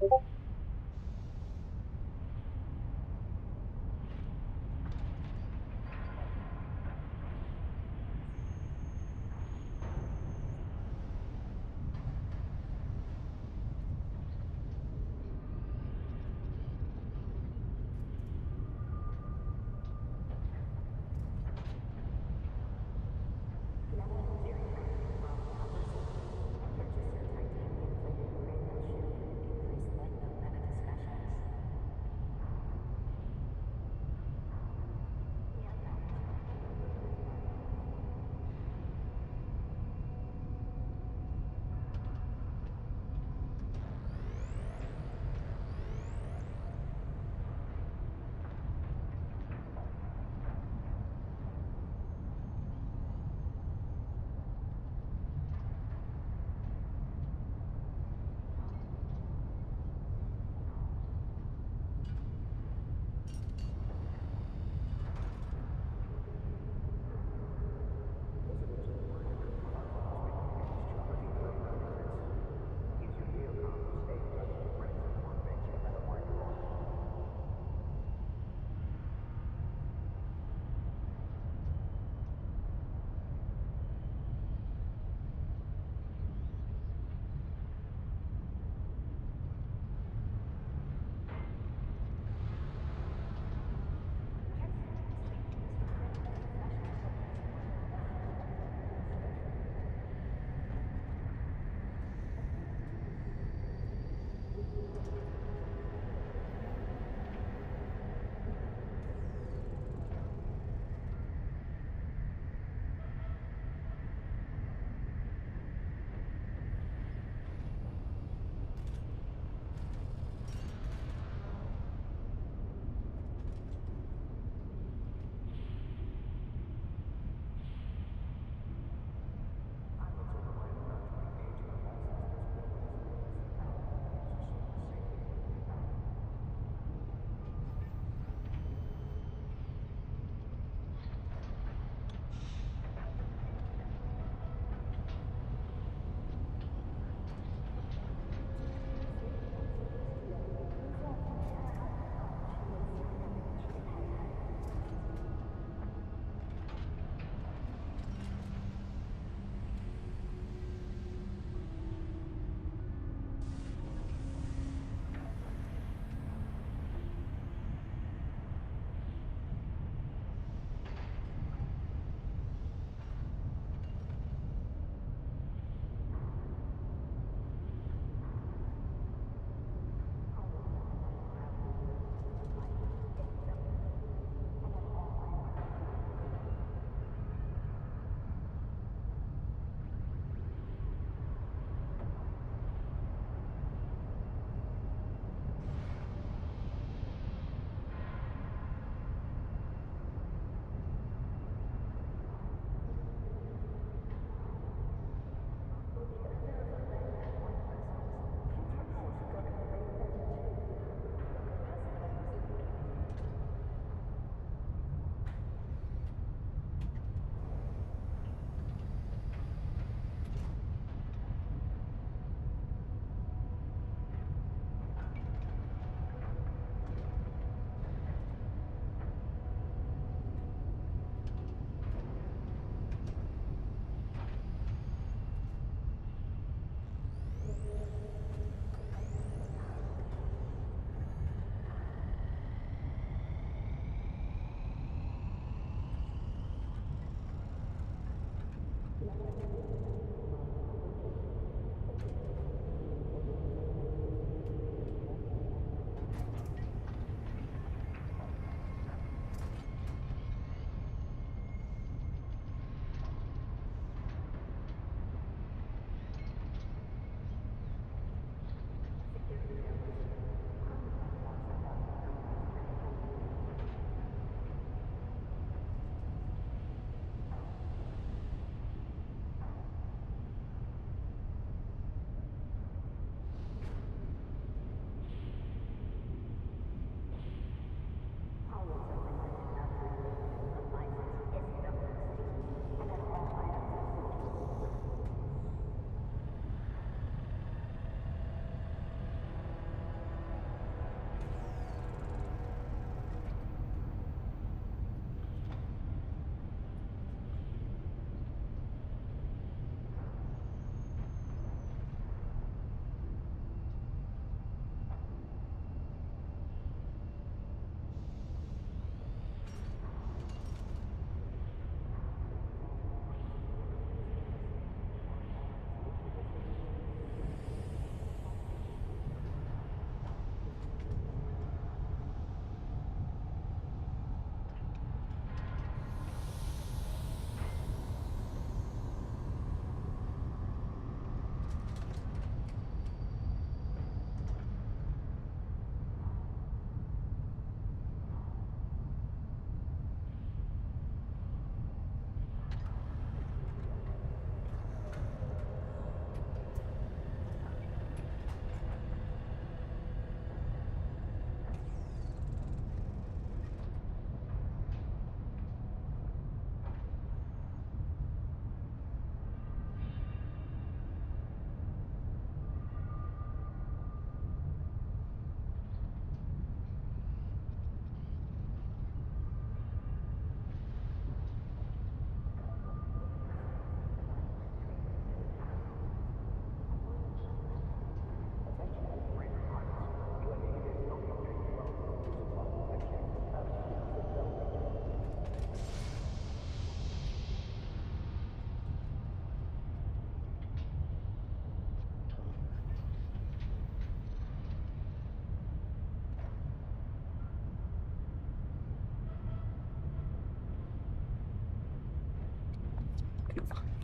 Purchase your titanium from the Inferno ship and increase light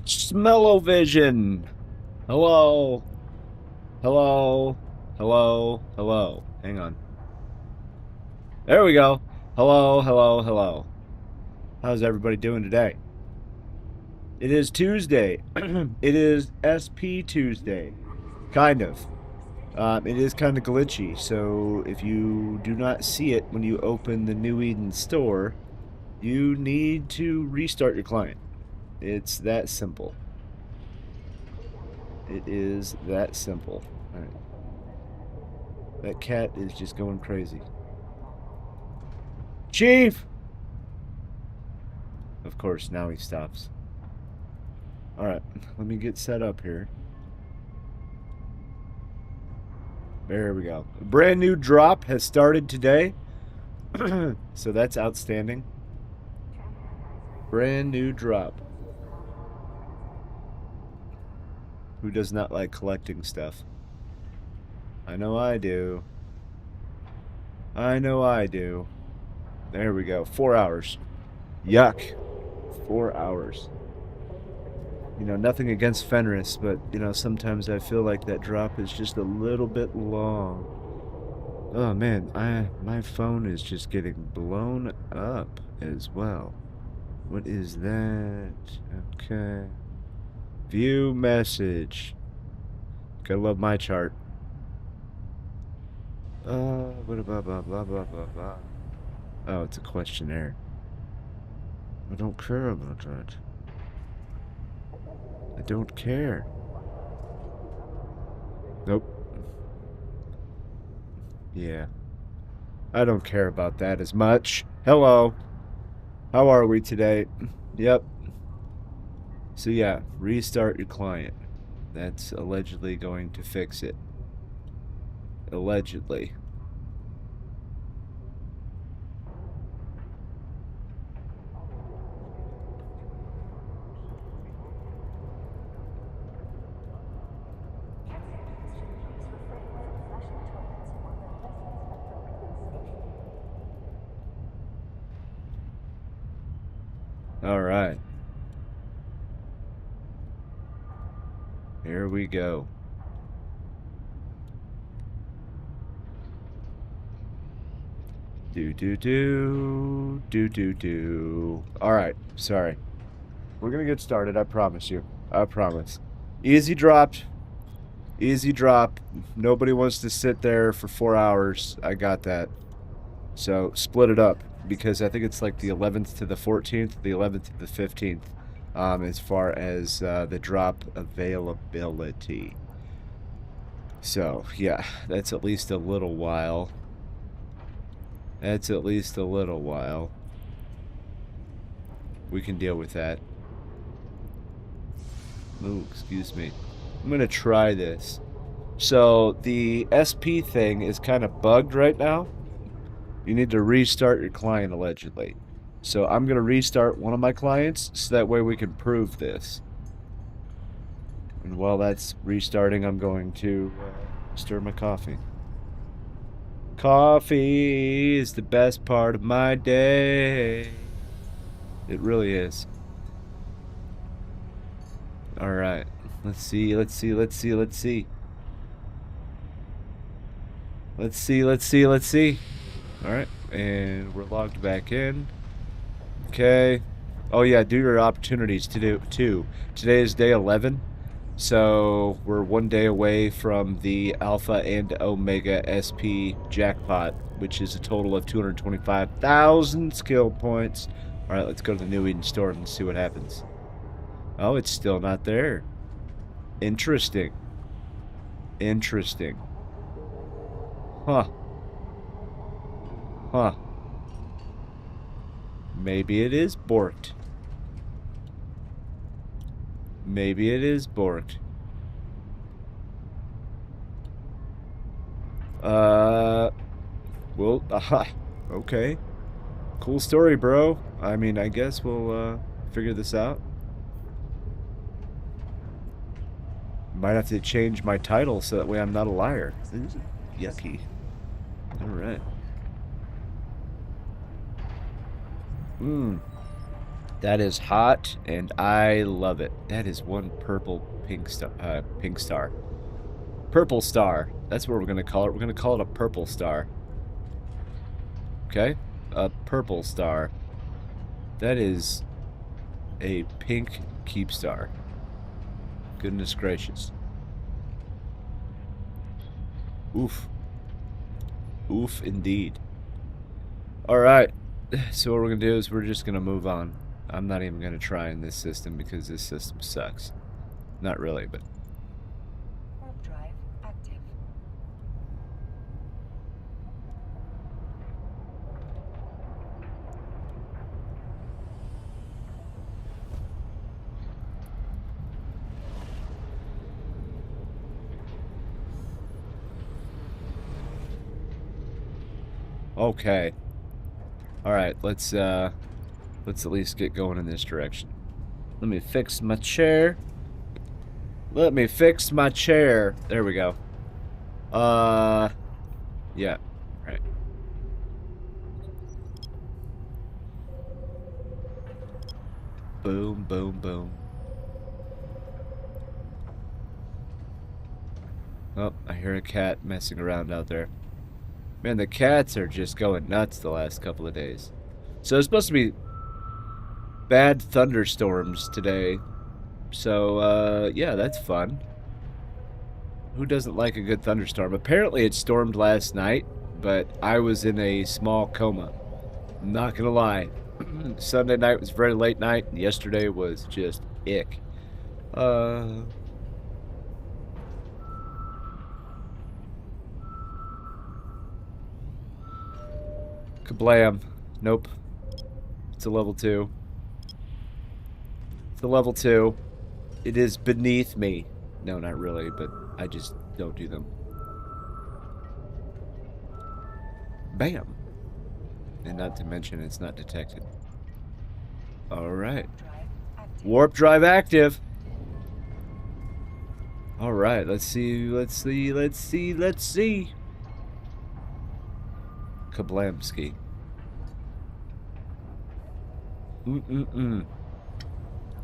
Smell-o-vision. Hello. Hello. Hello. Hello. Hang on. There we go. Hello. Hello. Hello. How's everybody doing today? It is Tuesday. It is SP Tuesday. Kind of. It is kind of glitchy, so if you do not see it when you open the New Eden store, you need to restart your client. It's that simple. It is that simple. All right. That cat is just going crazy. Chief! Of course, now he stops. Alright, let me get set up here. There we go. A brand new drop has started today. So that's outstanding. Brand new drop. Who does not like collecting stuff? I know I do. I know I do. There we go. 4 hours. Yuck. 4 hours. You know, nothing against Fenris, but, you know, sometimes I feel like that drop is just a little bit long. Oh, man, my phone is just getting blown up as well. What is that? Okay. View message. Gotta love my chart. Blah, blah, blah, blah, blah, blah, blah. Oh, it's a questionnaire. I don't care about that. I don't care. Nope. Yeah. I don't care about that as much. Hello. How are we today? Yep. So yeah, restart your client. That's allegedly going to fix it. Allegedly. All right. Here we go. Do. All right. Sorry. We're gonna get started. I promise you. I promise. Easy drop. Easy drop. Nobody wants to sit there for 4 hours. I got that. So split it up because I think it's like the 11th to the 14th, the 11th to the 15th, as far as the drop availability. So yeah, that's at least a little while. That's at least a little while. We can deal with that. Oh, excuse me. I'm gonna try this. So the SP thing is kind of bugged right now. You need to restart your client allegedly. So I'm gonna restart one of my clients so that way we can prove this. And while that's restarting, I'm going to stir my coffee. Coffee is the best part of my day. It really is. All right. Let's see. Let's see. Let's see. Let's see. Let's see. Let's see. Let's see. All right. And we're logged back in. Okay. Oh, yeah. Do your opportunities to do too. Today is day 11. So we're 1 day away from the Alpha and Omega SP jackpot, which is a total of 225,000 skill points. All right, let's go to the New Eden store and see what happens. Oh, it's still not there. Interesting. Interesting. Huh. Huh. Maybe it is borked. Maybe it is borked. Well, aha. Okay. Cool story, bro. I mean, I guess we'll, figure this out. Might have to change my title so that way I'm not a liar. This is yucky. Alright. That is hot, and I love it. That is one pink star. Purple star. That's what we're gonna call it. We're gonna call it a purple star. Okay? A purple star. That is a pink keep star. Goodness gracious. Oof. Oof indeed. Alright. So what we're gonna do is we're just gonna move on. I'm not even gonna try in this system because this system sucks. Not really, but... Warp drive active. Okay. Alright, let's at least get going in this direction. Let me fix my chair. Let me fix my chair. There we go. Yeah. Right. Boom, boom, boom. Oh, I hear a cat messing around out there. Man, the cats are just going nuts the last couple of days. So it's supposed to be bad thunderstorms today. So, yeah, that's fun. Who doesn't like a good thunderstorm? Apparently it stormed last night, but I was in a small coma. I'm not gonna lie. Sunday night was a very late night, and yesterday was just ick. Kablam. Nope. It's a level 2. It's a level 2. It is beneath me. No, not really, but I just don't do them. Bam. And not to mention it's not detected. Alright. Warp drive active. Alright, let's see. Kablamski.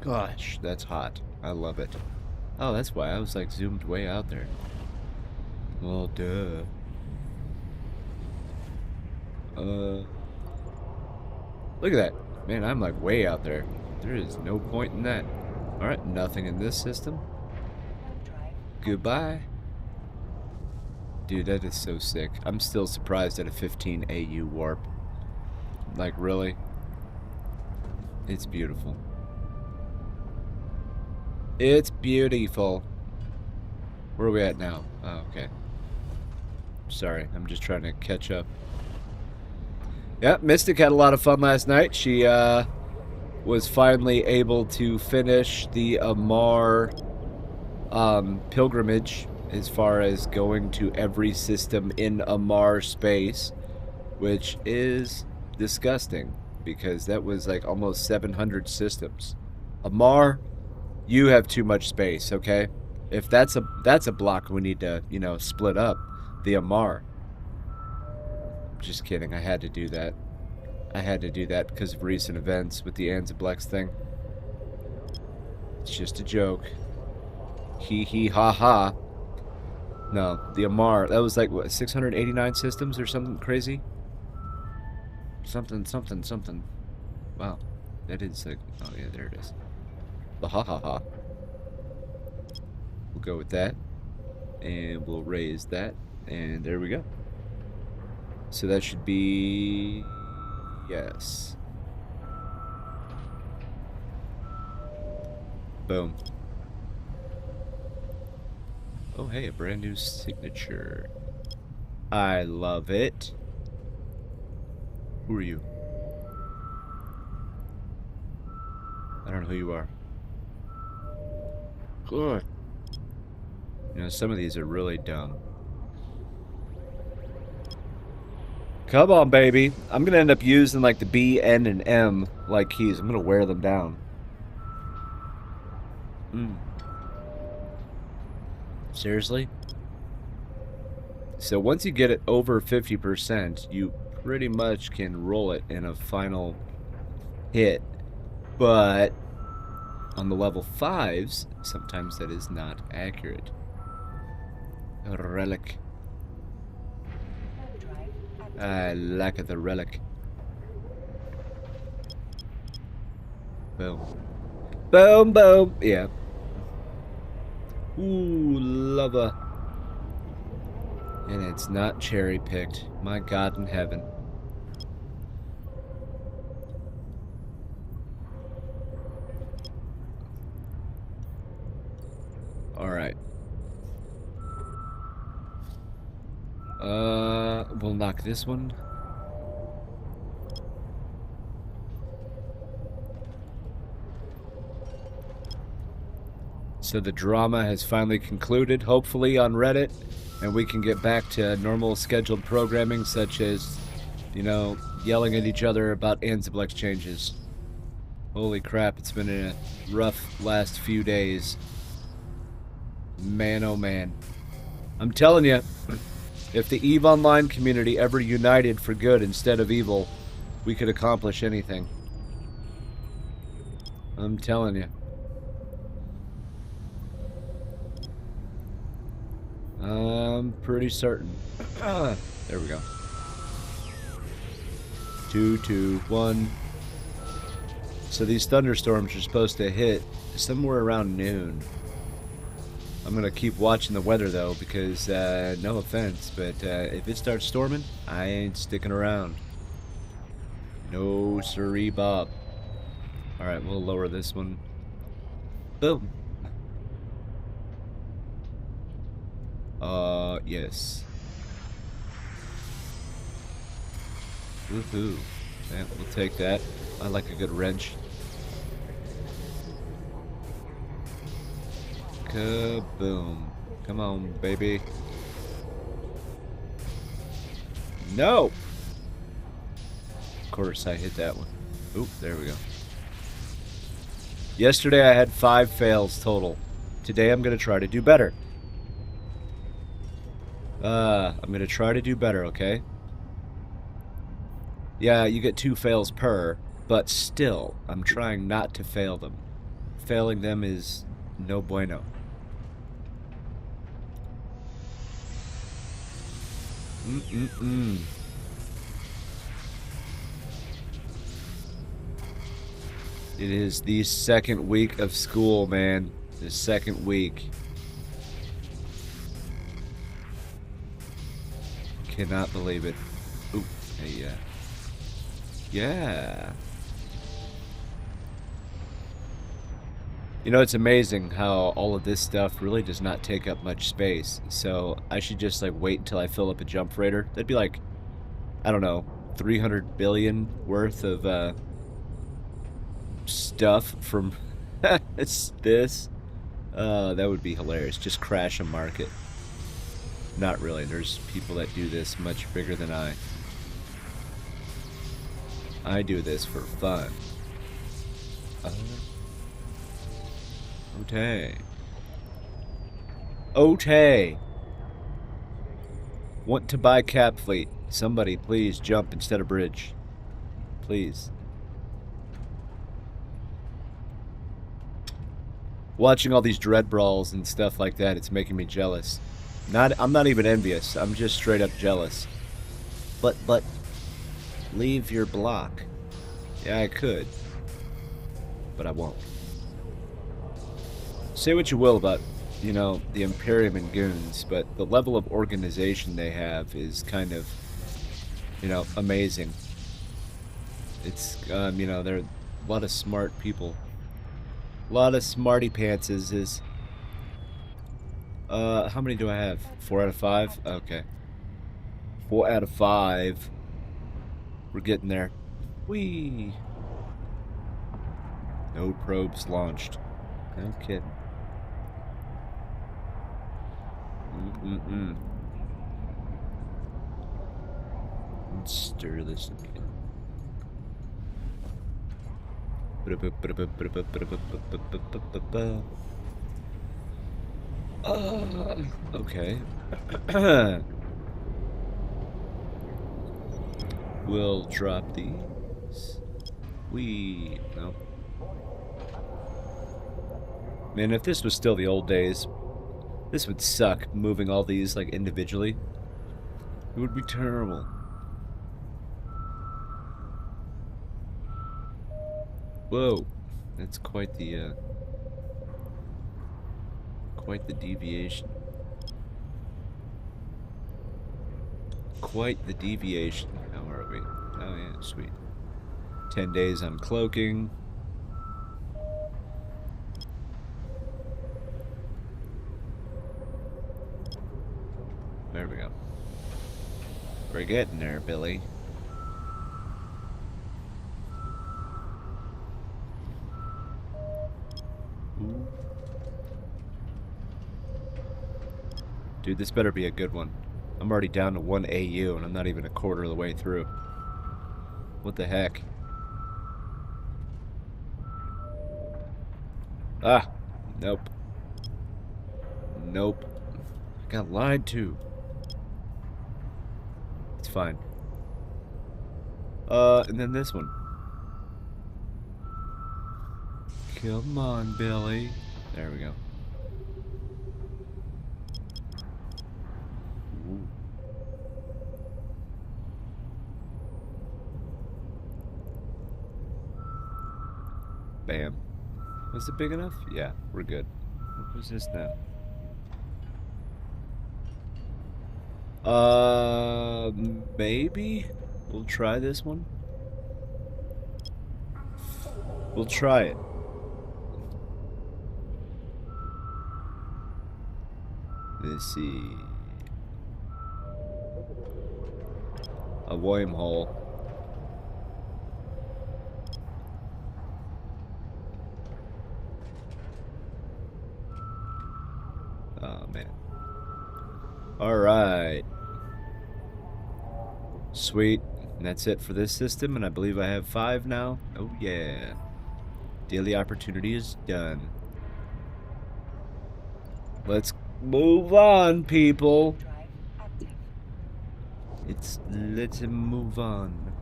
Gosh, that's hot. I love it. Oh, that's why I was like zoomed way out there. Well, duh. Look at that. Man, I'm like way out there. There is no point in that. Alright, nothing in this system. Goodbye. Dude, that is so sick. I'm still surprised at a 15 AU warp. Like, really? It's beautiful. It's beautiful. Where are we at now? Oh, okay. Sorry, I'm just trying to catch up. Yeah, Mystic had a lot of fun last night. She was finally able to finish the Amar pilgrimage as far as going to every system in Amar space, which is disgusting because that was like almost 700 systems. Amar, you have too much space, okay? If that's a block we need to, you know, split up, the Amar. Just kidding, I had to do that. I had to do that because of recent events with the Anzablex thing. It's just a joke. Hee hee ha ha. No, the Amar, that was like, what, 689 systems or something crazy? Something. Wow. That is like, oh yeah, there it is. The ha ha ha. We'll go with that. And we'll raise that. And there we go. So that should be... yes. Boom. Oh, hey, a brand new signature. I love it. Who are you? I don't know who you are. Good. You know, some of these are really dumb. Come on, baby. I'm gonna end up using like the B, N, and M like keys. I'm gonna wear them down. Seriously? So once you get it over 50%, you pretty much can roll it in a final hit But on the level 5s, sometimes that is not accurate. A relic. Warp drive active. I lack the relic. Boom. Boom, boom. Yeah. Ooh, lava. And it's not cherry picked. My God in heaven. Alright. We'll knock this one. So the drama has finally concluded, hopefully, on Reddit, and we can get back to normal scheduled programming, such as, you know, yelling at each other about Ansible exchanges. Holy crap, it's been a rough last few days. Man, oh man. I'm telling you, if the EVE Online community ever united for good instead of evil, we could accomplish anything. I'm telling you. I'm pretty certain. There we go. 2, 2, 1. So these thunderstorms are supposed to hit somewhere around noon. I'm going to keep watching the weather, though, because, no offense, but if it starts storming, I ain't sticking around. No siree, Bob. Alright, we'll lower this one. Boom. Yes. Woohoo. Yeah, we'll take that. I like a good wrench. Kaboom. Come on, baby. No! Of course, I hit that one. Oop, there we go. Yesterday I had 5 fails total. Today I'm going to try to do better. I'm going to try to do better, okay? Yeah, you get 2 fails per, but still, I'm trying not to fail them. Failing them is no bueno. It is the second week of school, man. The second week. Cannot believe it. Ooh, hey, yeah. You know, it's amazing how all of this stuff really does not take up much space. So I should just, like, wait until I fill up a jump freighter. That'd be like, I don't know, 300 billion worth of, stuff from it's this. That would be hilarious. Just crash a market. Not really. There's people that do this much bigger than I. I do this for fun. Okay. Okay. Want to buy Cap Fleet. Somebody please jump instead of bridge. Please. Watching all these dread brawls and stuff like that, it's making me jealous. I'm not even envious. I'm just straight up jealous. But leave your block. Yeah, I could. But I won't. Say what you will about, you know, the Imperium and Goons, but the level of organization they have is kind of, you know, amazing. It's, you know, they're a lot of smart people. A lot of smarty pantses is... how many do I have? 4 out of 5? Okay. 4 out of 5. We're getting there. Whee! No probes launched. No kidding. Let's stir this again. Okay. We'll drop these. No. Man, if this was still the old days, this would suck, moving all these, like, individually. It would be terrible. Whoa. That's quite the deviation. Quite the deviation. How are we? Oh, yeah, sweet. 10 days uncloaking. There we go. We're getting there, Billy. Ooh. Dude, this better be a good one. I'm already down to 1 AU, and I'm not even a quarter of the way through. What the heck? Ah! Nope. Nope. I got lied to. It's fine. And then this one. Come on, Billy. There we go. Ooh. Bam. Was it big enough? Yeah, we're good. What was this now? Maybe? We'll try this one. We'll try it. Let's see. A wormhole. Oh, man. Alright. Sweet. And that's it for this system, and I believe I have 5 now. Oh, yeah. Daily opportunity is done. Let's move on, people. Let's move on.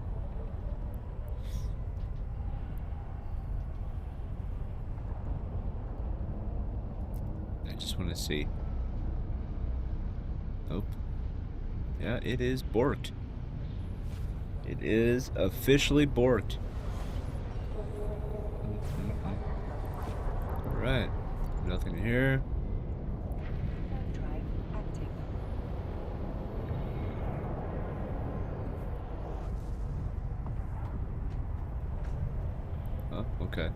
I just want to see. Oh. Yeah, it is borked. It is officially borked. Alright. Nothing here. Oh, okay.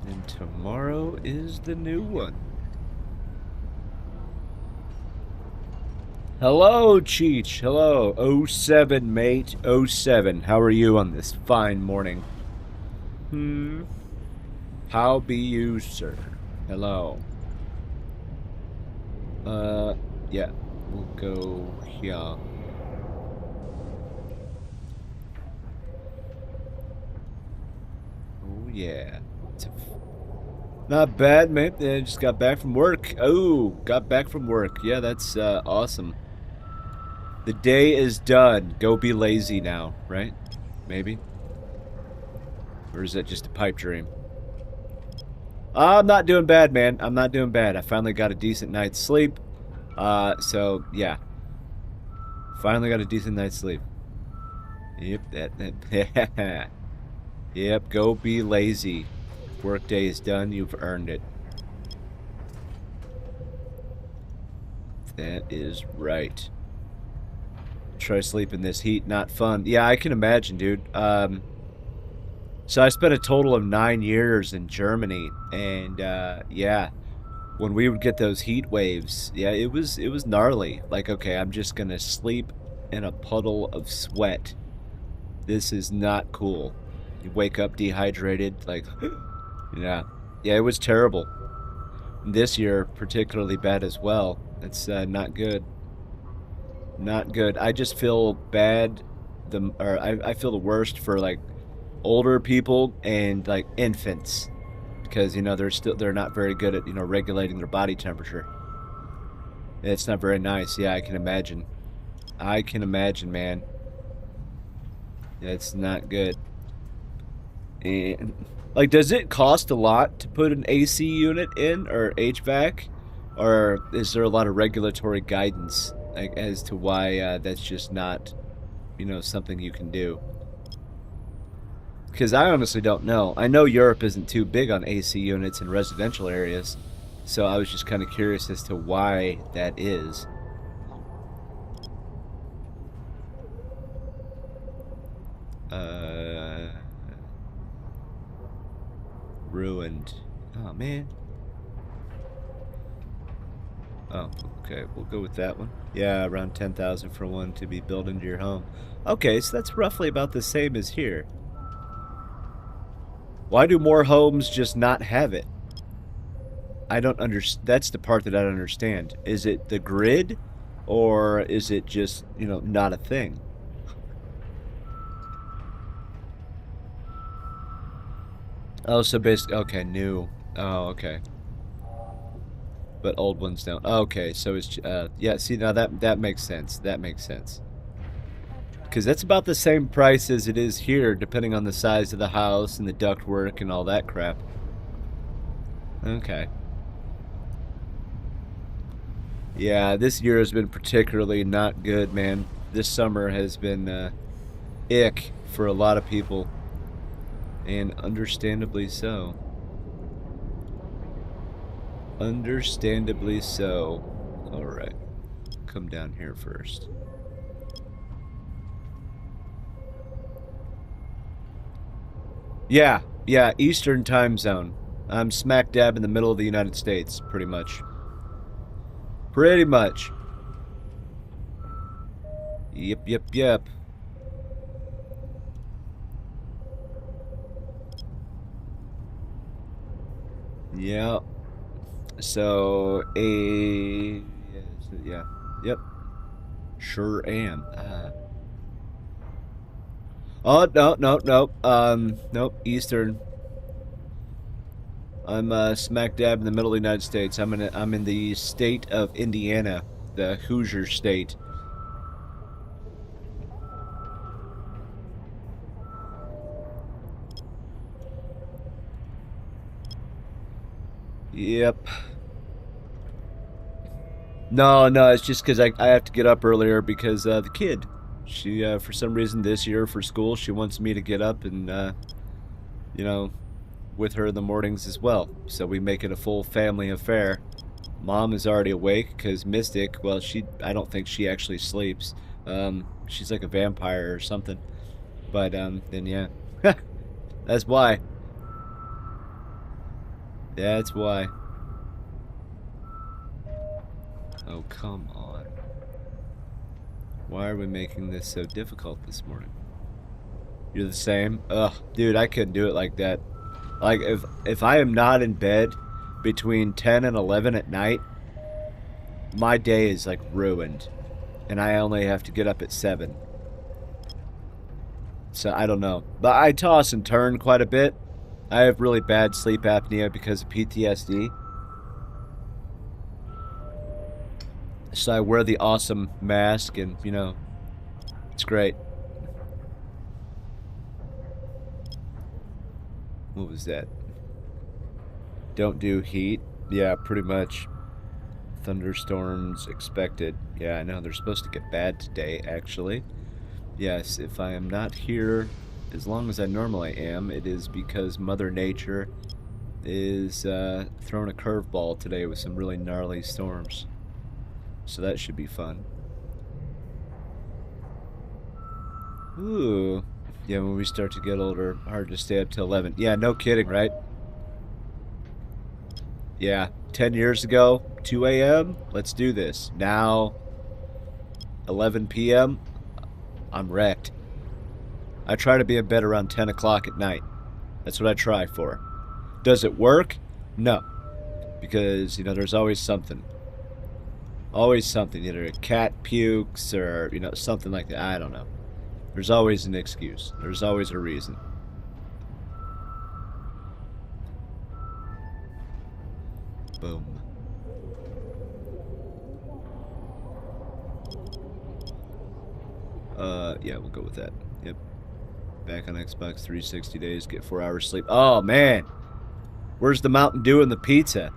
And tomorrow is the new one. Hello, Cheech. Hello. 07, mate. 07. How are you on this fine morning? How be you, sir? Hello. Yeah. We'll go here. Oh, yeah. Not bad, mate. I just got back from work. Oh, got back from work. Yeah, that's awesome. The day is done. Go be lazy now, right? Maybe? Or is that just a pipe dream? I'm not doing bad, man. I'm not doing bad. I finally got a decent night's sleep. So, yeah. Finally got a decent night's sleep. Yep, that. Yep, go be lazy. Work day is done. You've earned it. That is right. Try sleep in this heat. Not fun. Yeah, I can imagine, dude. So I spent a total of 9 years in Germany, and yeah, when we would get those heat waves, yeah, it was gnarly. Like, okay, I'm just gonna sleep in a puddle of sweat. This is not cool. You wake up dehydrated, like, yeah, it was terrible. This year, particularly bad as well. It's not good. Not good. I just feel bad. I feel the worst for like older people and like infants, because you know they're not very good at regulating their body temperature. It's not very nice. Yeah, I can imagine. I can imagine, man. It's not good. And Like, does it cost a lot to put an AC unit in, or HVAC? Or is there a lot of regulatory guidance, like, as to why that's just not, you know, something you can do? Because I honestly don't know. I know Europe isn't too big on AC units in residential areas, so I was just kind of curious as to why that is. Ruined. Oh, man. Oh, okay. We'll go with that one. Yeah, around 10,000 for one to be built into your home. Okay, so that's roughly about the same as here. Why do more homes just not have it? I don't understand. That's the part that I don't understand. Is it the grid, or is it just, you know, not a thing? Oh, so basically, okay, new. Oh, okay. But old ones don't. Okay, so it's, yeah, see, now that makes sense. That makes sense. Because that's about the same price as it is here, depending on the size of the house and the ductwork and all that crap. Okay. Yeah, this year has been particularly not good, man. This summer has been, ick for a lot of people. And understandably so. Understandably so. Alright. Come down here first. Yeah, Eastern time zone. I'm smack dab in the middle of the United States, pretty much. Pretty much. Yep. Yeah. So, yeah. Yep. Sure am. Oh, no. Nope. Eastern. I'm smack dab in the middle of the United States. I'm in the state of Indiana, the Hoosier state. Yep. No, it's just because I have to get up earlier because the kid, she for some reason this year for school she wants me to get up and you know, with her in the mornings as well. So we make it a full family affair. Mom is already awake because Mystic, well, I don't think she actually sleeps. She's like a vampire or something. But then yeah, that's why. That's why. Oh, come on. Why are we making this so difficult this morning? You're the same? Ugh, dude, I couldn't do it like that. Like, if I am not in bed between 10 and 11 at night, my day is, like, ruined. And I only have to get up at 7. So, I don't know. But I toss and turn quite a bit. I have really bad sleep apnea because of PTSD. So I wear the awesome mask and, you know, it's great. What was that? Don't do heat. Yeah, pretty much. Thunderstorms expected. Yeah, I know. They're supposed to get bad today, actually. Yes, if I am not here as long as I normally am, it is because Mother Nature is throwing a curveball today with some really gnarly storms. So that should be fun. Ooh. Yeah, when we start to get older, hard to stay up till 11. Yeah, no kidding, right? Yeah, 10 years ago, 2 a.m., let's do this. Now, 11 p.m., I'm wrecked. I try to be in bed around 10 o'clock at night. That's what I try for. Does it work? No. Because, you know, there's always something. Always something. Either a cat pukes or, you know, something like that. I don't know. There's always an excuse. There's always a reason. Boom. Yeah, we'll go with that. Yep. Back on Xbox 360 days, get 4 hours sleep. Oh, man. Where's the Mountain Dew and the pizza?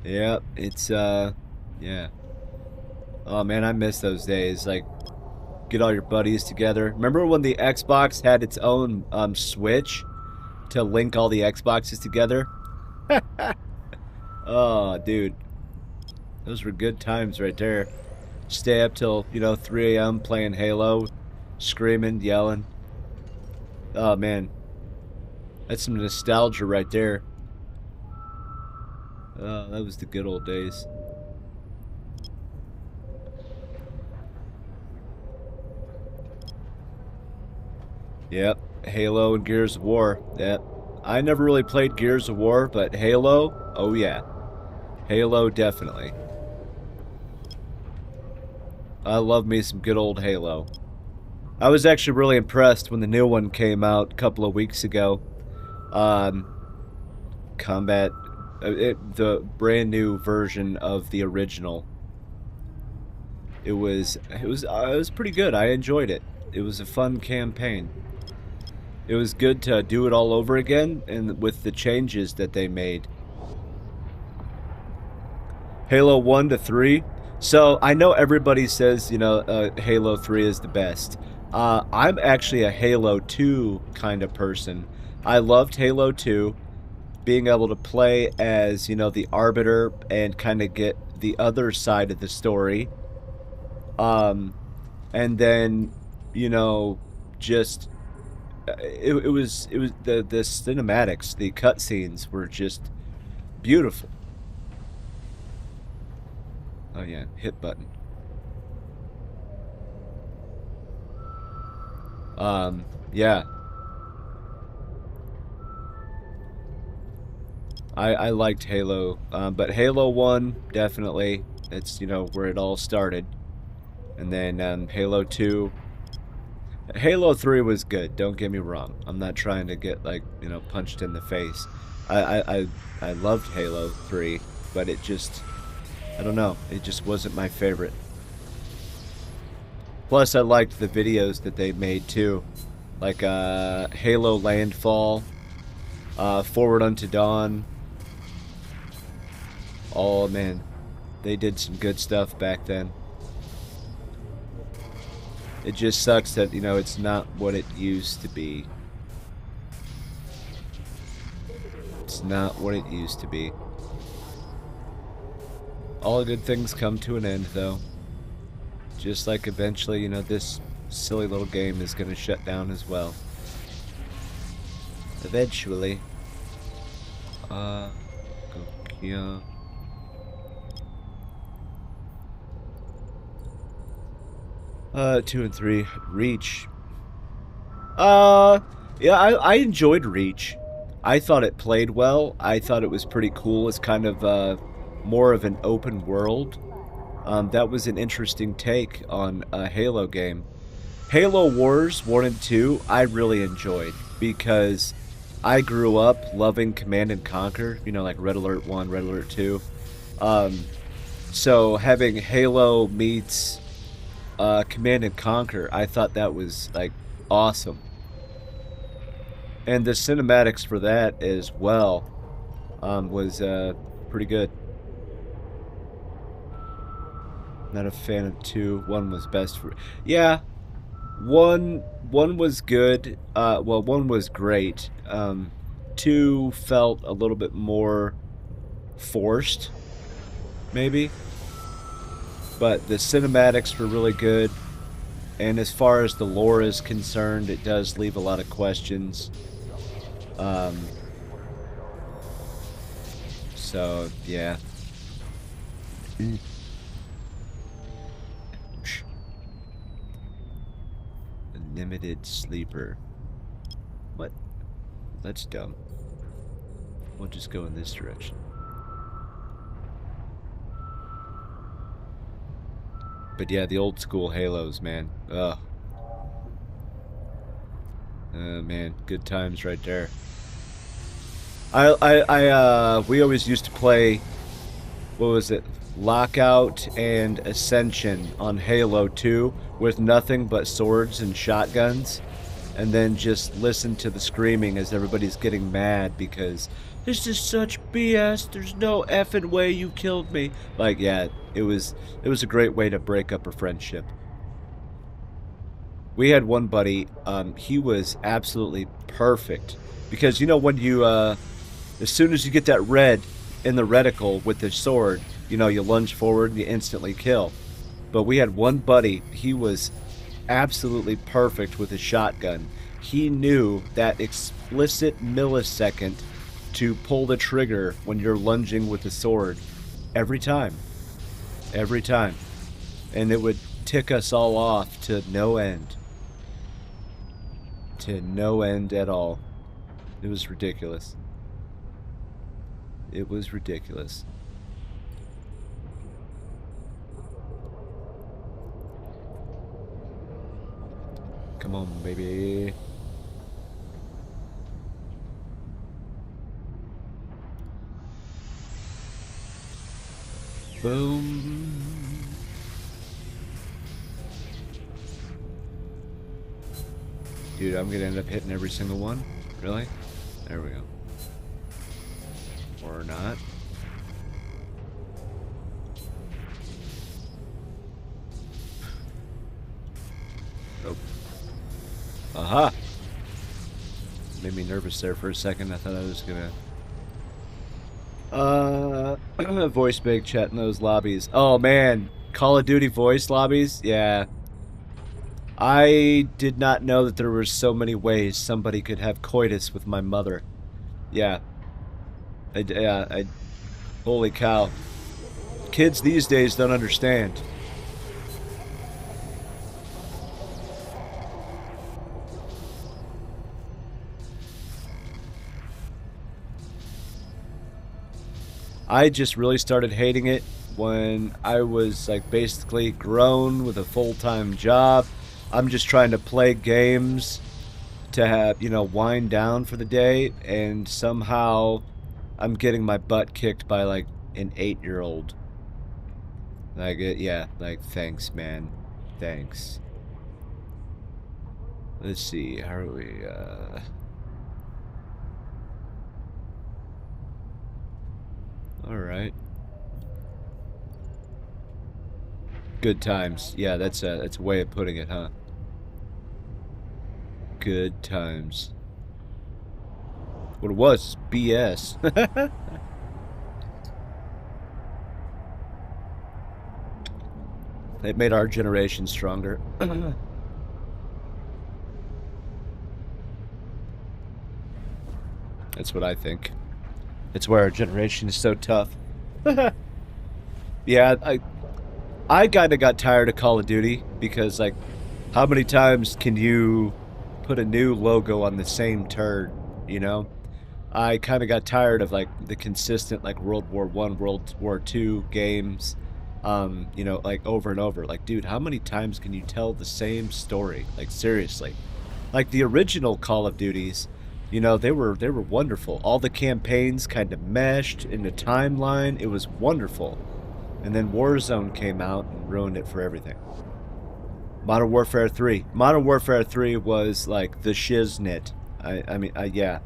Yep, it's, yeah. Oh, man, I miss those days. Like, get all your buddies together. Remember when the Xbox had its own, Switch to link all the Xboxes together? Oh, dude. Those were good times right there. Stay up till, 3 a.m. playing Halo, screaming, yelling. Oh, man. That's some nostalgia right there. Oh, that was the good old days. Yep, Halo and Gears of War. Yep. I never really played Gears of War, but Halo, oh yeah. Halo, definitely. I love me some good old Halo. I was actually really impressed when the new one came out a couple of weeks ago. Combat, the brand new version of the original. It was pretty good. I enjoyed it. It was a fun campaign. It was good to do it all over again, and with the changes that they made. Halo 1 to 3. So, I know everybody says, Halo 3 is the best. I'm actually a Halo 2 kind of person. I loved Halo 2, being able to play as, the Arbiter and kind of get the other side of the story. And then, just... It was the cinematics, the cutscenes were just beautiful. Oh yeah, hit button. Yeah. I liked Halo, but Halo 1, definitely. That's, where it all started. And then, Halo 2. Halo 3 was good, don't get me wrong. I'm not trying to get, like, punched in the face. I loved Halo 3, but it just... I don't know. It just wasn't my favorite. Plus, I liked the videos that they made, too. Like, Halo Landfall, Forward Unto Dawn. Oh, man. They did some good stuff back then. It just sucks that, it's not what it used to be. It's not what it used to be. All good things come to an end, though. Just like eventually, this silly little game is going to shut down as well. Eventually. Go here. 2 and 3. Reach. Yeah, I enjoyed Reach. I thought it played well. I thought it was pretty cool. It's kind of, more of an open world. That was an interesting take on a Halo game. Halo Wars 1 and 2, I really enjoyed, because I grew up loving Command and Conquer, like Red Alert 1, Red Alert 2. So having Halo meets Command and Conquer, I thought that was, like, awesome. And the cinematics for that as well was pretty good. Not a fan of 2. 1 was best for... Yeah, 1 was good. Well, 1 was great. 2 felt a little bit more forced, maybe. But the cinematics were really good. And as far as the lore is concerned, it does leave a lot of questions. So, yeah. Limited sleeper. What? That's dumb. We'll just go in this direction. But yeah, the old school Halos, man. Ugh. Man, good times right there. We always used to play, what was it? Lockout and Ascension on Halo 2 with nothing but swords and shotguns, and then just listen to the screaming as everybody's getting mad because this is such BS. There's no effing way you killed me. Like, yeah, it was a great way to break up a friendship. We had one buddy, he was absolutely perfect because you know when you as soon as you get that red in the reticle with the sword, you know, you lunge forward and you instantly kill. But we had one buddy, he was absolutely perfect with his shotgun. He knew that explicit millisecond to pull the trigger when you're lunging with the sword every time. Every time. And it would tick us all off to no end. To no end at all. It was ridiculous. It was ridiculous. Come on, baby. Boom. Dude, I'm gonna end up hitting every single one. Really? There we go. Or not. Oh. Aha! Made me nervous there for a second. I thought I was gonna... voice big chat in those lobbies. Oh, man. Call of Duty voice lobbies? Yeah. I did not know that there were so many ways somebody could have coitus with my mother. Yeah. Holy cow. Kids these days don't understand. I just really started hating it when I was like basically grown with a full-time job. I'm just trying to play games to have, you know, wind down for the day, and somehow I'm getting my butt kicked by like an 8-year-old. Like, yeah, like, thanks, man. Thanks. Let's see, how are we, Alright. Good times. Yeah, that's a way of putting it, huh? Good times. What it was, BS. It made our generation stronger. That's what I think. It's why our generation is so tough. Yeah, I kind of got tired of Call of Duty because, like, how many times can you put a new logo on the same turd, you know? I kind of got tired of, like, the consistent, like, World War I, World War II games, you know, like, over and over. Like, dude, how many times can you tell the same story? Like, seriously. Like, the original Call of Duties, you know, they were wonderful. All the campaigns kind of meshed in the timeline. It was wonderful. And then Warzone came out and ruined it for everything. Modern Warfare 3. Modern Warfare 3 was like the shiznit. I mean, yeah.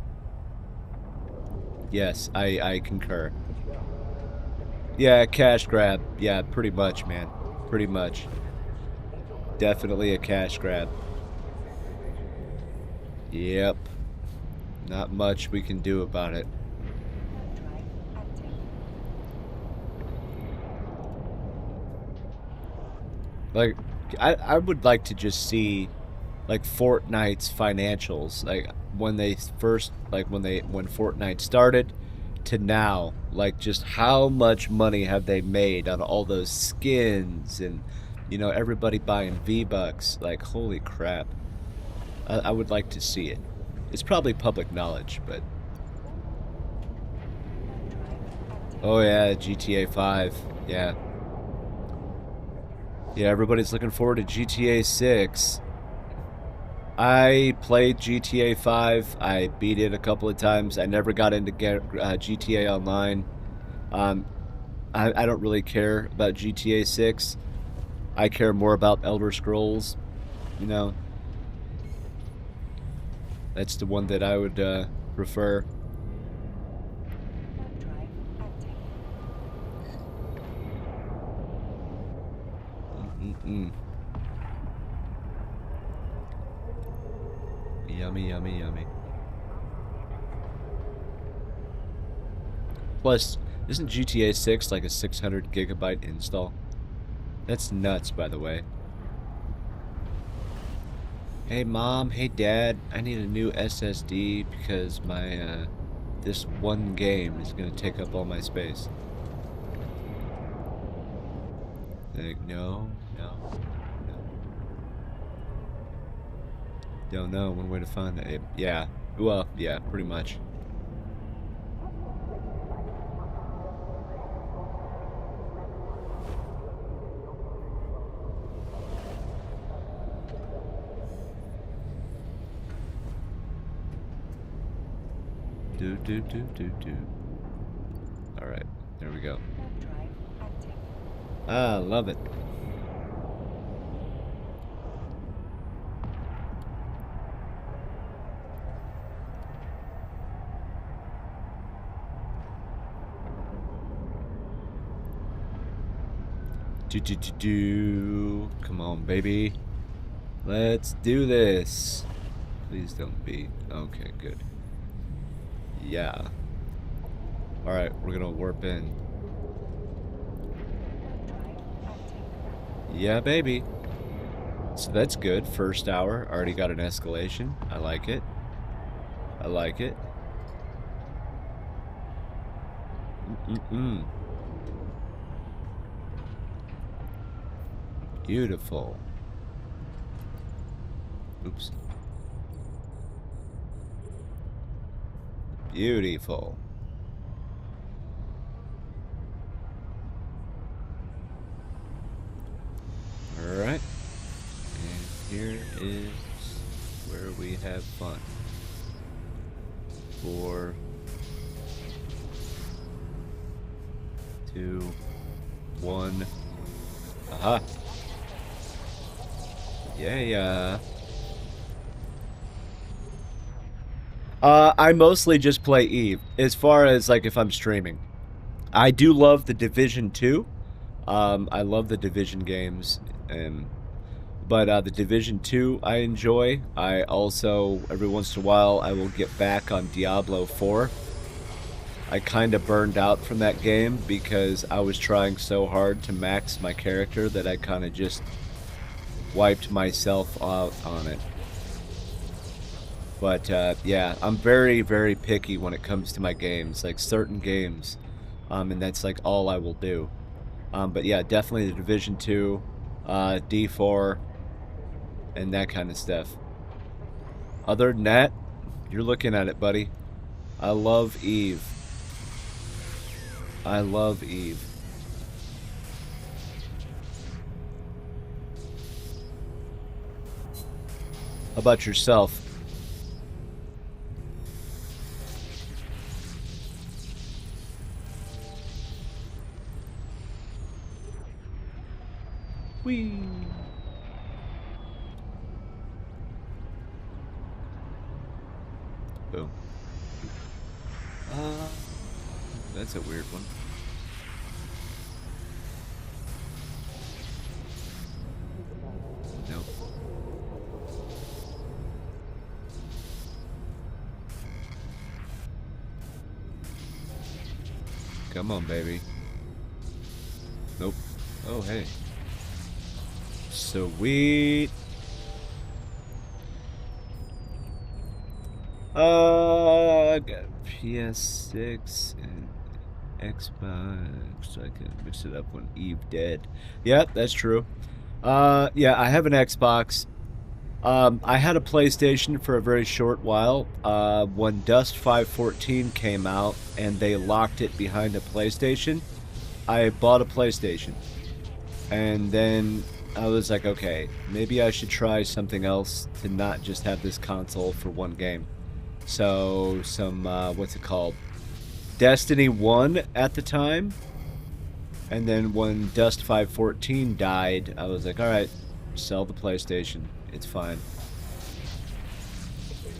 Yes, I concur. Yeah, cash grab. Yeah, pretty much, man. Pretty much. Definitely a cash grab. Yep. Not much we can do about it. Like, I would like to just see, like, Fortnite's financials, like, when they first, like, when Fortnite started to now, like, just how much money have they made on all those skins and, you know, everybody buying V-Bucks. Like, holy crap. I would like to see it. It's probably public knowledge, but... Oh yeah, GTA 5. Yeah. Yeah, everybody's looking forward to GTA 6. I played GTA 5. I beat it a couple of times. I never got into GTA Online. I don't really care about GTA 6. I care more about Elder Scrolls, you know. That's the one that I would prefer. Web drive active. Mm-mm-mm. Yummy, yummy, yummy. Plus, isn't GTA 6 like a 600 gigabyte install? That's nuts, by the way. Hey mom, hey dad, I need a new SSD because my this one game is gonna take up all my space. Like, no, no, no. Don't know one way to find it. Yeah, well, yeah, pretty much. Do do do do do. All right, there we go. Web drive active. Ah, love it. Do do do do. Come on, baby. Let's do this. Please don't be. Okay, good. Yeah. All right, we're gonna warp in. Web drive active. Yeah, baby. So that's good. First hour, already got an escalation. I like it. I like it. Mm-mm-mm. Beautiful. Oops. Beautiful. Alright. And here is where we have fun. 4, 2, 1. Aha. Yeah. I mostly just play Eve, as far as, like, if I'm streaming. I do love the Division 2. I love the Division games, but the Division 2 I enjoy. I also, every once in a while, I will get back on Diablo 4. I kind of burned out from that game because I was trying so hard to max my character that I kind of just wiped myself out on it. But yeah, I'm very, very picky when it comes to my games, like certain games, and that's like all I will do. But yeah, definitely the Division 2, D4, and that kind of stuff. Other than that, you're looking at it, buddy. I love Eve. I love Eve. How about yourself? Whee! Boom. That's a weird one. Nope. Come on, baby. Nope. Oh, hey. Sweet. I got PS6 and Xbox. I can mix it up when Eve dead. Yeah, that's true. Yeah, I have an Xbox. I had a PlayStation for a very short while. When Dust 514 came out and they locked it behind a PlayStation, I bought a PlayStation. And then I was like, okay, maybe I should try something else to not just have this console for one game. So, some, what's it called? Destiny 1 at the time. And then when Dust 514 died, I was like, all right, sell the PlayStation. It's fine.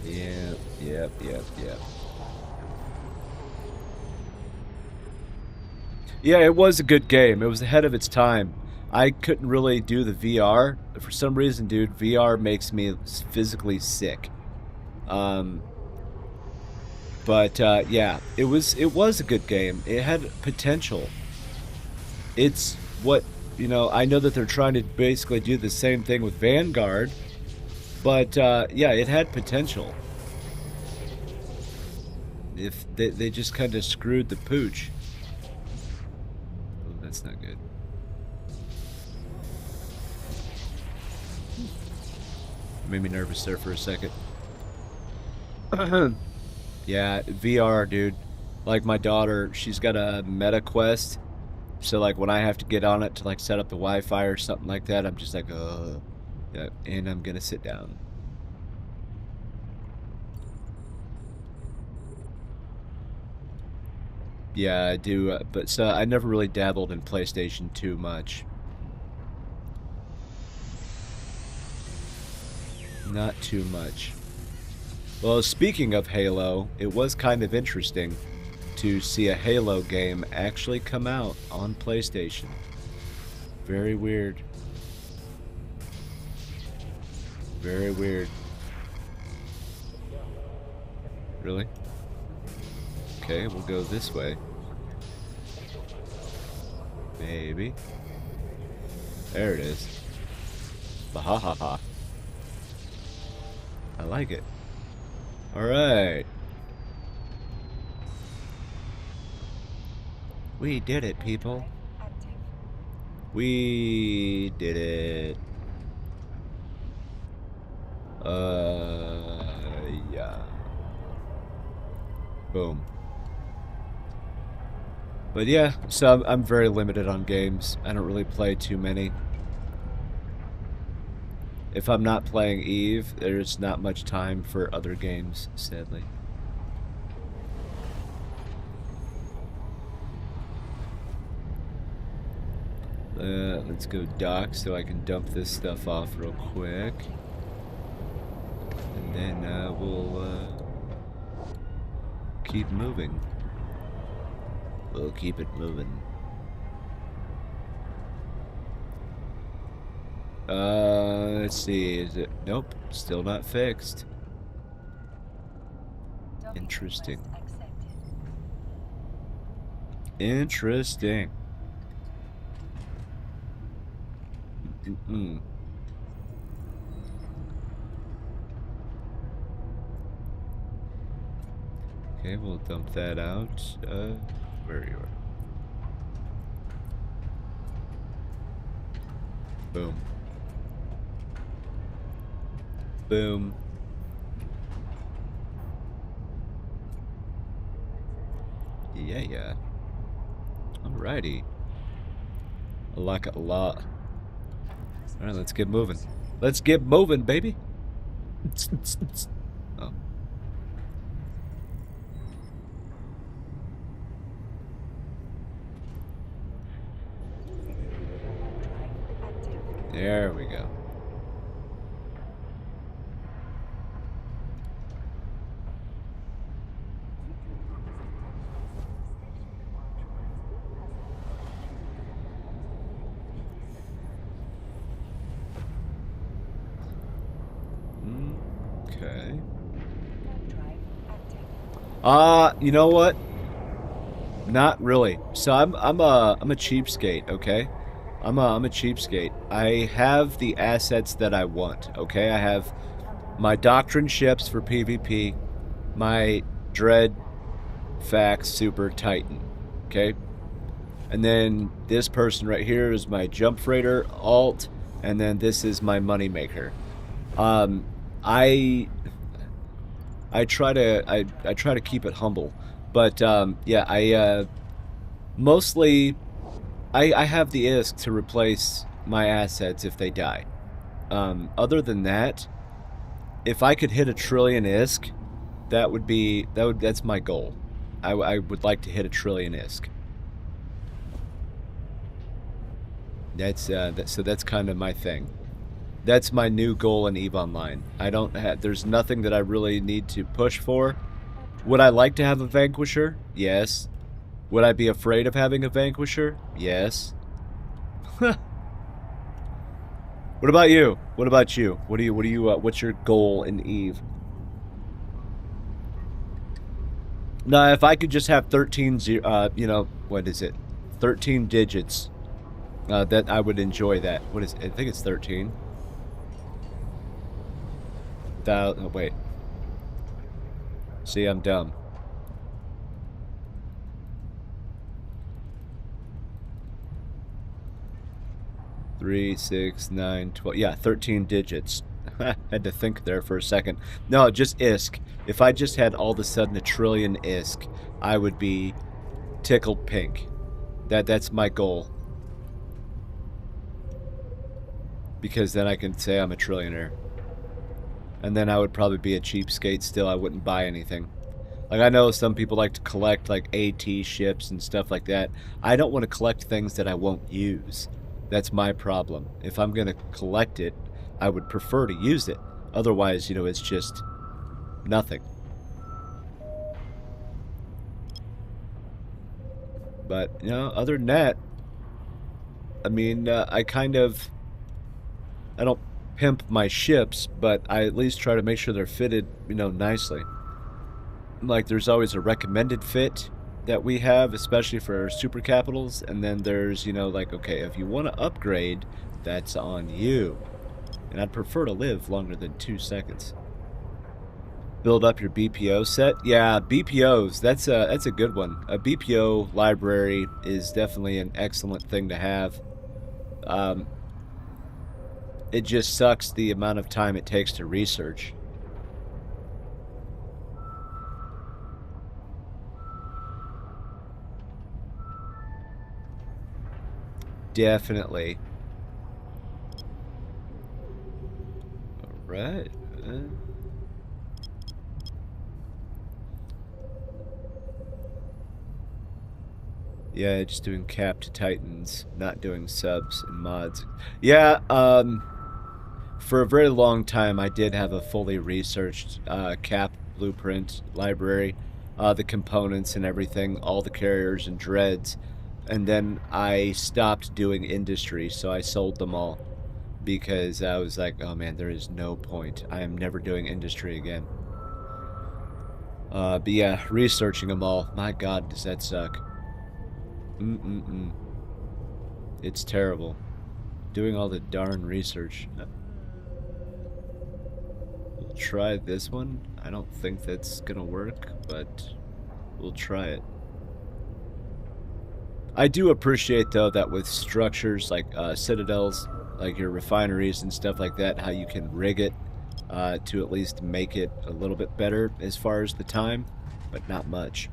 Yep. Yeah, it was a good game. It was ahead of its time. I couldn't really do the VR. For some reason, dude, VR makes me physically sick. Um, but yeah, it was a good game. It had potential. It's what, I know that they're trying to basically do the same thing with Vanguard, but yeah, it had potential. If they just kind of screwed the pooch. Oh, that's not good. Made me nervous there for a second. Yeah, VR, dude. Like my daughter, she's got a Meta Quest. So like when I have to get on it to like set up the Wi-Fi or something like that, I'm just like, yeah, and I'm gonna sit down. Yeah, I do, but so I never really dabbled in PlayStation too much. Not too much. Well, speaking of Halo, it was kind of interesting to see a Halo game actually come out on PlayStation. Very weird. Very weird. Really? Okay, we'll go this way. Maybe. There it is. Bahahaha. I like it. Alright. We did it, people. Active. We did it. Yeah. Boom. But yeah, so I'm very limited on games. I don't really play too many. If I'm not playing Eve, there's not much time for other games, sadly. Let's go dock so I can dump this stuff off real quick. And then we'll keep moving. We'll keep it moving. Let's see, is it? Nope, still not fixed. Interesting. Interesting. Okay, we'll dump that out. Where you are. Boom. Boom. Yeah. Alrighty. I like it a lot. Alright, let's get moving. Let's get moving, baby. Oh. There we go. Okay. You know what? Not really. So I'm a cheapskate, okay? I'm a cheapskate. I have the assets that I want, okay? I have my Doctrine ships for PvP, my Dread Fax Super Titan, okay? And then this person right here is my Jump Freighter alt, and then this is my Moneymaker. I try to keep it humble, but yeah, I mostly I have the ISK to replace my assets if they die. Other than that, if I could hit 1 trillion ISK, that's my goal. I would like to hit 1 trillion ISK. So that's kind of my thing. That's my new goal in EVE Online. I don't have, there's nothing that I really need to push for. Would I like to have a Vanquisher? Yes. Would I be afraid of having a Vanquisher? Yes. What about you? What about you? What's your goal in EVE? Now, if I could just have 13, what is it? 13 digits, that I would enjoy that. What is it? I think it's 13. Oh, wait. See, I'm dumb. Three, 6, 9, 12. Yeah, 13 digits. Had to think there for a second. No, just ISK. If I just had all of a sudden a trillion ISK, I would be tickled pink. That's my goal. Because then I can say I'm a trillionaire. And then I would probably be a cheapskate still. I wouldn't buy anything. Like, I know some people like to collect, like, AT ships and stuff like that. I don't want to collect things that I won't use. That's my problem. If I'm going to collect it, I would prefer to use it. Otherwise, it's just nothing. But, other than that, I mean, I don't pimp my ships, but I at least try to make sure they're fitted, nicely. Like, there's always a recommended fit that we have, especially for super capitals, and then there's, like, okay, if you want to upgrade, that's on you. And I'd prefer to live longer than 2 seconds. Build up your BPO set. Yeah, BPOs, that's a good one. A BPO library is definitely an excellent thing to have. It just sucks the amount of time it takes to research. Definitely. Alright. Yeah, just doing capped titans, not doing subs and mods. Yeah, for a very long time I did have a fully researched cap blueprint library, the components and everything, all the carriers and dreads, and then I stopped doing industry, so I sold them all because I was like, oh man, there is no point. I am never doing industry again. But yeah, researching them all, my god, does that suck. It's terrible. Doing all the darn research. We'll try this one. I don't think that's gonna work, but we'll try it. I do appreciate, though, that with structures like citadels, like your refineries and stuff like that, how you can rig it to at least make it a little bit better as far as the time, but not much.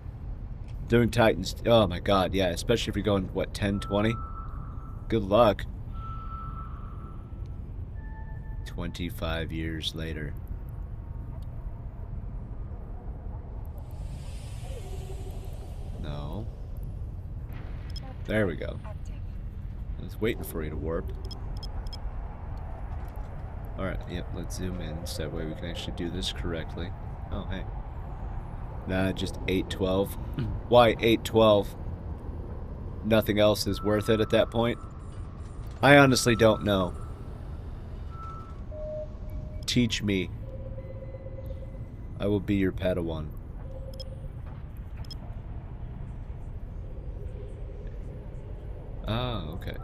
Doing Titans, oh my god, yeah, especially if you're going, what, 10, 20? Good luck. 25 years later. No. There we go. I was waiting for you to warp. Alright, yep, let's zoom in so that way we can actually do this correctly. Oh, hey. Nah, just 812. Why 812? Nothing else is worth it at that point? I honestly don't know. Teach me. I will be your Padawan. Ah, okay.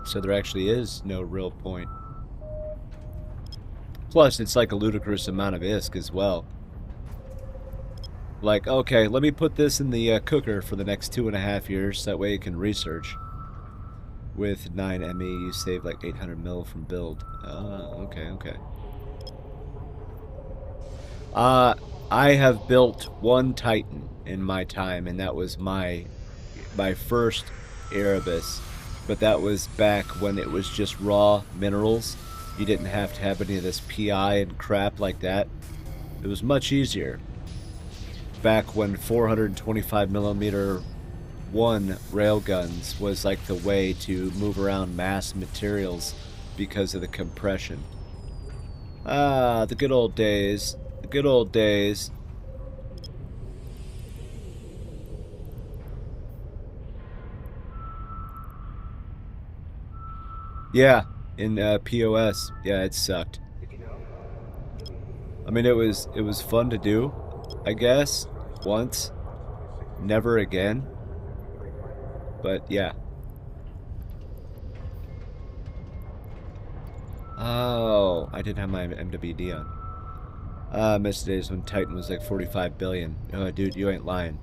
So there actually is no real point. Plus, it's like a ludicrous amount of ISK as well. Like, okay, let me put this in the cooker for the next 2.5 years, so that way it can research. With 9 ME, you save like 800 mil from build. Okay, okay. I have built one Titan in my time, and that was my first Erebus. But that was back when it was just raw minerals. You didn't have to have any of this PI and crap like that. It was much easier. Back when 425mm 1 railguns was like the way to move around mass materials because of the compression. Ah, the good old days. The good old days. Yeah, in POS. Yeah, it sucked. I mean, it was fun to do, I guess, once. Never again. But yeah. Oh, I didn't have my MWD on. I missed days when Titan was like 45 billion. Oh, dude, you ain't lying.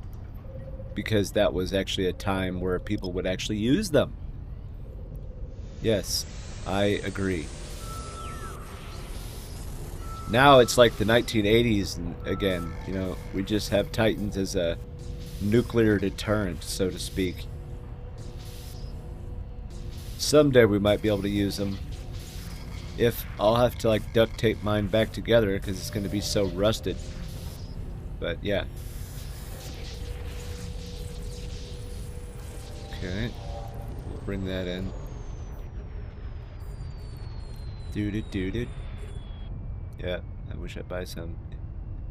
Because that was actually a time where people would actually use them. Yes, I agree. Now it's like the 1980s again, you know, we just have Titans as a nuclear deterrent, so to speak. Someday we might be able to use them. If I'll have to like duct tape mine back together because it's going to be so rusted. But yeah. Okay. We'll bring that in. Dude. Yeah, I wish I'd buy some.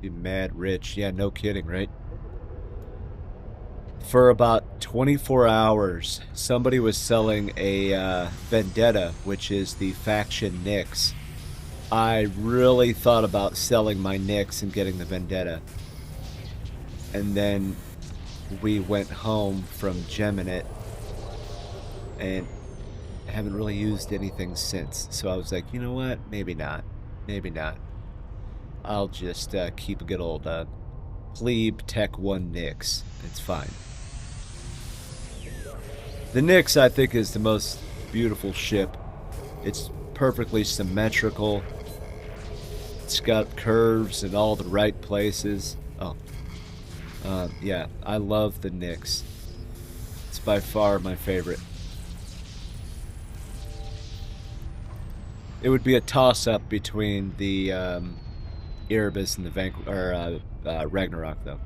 Be mad rich. Yeah, no kidding, right? For about 24 hours, somebody was selling a Vendetta, which is the faction Nyx. I really thought about selling my Nyx and getting the Vendetta. And then we went home from gemming it and haven't really used anything since. So I was like, you know what? Maybe not. Maybe not. I'll just keep a good old plebe Tech 1 Nyx. It's fine. The Nyx, I think, is the most beautiful ship. It's perfectly symmetrical. It's got curves in all the right places. Oh. Yeah, I love the Nyx. It's by far my favorite. It would be a toss-up between the Erebus and the Ragnarok, though.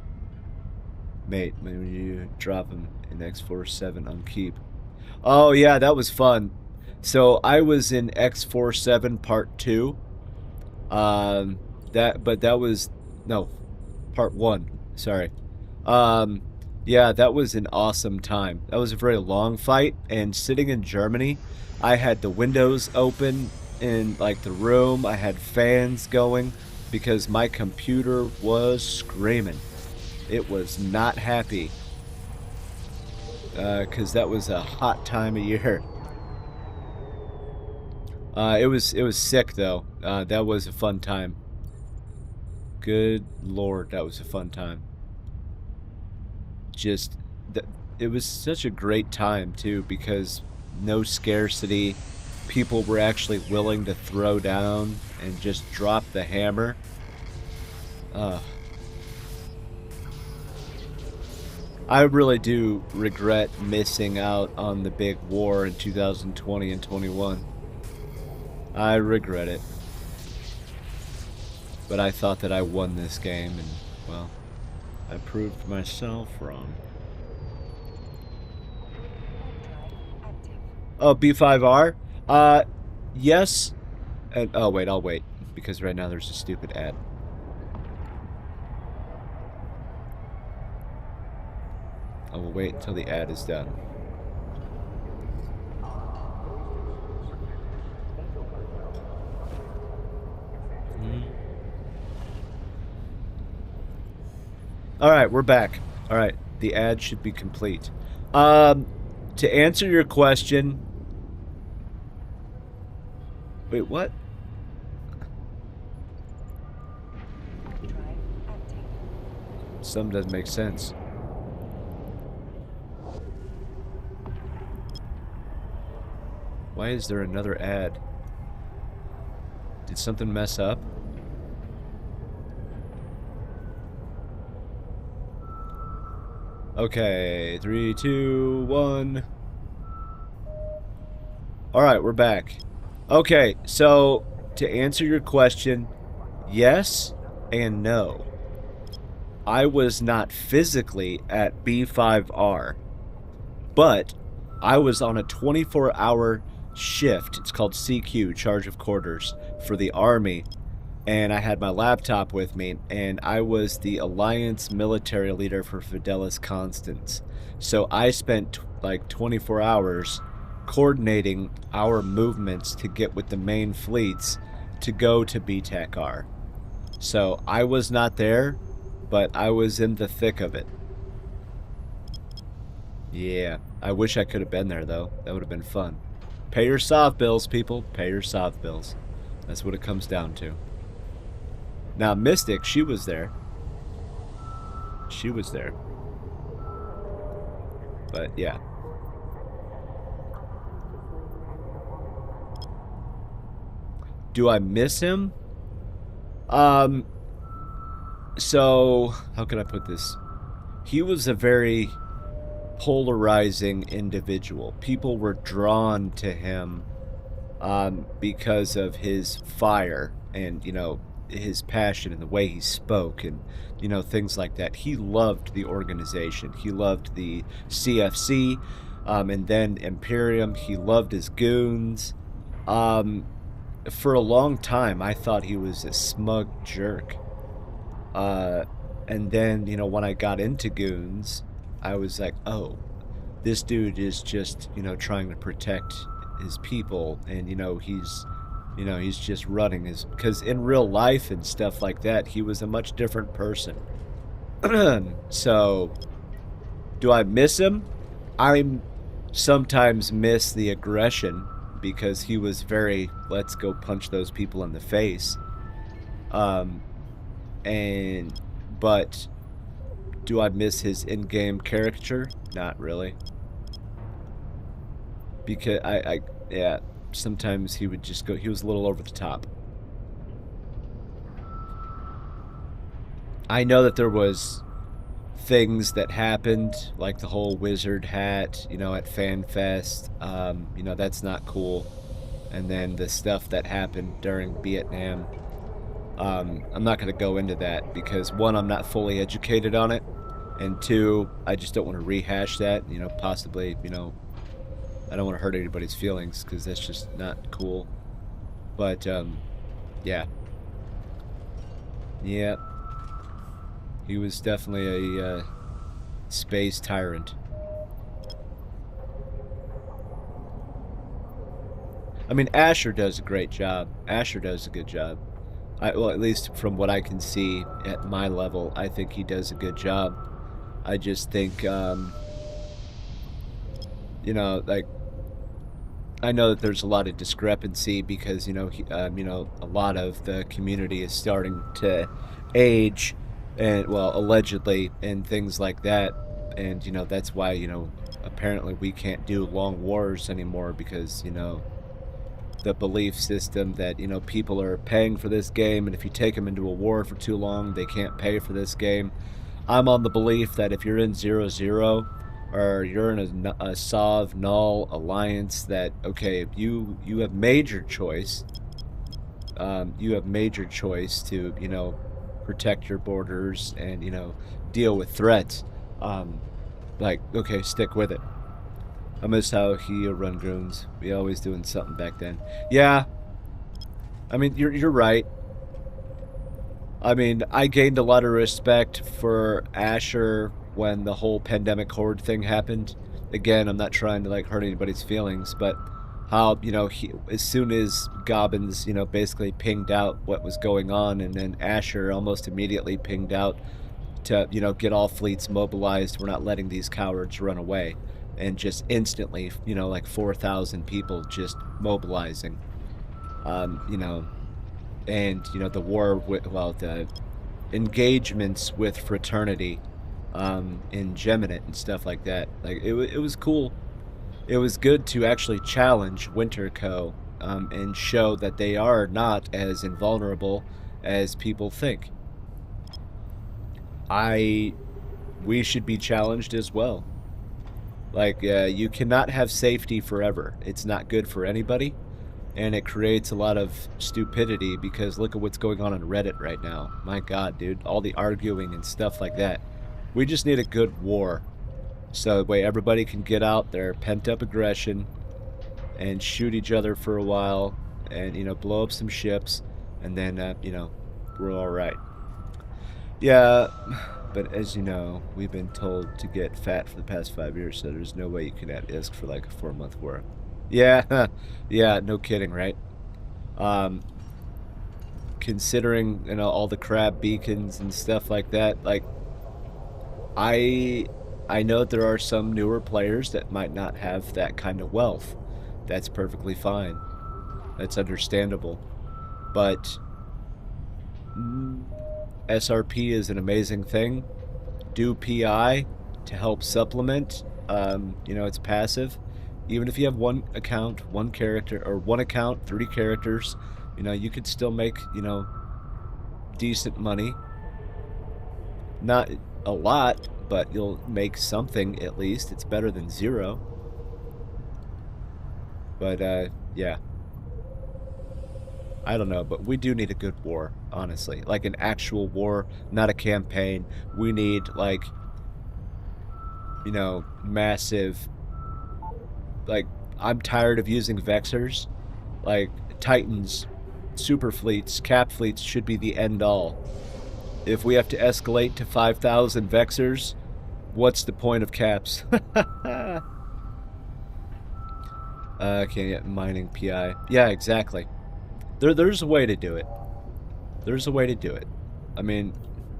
Mate, when you drop him in X-47 on Keep. Oh, yeah, that was fun. So I was in X-47 Part 2. That was... No, Part 1. Sorry. Yeah, that was an awesome time. That was a very long fight, and sitting in Germany, I had the windows open in, like, the room. I had fans going because my computer was screaming. It was not happy because that was a hot time of year. It was sick though. That was a fun time. Good Lord, that was a fun time. Just it was such a great time too because no scarcity. People were actually willing to throw down and just drop the hammer. I really do regret missing out on the big war in 2020 and 21. I regret it. But I thought that I won this game, and, well, I proved myself wrong. Oh, B5R? Yes. And, oh, wait, I'll wait. Because right now there's a stupid ad. I will wait until the ad is done. Alright, we're back. Alright, the ad should be complete. To answer your question... Wait, what? Some doesn't make sense. Why is there another ad? Did something mess up? Okay, 3, 2, 1. Alright, we're back. Okay, so to answer your question, yes and no. I was not physically at B5R. But I was on a 24-hour shift. It's called CQ, Charge of Quarters, for the Army. And I had my laptop with me, and I was the Alliance military leader for Fidelis Constance. So I spent like 24 hours coordinating our movements to get with the main fleets to go to BTAC-R. So I was not there, but I was in the thick of it. Yeah, I wish I could have been there, though. That would have been fun. Pay your SOV bills, people. Pay your SOV bills. That's what it comes down to. Now, Mystic, she was there. She was there. But, yeah. Do I miss him? So, how can I put this? He was a very polarizing individual. People were drawn to him because of his fire and, you know, his passion and the way he spoke and, you know, things like that. He loved the organization. He loved the CFC and then Imperium. He loved his goons. For a long time, I thought he was a smug jerk. And then, you know, when I got into goons, I was like, oh, this dude is just, you know, trying to protect his people, and, you know, he's just running his, because in real life and stuff like that, he was a much different person. So, do I miss him? I sometimes miss the aggression, because he was very, let's go punch those people in the face. But do I miss his in-game caricature? Not really. Because yeah, sometimes he would just go, he was a little over the top. I know that there was things that happened, like the whole wizard hat, you know, at FanFest. You know, that's not cool. And then the stuff that happened during Vietnam. I'm not going to go into that because, one, I'm not fully educated on it, and two, I just don't want to rehash that, you know, possibly, you know, I don't want to hurt anybody's feelings because that's just not cool. But, yeah. Yeah. He was definitely a space tyrant. I mean, Asher does a great job. Asher does a good job. Well, at least from what I can see at my level, I think he does a good job. I just think, you know, like, I know that there's a lot of discrepancy because, you know, a lot of the community is starting to age, and, well, allegedly, and things like that. And, you know, that's why, you know, apparently we can't do long wars anymore because, you know, the belief system that, you know, people are paying for this game, and if you take them into a war for too long, they can't pay for this game. I'm on the belief that if you're in 0-0 or you're in a SOV null alliance, that, okay, you have made your choice. You have major choice to, you know, protect your borders and, you know, deal with threats. Like, okay, stick with it. I miss how he run goons. We always doing something back then. Yeah. I mean, you're right. I mean, I gained a lot of respect for Asher when the whole pandemic horde thing happened. Again, I'm not trying to, like, hurt anybody's feelings, but how, you know, as soon as Gobbins, you know, basically pinged out what was going on, and then Asher almost immediately pinged out to, you know, get all fleets mobilized. We're not letting these cowards run away. And just instantly, you know, like 4,000 people just mobilizing, you know, and, you know, the war with, well, the engagements with fraternity in Geminate and stuff like that. Like, it was cool. It was good to actually challenge Winterco and show that they are not as invulnerable as people think. We should be challenged as well. Like, you cannot have safety forever. It's not good for anybody, and it creates a lot of stupidity because look at what's going on Reddit right now. My God, dude, all the arguing and stuff like that. We just need a good war. So that way everybody can get out their pent-up aggression and shoot each other for a while and, you know, blow up some ships, and then, you know, we're all right. Yeah, but as you know, we've been told to get fat for the past 5 years, so there's no way you can have ISK for like a 4-month war. Yeah, yeah, no kidding, right? Considering, you know, all the crab beacons and stuff like that, like, I know there are some newer players that might not have that kind of wealth. That's perfectly fine. That's understandable. But SRP is an amazing thing. Do PI to help supplement. You know, it's passive. Even if you have one account, one character, or one account, 3 characters, you know, you could still make, you know, decent money. Not a lot, but you'll make something at least. It's better than 0. But, yeah. I don't know, but we do need a good war, honestly. Like an actual war, not a campaign. We need, like, you know, massive... Like, I'm tired of using Vexers. Like, Titans, super fleets, cap fleets should be the end-all. If we have to escalate to 5,000 Vexers, what's the point of caps? Can't get mining PI. Yeah, exactly. There's a way to do it. There's a way to do it. I mean,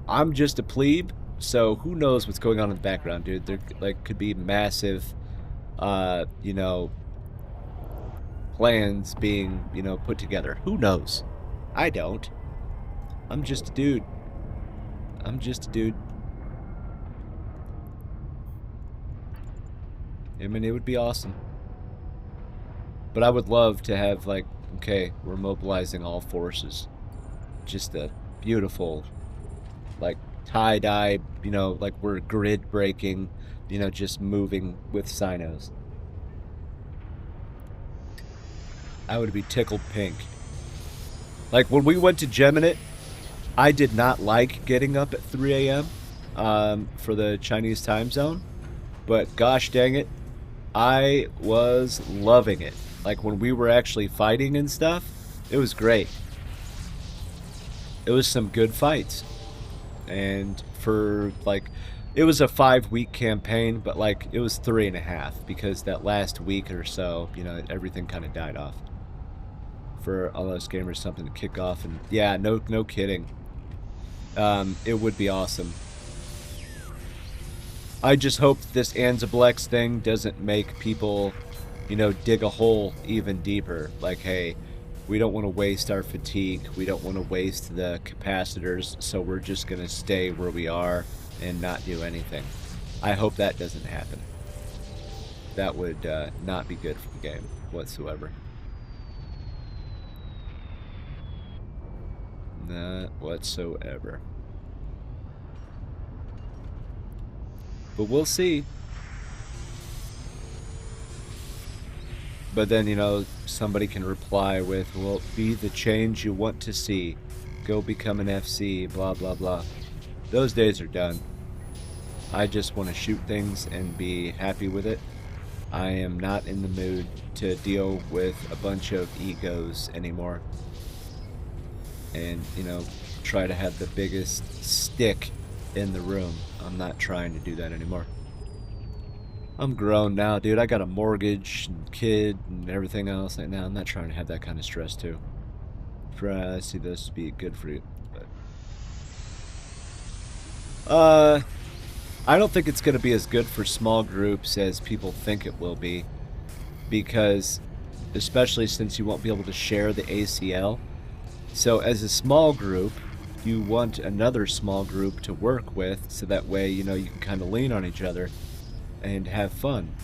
I'm just a plebe, so who knows what's going on in the background, dude. There, like, could be massive, you know, plans being, you know, put together. Who knows? I don't. I'm just a dude. I'm just a dude. I mean, it would be awesome. But I would love to have, like, okay, we're mobilizing all forces. Just a beautiful, like, tie-dye, you know, like we're grid breaking, you know, just moving with Sinos. I would be tickled pink. Like, when we went to Geminate, I did not like getting up at 3 a.m. For the Chinese time zone. But gosh dang it, I was loving it. Like, when we were actually fighting and stuff, it was great. It was some good fights. And for, like, it was a 5-week campaign, but, like, it was 3.5, because that last week or so, you know, everything kind of died off. For all those gamers, something to kick off, and yeah, no kidding. It would be awesome. I just hope this Anzablex thing doesn't make people, you know, dig a hole even deeper. Like, hey, we don't want to waste our fatigue. We don't want to waste the capacitors, so we're just going to stay where we are and not do anything. I hope that doesn't happen. That would not be good for the game whatsoever. Not whatsoever. But we'll see. But then, you know, somebody can reply with, well, be the change you want to see. Go become an FC, blah, blah, blah. Those days are done. I just want to shoot things and be happy with it. I am not in the mood to deal with a bunch of egos anymore. And, you know, try to have the biggest stick in the room. I'm not trying to do that anymore. I'm grown now, dude. I got a mortgage and kid and everything else right now. I'm not trying to have that kind of stress, too. I see this be good for you, but... I don't think it's going to be as good for small groups as people think it will be. Because, especially since you won't be able to share the ACL. So, as a small group, you want another small group to work with, so that way, you know, you can kind of lean on each other and have fun.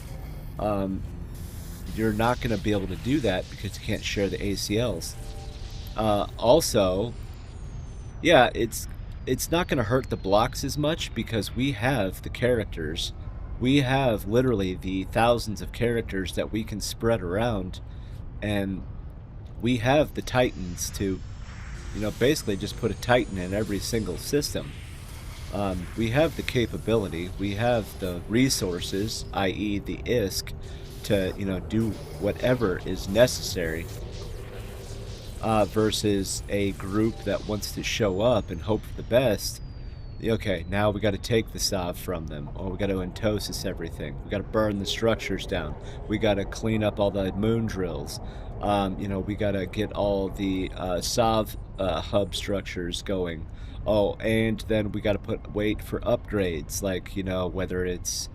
You're not going to be able to do that because you can't share the ACLs. Also, yeah, it's not going to hurt the blocks as much because we have the characters. We have literally the thousands of characters that we can spread around, and we have the Titans to, you know, basically just put a Titan in every single system. We have the capability, we have the resources, i.e. the ISK, to, do whatever is necessary, versus a group that wants to show up and hope for the best. Okay, now we got to take the Sav from them, or we got to entosis everything. We got to burn the structures down. We got to clean up all the moon drills. We got to get all the Sav hub structures going. Oh, and then we got to wait for upgrades, like, whether it's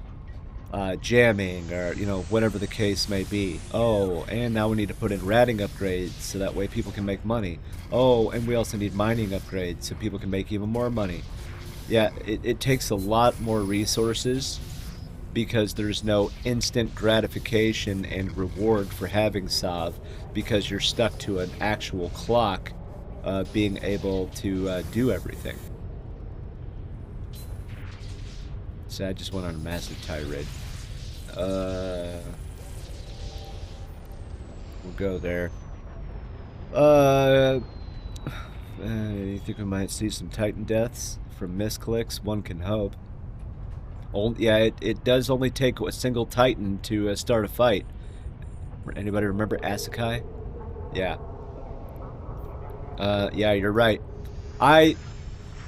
jamming or, whatever the case may be. Oh, and now we need to put in ratting upgrades so that way people can make money. Oh, and we also need mining upgrades so people can make even more money. Yeah, it takes a lot more resources because there's no instant gratification and reward for having Sav because you're stuck to an actual clock being able to do everything. So I just went on a massive tirade. We'll go there. You think we might see some Titan deaths from misclicks? One can hope. Yeah, it does only take a single Titan to start a fight. Anybody remember Asakai? Yeah. Yeah, you're right.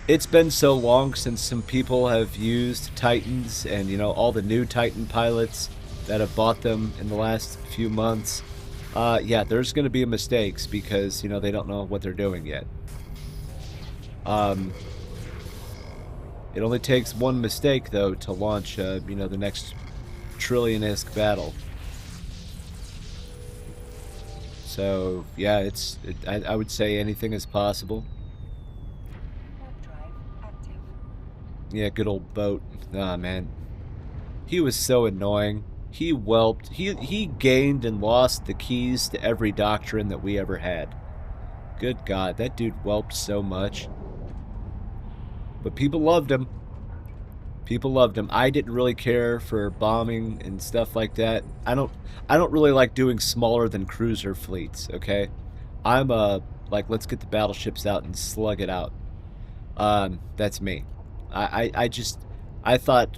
It's been so long since some people have used Titans and, all the new Titan pilots that have bought them in the last few months. Yeah, there's going to be mistakes because, they don't know what they're doing yet. It only takes one mistake, though, to launch, the next trillion-esque battle. So, yeah, I would say anything is possible. Warp drive active. Yeah, good old boat. Ah, man. He was so annoying. He whelped. He gained and lost the keys to every doctrine that we ever had. Good God, that dude whelped so much. But people loved him. People loved him. I didn't really care for bombing and stuff like that. I don't really like doing smaller than cruiser fleets, okay? I'm like, let's get the battleships out and slug it out. That's me. I thought,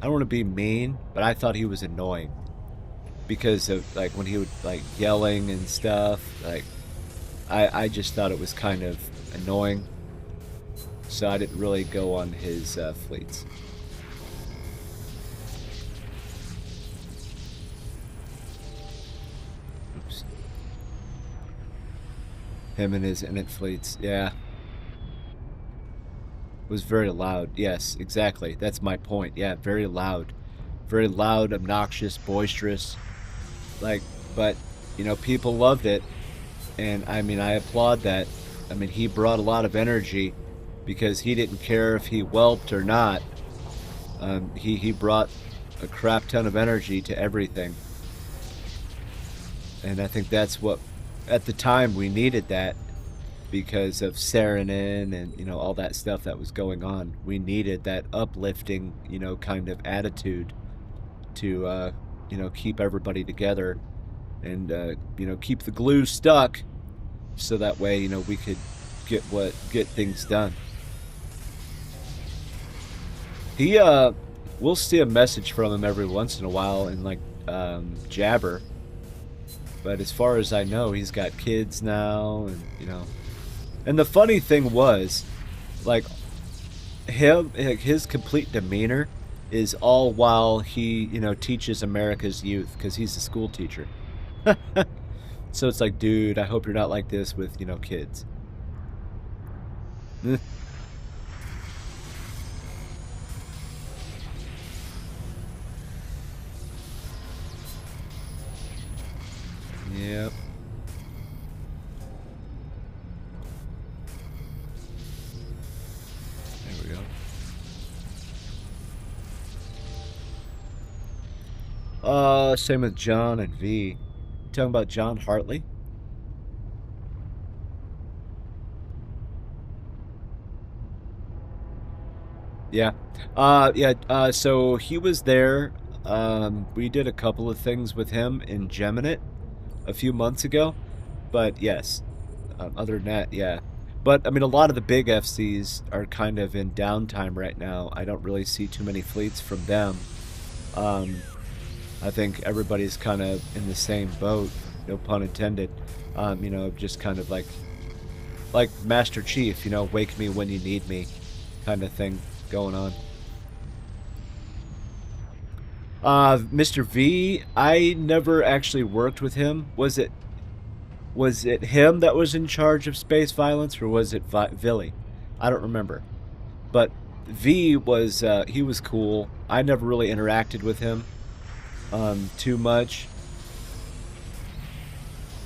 I don't want to be mean, but I thought he was annoying. Because of, like, when he would, like, yelling and stuff, like, I just thought it was kind of annoying. So I didn't really go on his fleets. Oops. Him and his init fleets, yeah. It was very loud. Yes, exactly. That's my point. Yeah, very loud. Very loud, obnoxious, boisterous. Like, but, people loved it. And, I mean, I applaud that. I mean, he brought a lot of energy because he didn't care if he whelped or not. He brought a crap ton of energy to everything. And I think that's what, at the time, we needed that because of Saarinen and, all that stuff that was going on. We needed that uplifting, kind of attitude to, keep everybody together and, keep the glue stuck so that way, we could get things done. We'll see a message from him every once in a while in, like, Jabber. But as far as I know, he's got kids now, and, And the funny thing was, like, his complete demeanor is all while he, teaches America's youth, because he's a school teacher. So it's like, dude, I hope you're not like this with, kids. Yep. There we go. Same with John and V. You talking about John Hartley? Yeah. Yeah, so he was there. We did a couple of things with him in Geminate a few months ago. But yes, other than that, yeah. But I mean, a lot of the big FCs are kind of in downtime right now. I don't really see too many fleets from them. Um, I think everybody's kind of in the same boat, no pun intended. You know, just kind of like Master Chief, you know, wake me when you need me, kind of thing going on. Mr. V, I never actually worked with him. Was it him that was in charge of space violence, or was it Villy? I don't remember. But V was he was cool. I never really interacted with him too much.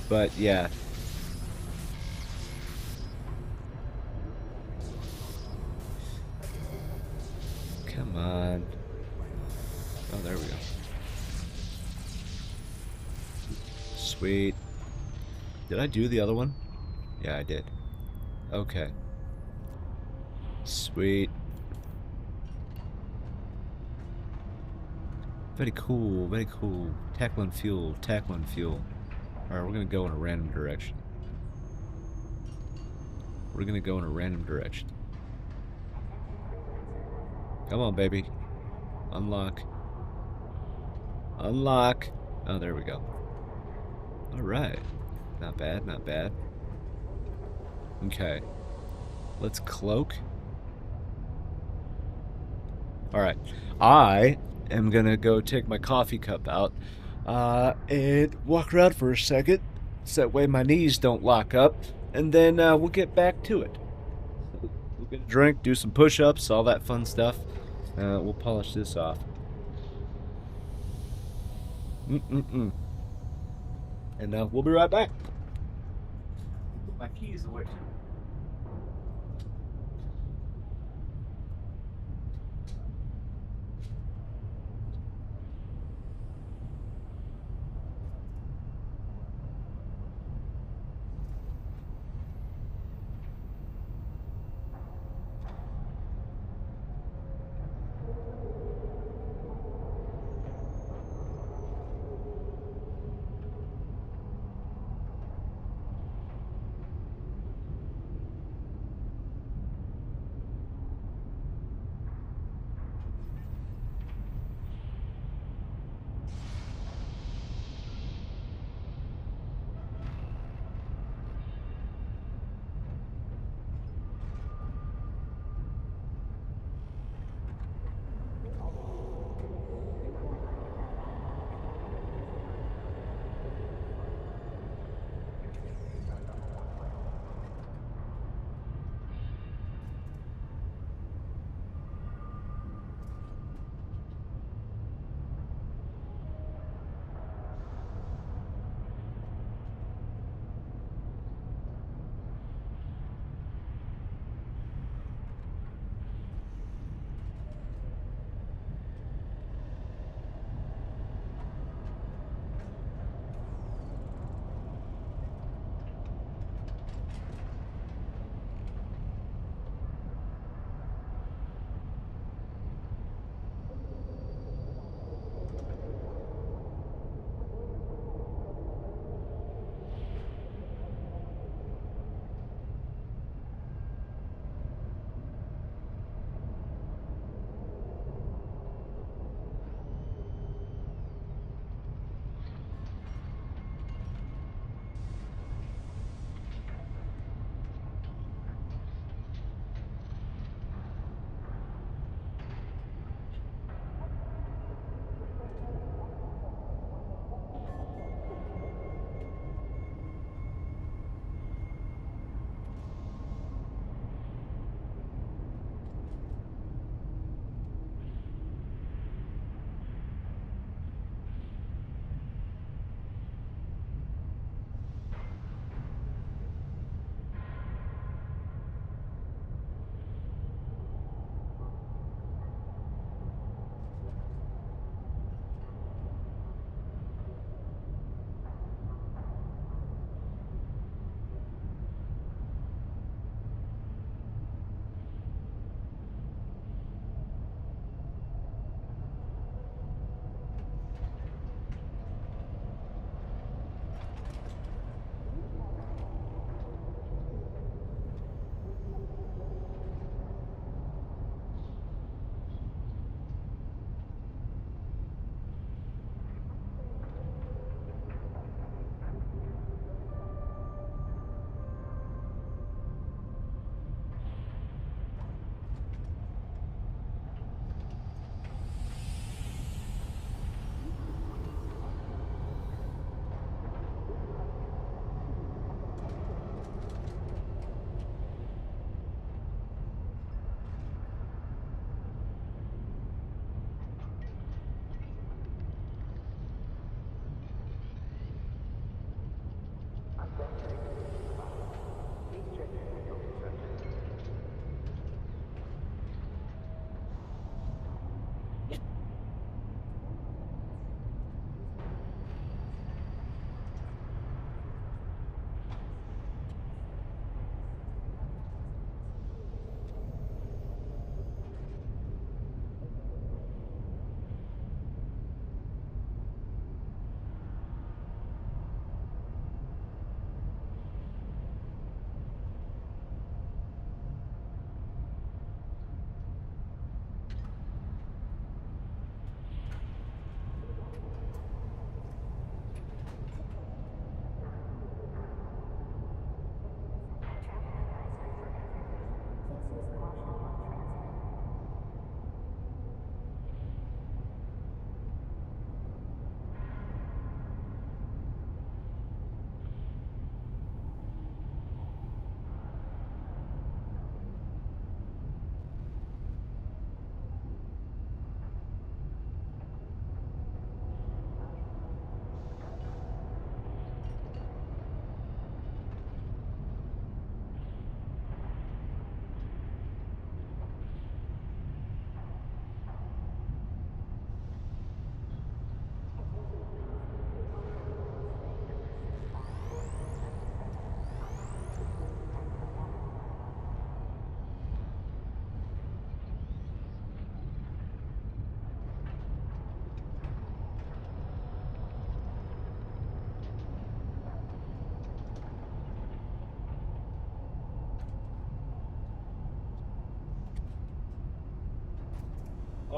But yeah. Come on. Oh, there we go. Sweet. Did I do the other one? Yeah, I did. Okay. Sweet. Very cool, very cool. Tackling fuel, tackling fuel. Alright, we're gonna go in a random direction. We're gonna go in a random direction. Come on, baby. Unlock. Unlock. Oh, there we go. Alright. Not bad, not bad. Okay. Let's cloak. Alright. I am gonna go take my coffee cup out and walk around for a second so that way my knees don't lock up, and then we'll get back to it. We'll get a drink, do some push-ups, all that fun stuff. We'll polish this off. Mm-mm-mm. And we'll be right back. Put my keys away.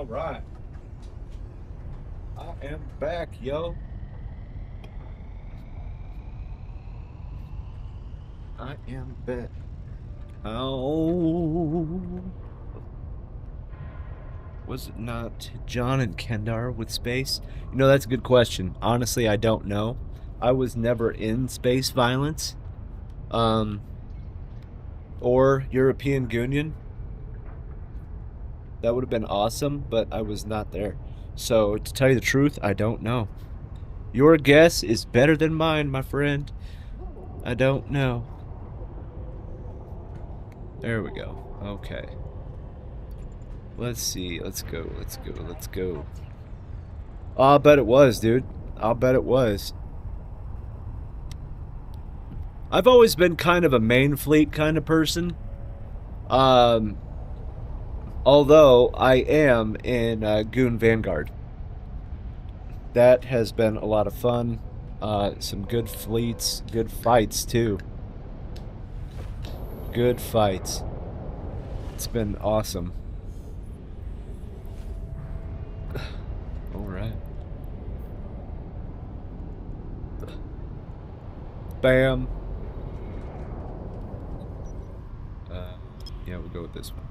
All right. I am back, yo. I am back. Oh. Was it not John and Kendar with space? You know, that's a good question. Honestly, I don't know. I was never in space violence. Or European Union. That would have been awesome, but I was not there. So, to tell you the truth, I don't know. Your guess is better than mine, my friend. I don't know. There we go. Okay. Let's see. Let's go. Let's go. Let's go. I'll bet it was, dude. I'll bet it was. I've always been kind of a main fleet kind of person. Although I am in Goon Vanguard. That has been a lot of fun. Some good fleets, good fights too. Good fights. It's been awesome. Alright. Bam. Yeah, we'll go with this one.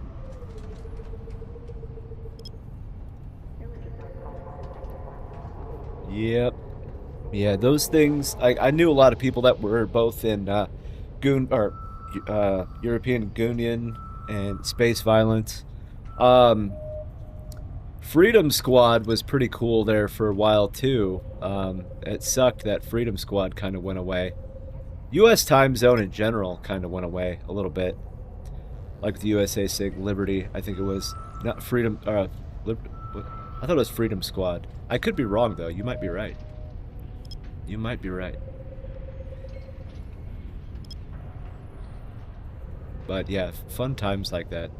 Yep. Yeah, those things. I knew a lot of people that were both in Goon or European Union and space violence. Freedom Squad was pretty cool there for a while too. It sucked that Freedom Squad kind of went away. U.S. time zone in general kind of went away a little bit. Like the USA SIG Liberty, I think it was not Freedom. I thought it was Freedom Squad. I could be wrong though. You might be right. You might be right. But yeah, fun times like that.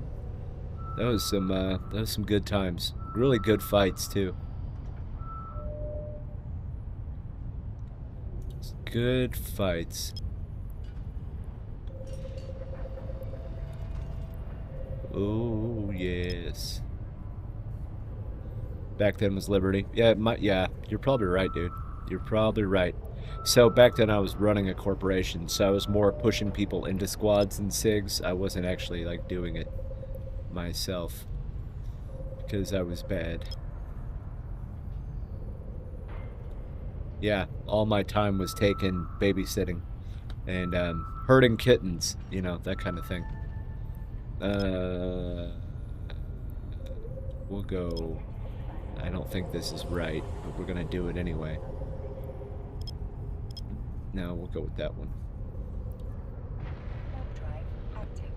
That was some good times. Really good fights too. Good fights. Oh yes. Back then was Liberty. Yeah, you're probably right, dude. You're probably right. So back then I was running a corporation, so I was more pushing people into squads and SIGs. I wasn't actually like doing it myself because I was bad. Yeah, all my time was taken babysitting and herding kittens, you know, that kind of thing. We'll go. I don't think this is right, but we're gonna do it anyway. No, we'll go with that one. Drive active.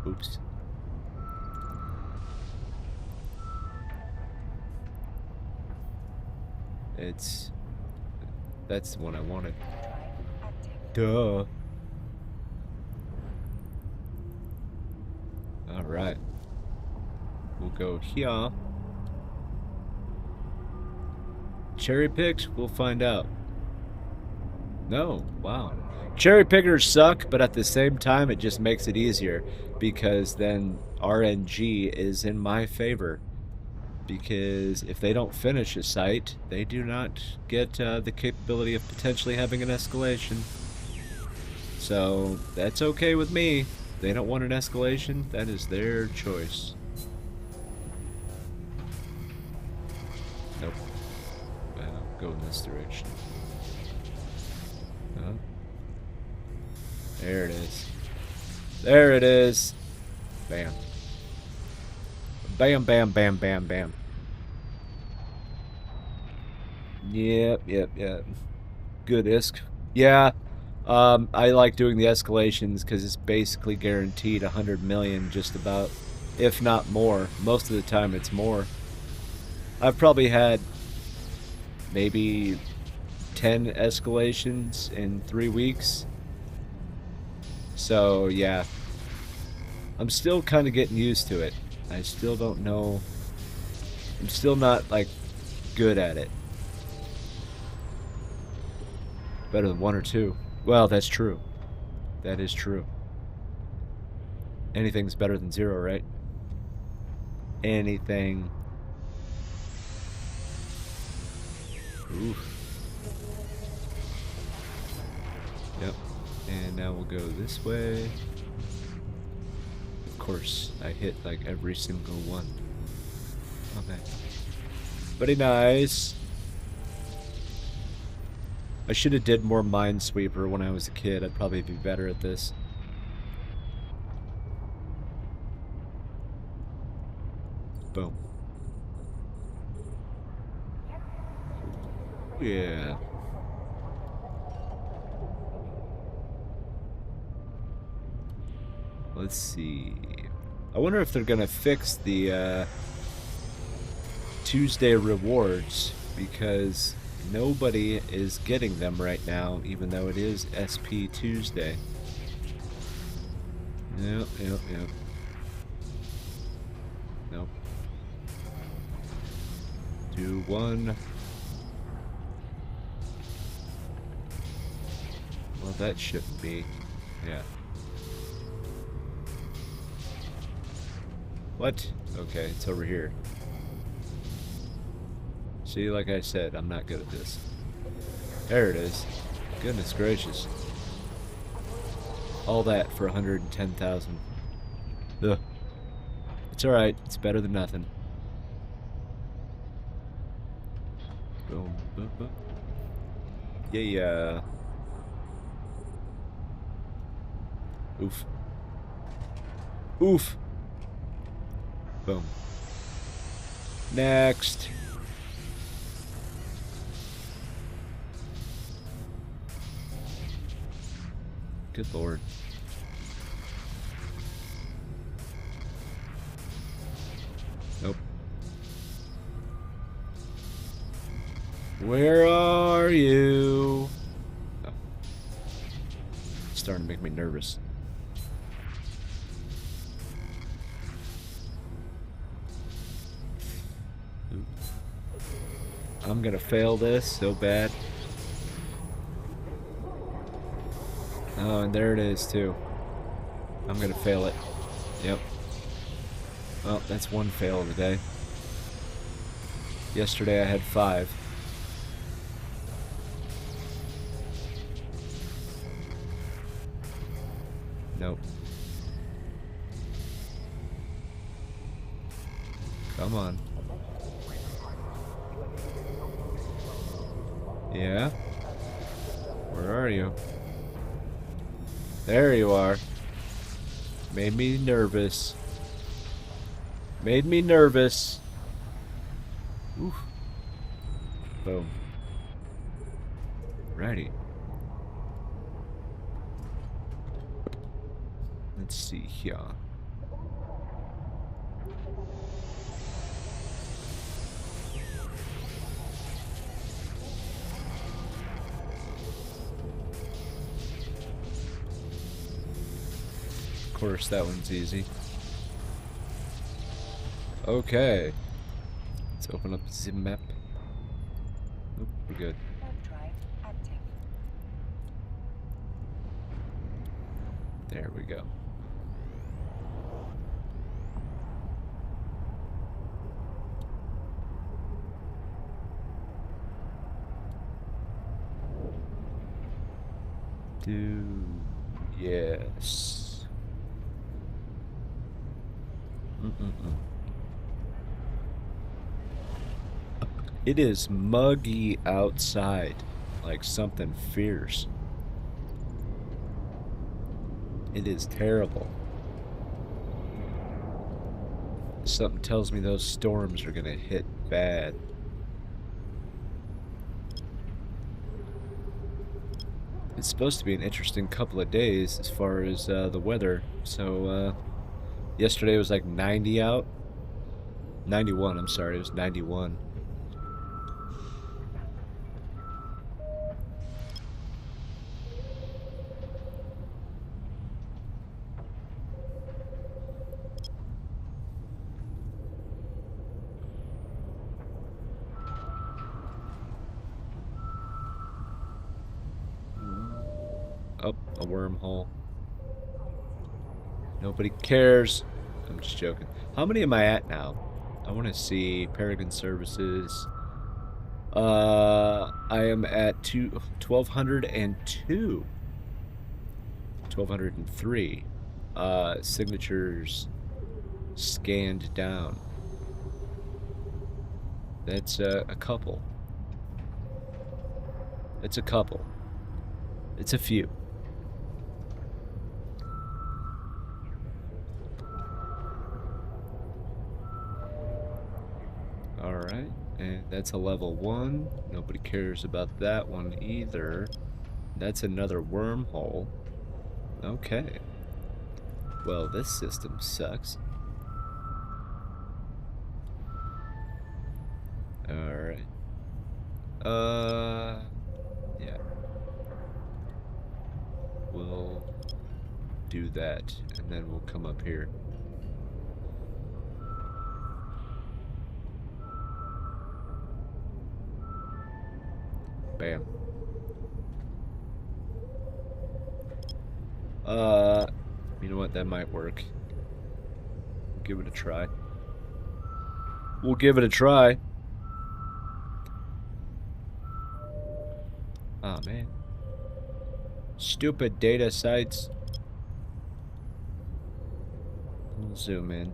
Oops. That's the one I wanted. Drive active. Duh. Alright. We'll go here. Cherry picked? We'll find out. No, wow. Cherry pickers suck, but at the same time it just makes it easier because then RNG is in my favor. Because if they don't finish a site, they do not get the capability of potentially having an escalation. So that's okay with me. They don't want an escalation, that is their choice. Nope. Well, go in this direction. Huh? There it is. There it is. Bam. Bam, bam, bam, bam, bam. Yep. Good ISK. Yeah. I like doing the escalations because it's basically guaranteed 100 million just about, if not more. Most of the time it's more. I've probably had maybe 10 escalations in 3 weeks. So, yeah. I'm still kind of getting used to it. I still don't know. I'm still not, like, good at it. Better than 1 or 2. Well, that's true. That is true. Anything's better than 0, right? anything. Oof. Yep. And now we'll go this way. Of course, I hit like every single one. Okay. Pretty nice. I should have did more Minesweeper when I was a kid. I'd probably be better at this. Boom. Yeah. Let's see. I wonder if they're gonna fix the Tuesday rewards, because nobody is getting them right now, even though it is SP Tuesday. Yep. Nope. Do one. Well, that shouldn't be. Yeah. What? Okay, it's over here. See, like I said, I'm not good at this. There it is. Goodness gracious. All that for 110,000. Ugh. It's alright. It's better than nothing. Boom, boom, boom. Yeah. Oof. Oof. Boom. Next. Good lord. Nope. Where are you? Oh. It's starting to make me nervous. Oops. I'm gonna fail this so bad. Oh, and there it is, too. I'm gonna fail it. Yep. Well, that's one fail of the day. Yesterday I had 5. Nope. Come on. Yeah? Where are you? There you are. Made me nervous. Made me nervous. Oof. Boom. Righty. Let's see here. Of course, that one's easy. Okay. Let's open up the map. Nope, we're good. Drive active. There we go. Yes. It is muggy outside, like something fierce. It is terrible. Something tells me those storms are gonna hit bad. It's supposed to be an interesting couple of days as far as the weather. So, yesterday was like 90 out. 91, I'm sorry, it was 91. Up a wormhole. Nobody cares. I'm just joking. How many am I at now? I want to see Paragon Services. I am at 1202. 1203. Signatures scanned down. That's a couple. It's a couple. It's a few. Alright, and that's a level 1. Nobody cares about that one either. That's another wormhole. Okay. Well, this system sucks. Alright. Yeah. We'll do that, and then we'll come up here. Bam. You know what? That might work. We'll give it a try. We'll give it a try. Oh, man. Stupid data sites. We'll zoom in.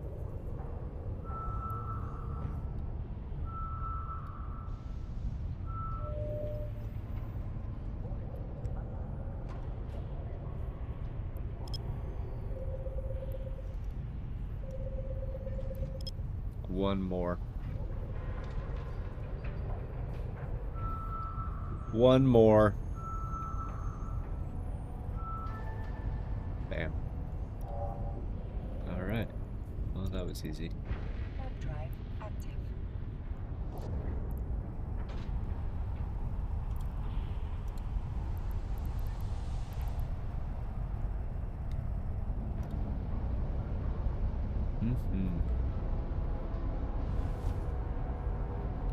One more. One more. Bam. Alright. Well, that was easy. Warp drive active.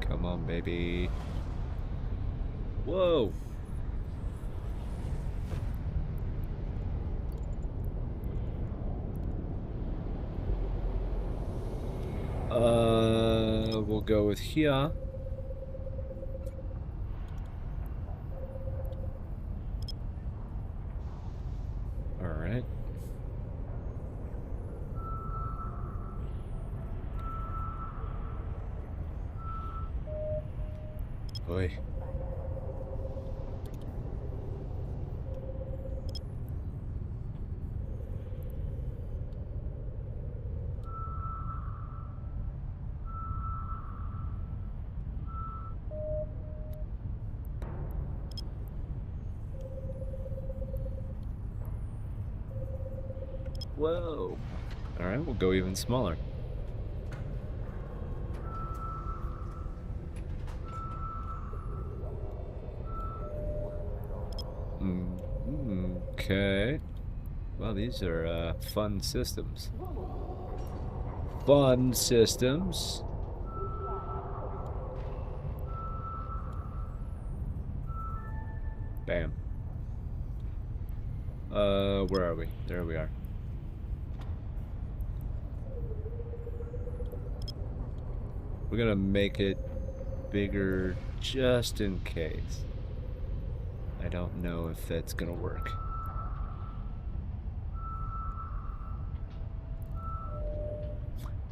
Come on, baby. Whoa. We'll go with here. All right. Boy. Whoa. All right, we'll go even smaller. Okay. Well, these are fun systems. Fun systems. Bam. Where are we? There we are. We're gonna make it bigger just in case. I don't know if that's gonna work.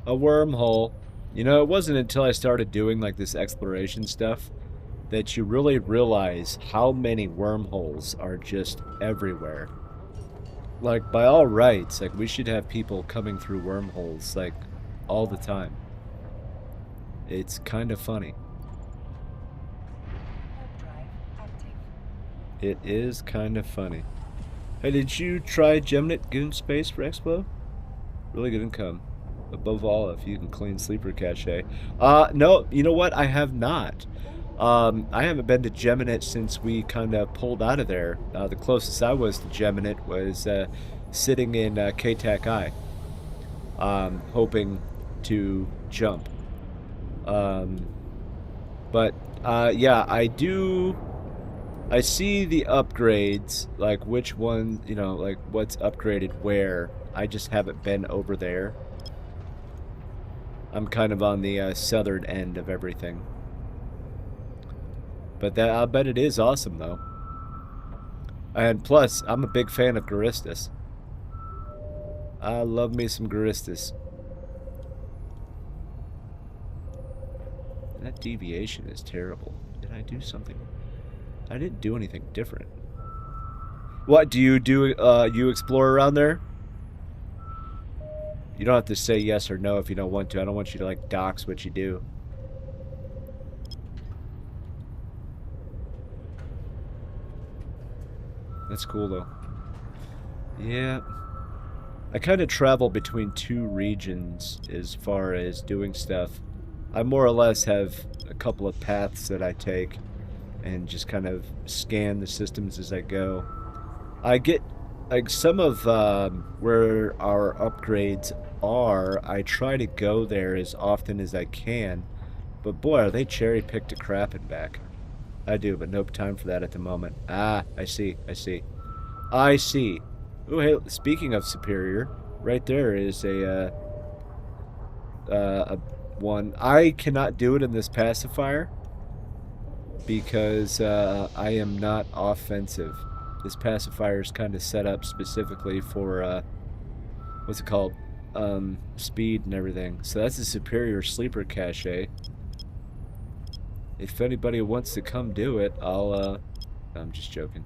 A wormhole. You know, it wasn't until I started doing like this exploration stuff that you really realize how many wormholes are just everywhere. Like, by all rights, like, we should have people coming through wormholes, like, all the time. It's kind of funny. Warp drive active. It is kind of funny. Hey, did you try Gemnet Goon Space for Expo? Really good income. Above all, if you can clean sleeper cache. No, you know what? I have not. I haven't been to Gemnet since we kind of pulled out of there. The closest I was to Gemnet was sitting in KTAC-I, hoping to jump. But yeah, I see the upgrades, like which one, you know, like what's upgraded where. I just haven't been over there. I'm kind of on the southern end of everything. But that I bet it is awesome though. And plus, I'm a big fan of Guristas. I love me some Guristas. That deviation is terrible. Did I do something? I didn't do anything different. What do? You explore around there? You don't have to say yes or no if you don't want to. I don't want you to, like, dox what you do. That's cool, though. Yeah. I kind of travel between two regions as far as doing stuff. I more or less have a couple of paths that I take and just kind of scan the systems as I go. I get, like, some of where our upgrades are, I try to go there as often as I can, but boy, are they cherry-picked to crap and back. I do, but no time for that at the moment. Ah, I see. Oh, hey, speaking of superior, right there is a one. I cannot do it in this pacifier because I am not offensive. This pacifier is kind of set up specifically for what's it called? Speed and everything. So that's a superior sleeper cache. If anybody wants to come do it, I'm just joking.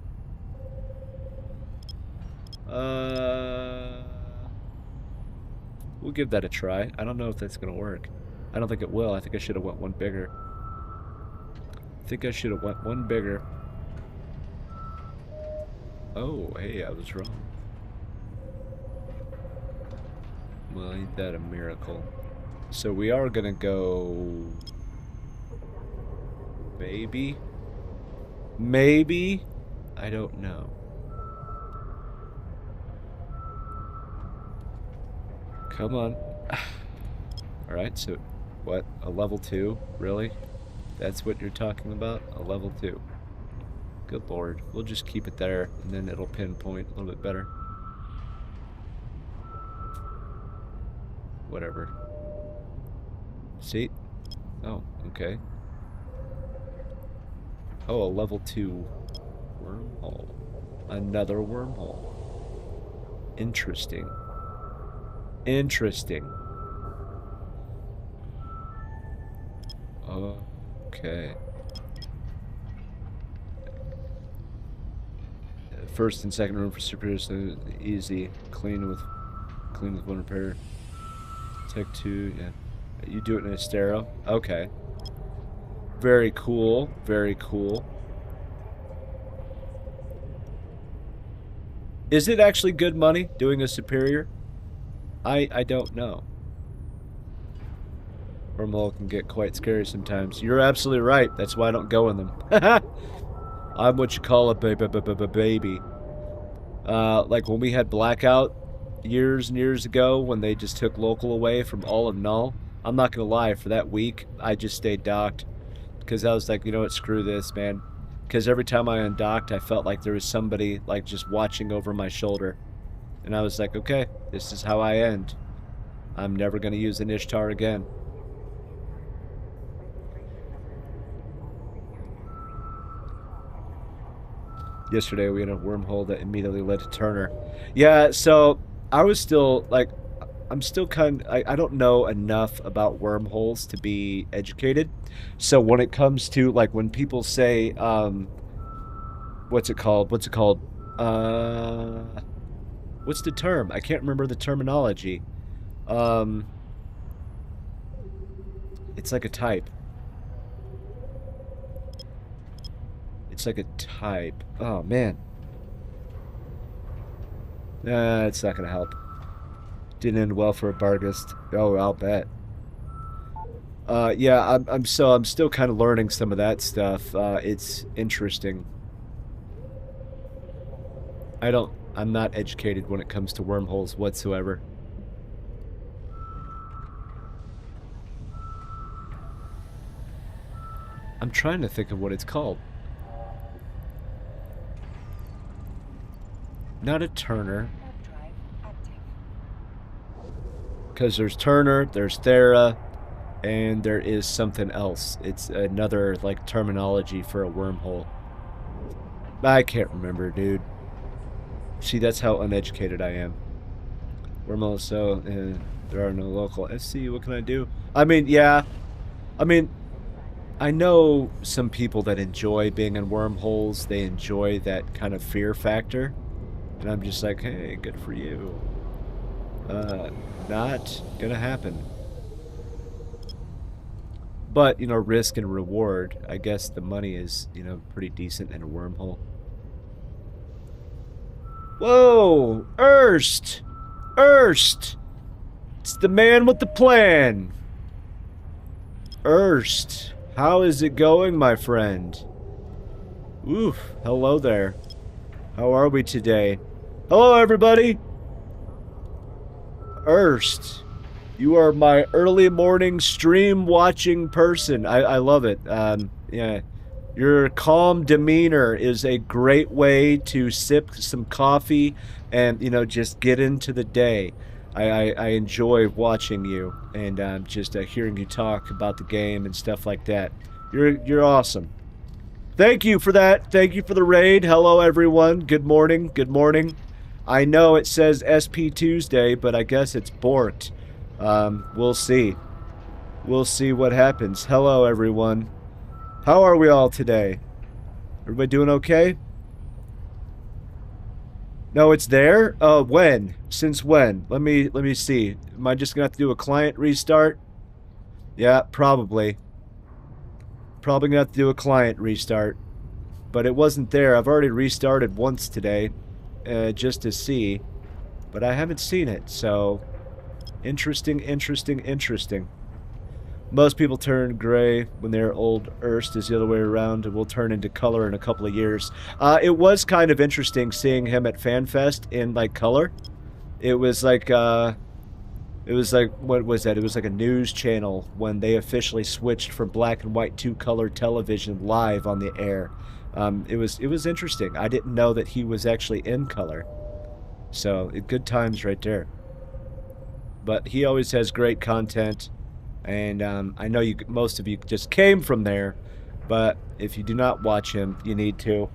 We'll give that a try. I don't know if that's gonna work. I don't think it will. I think I should have went one bigger. Oh, hey, I was wrong. Well, ain't that a miracle? So we are gonna go... Maybe? Maybe? I don't know. Come on. Alright, so... What? A level 2? Really? That's what you're talking about? A level 2. Good lord. We'll just keep it there, and then it'll pinpoint a little bit better. Whatever. See? Oh, okay. Oh, a level 2 wormhole. Another wormhole. Interesting. Interesting. Okay. First and second room for superiors, so easy. Clean with one repair. Tech 2, yeah. You do it in a stereo? Okay. Very cool. Very cool. Is it actually good money doing a superior? I don't know. Wormhole can get quite scary sometimes. You're absolutely right. That's why I don't go in them. I'm what you call a baby. Like when we had Blackout years and years ago when they just took local away from all of Null. I'm not gonna lie, for that week, I just stayed docked. Because I was like, you know what, screw this, man. Because every time I undocked, I felt like there was somebody, like, just watching over my shoulder. And I was like, okay, this is how I end. I'm never gonna use an Ishtar again. Yesterday, we had a wormhole that immediately led to Turner. Yeah, so I was still, like, I'm still I don't know enough about wormholes to be educated. So when it comes to, like, when people say, what's it called? What's the term? I can't remember the terminology. It's like a type. It's like a type. Oh, man. It's not gonna help. Didn't end well for a Bargist. Oh, I'll bet. Yeah, I'm still kind of learning some of that stuff. It's interesting. I'm not educated when it comes to wormholes whatsoever. I'm trying to think of what it's called. Not a Turner. Because there's Turner, there's Thera, and there is something else. It's another, like, terminology for a wormhole. I can't remember, dude. See, that's how uneducated I am. Wormhole, so there are no local. Let's see, what can I do? I mean, yeah. I mean, I know some people that enjoy being in wormholes. They enjoy that kind of fear factor. And I'm just like, hey, good for you. Not gonna happen. But, you know, risk and reward. I guess the money is, you know, pretty decent in a wormhole. Whoa! Erst! Erst! It's the man with the plan! Erst! How is it going, my friend? Oof, hello there. How are we today? Hello, everybody! Erst. You are my early morning stream watching person. I love it. Yeah. Your calm demeanor is a great way to sip some coffee and, you know, just get into the day. I enjoy watching you and just hearing you talk about the game and stuff like that. You're awesome. Thank you for that. Thank you for the raid. Hello, everyone. Good morning. Good morning. I know it says SP Tuesday, but I guess it's borked. We'll see. We'll see what happens. Hello, everyone. How are we all today? Everybody doing okay? No, it's there? When? Since when? Let me see. Am I just gonna have to do a client restart? Yeah, probably. Probably gonna have to do a client restart. But it wasn't there. I've already restarted once today, just to see. But I haven't seen it, so... Interesting, interesting, interesting. Most people turn gray when they're old. Erst is the other way around and will turn into color in a couple of years. It was kind of interesting seeing him at FanFest in, like, color. It was like, what was that? It was like a news channel when they officially switched from black and white to color television live on the air. It was interesting. I didn't know that he was actually in color. So, good times right there. But he always has great content. And I know most of you just came from there, but if you do not watch him, you need to.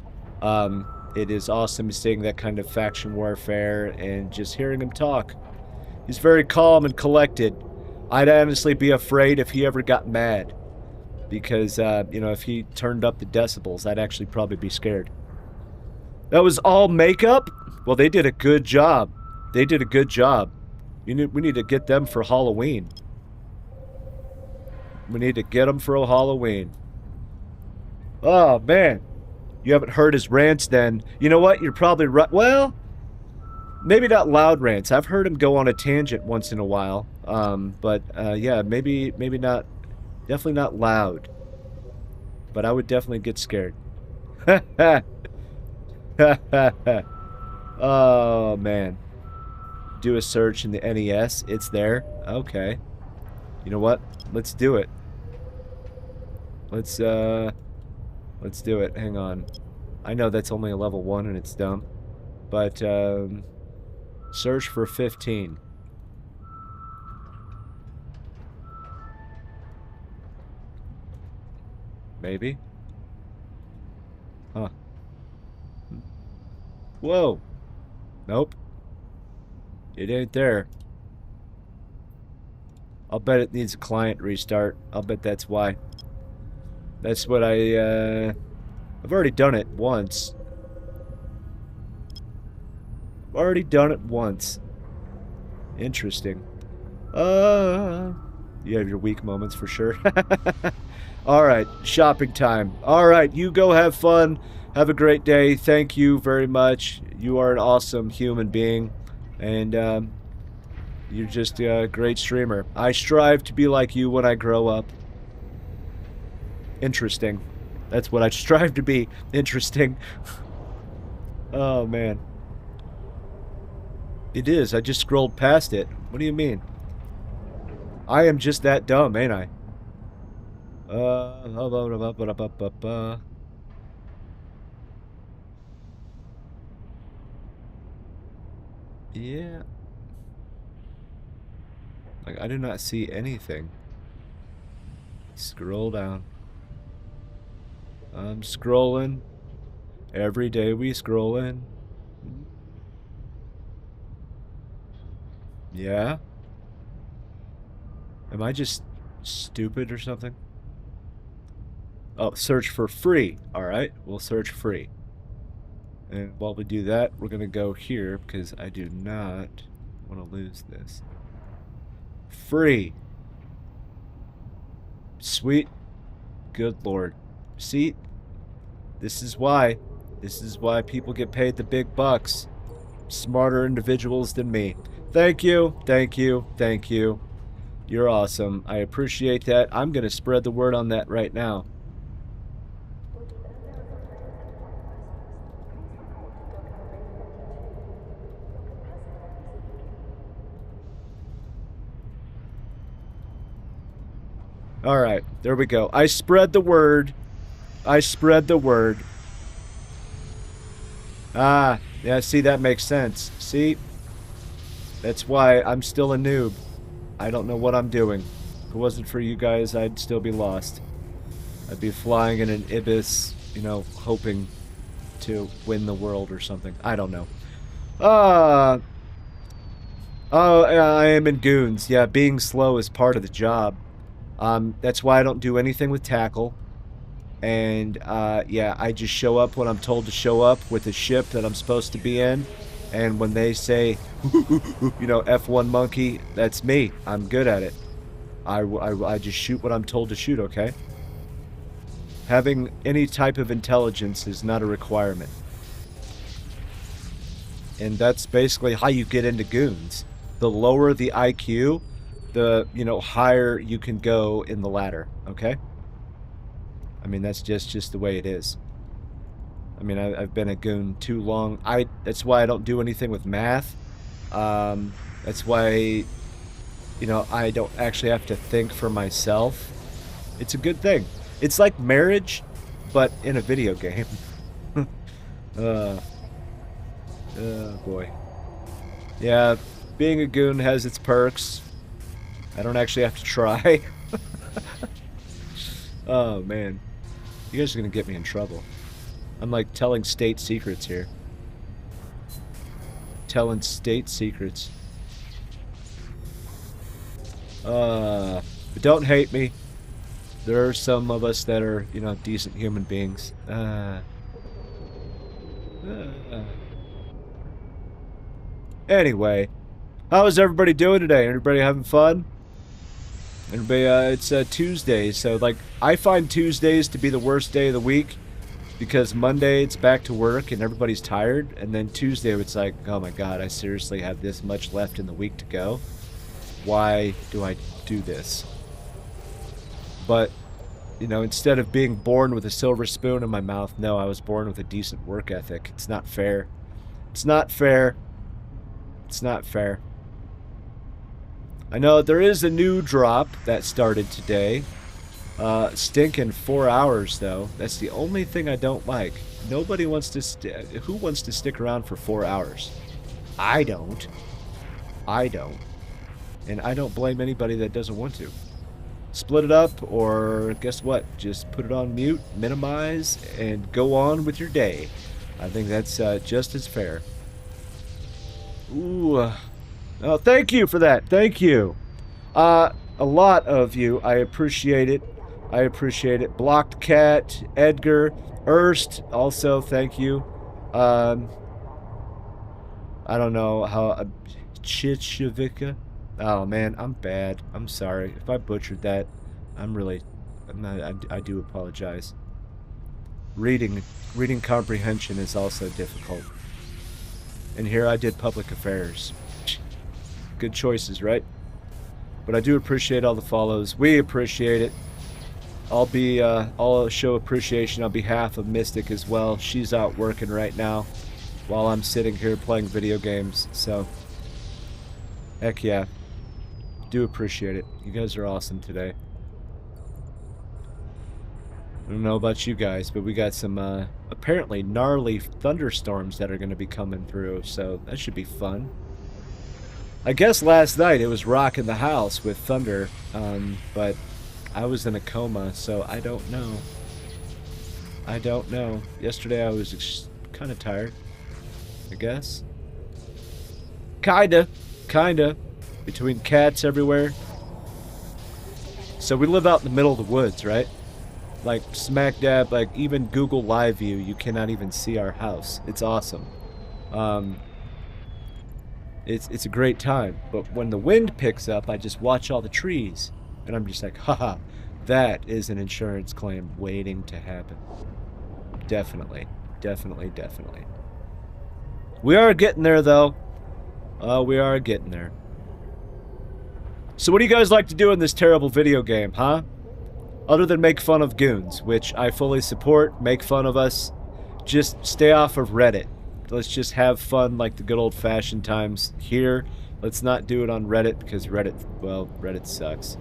It is awesome seeing that kind of faction warfare and just hearing him talk. He's very calm and collected. I'd honestly be afraid if he ever got mad. Because, you know, if he turned up the decibels, I'd actually probably be scared. That was all makeup? Well, they did a good job. They did a good job. We need to get them for Halloween. We need to get them for Halloween. Oh, man. You haven't heard his rants then. You know what? You're probably right. Well, maybe not loud rants. I've heard him go on a tangent once in a while. Yeah, maybe not. Definitely not loud. But I would definitely get scared. Oh, man. Do a search in the NES. It's there. Okay. You know what? Let's do it. Let's do it. Hang on. I know that's only a level 1 and it's dumb. But, search for 15. Maybe? Huh. Whoa. Nope. It ain't there. I'll bet it needs a client restart. I'll bet that's why. That's what I've already done it once. I've already done it once. Interesting. You have your weak moments for sure. Alright, shopping time. Alright, you go have fun. Have a great day. Thank you very much. You are an awesome human being. And, you're just a great streamer. I strive to be like you when I grow up. Interesting. That's what I strive to be. Interesting. Oh, man. It is. I just scrolled past it. What do you mean? I am just that dumb, ain't I? Yeah. Like, I do not see anything. Scroll down. I'm scrolling. Every day we scrolling. Yeah? Am I just stupid or something? Oh, search for free. Alright, we'll search free. And while we do that, we're going to go here because I do not want to lose this. Free. Sweet. Good Lord. See? This is why. This is why people get paid the big bucks. Smarter individuals than me. Thank you. Thank you. Thank you. You're awesome. I appreciate that. I'm going to spread the word on that right now. Alright, there we go. I spread the word. I spread the word. Ah, yeah, see, that makes sense. See? That's why I'm still a noob. I don't know what I'm doing. If it wasn't for you guys, I'd still be lost. I'd be flying in an Ibis, you know, hoping to win the world or something. I don't know. Oh, I am in goons. Yeah, being slow is part of the job. That's why I don't do anything with tackle. And, yeah, I just show up when I'm told to show up with a ship that I'm supposed to be in. And when they say, you know, F1 monkey, that's me. I'm good at it. I just shoot what I'm told to shoot, okay? Having any type of intelligence is not a requirement. And that's basically how you get into goons. The lower the IQ, the, you know, higher you can go in the ladder, okay? I mean, that's just the way it is. I mean, I've been a goon too long. That's why I don't do anything with math. That's why, you know, I don't actually have to think for myself. It's a good thing. It's like marriage, but in a video game. Oh, boy. Yeah, being a goon has its perks. I don't actually have to try. Oh, man. You guys are going to get me in trouble. I'm like telling state secrets here. Telling state secrets. But don't hate me. There are some of us that are, you know, decent human beings. Anyway, how is everybody doing today? Everybody having fun? Everybody, it's Tuesday, so like I find Tuesdays to be the worst day of the week because Monday it's back to work and everybody's tired, and then Tuesday it's like, oh my god, I seriously have this much left in the week to go. Why do I do this? But, you know, instead of being born with a silver spoon in my mouth, no, I was born with a decent work ethic. It's not fair. It's not fair. It's not fair. I know there is a new drop that started today. Stinking 4 hours, though. That's the only thing I don't like. Nobody wants to who wants to stick around for 4 hours? I don't. I don't. And I don't blame anybody that doesn't want to. Split it up, or guess what? Just put it on mute, minimize, and go on with your day. I think that's just as fair. Ooh. Oh, thank you for that. Thank you. A lot of you. I appreciate it. I appreciate it. Blocked Cat, Edgar, Erst, also thank you. I don't know how... Chichavika? Oh, man, I'm bad. I'm sorry. If I butchered that, I'm not, I do apologize. Reading comprehension is also difficult. And here I did public affairs. Good choices, right? But I do appreciate all the follows. We appreciate it. I'll show appreciation on behalf of Mystic as well. She's out working right now while I'm sitting here playing video games. So, heck yeah. Do appreciate it. You guys are awesome today. I don't know about you guys, but we got some apparently gnarly thunderstorms that are going to be coming through, so that should be fun. I guess last night it was rocking the house with thunder, but I was in a coma, so I don't know. I don't know. Yesterday I was kind of tired, I guess. Kinda. Kinda. Between cats everywhere. So we live out in the middle of the woods, right? Like, smack dab, like, even Google Live View, you cannot even see our house. It's awesome. It's a great time. But when the wind picks up, I just watch all the trees. And I'm just like, haha, that is an insurance claim waiting to happen. Definitely. Definitely, definitely. We are getting there, though. We are getting there. So what do you guys like to do in this terrible video game, huh? Other than make fun of goons, which I fully support, make fun of us, just stay off of Reddit. Let's just have fun like the good old-fashioned times here. Let's not do it on Reddit because Reddit, well, Reddit sucks.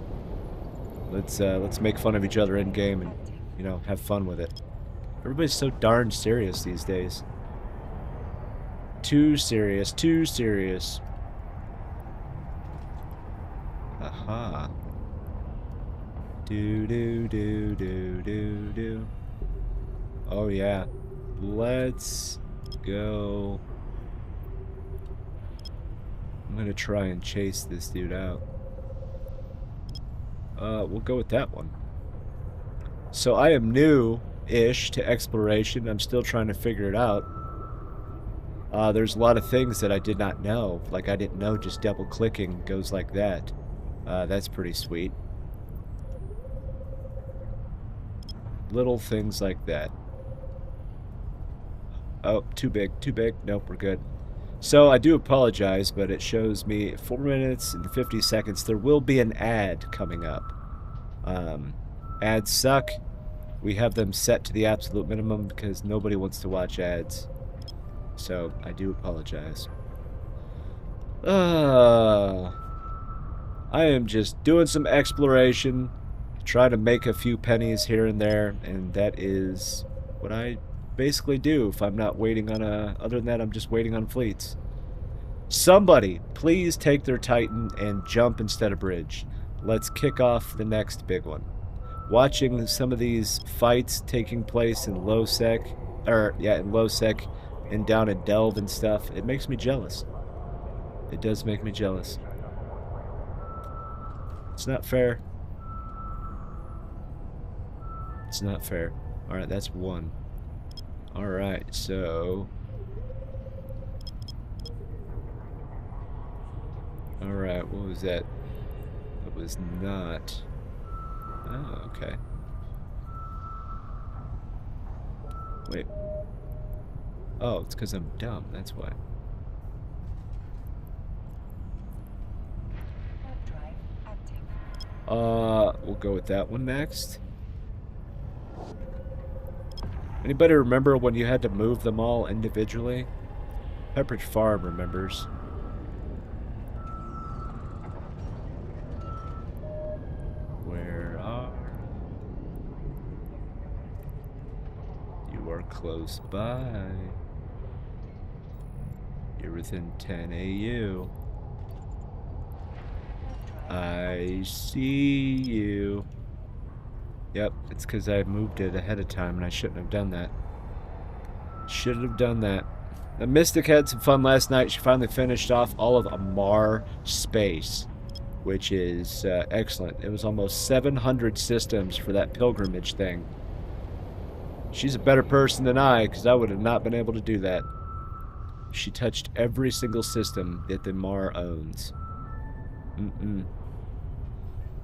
Let's make fun of each other in game and, you know, have fun with it. Everybody's so darn serious these days. Too serious, too serious. Aha. Do do do do do do. Oh yeah. Let's go. I'm gonna try and chase this dude out. We'll go with that one. So I am new-ish to exploration. I'm still trying to figure it out. There's a lot of things that I did not know. Like I didn't know just double-clicking goes like that. That's pretty sweet. Little things like that. Oh, too big, too big. Nope, we're good. So I do apologize, but it shows me 4 minutes and 50 seconds. There will be an ad coming up. Ads suck. We have them set to the absolute minimum because nobody wants to watch ads. So I do apologize. I am just doing some exploration. Try to make a few pennies here and there, and that is what I basically do if I'm not waiting on a... Other than that, I'm just waiting on fleets. Somebody, please take their Titan and jump instead of bridge. Let's kick off the next big one. Watching some of these fights taking place in low sec, in low sec and down in delve and stuff, it makes me jealous. It does make me jealous. It's not fair. It's not fair. Alright, that's one. Alright, so... Alright, what was that? That was not... Oh, okay. Wait. Oh, it's because I'm dumb, that's why. We'll go with that one next. Anybody remember when you had to move them all individually? Pepperidge Farm remembers. Where are... You are close by. You're within 10 AU. I see you. Yep, it's because I moved it ahead of time and I shouldn't have done that. Shouldn't have done that. The Mystic had some fun last night. She finally finished off all of Amar Space, which is excellent. It was almost 700 systems for that pilgrimage thing. She's a better person than I, because I would have not been able to do that. She touched every single system that the Mar owns.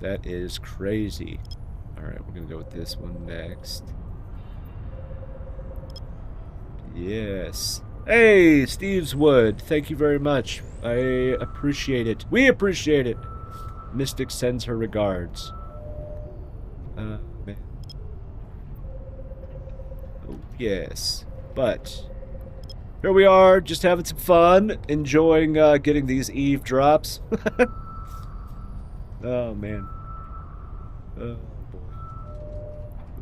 That is crazy. Alright, we're gonna go with this one next. Yes. Hey, Steve's Wood. Thank you very much. I appreciate it. We appreciate it. Mystic sends her regards. Man. Oh, yes. But here we are, just having some fun, enjoying getting these eavesdrops. Oh, man. Oh, boy.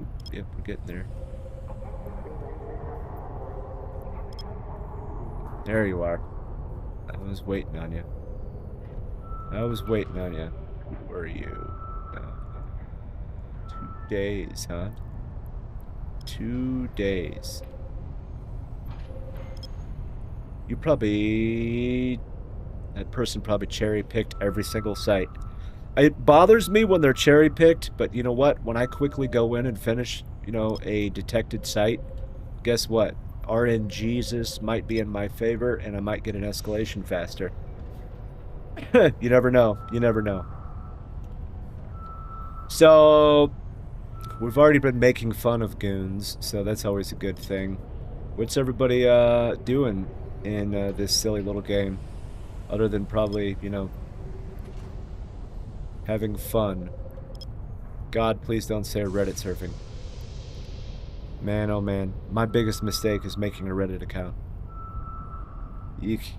Oop, yep, we're getting there. There you are. I was waiting on you. I was waiting on you. Who are you? days, huh? 2 days. You probably... That person probably cherry-picked every single site. It bothers me when they're cherry-picked, but you know what? When I quickly go in and finish, you know, a detected site, guess what? RNGesus might be in my favor, and I might get an escalation faster. You never know. You never know. So, we've already been making fun of goons, so that's always a good thing. What's everybody doing in this silly little game? Other than probably, you know, having fun. God, please don't say Reddit surfing. Man, oh man. My biggest mistake is making a Reddit account. Eek.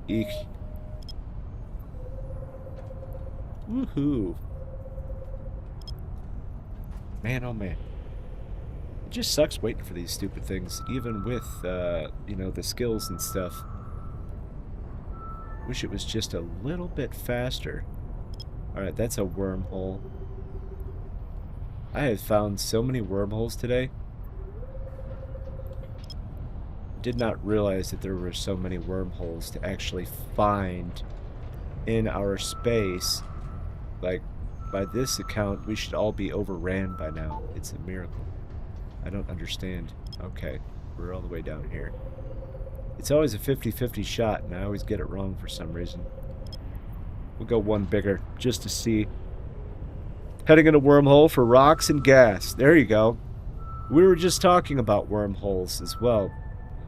Eek. Woohoo. Man, oh man. It just sucks waiting for these stupid things, even with, you know, the skills and stuff. Wish it was just a little bit faster. Alright, that's a wormhole. I have found so many wormholes today. Did not realize that there were so many wormholes to actually find in our space. Like, by this account, we should all be overran by now. It's a miracle. I don't understand. Okay, we're all the way down here. It's always a 50-50 shot, and I always get it wrong for some reason. We'll go one bigger, just to see. Heading in a wormhole for rocks and gas. There you go. We were just talking about wormholes as well.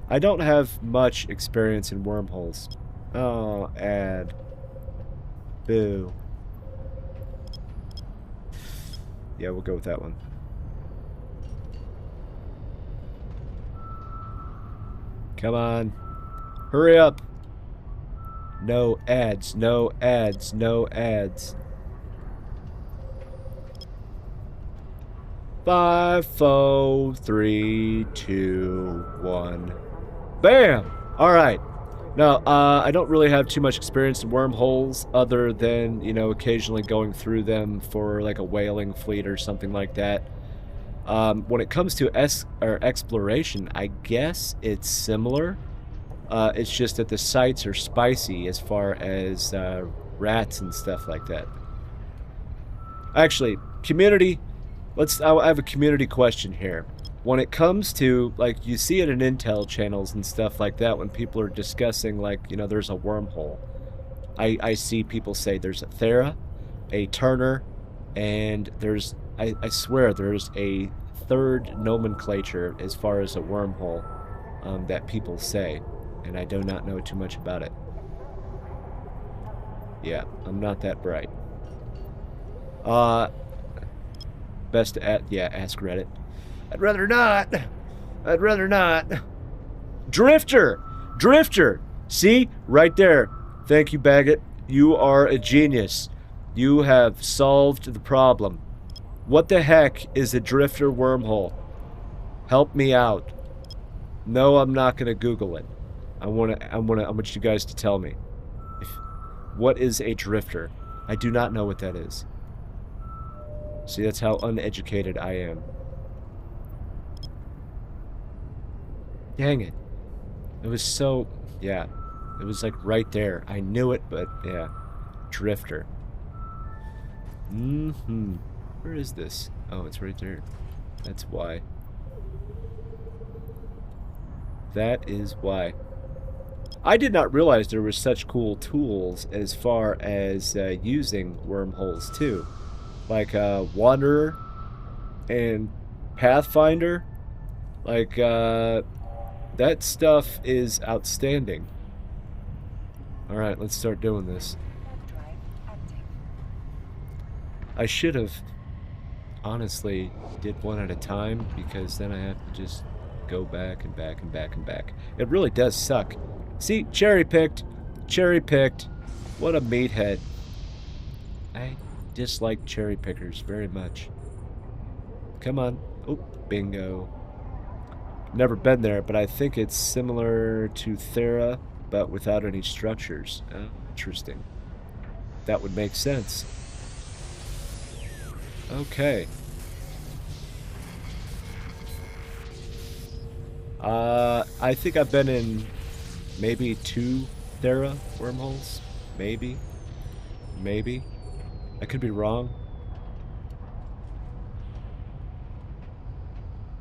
I don't have much experience in wormholes. Oh, ad. Boo. Yeah, we'll go with that one. Come on. Hurry up. No ads, no ads, no ads. 5, 4, 3, 2, 1. Bam! Alright. Now, I don't really have too much experience in wormholes other than, you know, occasionally going through them for like a whaling fleet or something like that. When it comes to exploration, I guess it's similar. It's just that the sites are spicy as far as rats and stuff like that. Actually, community, I have a community question here. When it comes to, like, you see it in Intel channels and stuff like that when people are discussing, like, you know, there's a wormhole. I see people say there's a Thera, a Turner, and there's, I swear, there's a third nomenclature as far as a wormhole that people say. And I do not know too much about it. Yeah, I'm not that bright. Best to ask Reddit. I'd rather not. I'd rather not. Drifter! Drifter! See? Right there. Thank you, Baggett. You are a genius. You have solved the problem. What the heck is a drifter wormhole? Help me out. No, I'm not gonna Google it. I want you guys to tell me. What is a drifter? I do not know what that is. See, that's how uneducated I am. Dang it. It was so... Yeah. It was like right there. I knew it, but yeah. Drifter. Mm-hmm. Where is this? Oh, it's right there. That's why. That is why. I did not realize there were such cool tools as far as using wormholes too. Like Wanderer and Pathfinder. Like that stuff is outstanding. Alright, let's start doing this. I should have honestly did one at a time because then I have to just go back and back and back and back. It really does suck. See, cherry-picked. Cherry-picked. What a meathead. I dislike cherry-pickers very much. Come on. Oh, bingo. Never been there, but I think it's similar to Thera, but without any structures. Interesting. That would make sense. Okay. I think I've been in maybe 2 Thera wormholes. Maybe. Maybe. I could be wrong.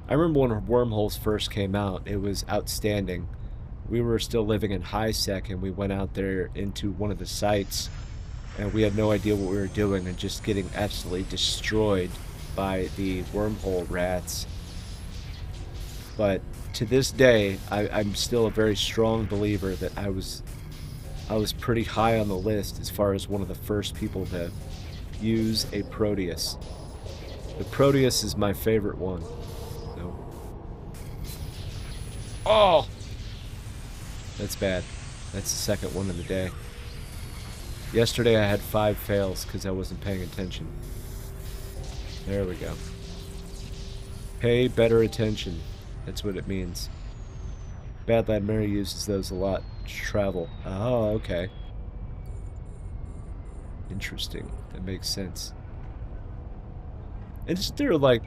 I remember when wormholes first came out, it was outstanding. We were still living in high sec, and we went out there into one of the sites, and we had no idea what we were doing, and just getting absolutely destroyed by the wormhole rats. But to this day, I'm still a very strong believer that I was pretty high on the list as far as one of the first people to use a Proteus. The Proteus is my favorite one. So. Oh! That's bad. That's the second one of the day. Yesterday I had 5 fails because I wasn't paying attention. There we go. Pay better attention. That's what it means. Bad Lad Mary uses those a lot to travel. Oh, okay. Interesting. That makes sense. And is there, like,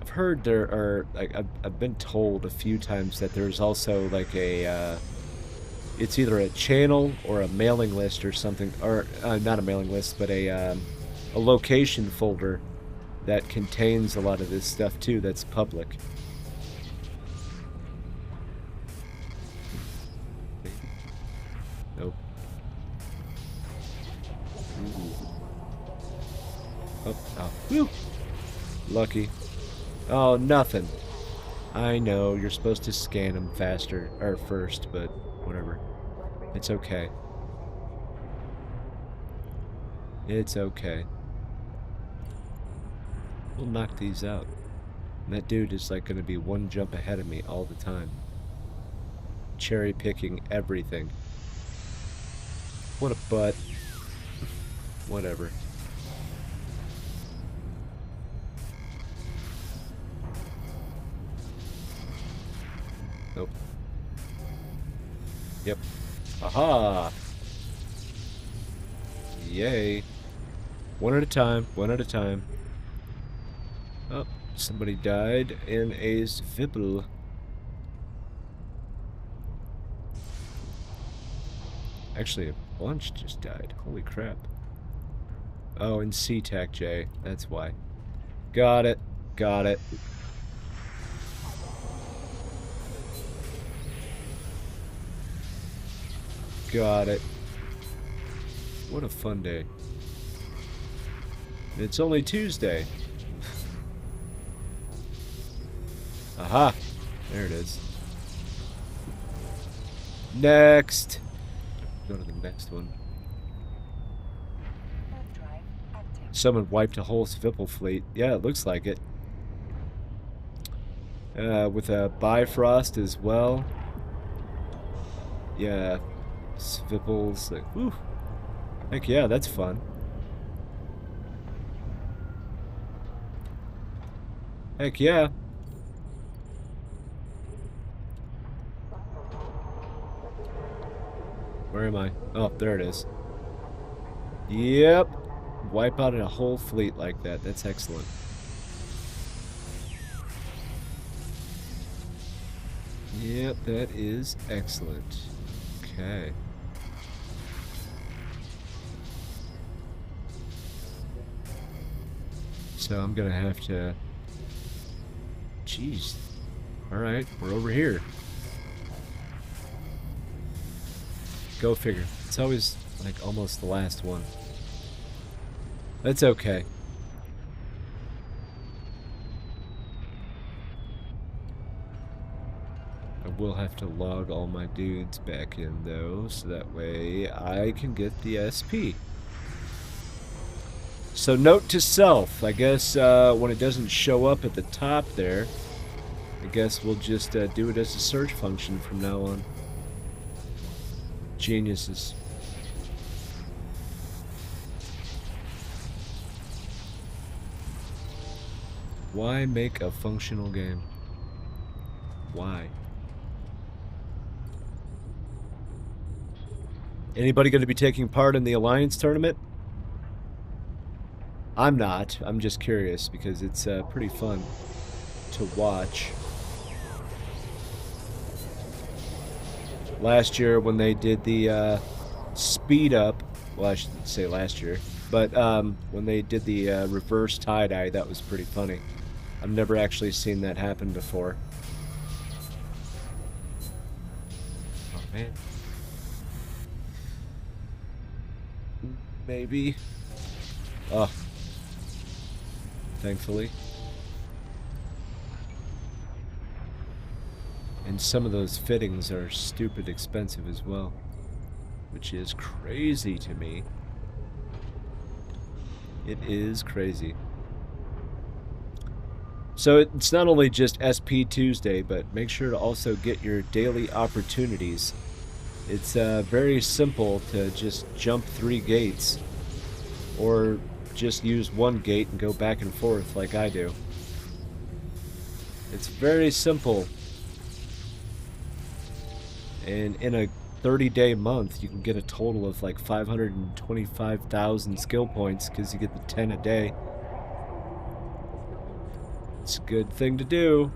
I've heard there are, like, I've been told a few times that there's also, like, a, it's either a channel or a mailing list or something, or, not a mailing list, but a location folder that contains a lot of this stuff, too, that's public. Nope. Oh, oh. Whew. Lucky. Oh, nothing. I know, you're supposed to scan them faster, or first, but whatever. It's okay. It's okay. We'll knock these out. And that dude is like gonna be one jump ahead of me all the time. Cherry picking everything. What a butt. Whatever. Nope. Yep. Aha! Yay. One at a time, one at a time. Oh, somebody died in a Zvibble. Actually, a bunch just died. Holy crap. Oh, and C-Tac J. That's why. Got it. Got it. Got it. What a fun day. It's only Tuesday. Aha! There it is. Next! Go to the next one. Someone wiped a whole Svipple fleet. Yeah, it looks like it. With a Bifrost as well. Yeah. Svipples. Like, whew. Heck yeah, that's fun. Heck yeah. Where am I? Oh, there it is. Yep. Wipe out a whole fleet like that. That's excellent. Yep, that is excellent. Okay. So I'm gonna have to... Jeez. Alright, we're over here. Go figure. It's always, like, almost the last one. That's okay. I will have to log all my dudes back in, though, so that way I can get the SP. So note to self, I guess when it doesn't show up at the top there, I guess we'll just do it as a search function from now on. Geniuses. Why make a functional game? Why? Anybody going to be taking part in the Alliance tournament? I'm not. I'm just curious because it's pretty fun to watch. last year when they did the speed up. Well, I shouldn't say last year, but when they did the reverse tie-dye, that was pretty funny. I've never actually seen that happen before. Oh, man. Maybe. Oh. Thankfully. And some of those fittings are stupid expensive as well, which is crazy to me. It is crazy. So it's not only just SP Tuesday, but make sure to also get your daily opportunities. It's very simple to just jump 3 gates, or just use 1 gate and go back and forth like I do. It's very simple. And in a 30-day month, you can get a total of like 525,000 skill points because you get the 10 a day. It's a good thing to do.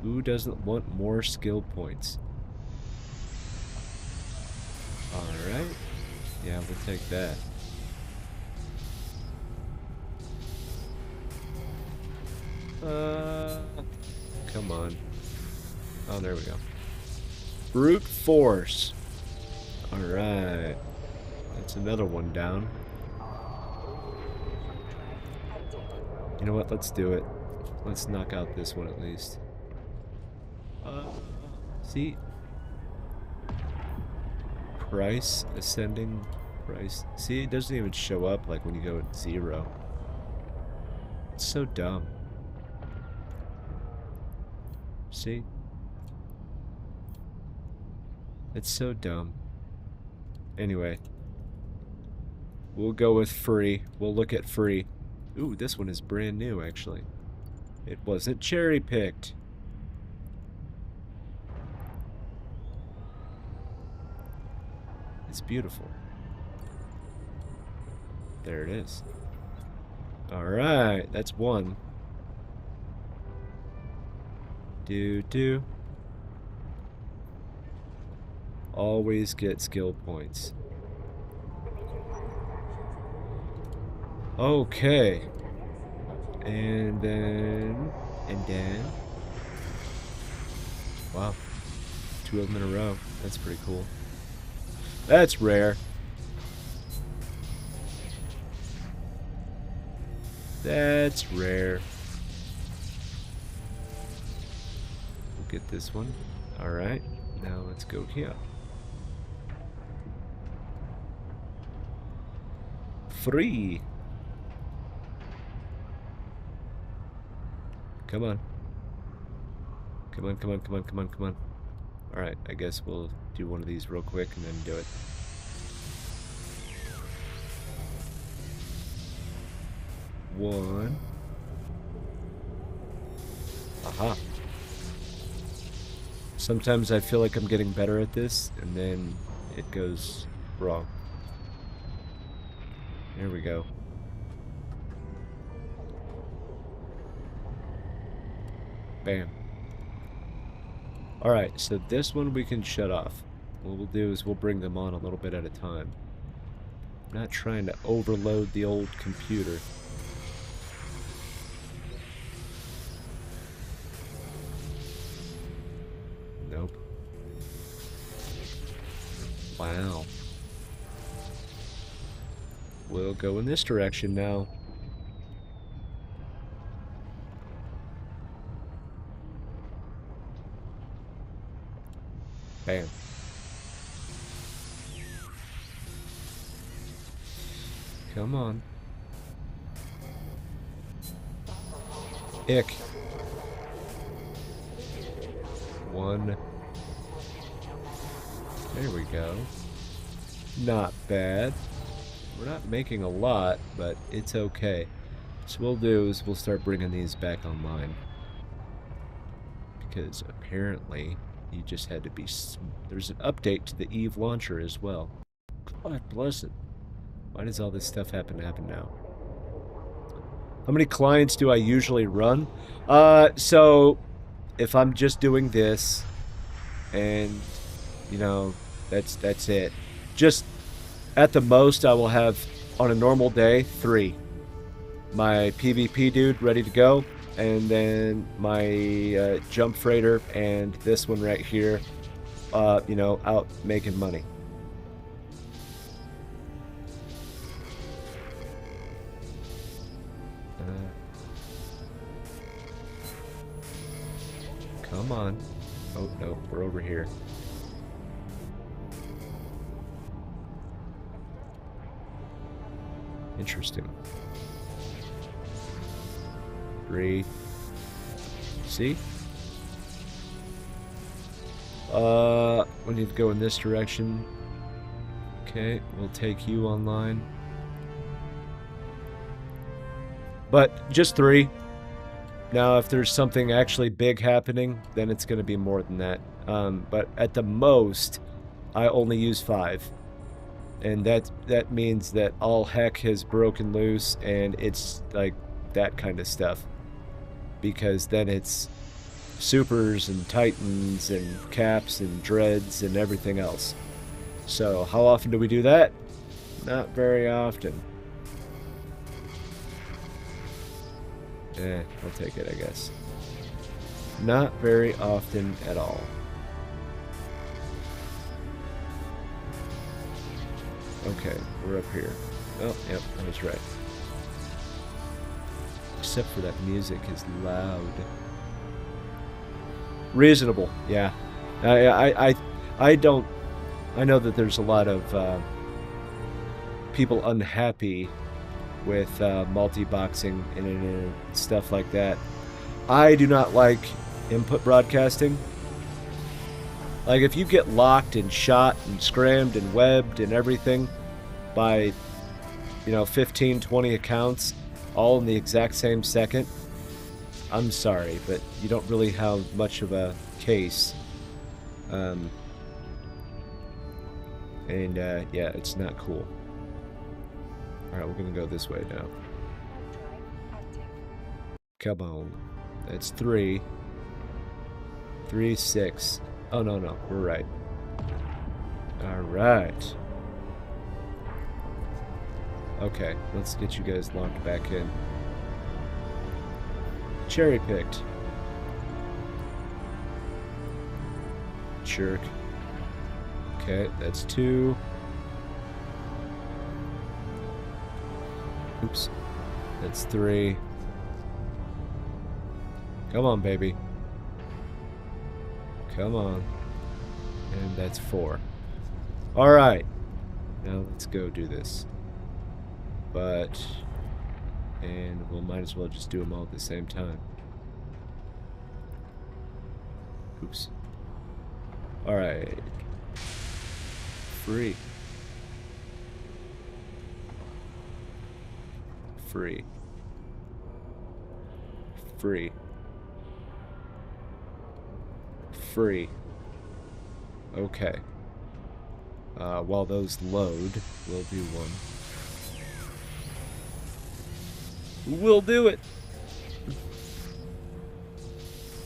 Who doesn't want more skill points? Alright. Yeah, we'll take that. Come on. Oh, there we go. Brute force. Alright. That's another one down. You know what? Let's do it. Let's knock out this one at least. See? Price ascending. Price. See, it doesn't even show up like when you go at 0. It's so dumb. See? It's so dumb. Anyway. We'll go with free. We'll look at free. Ooh, this one is brand new, actually. It wasn't cherry-picked. It's beautiful. There it is. Alright, that's 1. Do. Always get skill points. Okay. And then... Wow. 2 of them in a row. That's pretty cool. That's rare. That's rare. We'll get this one. Alright. Now let's go here. Free. Come on. Come on. Alright, I guess we'll do one of these real quick and then do it. One. Aha. Sometimes I feel like I'm getting better at this, and then it goes wrong. There we go. Bam. Alright, so this one we can shut off. What we'll do is we'll bring them on a little bit at a time. I'm not trying to overload the old computer. Nope. Wow. We'll go in this direction now. Bam. Come on. Ick. 1. There we go. Not bad. We're not making a lot, but it's okay. So what we'll do is we'll start bringing these back online. Because apparently you just had to be... There's an update to the Eve launcher as well. God bless it. Why does all this stuff happen now? How many clients do I usually run? So if I'm just doing this, and you know, that's it. Just at the most, I will have on a normal day 3. My PvP dude ready to go, and then my jump freighter and this one right here, you know, out making money. Come on. Oh, no, we're over here. Interesting. 3. See? We need to go in this direction. Okay, we'll take you online. But just 3. Now, if there's something actually big happening, then it's going to be more than that. But at the most, I only use 5. And that means that all heck has broken loose, and it's like that kind of stuff. Because then it's supers and titans and caps and dreads and everything else. So how often do we do that? Not very often. I'll take it, I guess. Not very often at all. Okay, we're up here. Oh, yep, I was right. Except for that music is loud. Reasonable, yeah. I don't... I know that there's a lot of people unhappy with multi-boxing and stuff like that. I do not like input broadcasting. Like, if you get locked and shot and scrammed and webbed and everything by, you know, 15, 20 accounts, all in the exact same second, I'm sorry, but you don't really have much of a case. Yeah, it's not cool. Alright, we're gonna go this way now. Come on. That's 3. 3, 6. Oh, no, we're right. Alright. Okay, let's get you guys locked back in. Cherry picked. Jerk. Okay, that's 2. Oops. That's 3. Come on, baby. Come on. And that's 4. Alright. Now let's go do this. And we'll might as well just do them all at the same time. Oops. Alright. Free. Free. Free. Free. Okay. While those load, we'll do one. We'll do it!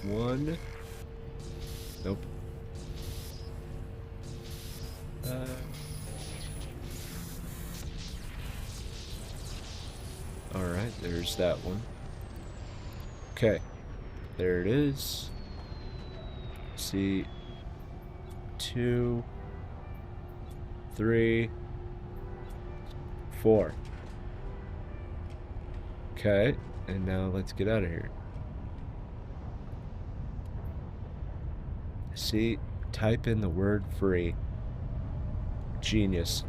1. Nope. Alright, there's that one. Okay. There it is. See. 2. 3. 4. Okay, and now let's get out of here. See, type in the word free. Genius.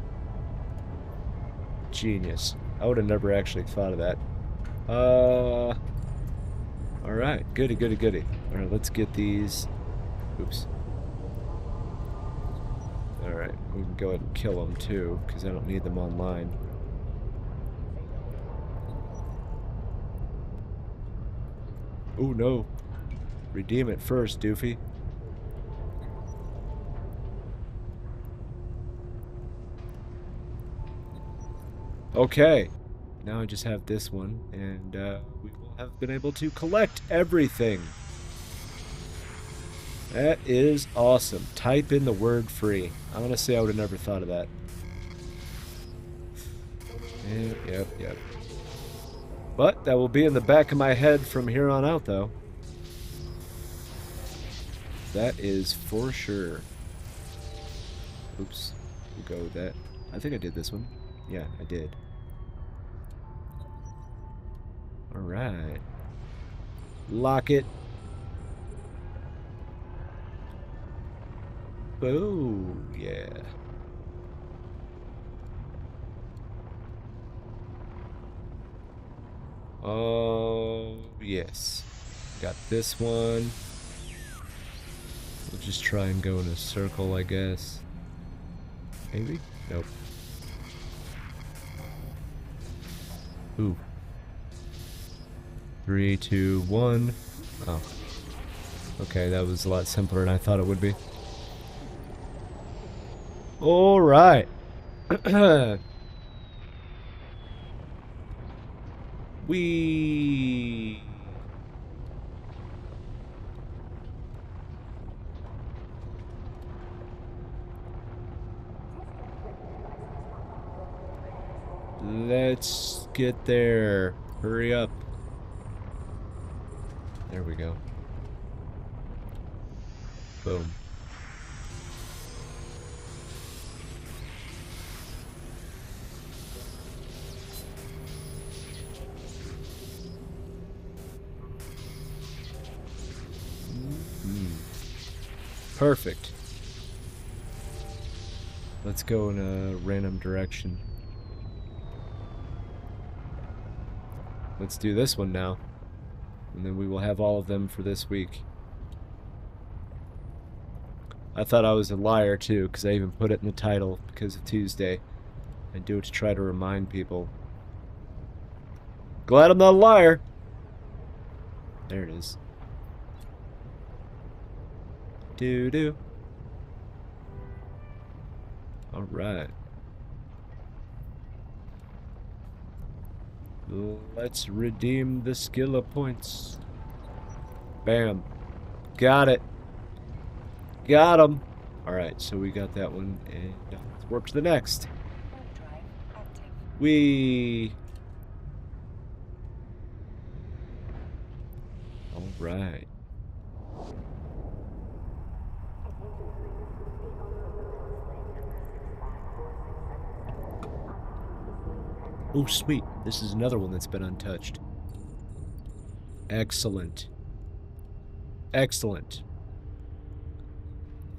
Genius. I would have never actually thought of that. Alright, goody, goody, goody. Alright, let's get these. Oops. Alright, we can go ahead and kill them too, because I don't need them online. Oh no. Redeem it first, doofy. Okay. Now I just have this one, and we will have been able to collect everything. That is awesome. Type in the word free. Honestly, I would have never thought of that. Yep. But that will be in the back of my head from here on out, though. That is for sure. Oops. We'll go with that. I think I did this one. Yeah, I did. Alright. Lock it. Oh, yeah. Oh, yes. Got this one. We'll just try and go in a circle, I guess. Maybe? Nope. Ooh. 3, 2, 1. Oh. Okay, that was a lot simpler than I thought it would be. Alright. We. Let's get there. Hurry up. There we go. Boom. Perfect. Let's go in a random direction. Let's do this one now. And then we will have all of them for this week. I thought I was a liar too, because I even put it in the title because of Tuesday. I do it to try to remind people. Glad I'm not a liar. There it is. Doo-doo. Alright. Let's redeem the skill points. Bam. Got it. Got him. Alright, so we got that one. And let's work to the next. We. Alright. Oh, sweet. This is another one that's been untouched. Excellent. Excellent.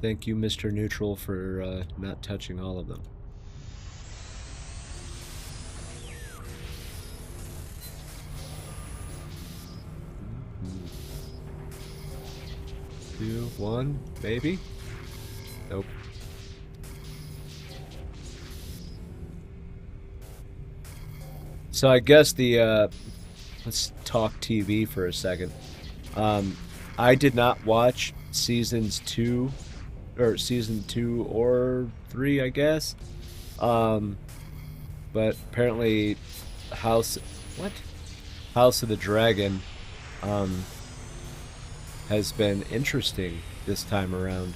Thank you, Mr. Neutral, for not touching all of them. Two, one, maybe? Nope. So I guess the, let's talk TV for a second. I did not watch season 2 or 3, I guess. But apparently House of the Dragon, has been interesting this time around.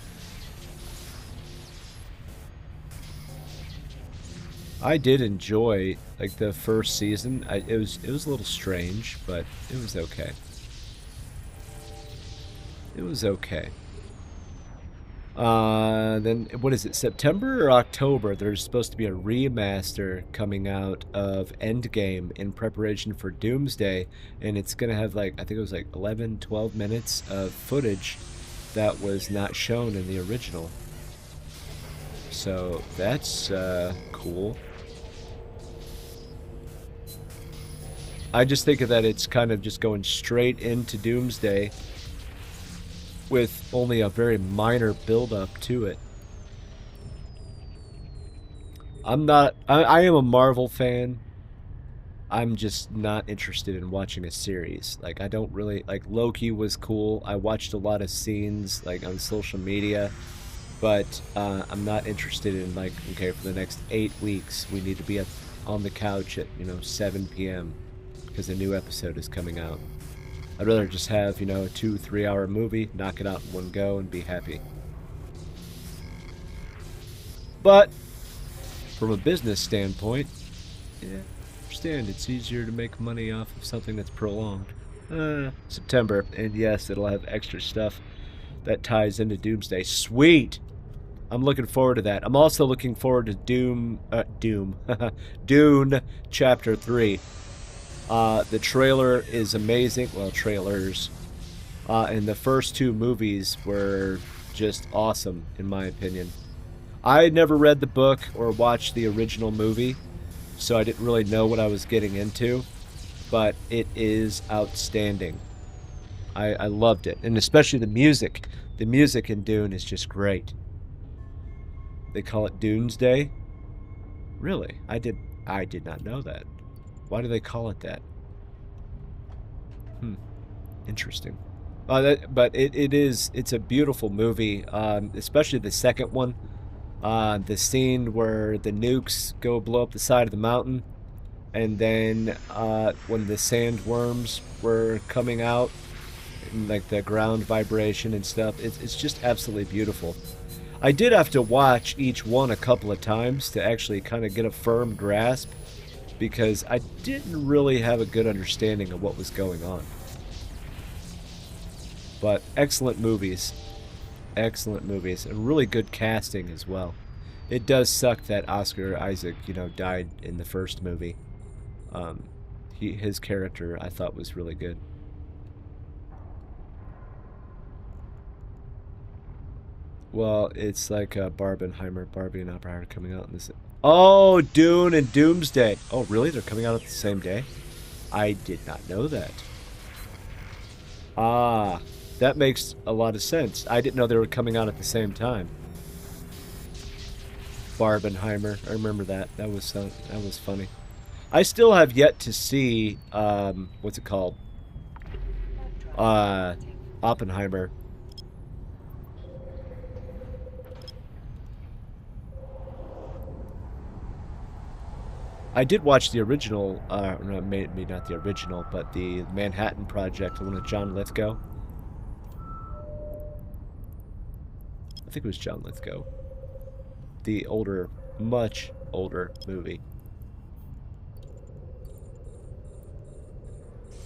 I did enjoy like the first season. It was a little strange, but it was okay. It was okay. Then what is it? September or October? There's supposed to be a remaster coming out of Endgame in preparation for Doomsday, and it's gonna have like I think it was like 11, 12 minutes of footage that was not shown in the original. So that's cool. I just think that it's kind of just going straight into Doomsday with only a very minor build-up to it. I am a Marvel fan. I'm just not interested in watching a series. Like, I don't really... Like, Loki was cool. I watched a lot of scenes, like, on social media. But I'm not interested in, like, okay, for the next 8 weeks, we need to be on the couch at, 7 p.m. because a new episode is coming out. I'd rather just have, you know, a 2-3 hour movie, knock it out in one go, and be happy. But from a business standpoint, yeah, I understand it's easier to make money off of something that's prolonged. September, and yes, it'll have extra stuff that ties into Doomsday. Sweet! I'm looking forward to that. I'm also looking forward to Dune Chapter 3. The trailer is amazing. Well, trailers. And the first two movies were just awesome, in my opinion. I never read the book or watched the original movie, so I didn't really know what I was getting into, but it is outstanding. I loved it, and especially the music. The music in Dune is just great. They call it Doomsday? Really? I did not know that. Why do they call it that? Interesting. But it's a beautiful movie, especially the second one. The scene where the nukes go blow up the side of the mountain, and then when the sandworms were coming out, and, like the ground vibration and stuff, it's just absolutely beautiful. I did have to watch each one a couple of times to actually kind of get a firm grasp, because I didn't really have a good understanding of what was going on. But excellent movies. Excellent movies. And really good casting as well. It does suck that Oscar Isaac, you know, died in the first movie. His character, I thought, was really good. Well, it's like Barbenheimer, Barbie and Oppenheimer coming out in this. Oh, Dune and Doomsday. Oh, really? They're coming out at the same day? I did not know that. Ah, that makes a lot of sense. I didn't know they were coming out at the same time. Barbenheimer. I remember that. That was funny. I still have yet to see what's it called? Oppenheimer. I did watch the original, maybe not the original, but the Manhattan Project, the one with John Lithgow. I think it was John Lithgow. The older, much older movie.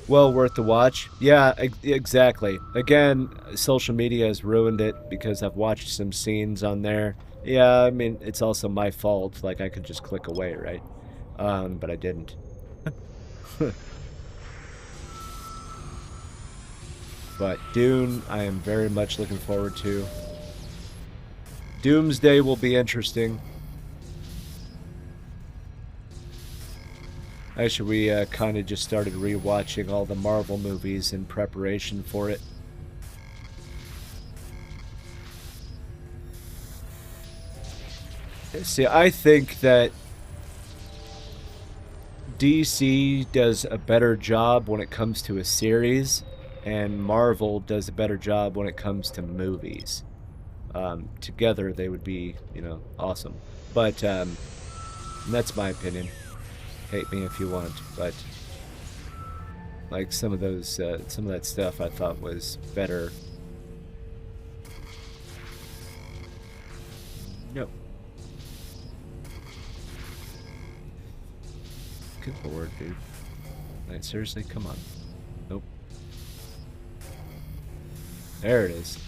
Well worth the watch. Yeah, exactly. Again, social media has ruined it because I've watched some scenes on there. Yeah, I mean, it's also my fault. Like, I could just click away, right? But I didn't. But Dune, I am very much looking forward to. Doomsday will be interesting. Actually, we kind of just started rewatching all the Marvel movies in preparation for it. See, I think that DC does a better job when it comes to a series, and Marvel does a better job when it comes to movies. Together, they would be, you know, awesome. But that's my opinion. Hate me if you want, but like some of that stuff I thought was better. No. Good lord, dude. Like, seriously, come on. Nope. There it is.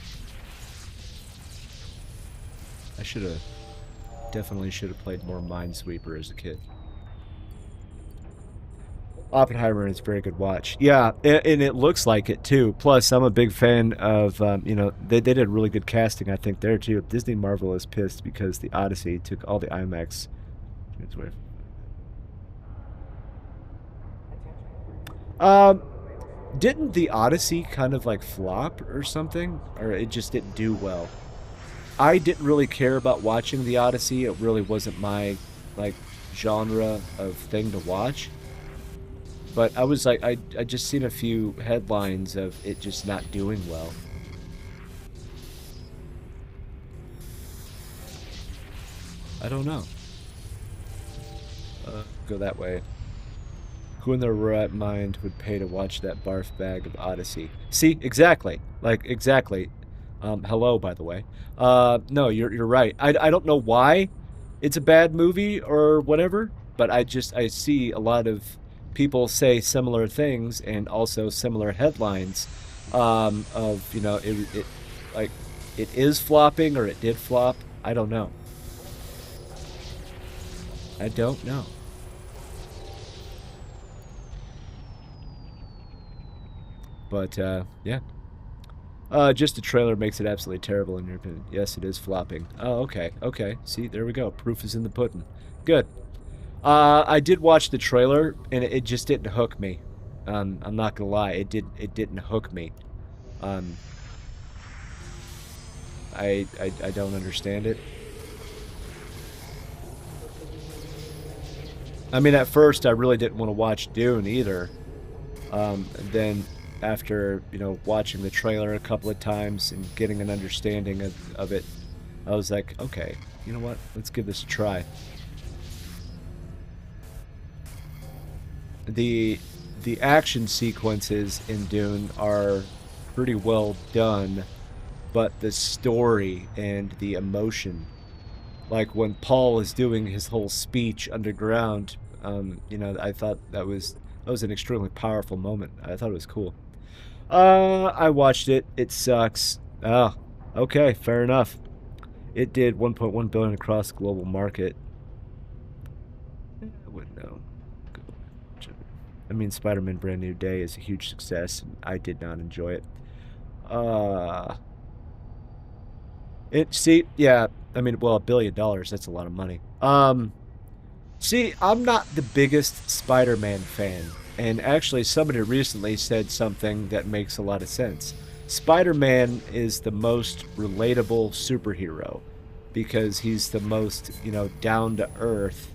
I definitely should have played more Minesweeper as a kid. Oppenheimer is a very good watch. Yeah, and it looks like it too. Plus, I'm a big fan of, you know, they did really good casting, I think, there too. Disney Marvel is pissed because the Odyssey took all the IMAX. It's weird. Didn't the Odyssey kind of like flop or something? Or it just didn't do well? I didn't really care about watching the Odyssey. It really wasn't my, like, genre of thing to watch. But I was like, I just seen a few headlines of it just not doing well. I don't know. Go that way. Who in their right mind would pay to watch that barf bag of Odyssey? See, exactly. Like, exactly. Hello, by the way. No, you're right. I don't know why it's a bad movie or whatever, but I see a lot of people say similar things and also similar headlines of, it like it is flopping or it did flop. I don't know. I don't know. But yeah. Just the trailer makes it absolutely terrible in your opinion. Yes, it is flopping. Oh, okay. Okay. See, there we go. Proof is in the pudding. Good. I did watch the trailer and it just didn't hook me. I'm not gonna lie, it didn't hook me. Um I don't understand it. I mean, at first I really didn't want to watch Dune either. And then after, watching the trailer a couple of times and getting an understanding of it, I was like, okay, you know what? Let's give this a try. The action sequences in Dune are pretty well done, but the story and the emotion, like when Paul is doing his whole speech underground, I thought that was an extremely powerful moment. I thought it was cool. I watched it. It sucks. Oh, okay, fair enough. It did 1.1 billion across the global market. I wouldn't know. I mean, Spider-Man Brand New Day is a huge success, and I did not enjoy it. Yeah, I mean, well, $1 billion, that's a lot of money. See, I'm not the biggest Spider-Man fan, and actually somebody recently said something that makes a lot of sense. Spider-Man is the most relatable superhero because he's the most, down to earth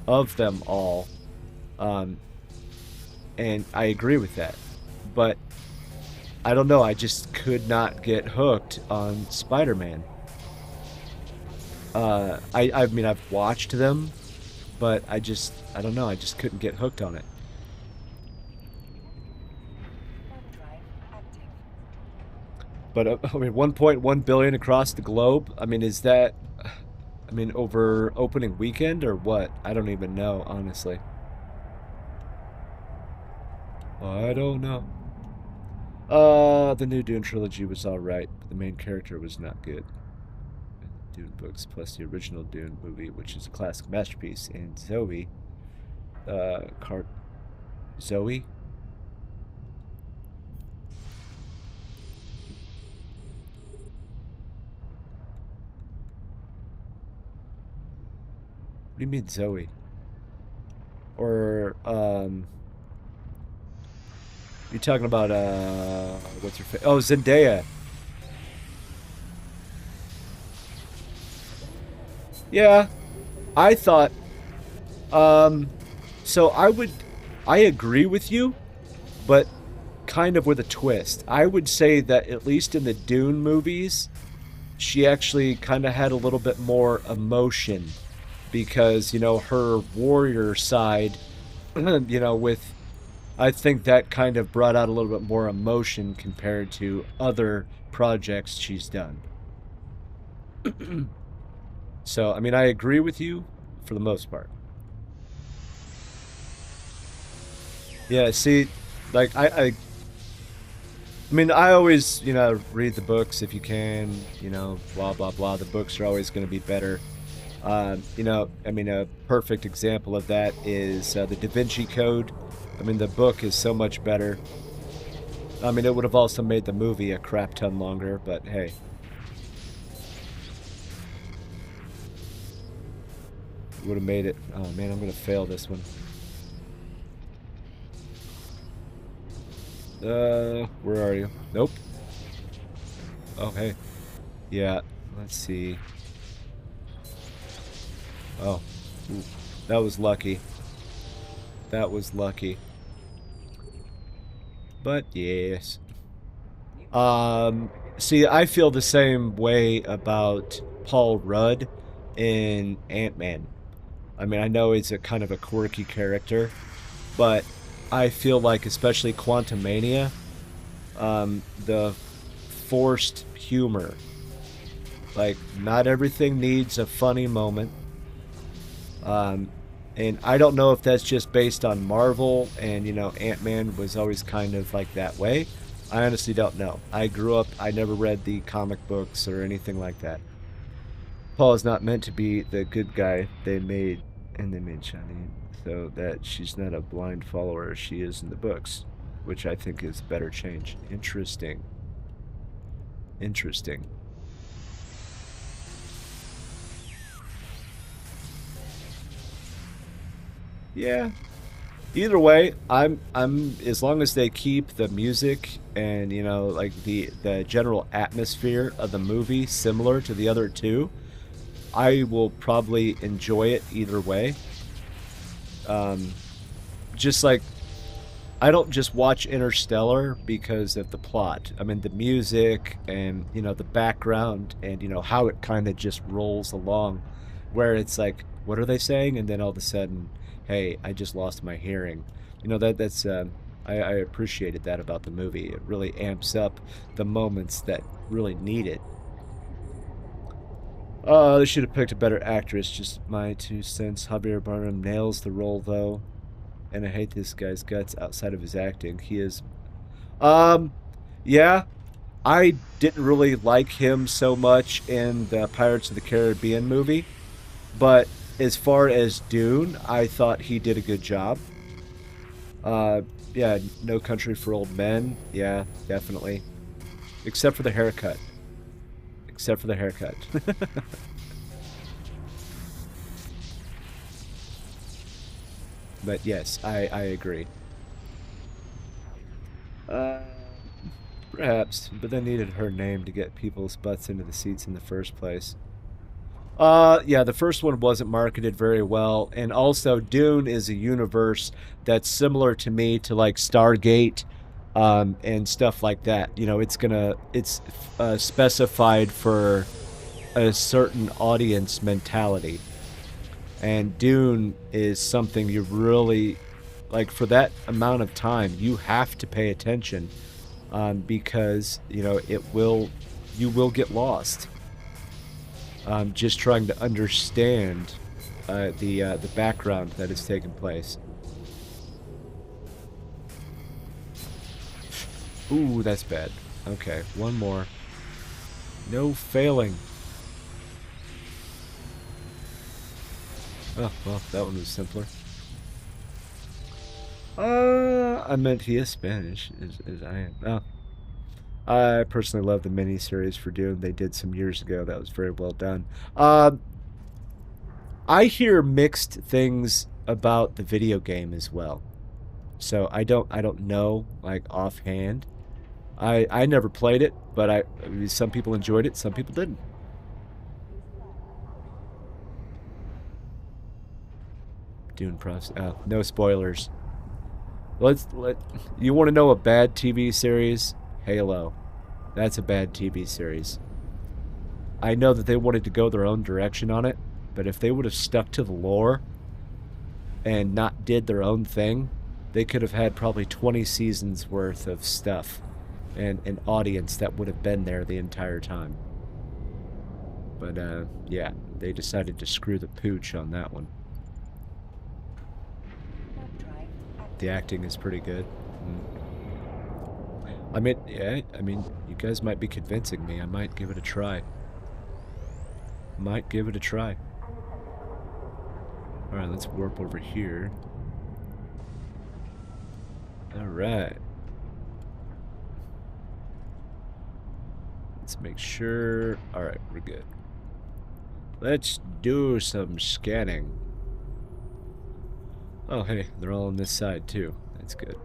of them all. And I agree with that. But I don't know, I just could not get hooked on Spider-Man. I mean, I've watched them, but I don't know, I just couldn't get hooked on it. But I mean, 1.1 billion across the globe. I mean, is that, I mean, over opening weekend or what? I don't even know, honestly. I don't know. The new Dune trilogy was alright, but the main character was not good. Dune books plus the original Dune movie, which is a classic masterpiece, and Zoe, Zoe? What do you mean Zoe? Or, you're talking about, what's her face? Oh, Zendaya. Yeah, I thought, so I agree with you, but kind of with a twist. I would say that at least in the Dune movies, she actually kind of had a little bit more emotion because, her warrior side, with, I think that kind of brought out a little bit more emotion compared to other projects she's done. So, I mean, I agree with you for the most part. Yeah, see, like, I mean, I always, read the books if you can, blah, blah, blah. The books are always going to be better. I mean, a perfect example of that is the Da Vinci Code. I mean, the book is so much better. I mean, it would have also made the movie a crap ton longer, but hey. Would have made it. Oh man, I'm gonna fail this one. Where are you? Nope. Oh, hey. Yeah, let's see. Oh, ooh, that was lucky. That was lucky. But yes. See, I feel the same way about Paul Rudd in Ant-Man. I mean, I know he's a kind of a quirky character, but I feel like, especially Quantumania, the forced humor. Like, not everything needs a funny moment. Um, and I don't know if that's just based on Marvel and, Ant-Man was always kind of like that way. I honestly don't know. I grew up, I never read the comic books or anything like that. Paul is not meant to be the good guy they made Shani, so that she's not a blind follower as she is in the books, which I think is a better change. Interesting. Interesting. Yeah. Either way, I'm as long as they keep the music and like the general atmosphere of the movie similar to the other two, I will probably enjoy it either way. Um, just like I don't just watch Interstellar because of the plot. I mean the music and the background and how it kind of just rolls along, where it's like, what are they saying? And then all of a sudden, hey, I just lost my hearing. That's I appreciated that about the movie. It really amps up the moments that really need it. They should have picked a better actress. Just my 2 cents. Javier Bardem nails the role though, and I hate this guy's guts outside of his acting. He is, um, yeah, I didn't really like him so much in the Pirates of the Caribbean movie, but as far as Dune, I thought he did a good job. Uh, yeah, No Country for Old Men, yeah, definitely, except for the haircut. Except for the haircut. But yes, I agree. Uh, Perhaps, but they needed her name to get people's butts into the seats in the first place. Yeah, the first one wasn't marketed very well, and also Dune is a universe that's similar to me to like Stargate, and stuff like that. It's specified for a certain audience mentality, and Dune is something you really like for that amount of time. You have to pay attention, because you will get lost, just trying to understand the background that is taking place. Ooh, that's bad. Okay, one more. No failing. Oh, well, that one was simpler. I meant he is Spanish, as I am. Oh. I personally love the miniseries for Dune they did some years ago. That was very well done. I hear mixed things about the video game as well. So I don't know like offhand. I never played it, but I mean, some people enjoyed it, some people didn't. Dune Pros. Oh, no spoilers. Let you want to know a bad TV series? Halo. That's a bad TV series. I know that they wanted to go their own direction on it, but if they would have stuck to the lore and not did their own thing, they could have had probably 20 seasons worth of stuff and an audience that would have been there the entire time. But yeah, they decided to screw the pooch on that one. The acting is pretty good. I mean, yeah, I mean, you guys might be convincing me. I might give it a try. Might give it a try. Alright, let's warp over here. Alright. Let's make sure... Alright, we're good. Let's do some scanning. Oh, hey, they're all on this side, too. That's good.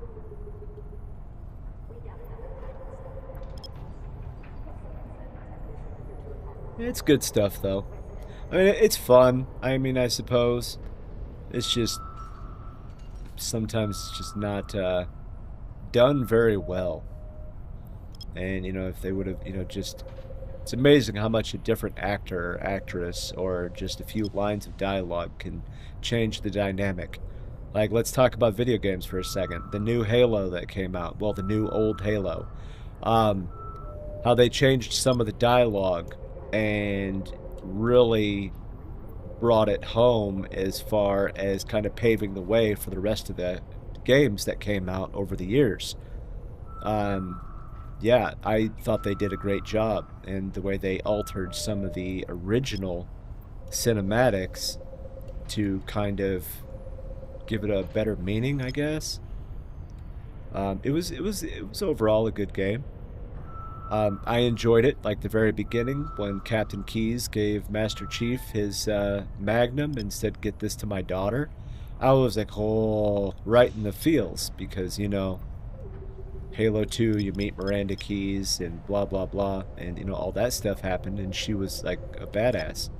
It's good stuff, though. I mean, it's fun. I mean, I suppose. It's just... Sometimes it's just not done very well. And, if they would have, just... It's amazing how much a different actor or actress or just a few lines of dialogue can change the dynamic. Like, let's talk about video games for a second. The new Halo that came out. Well, the new old Halo. Um, how they changed some of the dialogue and really brought it home as far as kind of paving the way for the rest of the games that came out over the years. Um, yeah, I thought they did a great job, and the way they altered some of the original cinematics to kind of give it a better meaning, I guess. It was overall a good game. I enjoyed it, like the very beginning when Captain Keyes gave Master Chief his Magnum and said, "Get this to my daughter." I was like, oh, right in the feels because Halo 2, you meet Miranda Keyes and blah blah blah, and all that stuff happened, and she was like a badass.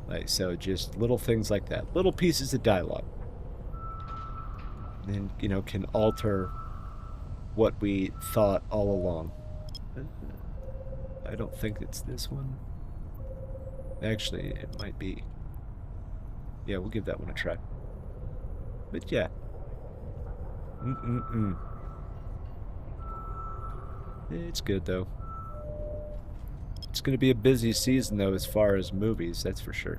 Like, so just little things like that, little pieces of dialogue, and can alter what we thought all along. I don't think it's this one. Actually, it might be. Yeah, we'll give that one a try. But yeah. It's good, though. It's going to be a busy season, though, as far as movies, that's for sure.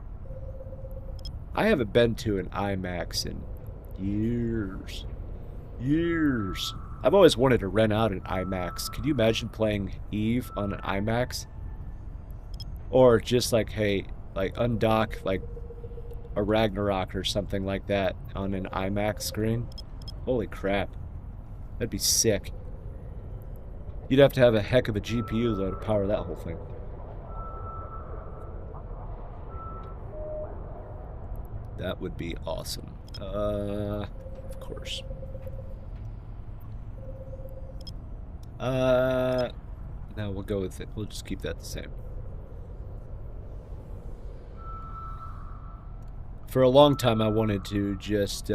I haven't been to an IMAX in years. Years. I've always wanted to rent out an IMAX. Could you imagine playing Eve on an IMAX? Or just like, hey, like undock like a Ragnarok or something like that on an IMAX screen? Holy crap. That'd be sick. You'd have to have a heck of a GPU, though, to power that whole thing. That would be awesome. Of course. No, we'll go with it. We'll just keep that the same. For a long time, I wanted to just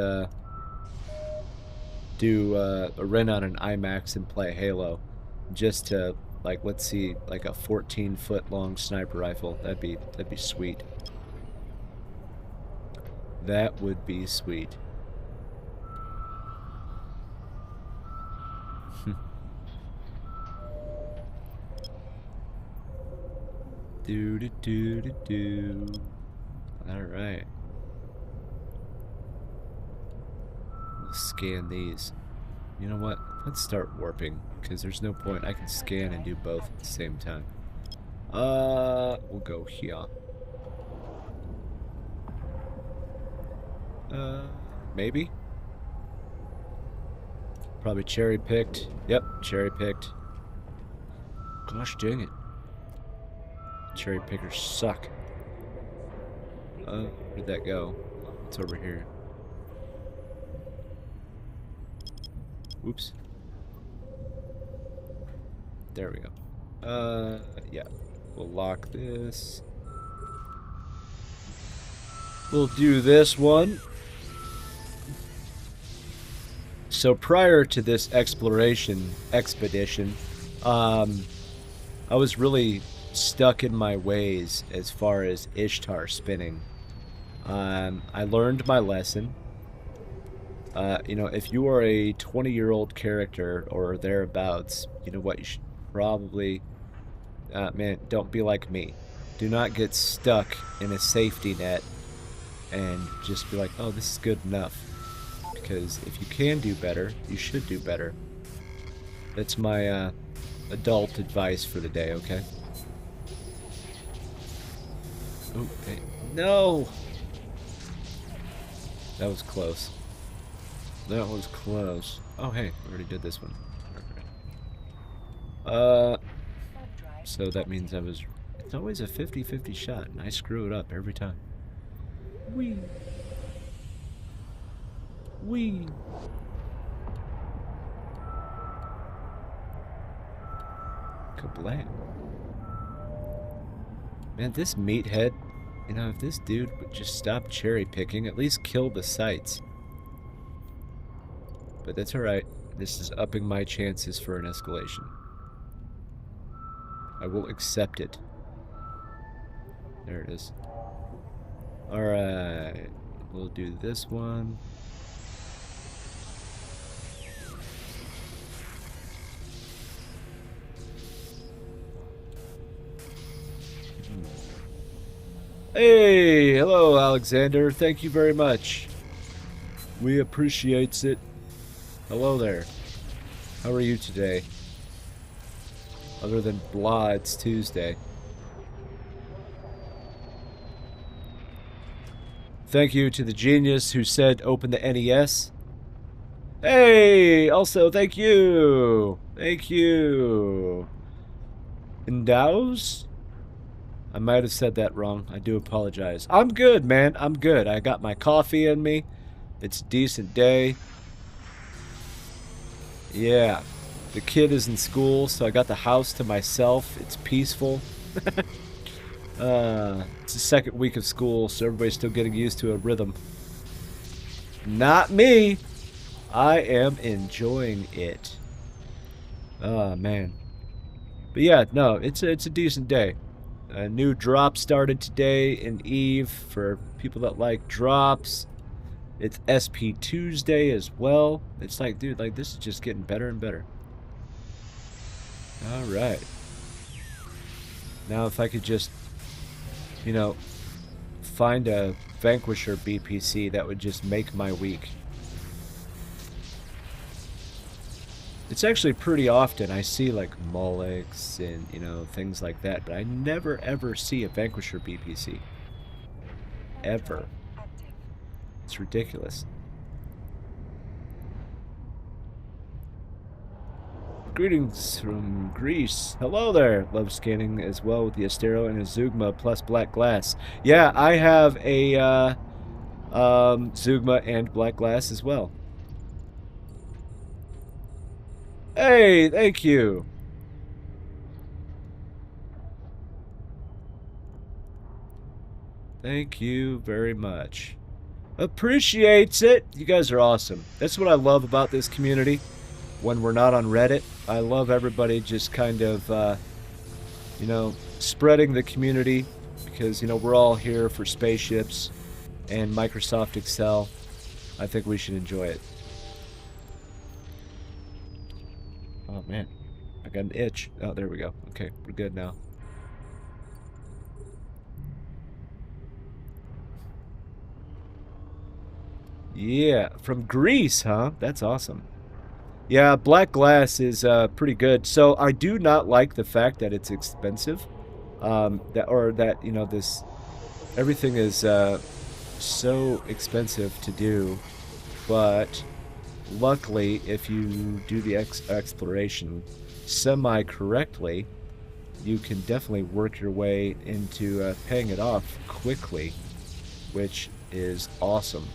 do a rent on an IMAX and play Halo, just to like, let's see, like a 14-foot long sniper rifle. That'd be sweet. That would be sweet. Do do do do do. All right. We'll scan these. You know what? Let's start warping because there's no point. I can scan and do both at the same time. We'll go here. Maybe. Probably cherry picked. Yep, cherry picked. Gosh dang it. Cherry pickers suck. Where'd that go? It's over here. Whoops. There we go. Yeah. We'll lock this. We'll do this one. So prior to this expedition, I was really stuck in my ways as far as Ishtar spinning. I learned my lesson. If you are a 20-year-old character or thereabouts, you know what, you should probably, man, don't be like me. Do not get stuck in a safety net and just be like, oh, this is good enough. Because if you can do better, you should do better. That's my adult advice for the day, okay? Oh, hey. No! That was close. That was close. Oh, hey, we already did this one. So that means it's always a 50-50 shot, and I screw it up every time. Whee! Whee! Kablam. Man, this meathead, if this dude would just stop cherry picking, at least kill the sights. But that's alright. This is upping my chances for an escalation. I will accept it. There it is. Alright. We'll do this one. Hey, hello, Alexander. Thank you very much. We appreciates it. Hello there. How are you today? Other than blah, it's Tuesday. Thank you to the genius who said open the NES. Hey, also thank you. Thank you. Endows? I might have said that wrong. I do apologize. I'm good, man. I'm good. I got my coffee in me. It's a decent day. Yeah. The kid is in school, so I got the house to myself. It's peaceful. It's the second week of school, so everybody's still getting used to a rhythm. Not me. I am enjoying it. Oh, man. But yeah, no, it's a decent day. A new drop started today in Eve for people that like drops. It's SP Tuesday as well. It's like, dude, like this is just getting better and better. All right. Now if I could just, you know, find a Vanquisher BPC, that would just make my week. It's actually pretty often I see like Molix and, you know, things like that, but I never ever see a Vanquisher BPC. Ever. It's ridiculous. Greetings from Greece. Hello there. Love scanning as well with the Astero and a Zugma plus black glass. Yeah, I have a Zugma and black glass as well. Hey, thank you. Thank you very much. Appreciates it. You guys are awesome. That's what I love about this community. When we're not on Reddit, I love everybody just kind of, you know, spreading the community because, you know, we're all here for spaceships and Microsoft Excel. I think we should enjoy it. Oh, man. I got an itch. Oh, there we go. Okay, we're good now. Yeah, from Greece, huh? That's awesome. Yeah, black glass is pretty good. So I do not like the fact that it's expensive. That you know this everything is so expensive to do, but luckily if you do the exploration semi-correctly, you can definitely work your way into paying it off quickly, which is awesome.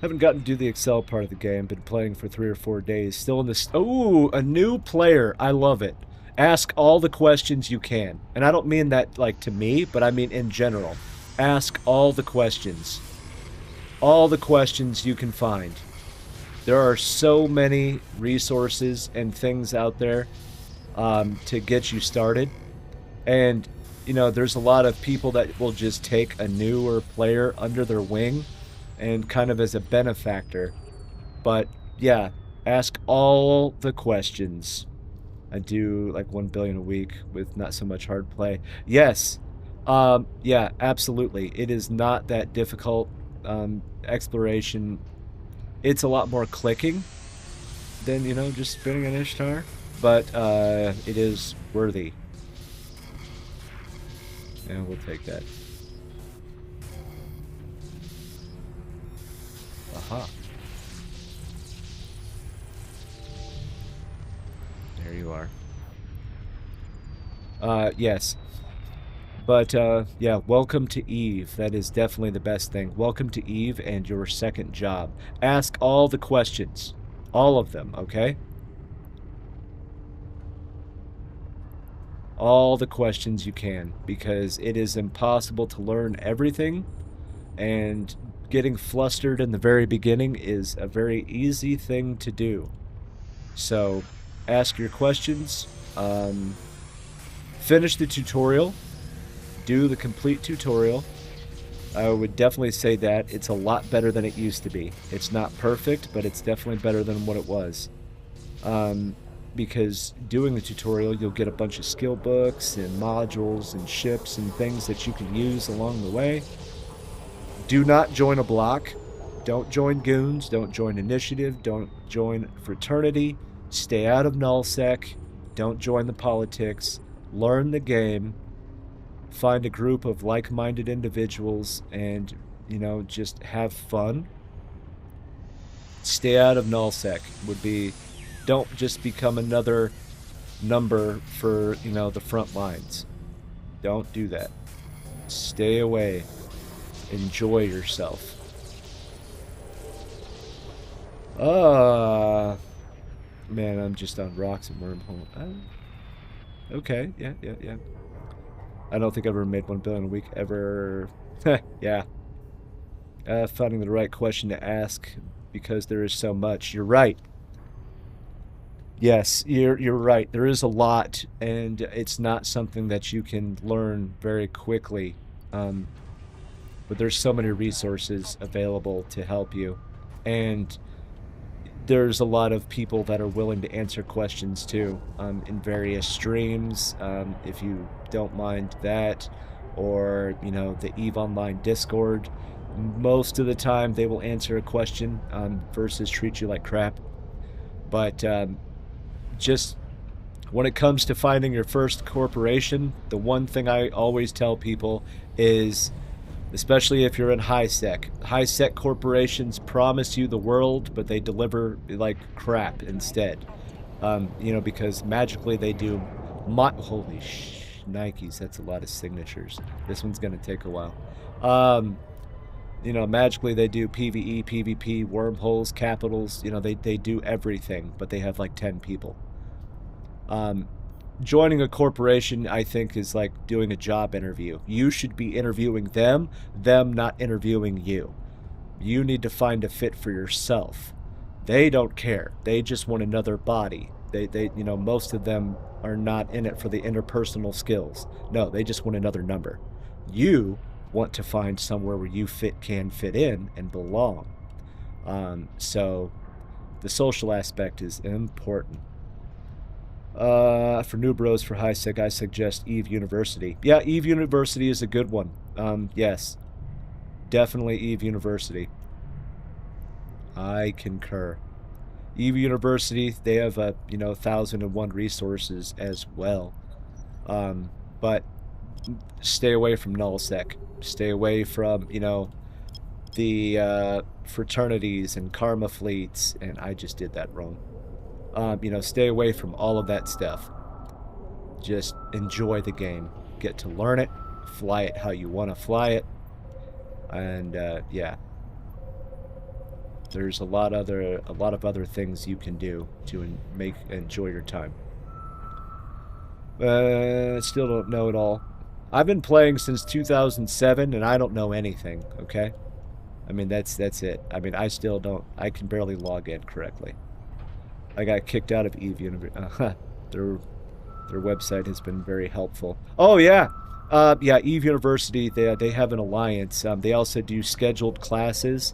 Haven't gotten to do the Excel part of the game. Been playing for 3 or 4 days. Still in this... Ooh, a new player. I love it. Ask all the questions you can. And I don't mean that, like, to me, but I mean in general. Ask all the questions. All the questions you can find. There are so many resources and things out there to get you started. And, you know, there's a lot of people that will just take a newer player under their wing and kind of as a benefactor. But yeah, ask all the questions. I do like 1 billion a week with not so much hard play. Yes. Yeah, absolutely. It is not that difficult. Exploration. It's a lot more clicking than, you know, just spinning an Ishtar. But it is worthy. And we'll take that. Aha. There you are. Yes. But, yeah, welcome to Eve. That is definitely the best thing. Welcome to Eve and your second job. Ask all the questions. All of them, okay? All the questions you can, because it is impossible to learn everything, and getting flustered in the very beginning is a very easy thing to do. So, ask your questions, finish the tutorial, do the complete tutorial. I would definitely say that it's a lot better than it used to be. It's not perfect, but it's definitely better than what it was. because doing the tutorial, you'll get a bunch of skill books and modules and ships and things that you can use along the way. Do not join a block. Don't join goons. Don't join initiative. Don't join fraternity. Stay out of nullsec. Don't join the politics. Learn the game. Find a group of like-minded individuals and, you know, just have fun. Stay out of nullsec would be, don't just become another number for, you know, the front lines. Don't do that. Stay away. Enjoy yourself. Man, I'm just on rocks and wormhole. Okay, yeah. I don't think I've ever made 1 billion a week ever. Yeah. Finding the right question to ask because there is so much. You're right. Yes, you're right. There is a lot, and it's not something that you can learn very quickly. But there's so many resources available to help you, and there's a lot of people that are willing to answer questions too, in various streams, if you don't mind that, or, you know, the EVE Online Discord. Most of the time they will answer a question, versus treat you like crap. But just when it comes to finding your first corporation, the one thing I always tell people is, especially if you're in high-sec corporations promise you the world, but they deliver like crap instead. You know, because magically they do holy Nikes, that's a lot of signatures. This one's gonna take a while. You know, magically they do PvE, PvP, wormholes, capitals, you know, they do everything, but they have like 10 people. Joining a corporation, I think, is like doing a job interview. You should be interviewing them not interviewing you. You need to find a fit for yourself. They don't care. They just want another body. They you know, most of them are not in it for the interpersonal skills. No, they just want another number. You want to find somewhere where you can fit in and belong. So the social aspect is important. For new bros for high sec, I suggest EVE University. Yeah, EVE University is a good one. Yes, definitely EVE University. I concur. EVE University, they have a, you know, 1001 resources as well. But stay away from nullsec. Stay away from, you know, the fraternities and karma fleets, and I just did that wrong. You know, stay away from all of that stuff. Just enjoy the game. Get to learn it. Fly it how you want to fly it. And, yeah. There's a lot of other things you can do to enjoy your time. Still don't know it all. I've been playing since 2007, and I don't know anything, okay? I mean, that's it. I mean, I still don't... I can barely log in correctly. I got kicked out of EVE University. Their website has been very helpful. Oh, yeah! Yeah, EVE University, they have an alliance. They also do scheduled classes.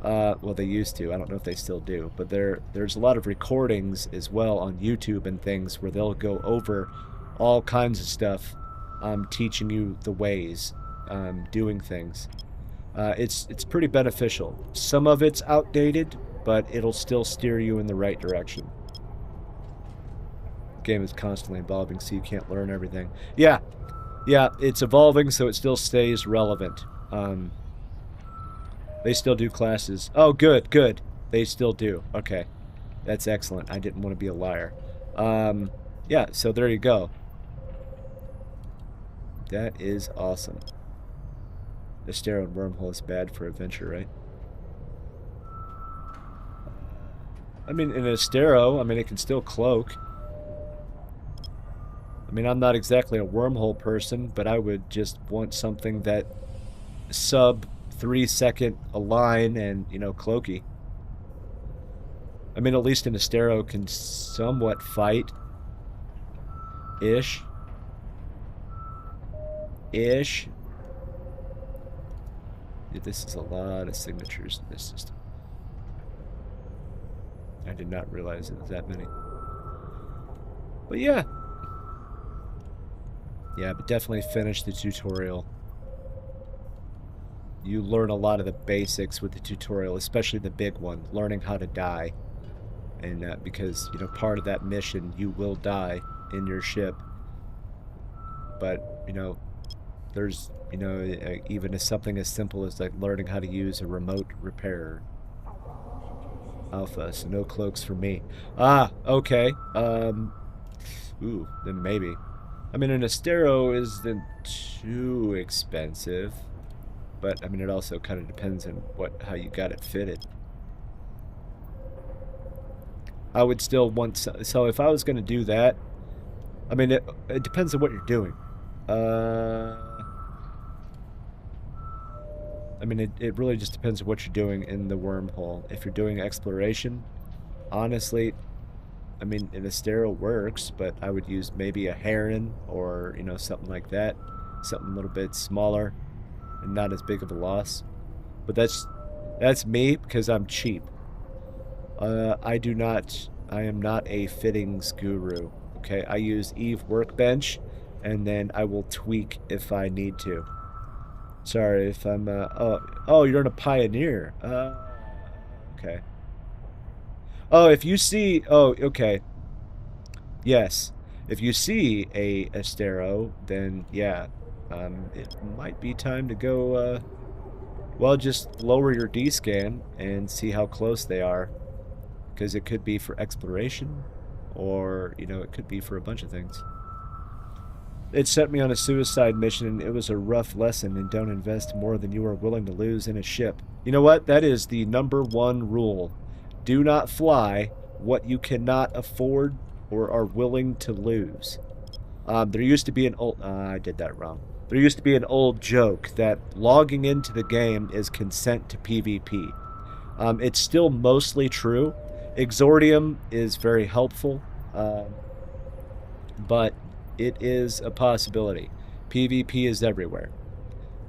Well, they used to. I don't know if they still do. But there's a lot of recordings as well on YouTube and things where they'll go over all kinds of stuff, teaching you the ways, doing things. It's pretty beneficial. Some of it's outdated, but it'll still steer you in the right direction. The game is constantly evolving, so you can't learn everything. Yeah, it's evolving, so it still stays relevant. They still do classes. Oh, good. They still do. Okay. That's excellent. I didn't want to be a liar. Yeah, so there you go. That is awesome. The Astero and wormhole is bad for adventure, right? I mean, in Astero, I mean, it can still cloak. I mean, I'm not exactly a wormhole person, but I would just want something that sub 3-second align and, you know, cloaky. I mean, at least in Astero can somewhat fight. Ish. Yeah, this is a lot of signatures in this system. I did not realize it was that many. But yeah. Yeah, but definitely finish the tutorial. You learn a lot of the basics with the tutorial, especially the big one, learning how to die. And because, you know, part of that mission, you will die in your ship. But, you know, there's, you know, even something as simple as like learning how to use a remote repair. Alpha, so no cloaks for me. Ah, okay. Ooh, then maybe. I mean, an Astero isn't too expensive, but I mean, it also kind of depends on how you got it fitted. I would still want, so if I was going to do that, I mean, it depends on what you're doing. I mean, it really just depends on what you're doing in the wormhole. If you're doing exploration, honestly, I mean, an Astero works, but I would use maybe a Heron or, you know, something like that. Something a little bit smaller and not as big of a loss. But that's me because I'm cheap. I am not a fittings guru. Okay, I use Eve Workbench, and then I will tweak if I need to. Sorry if I'm, oh, you're in a Pioneer. Okay. Oh, if you see, oh, okay. Yes. If you see a Astero, then yeah, it might be time to go, well, just lower your D-scan and see how close they are. Because it could be for exploration, or, you know, it could be for a bunch of things. It sent me on a suicide mission, and it was a rough lesson, and don't invest more than you are willing to lose in a ship. You know what? That is the #1 rule. Do not fly what you cannot afford or are willing to lose. There used to be an old... I did that wrong. There used to be an old joke that logging into the game is consent to PvP. It's still mostly true. Exordium is very helpful, but it is a possibility. PvP is everywhere.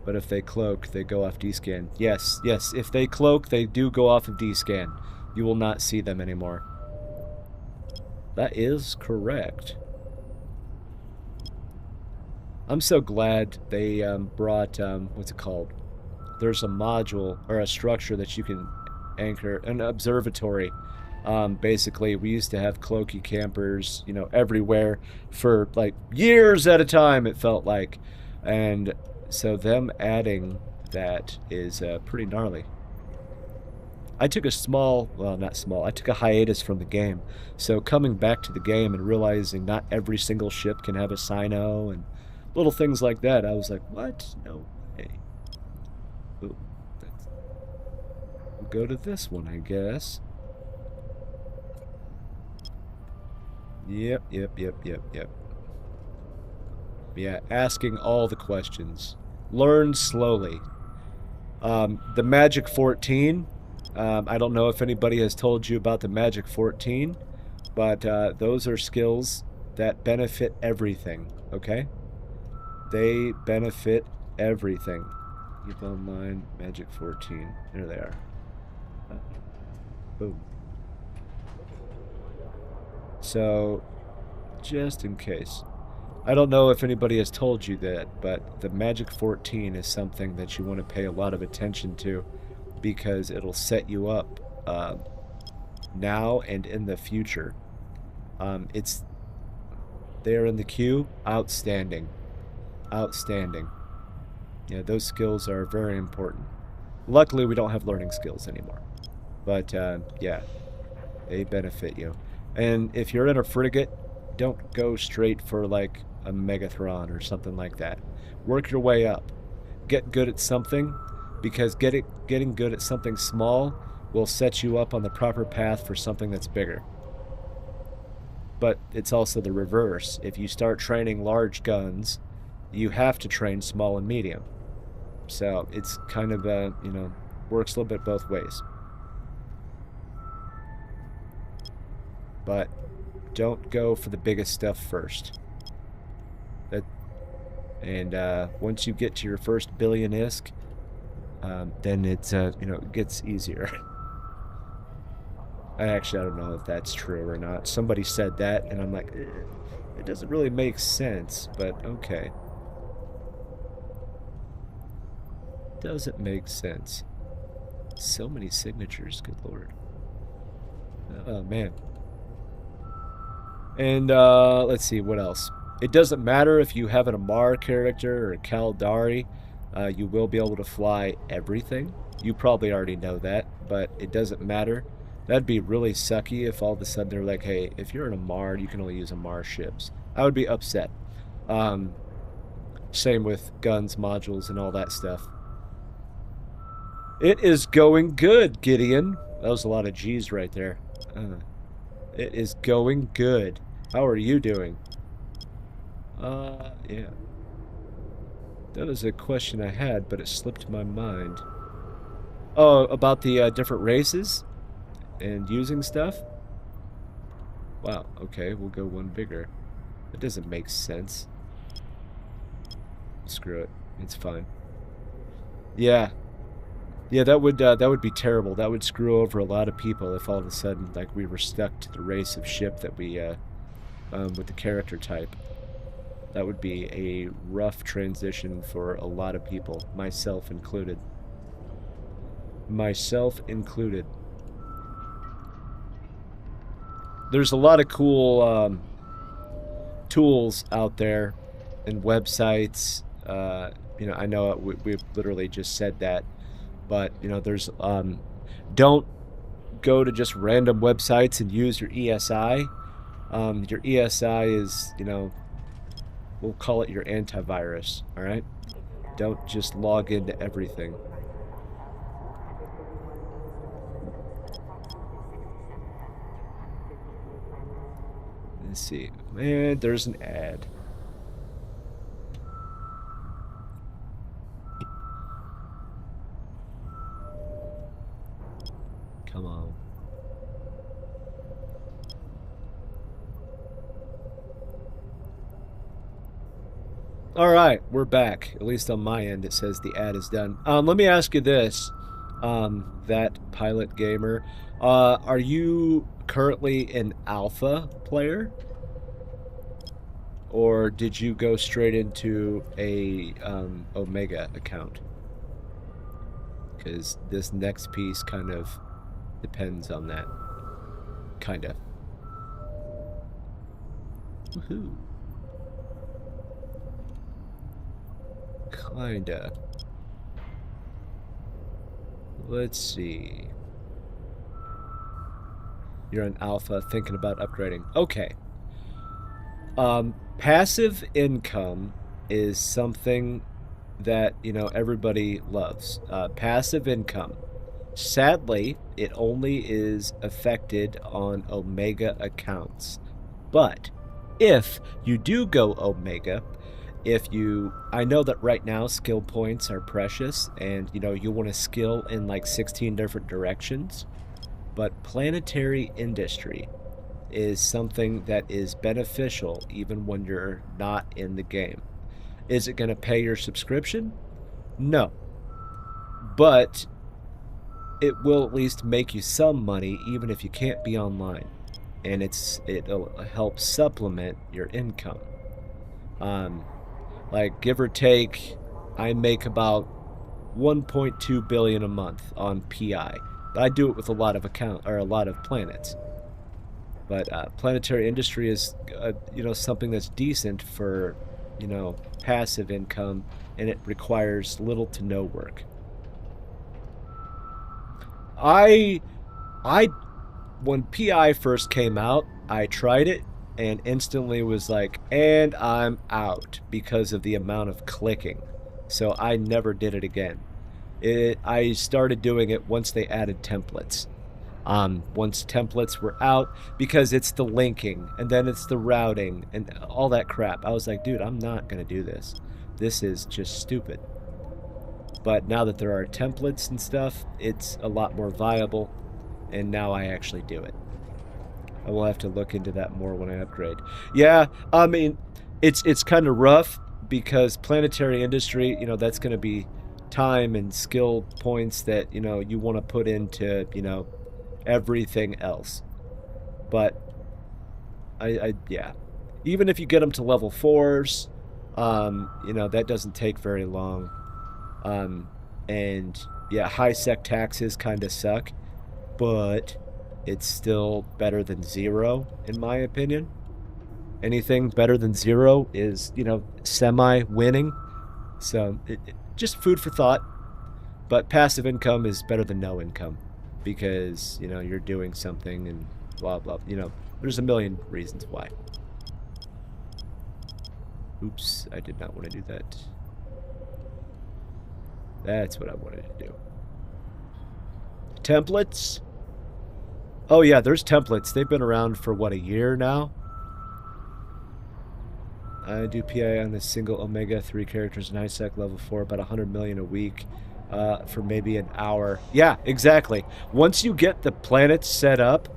But if they cloak, they go off D-scan. Yes, yes, if they cloak, they do go off of D-scan. You will not see them anymore. That is correct. I'm so glad they brought, what's it called? There's a module, or a structure that you can anchor, an observatory. Basically, we used to have cloaky campers, you know, everywhere for like years at a time, it felt like. And so them adding that is pretty gnarly. I took a small, well, not small, I took a hiatus from the game. So coming back to the game and realizing not every single ship can have a Sino and little things like that, I was like, what? No way. Ooh, we'll go to this one, I guess. Yep. Yeah, asking all the questions. Learn slowly. The Magic 14, I don't know if anybody has told you about the Magic 14, but those are skills that benefit everything, okay? They benefit everything. Keep online, Magic 14. There they are. Boom. So, just in case. I don't know if anybody has told you that, but the Magic 14 is something that you want to pay a lot of attention to because it'll set you up now and in the future. They're in the queue. Outstanding. Outstanding. Yeah, those skills are very important. Luckily, we don't have learning skills anymore. But, yeah, they benefit you. And if you're in a frigate, don't go straight for, like, a Megathron or something like that. Work your way up. Get good at something, because getting good at something small will set you up on the proper path for something that's bigger. But it's also the reverse. If you start training large guns, you have to train small and medium. So it's kind of, you know, works a little bit both ways. But don't go for the biggest stuff first. And once you get to your first billion ISK, then it's, you know, it gets easier. I don't know if that's true or not. Somebody said that, and I'm like, it doesn't really make sense, but okay. Doesn't make sense. So many signatures, good lord. Oh, man. And, let's see, what else? It doesn't matter if you have an Amar character or a Caldari. You will be able to fly everything. You probably already know that, but it doesn't matter. That'd be really sucky if all of a sudden they're like, hey, if you're an Amar, you can only use Amar ships. I would be upset. Same with guns, modules, and all that stuff. It is going good, Gideon. That was a lot of G's right there. It is going good. How are you doing? Yeah. That was a question I had, but it slipped my mind. Oh, about the different races and using stuff? Wow, okay, we'll go one bigger. That doesn't make sense. Screw it. It's fine. Yeah. Yeah, that would be terrible. That would screw over a lot of people if all of a sudden, like, we were stuck to the race of ship that we, with the character type. That would be a rough transition for a lot of people, myself included. Myself included. There's a lot of cool tools out there and websites. You know, I know we literally just said that, but you know, there's don't go to just random websites and use your ESI. Your ESI is, you know, we'll call it your antivirus, all right? Don't just log into everything. Let's see. Man, there's an ad. Come on. All right, we're back. At least on my end, it says the ad is done. Let me ask you this, that pilot gamer. Are you currently an alpha player? Or did you go straight into a Omega account? Because this next piece kind of depends on that. Kind of. Woohoo. Kinda. Let's see. You're an alpha thinking about upgrading. Okay. Passive income is something that, you know, everybody loves. Passive income. Sadly, it only is affected on Omega accounts. But if you do go Omega, I know that right now skill points are precious and, you know, you want to skill in like 16 different directions, but planetary industry is something that is beneficial even when you're not in the game. Is it going to pay your subscription? No. But it will at least make you some money even if you can't be online. And it'll help supplement your income. Like, give or take, I make about 1.2 billion a month on PI. But I do it with a lot of planets. But planetary industry is, you know, something that's decent for, you know, passive income, and it requires little to no work. When PI first came out, I tried it and instantly was like, and I'm out because of the amount of clicking. So I never did it again. I started doing it once they added templates. Once templates were out, because it's the linking and then it's the routing and all that crap. I was like, dude, I'm not gonna do this. This is just stupid. But now that there are templates and stuff, it's a lot more viable, and now I actually do it. I will have to look into that more when I upgrade. Yeah, I mean, it's kind of rough because planetary industry, you know, that's going to be time and skill points that, you know, you want to put into, you know, everything else. But yeah, even if you get them to level 4s, you know, that doesn't take very long. And yeah, high sec taxes kind of suck, but it's still better than 0 in my opinion. Anything better than 0 is, you know, semi-winning. So just food for thought. But passive income is better than no income because, you know, you're doing something and blah, blah. You know, there's a million reasons why. Oops, I did not want to do that. That's what I wanted to do. Templates? Oh, yeah, there's templates. They've been around for, what, a year now? I do PI on this single Omega 3 characters in high sec level 4, about 100 million a week for maybe an hour. Yeah, exactly. Once you get the planets set up,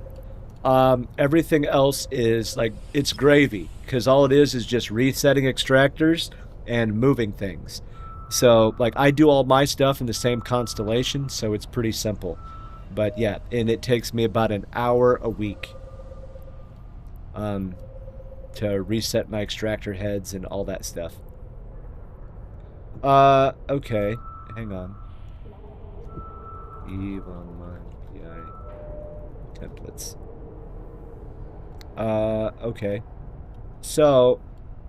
everything else is like, it's gravy, because all it is just resetting extractors and moving things. So, like, I do all my stuff in the same constellation, so it's pretty simple. But yeah, and it takes me about an hour a week to reset my extractor heads and all that stuff. Okay. Hang on. Eve Online PI templates. Okay. So,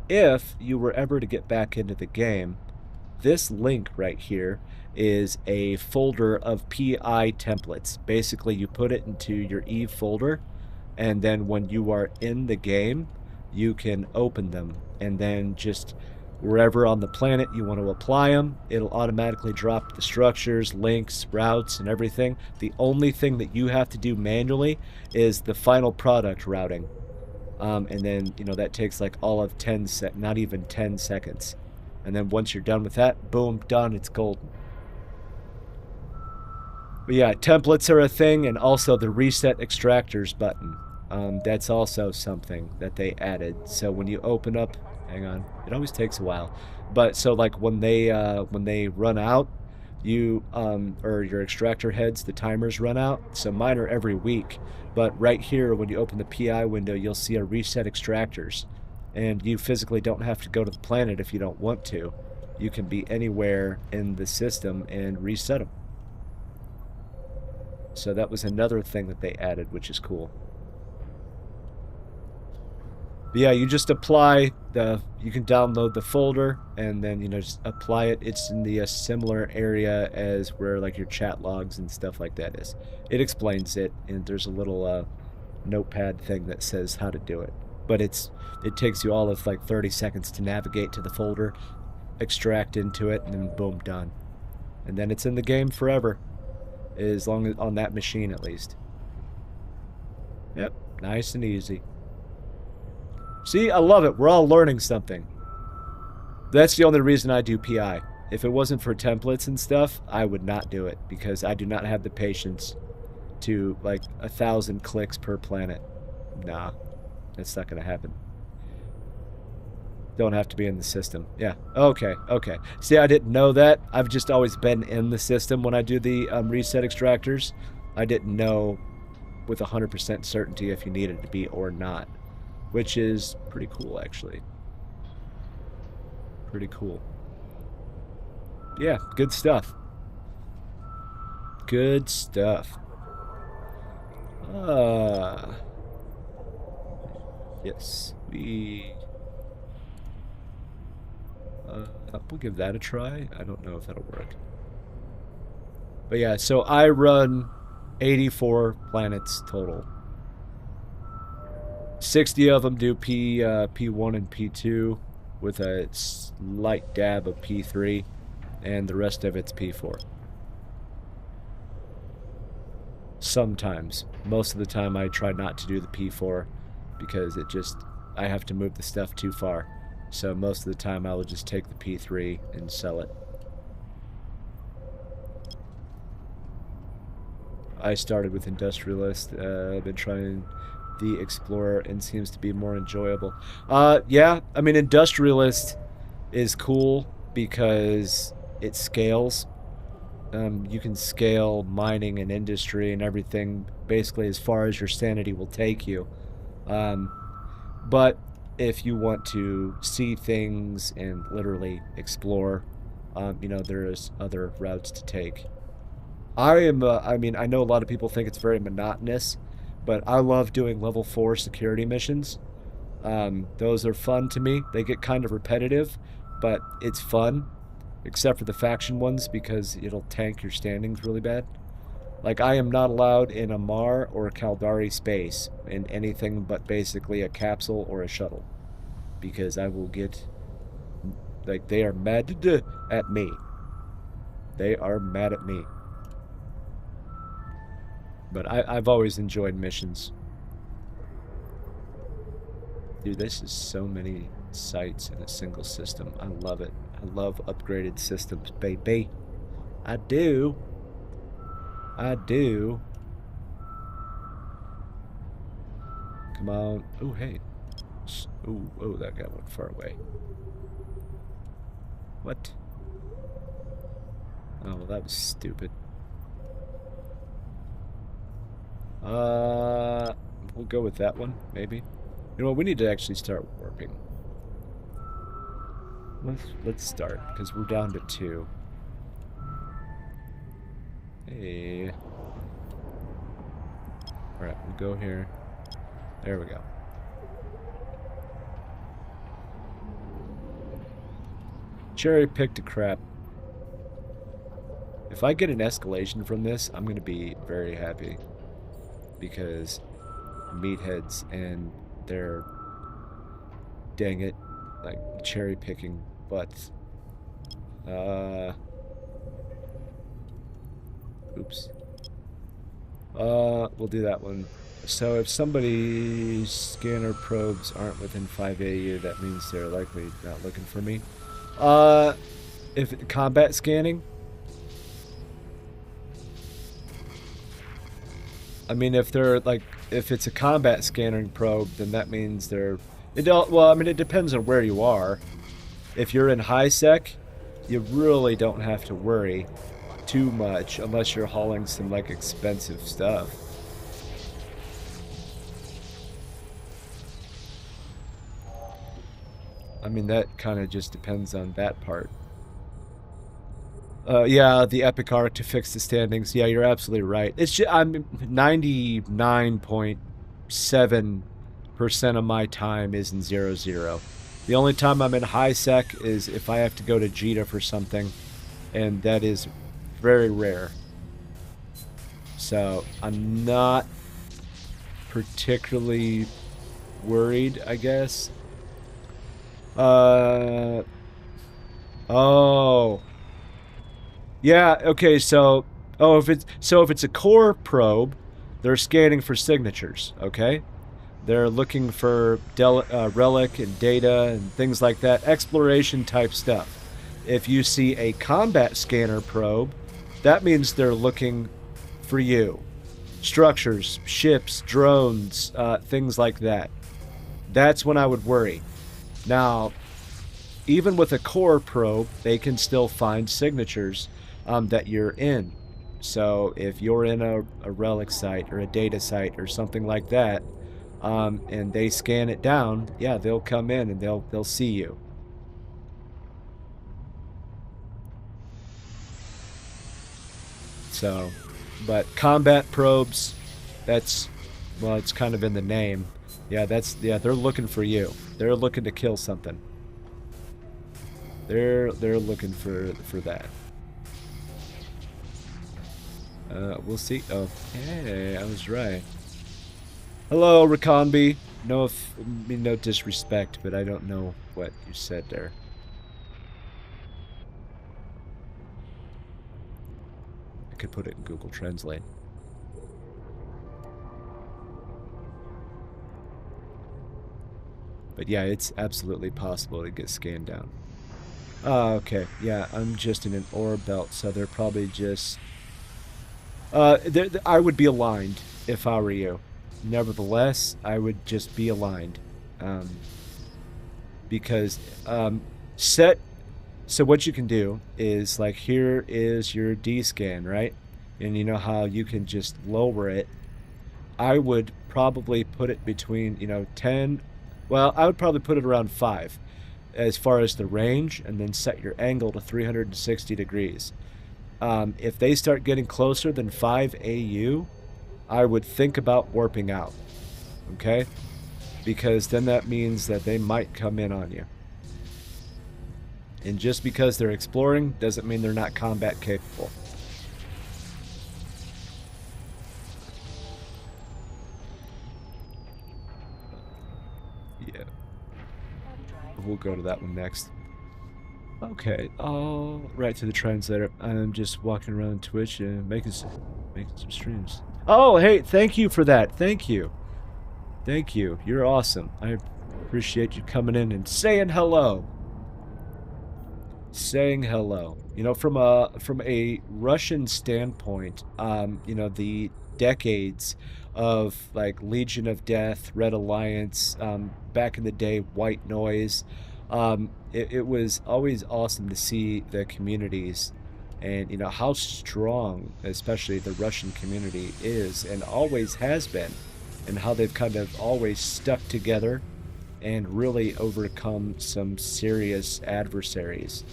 if you were ever to get back into the game, this link right here is a folder of PI templates. Basically, you put it into your Eve folder, and then when you are in the game, you can open them, and then just wherever on the planet you want to apply them, it'll automatically drop the structures, links, routes, and everything. The only thing that you have to do manually is the final product routing. And then, you know, that takes like all of 10 not even 10 seconds. And then once you're done with that, boom, done, it's golden. But yeah, templates are a thing, and also the reset extractors button. That's also something that they added. So when you open up, hang on, it always takes a while. But so like when they run out, you or your extractor heads, the timers run out. So mine are every week. But right here, when you open the PI window, you'll see a reset extractors. And you physically don't have to go to the planet if you don't want to. You can be anywhere in the system and reset them. So that was another thing that they added, which is cool. But yeah, you just apply you can download the folder and then, you know, just apply it. It's in the similar area as where like your chat logs and stuff like that is. It explains it, and there's a little notepad thing that says how to do it. But it takes you all of like 30 seconds to navigate to the folder, extract into it, and then boom, done. And then it's in the game forever, as long as on that machine at least. Yep, nice and easy. See, I love it. We're all learning something. That's the only reason I do PI. If it wasn't for templates and stuff, I would not do it, because I do not have the patience to like 1,000 clicks per planet. Nah, that's not gonna happen. Don't have to be in the system. Yeah, okay. See, I didn't know that. I've just always been in the system when I do the reset extractors. I didn't know with 100% certainty if you needed to be or not. Which is pretty cool, actually. Pretty cool. Yeah, good stuff. Good stuff. Yes, we'll give that a try. I don't know if that'll work. But yeah, so I run 84 planets total. 60 of them do P1 and P2 with a slight dab of P3, and the rest of it's P4. Sometimes. Most of the time I try not to do the P4 because I have to move the stuff too far. So most of the time I will just take the P3 and sell it. I started with Industrialist. I've been trying the Explorer and seems to be more enjoyable. Yeah, I mean, Industrialist is cool because it scales. you can scale mining and industry and everything basically as far as your sanity will take you. But if you want to see things and literally explore, there's other routes to take. I mean, I know a lot of people think it's very monotonous, but I love doing level 4 security missions. Those are fun to me. They get kind of repetitive, but it's fun, except for the faction ones because it'll tank your standings really bad. Like, I am not allowed in a Mar or a Caldari space in anything but basically a capsule or a shuttle. Because I will get... Like, they are mad at me. They are mad at me. But I've always enjoyed missions. Dude, this is so many sites in a single system. I love it. I love upgraded systems, baby. I do. I do. Come on. Oh, hey. Oh, that guy went far away. What? Oh, well, that was stupid. We'll go with that one, maybe. You know what? We need to actually start warping. Let's start, because we're down to 2. Hey. Alright, we'll go here. There we go. Cherry picked a crap. If I get an escalation from this, I'm going to be very happy. Because meatheads and their, dang it, like cherry picking butts. Oops. We'll do that one. So if somebody's scanner probes aren't within 5 AU, that means they're likely not looking for me. If combat scanning, I mean, if they're like, if it's a combat scanning probe, then that means they're. Well, I mean, it depends on where you are. If you're in high sec, you really don't have to worry too much unless you're hauling some like expensive stuff. I mean, that kind of just depends on that part. Yeah, the epic arc to fix the standings. Yeah, you're absolutely right. It's just, I'm 99.7% of my time is in 0-0. The only time I'm in high sec is if I have to go to Jita for something, and that is very rare. So I'm not particularly worried, I guess. Oh. Yeah, okay, so if it's a core probe, they're scanning for signatures, okay? They're looking for relic and data and things like that, exploration type stuff. If you see a combat scanner probe, that means they're looking for you. Structures, ships, drones, things like that. That's when I would worry. Now, even with a core probe, they can still find signatures that you're in. So if you're in a relic site or a data site or something like that, and they scan it down, yeah, they'll come in and they'll see you. So, but combat probes, that's, well, it's kind of in the name. Yeah, they're looking for you. They're looking to kill something. They're looking for that. We'll see. Oh, hey, I was right. Hello, Reconby. No disrespect, but I don't know what you said there. I could put it in Google Translate. But yeah, it's absolutely possible to get scanned down. Okay. Yeah, I'm just in an ore belt, so they're probably just... I would be aligned if I were you. Nevertheless, I would just be aligned. Because set So what you can do is like, here is your D scan, right? And you know how you can just lower it. I would probably put it between, 10. Well, I would probably put it around 5 as far as the range, and then set your angle to 360 degrees. If they start getting closer than 5 AU, I would think about warping out. Okay? Because then that means that they might come in on you. And just because they're exploring doesn't mean they're not combat capable. Yeah. We'll go to that one next. Okay, right to the translator. I'm just walking around Twitch and making some streams. Oh, hey, thank you for that. Thank you. Thank you. You're awesome. I appreciate you coming in and saying hello. Saying hello. From a Russian standpoint, the decades of like Legion of Death, Red Alliance, back in the day, White Noise, it was always awesome to see the communities and how strong, especially the Russian community is and always has been, and how they've kind of always stuck together and really overcome some serious adversaries.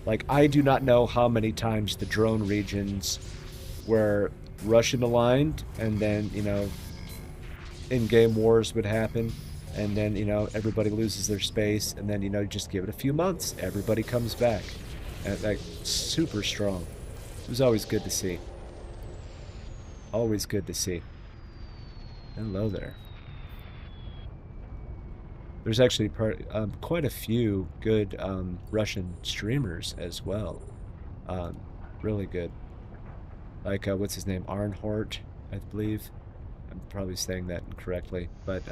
Like, I do not know how many times the drone regions were Russian aligned, and then, in-game wars would happen, and then, everybody loses their space, and then, just give it a few months, everybody comes back. And, like, super strong. It was always good to see. Always good to see. Hello there. There's actually quite a few good Russian streamers as well. Really good. Like, what's his name? Arnhort, I believe. I'm probably saying that incorrectly. But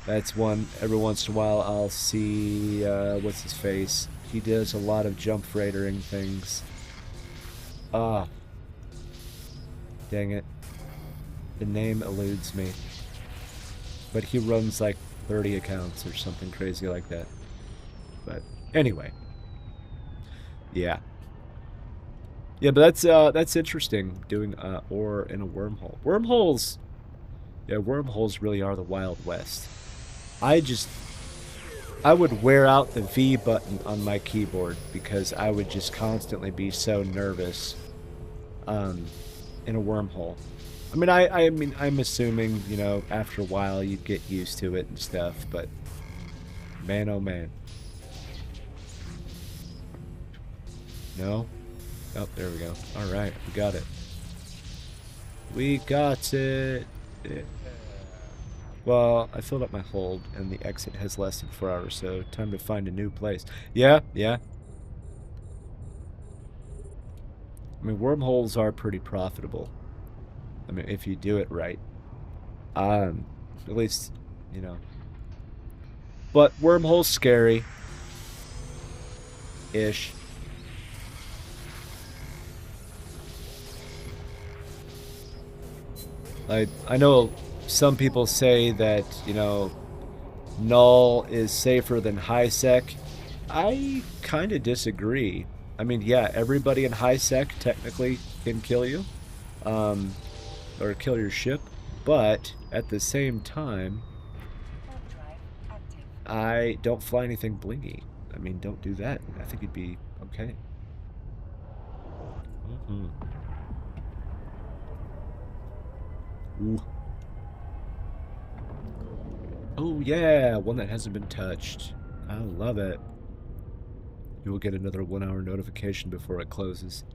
that's one. Every once in a while I'll see, what's his face? He does a lot of jump freightering things. Ah. Dang it. The name eludes me. But he runs like 30 accounts or something crazy like that. But anyway. Yeah. Yeah, but that's interesting, doing ore in a wormhole. Wormholes really are the Wild West. I would wear out the V button on my keyboard because I would just constantly be so nervous in a wormhole. I mean, I'm assuming, after a while you'd get used to it and stuff, but man, oh man. No? Oh, there we go. All right, we got it. We got it. Yeah. Well, I filled up my hold, and the exit has less than 4 hours, so time to find a new place. Yeah, yeah. I mean, wormholes are pretty profitable. I mean, if you do it right. At least, But wormhole's scary. Ish. I know some people say that, null is safer than high sec. I kind of disagree. I mean, yeah, everybody in high sec technically can kill you. Or kill your ship, but at the same time, I don't fly anything blingy. I mean, don't do that. I think you'd be okay. Ooh. Oh yeah, one that hasn't been touched. I love it. You will get another 1-hour notification before it closes.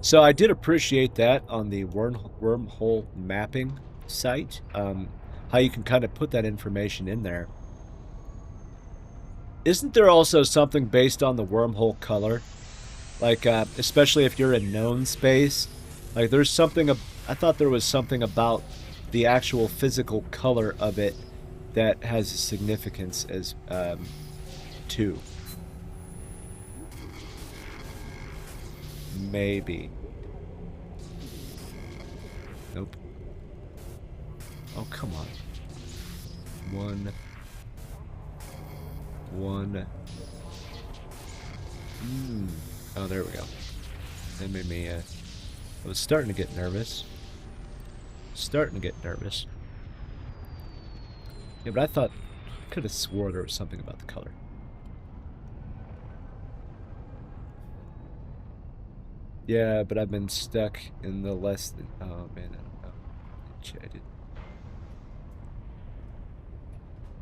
So I did appreciate that on the wormhole mapping site, how you can kind of put that information in there. Isn't there also something based on the wormhole color? Like, especially if you're in known space, like there's something, I thought there was something about the actual physical color of it that has a significance as, too. Maybe. Nope. Oh, come on. One. 1. Oh, there we go. That made me, I was starting to get nervous. Yeah, but I thought, I could have swore there was something about the color. Yeah, but I've been stuck in the less than, oh man, I don't know. I did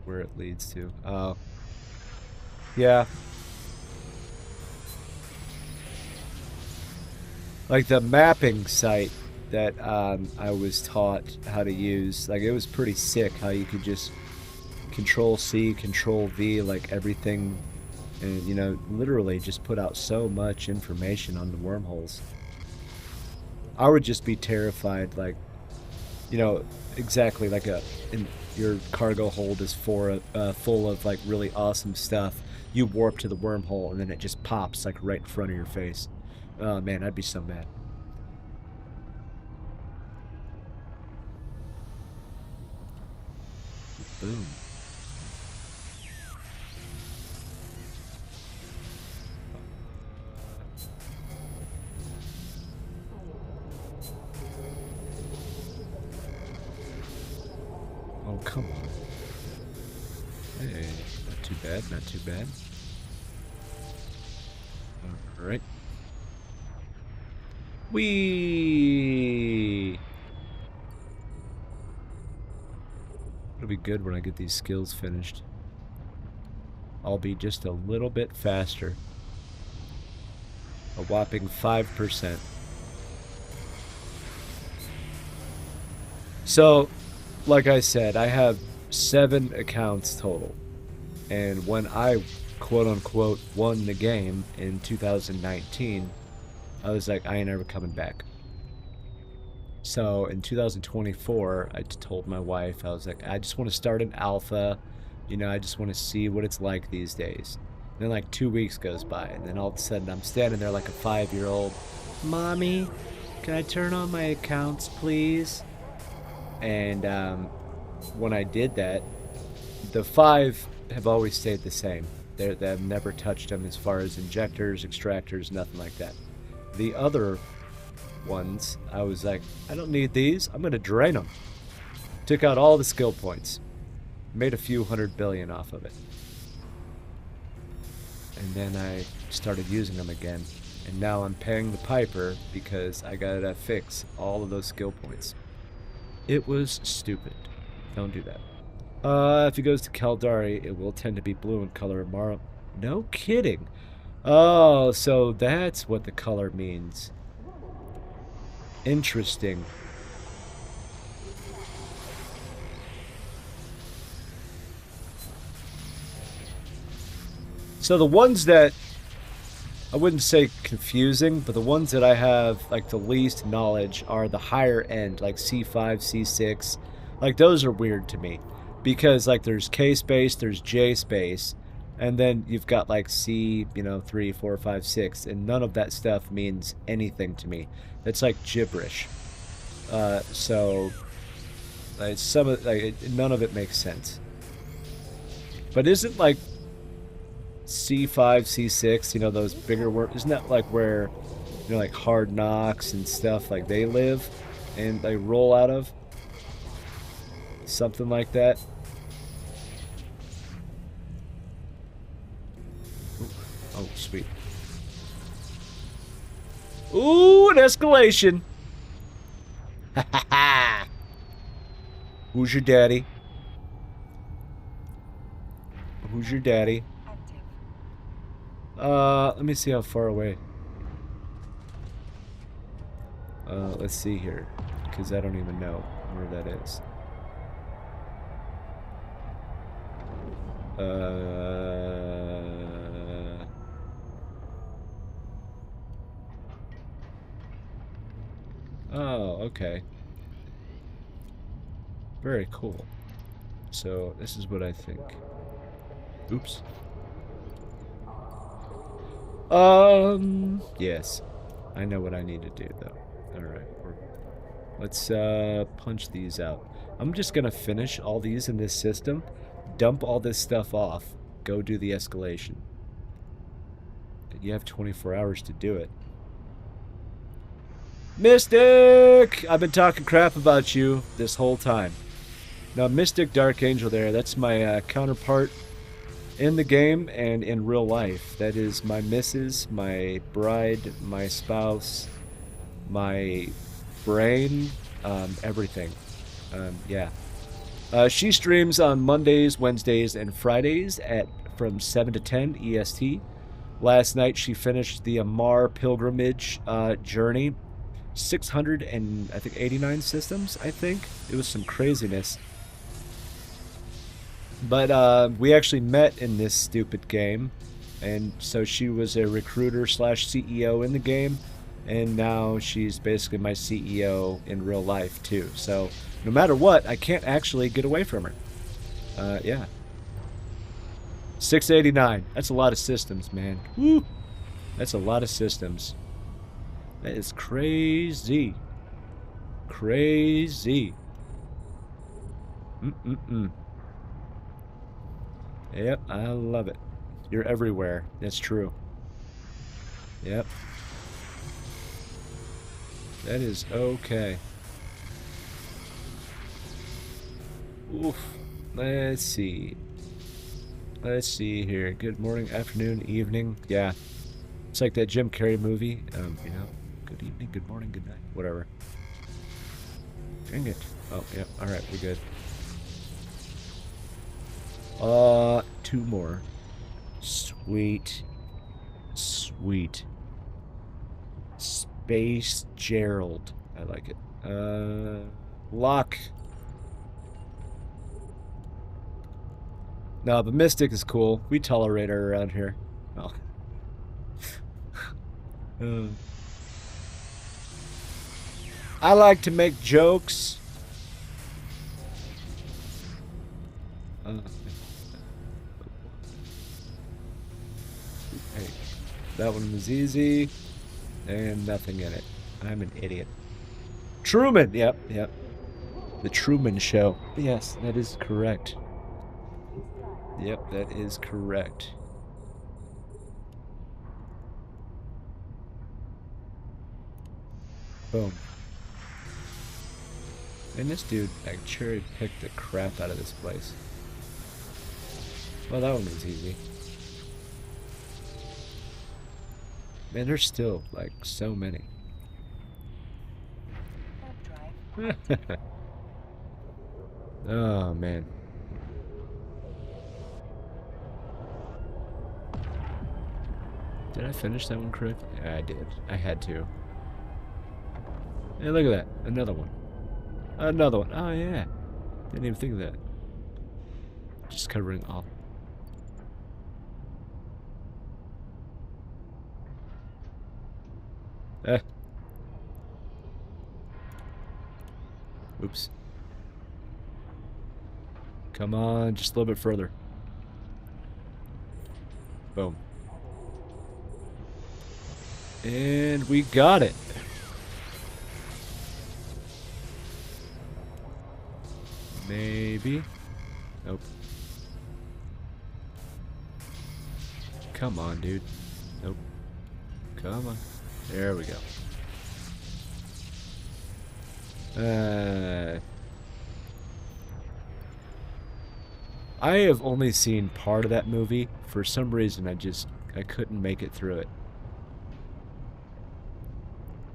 where it leads to. Oh. Yeah. Like the mapping site that I was taught how to use, like it was pretty sick how you could just Control C, Control V, like everything, and you know, literally just put out so much information on the wormholes. I would just be terrified, like, you know, exactly like your cargo hold is full of like really awesome stuff. You warp to the wormhole and then it just pops like right in front of your face. Oh man, I'd be so mad. Boom. Oh, come on. Hey, not too bad, not too bad. Alright. Whee! It'll be good when I get these skills finished. I'll be just a little bit faster. A whopping 5%. So, like I said, I have 7 accounts total. And when I, quote-unquote, won the game in 2019, I was like, I ain't ever coming back. So in 2024, I told my wife, I was like, I just want to start an alpha. You know, I just want to see what it's like these days. And then like 2 weeks goes by, and then all of a sudden I'm standing there like a 5-year-old. Mommy, can I turn on my accounts, please? And when I did that, the 5 have always stayed the same. They've never touched them as far as injectors, extractors, nothing like that. The other ones, I was like, I don't need these. I'm going to drain them. Took out all the skill points. Made a few 100 billion off of it. And then I started using them again. And now I'm paying the piper because I got to fix all of those skill points. It was stupid. Don't do that. If it goes to Caldari, it will tend to be blue in color tomorrow. No kidding. Oh, so that's what the color means. Interesting. So the ones that, I wouldn't say confusing, but the ones that I have like the least knowledge are the higher end, like C5, C6. Like those are weird to me. Because like there's K space, there's J space, and then you've got like C, you know, 3, 4, 5, 6, and none of that stuff means anything to me. That's like gibberish. So like none of it makes sense. But isn't like C5, C6, you know, those bigger work, isn't that like where, you know, like Hard Knocks and stuff like they live and they roll out of? Something like that. Oh, sweet. Ooh, an escalation. Ha ha ha. Who's your daddy? Who's your daddy? Let me see how far away. Let's see here. Because I don't even know where that is. Oh, okay. Very cool. So, this is what I think. Oops. Yes. I know what I need to do, though. Alright. Let's, punch these out. I'm just gonna finish all these in this system, dump all this stuff off, go do the escalation. You have 24 hours to do it. Mystic! I've been talking crap about you this whole time. Now, Mystic Dark Angel there, that's my counterpart in the game and in real life. That is my missus, my bride, my spouse, my brain, everything. Yeah. She streams on Mondays, Wednesdays, and Fridays from 7 to 10 EST. Last night she finished the Amar pilgrimage journey. 689 systems, I think. It was some craziness. But we actually met in this stupid game. And so she was a recruiter / CEO in the game. And now she's basically my CEO in real life, too. So no matter what, I can't actually get away from her. Yeah. 689. That's a lot of systems, man. Woo! That's a lot of systems. That is crazy. Crazy. Yep, I love it. You're everywhere. That's true. Yep. That is okay. Oof. Let's see. Let's see here. Good morning, afternoon, evening. Yeah. It's like that Jim Carrey movie. You know, good evening, good morning, good night, whatever. Dang it. Oh, yeah. Alright, we're good. 2 more. Sweet. Sweet. Space Gerald. I like it. Lock. No, the Mystic is cool. We tolerate her around here. Oh. I like to make jokes. Hey, that one was easy. And nothing in it. I'm an idiot. Truman! Yep, yep. The Truman Show. Yes, that is correct. Yep, that is correct. Boom. And this dude, like, cherry-picked the crap out of this place. Well, that one was easy. Man, there's still, like, so many. Oh, man. Did I finish that one correctly? Yeah, I did. I had to. Hey, look at that. Another one. Another one. Oh, yeah. Didn't even think of that. Just covering all. Oops. Come on, just a little bit further. Boom. And we got it. Maybe. Nope. Come on, dude. Nope. Come on. There we go. I have only seen part of that movie. For some reason, I couldn't make it through it.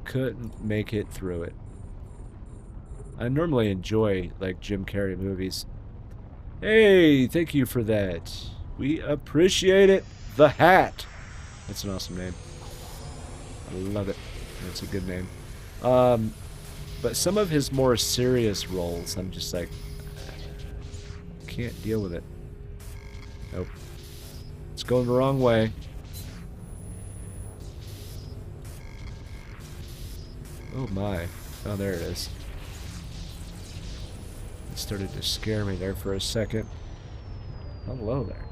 Couldn't make it through it. I normally enjoy, like, Jim Carrey movies. Hey, thank you for that. We appreciate it. The Hat. That's an awesome name. I love it. That's a good name. But some of his more serious roles, I'm just like, can't deal with it. Nope. It's going the wrong way. Oh my. Oh, there it is. It started to scare me there for a second. Hello there.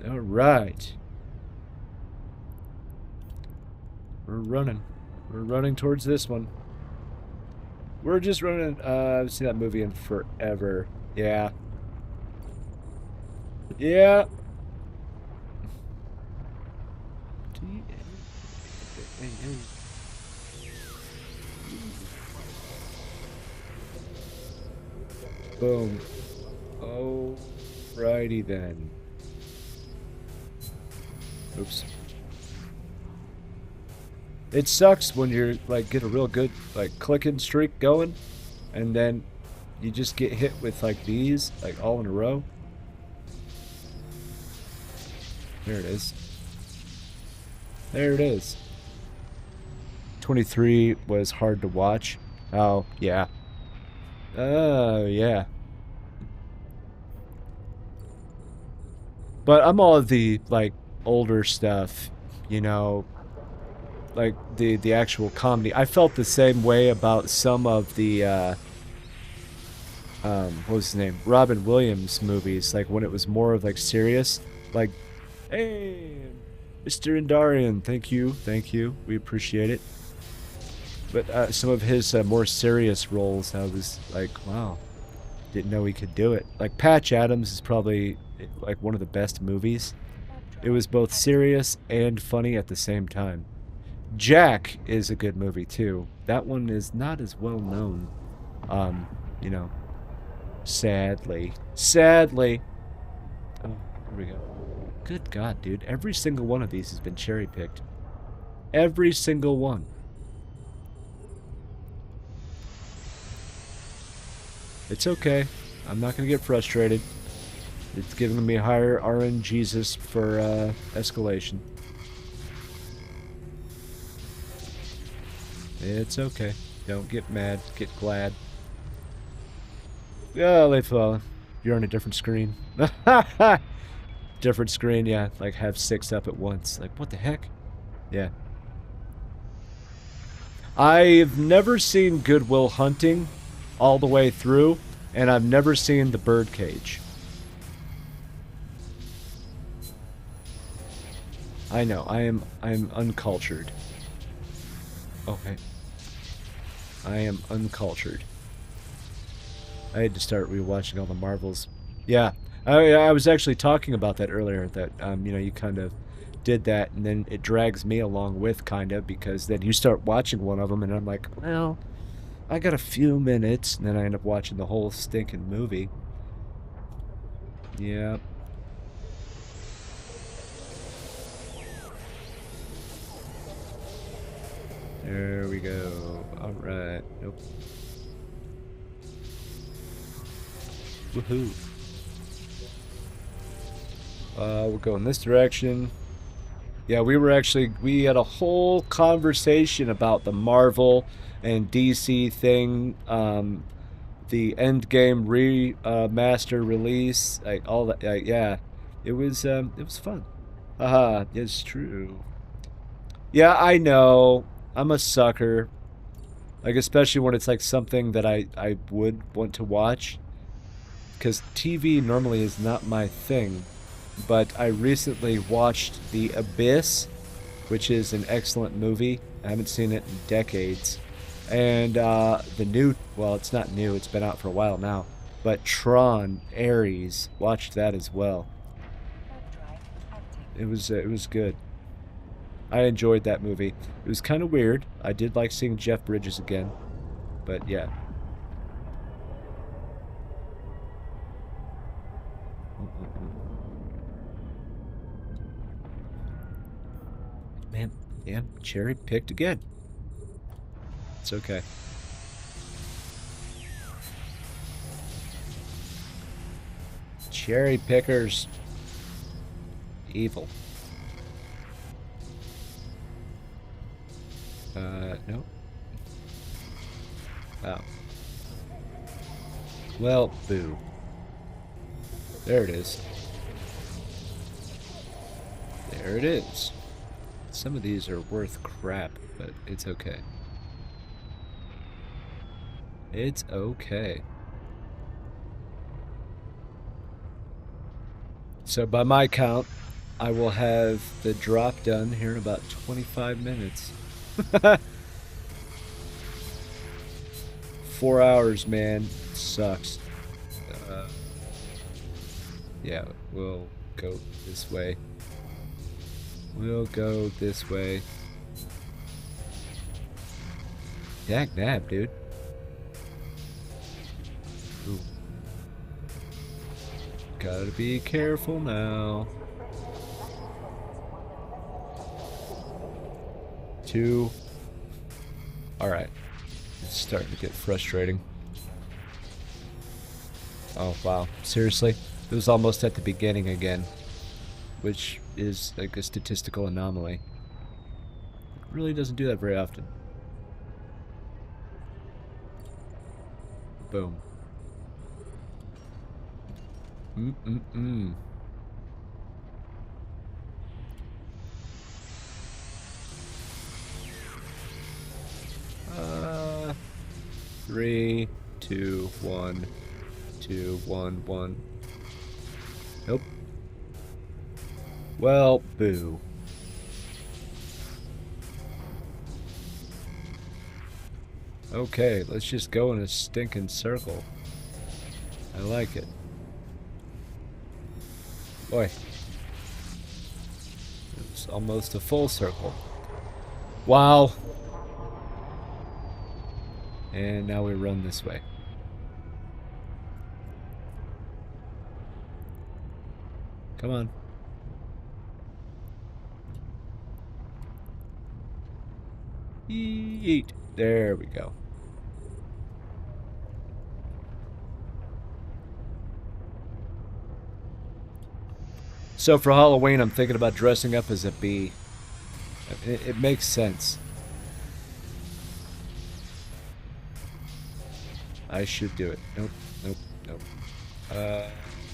Alright. We're running. We're running towards this one. We're just running. I've seen that movie in forever. Yeah. Yeah. Boom. Alrighty then. Oops. It sucks when you're like get a real good like clicking streak going, and then you just get hit with like these like all in a row. There it is. There it is. 23 was hard to watch. Oh, yeah. Oh, yeah. But I'm all of the, like, older stuff, you know, like the actual comedy. I felt the same way about some of the, what was his name? Robin Williams movies, like when it was more of like serious, like, hey, Mr. Indarian, thank you, we appreciate it. But some of his more serious roles, I was like, wow, didn't know he could do it. Like Patch Adams is probably like one of the best movies. It was both serious and funny at the same time. Jack is a good movie too. That one is not as well known. You know, sadly. Sadly. Oh, here we go. Good God, dude. Every single one of these has been cherry-picked. Every single one. It's okay. I'm not going to get frustrated. It's giving me higher RNGesus for escalation. It's okay. Don't get mad. Get glad. Oh, they fall. You're on a different screen. Different screen, yeah. Like have 6 up at once. Like, what the heck? Yeah. I've never seen Good Will Hunting all the way through, and I've never seen The Birdcage. I know, I'm uncultured. Okay. I am uncultured. I had to start rewatching all the Marvels. Yeah, I was actually talking about that earlier, that, you know, you kind of did that, and then it drags me along with, kind of, because then you start watching one of them, and I'm like, well, I got a few minutes, and then I end up watching the whole stinking movie. Yeah. There we go. Alright. Nope. Woohoo. We'll go in this direction. Yeah, we had a whole conversation about the Marvel and DC thing, the Endgame remaster release, like all that. Yeah, it was fun. Haha, it's true. Yeah, I know. I'm a sucker. Like, especially when it's like something that I would want to watch. Because TV normally is not my thing. But I recently watched The Abyss, which is an excellent movie. I haven't seen it in decades. And the new, well, it's not new, it's been out for a while now. But Tron, Ares, watched that as well. It was good. I enjoyed that movie. It was kind of weird. I did like seeing Jeff Bridges again. But yeah. Man, yeah, cherry picked again. It's okay. Cherry pickers. Evil. No. Oh. Well, boo. There it is. There it is. Some of these are worth crap, but it's okay. It's okay. So by my count, I will have the drop done here in about 25 minutes. 4 hours, man. Sucks. Yeah, we'll go this way. We'll go this way. Yak nab, dude. Ooh. Gotta be careful now. 2. Alright. It's starting to get frustrating. Oh, wow. Seriously? It was almost at the beginning again. Which is like a statistical anomaly. It really doesn't do that very often. Boom. Mm-mm-mm. 3, 2, 1, 2, 1, 1. Nope. Well, boo. Okay, let's just go in a stinking circle. I like it. Boy. It's almost a full circle. Wow. And now we run this way. Come on. Yeet. There we go. So for Halloween, I'm thinking about dressing up as a bee. It makes sense. I should do it. Nope, nope, nope.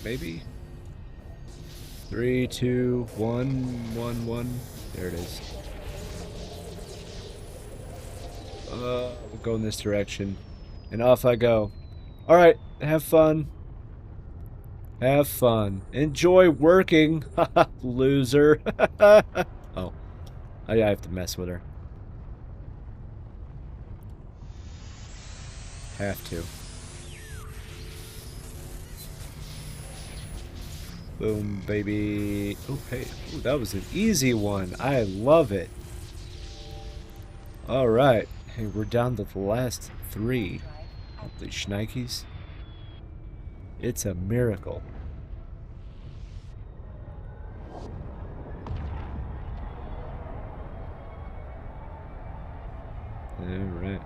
Maybe? 3, 2, 1, 1, 1. There it is. We'll go in this direction. And off I go. Alright, have fun. Have fun. Enjoy working. Loser. Oh. I have to mess with her. Have to. Boom, baby. Oh, hey. Ooh, that was an easy one. I love it. Alright. Hey, we're down to the last 3. Holy shnikes. It's a miracle. Alright.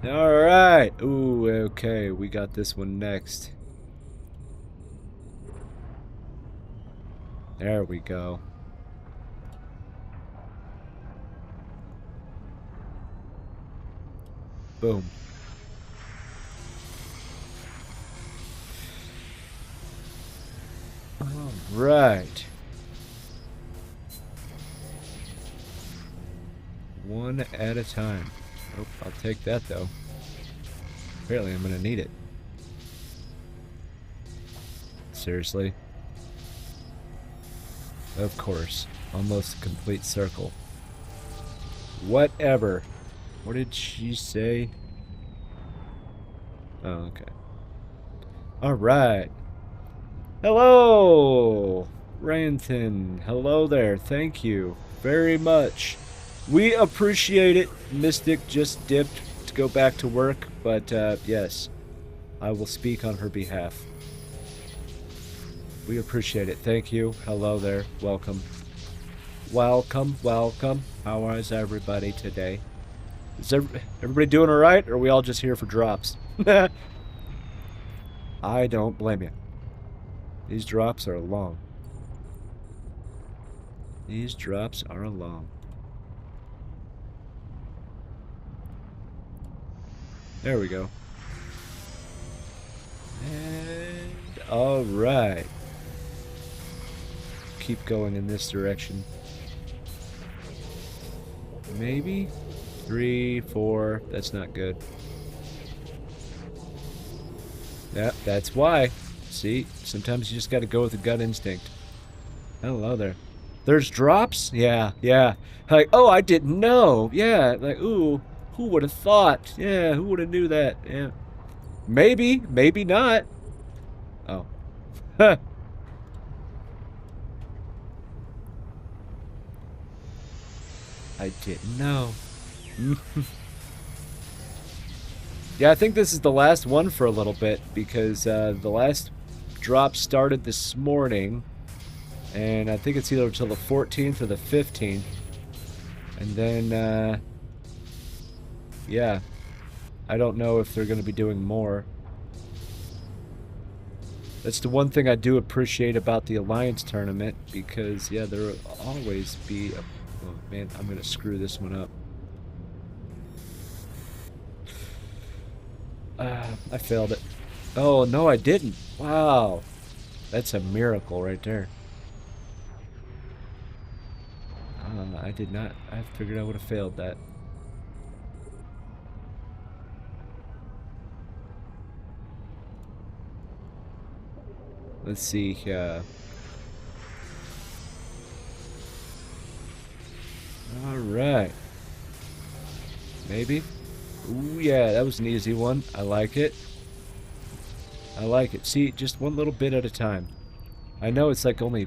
Alright. Ooh, okay. We got this one next. There we go. Boom. All right. One at a time. Oh, I'll take that though. Apparently I'm gonna need it. Seriously? Of course. Almost a complete circle. Whatever. What did she say? Oh, okay. Alright. Hello! Ranton. Hello there. Thank you very much. We appreciate it. Mystic just dipped to go back to work, but yes. I will speak on her behalf. We appreciate it. Thank you. Hello there. Welcome. Welcome. Welcome. How is everybody today? Is everybody doing alright, or are we all just here for drops? I don't blame you. These drops are long. These drops are long. There we go. And alright. Keep going in this direction. Maybe? 3, 4. That's not good. Yeah, that's why. See? Sometimes you just gotta go with the gut instinct. Hello there. There's drops? Yeah, yeah. Like, oh, I didn't know. Yeah, like, ooh. Who would have thought? Yeah, who would have knew that? Yeah. Maybe, maybe not. Oh. I didn't know. Yeah, I think this is the last one for a little bit because the last drop started this morning, and I think it's either until the 14th or the 15th. And then, yeah, I don't know if they're going to be doing more. That's the one thing I do appreciate about the Alliance tournament because, yeah, there will always be a... Oh, man, I'm going to screw this one up. I failed it. Oh, no, I didn't. Wow. That's a miracle right there. I did not. I figured I would have failed that. Let's see. All right. Maybe. Ooh, yeah, that was an easy one. I like it. I like it. See, just one little bit at a time. I know it's like only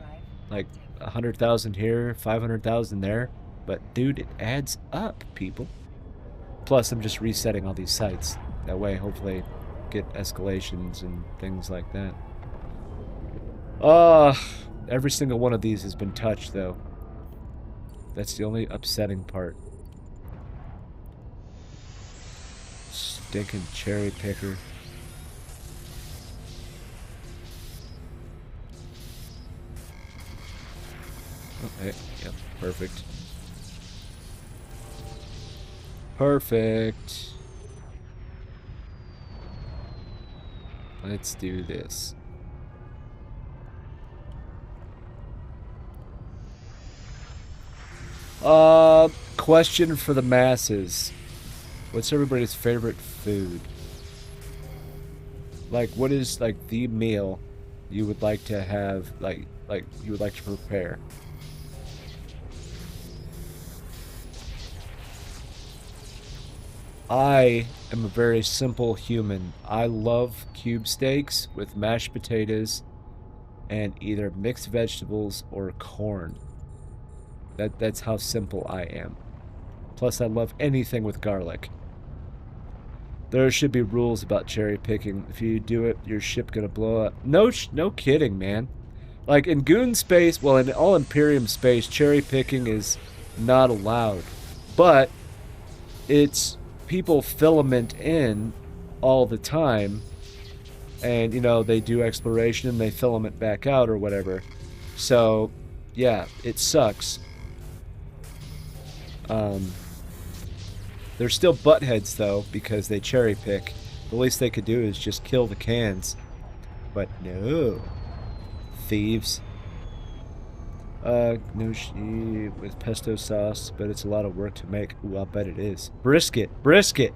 like 100,000 here, 500,000 there, but dude, it adds up, people. Plus, I'm just resetting all these sites. That way, hopefully, get escalations and things like that. Every single one of these has been touched, though. That's the only upsetting part. Stinking cherry picker. Okay, yep, perfect. Perfect. Let's do this. Question for the masses. What's everybody's favorite food? Like, what is, like, the meal you would like to have, like you would like to prepare? I am a very simple human. I love cube steaks with mashed potatoes and either mixed vegetables or corn. That's how simple I am. Plus, I love anything with garlic. There should be rules about cherry picking. If you do it, your ship gonna blow up. No kidding, man. Like in Goon space, well, in all Imperium space, cherry picking is not allowed. But it's people filament in all the time, and you know they do exploration and they filament back out or whatever. So, yeah, it sucks. They're still buttheads, though, because they cherry pick. The least they could do is just kill the cans. But no. Thieves. Gnocchi with pesto sauce, but it's a lot of work to make. Ooh, I'll bet it is. Brisket. Brisket!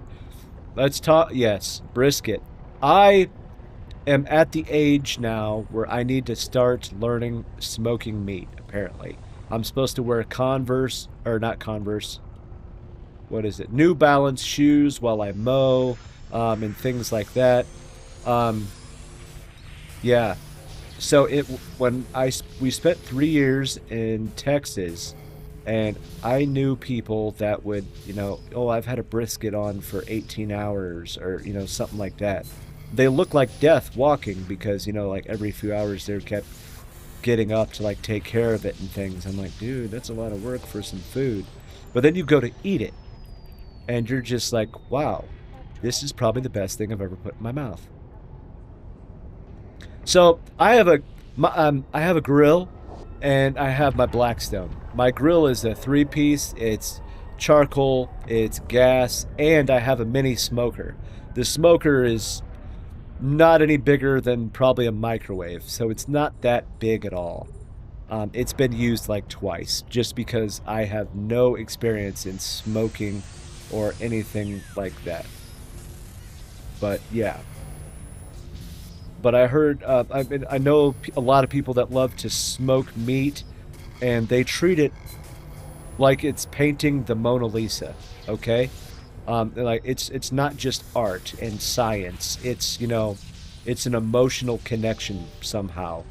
Let's talk. Yes, brisket. I am at the age now where I need to start learning smoking meat, apparently. I'm supposed to wear Converse, or not Converse. What is it? New Balance shoes while I mow, and things like that. Yeah. So we spent 3 years in Texas, and I knew people that would, you know, oh, I've had a brisket on for 18 hours, or you know, something like that. They look like death walking because, you know, like every few hours they kept getting up to like take care of it and things. I'm like, dude, that's a lot of work for some food. But then you go to eat it, and you're just like, wow, this is probably the best thing I've ever put in my mouth. So I have a grill, and I have my Blackstone. My grill is a 3-piece. It's charcoal, it's gas, and I have a mini smoker. The smoker is not any bigger than probably a microwave, so it's not that big at all. It's been used like twice, just because I have no experience in smoking or anything like that. But yeah. But I heard, I know a lot of people that love to smoke meat, and they treat it like it's painting the Mona Lisa, okay? Like it's not just art and science. It's, you know, it's an emotional connection somehow.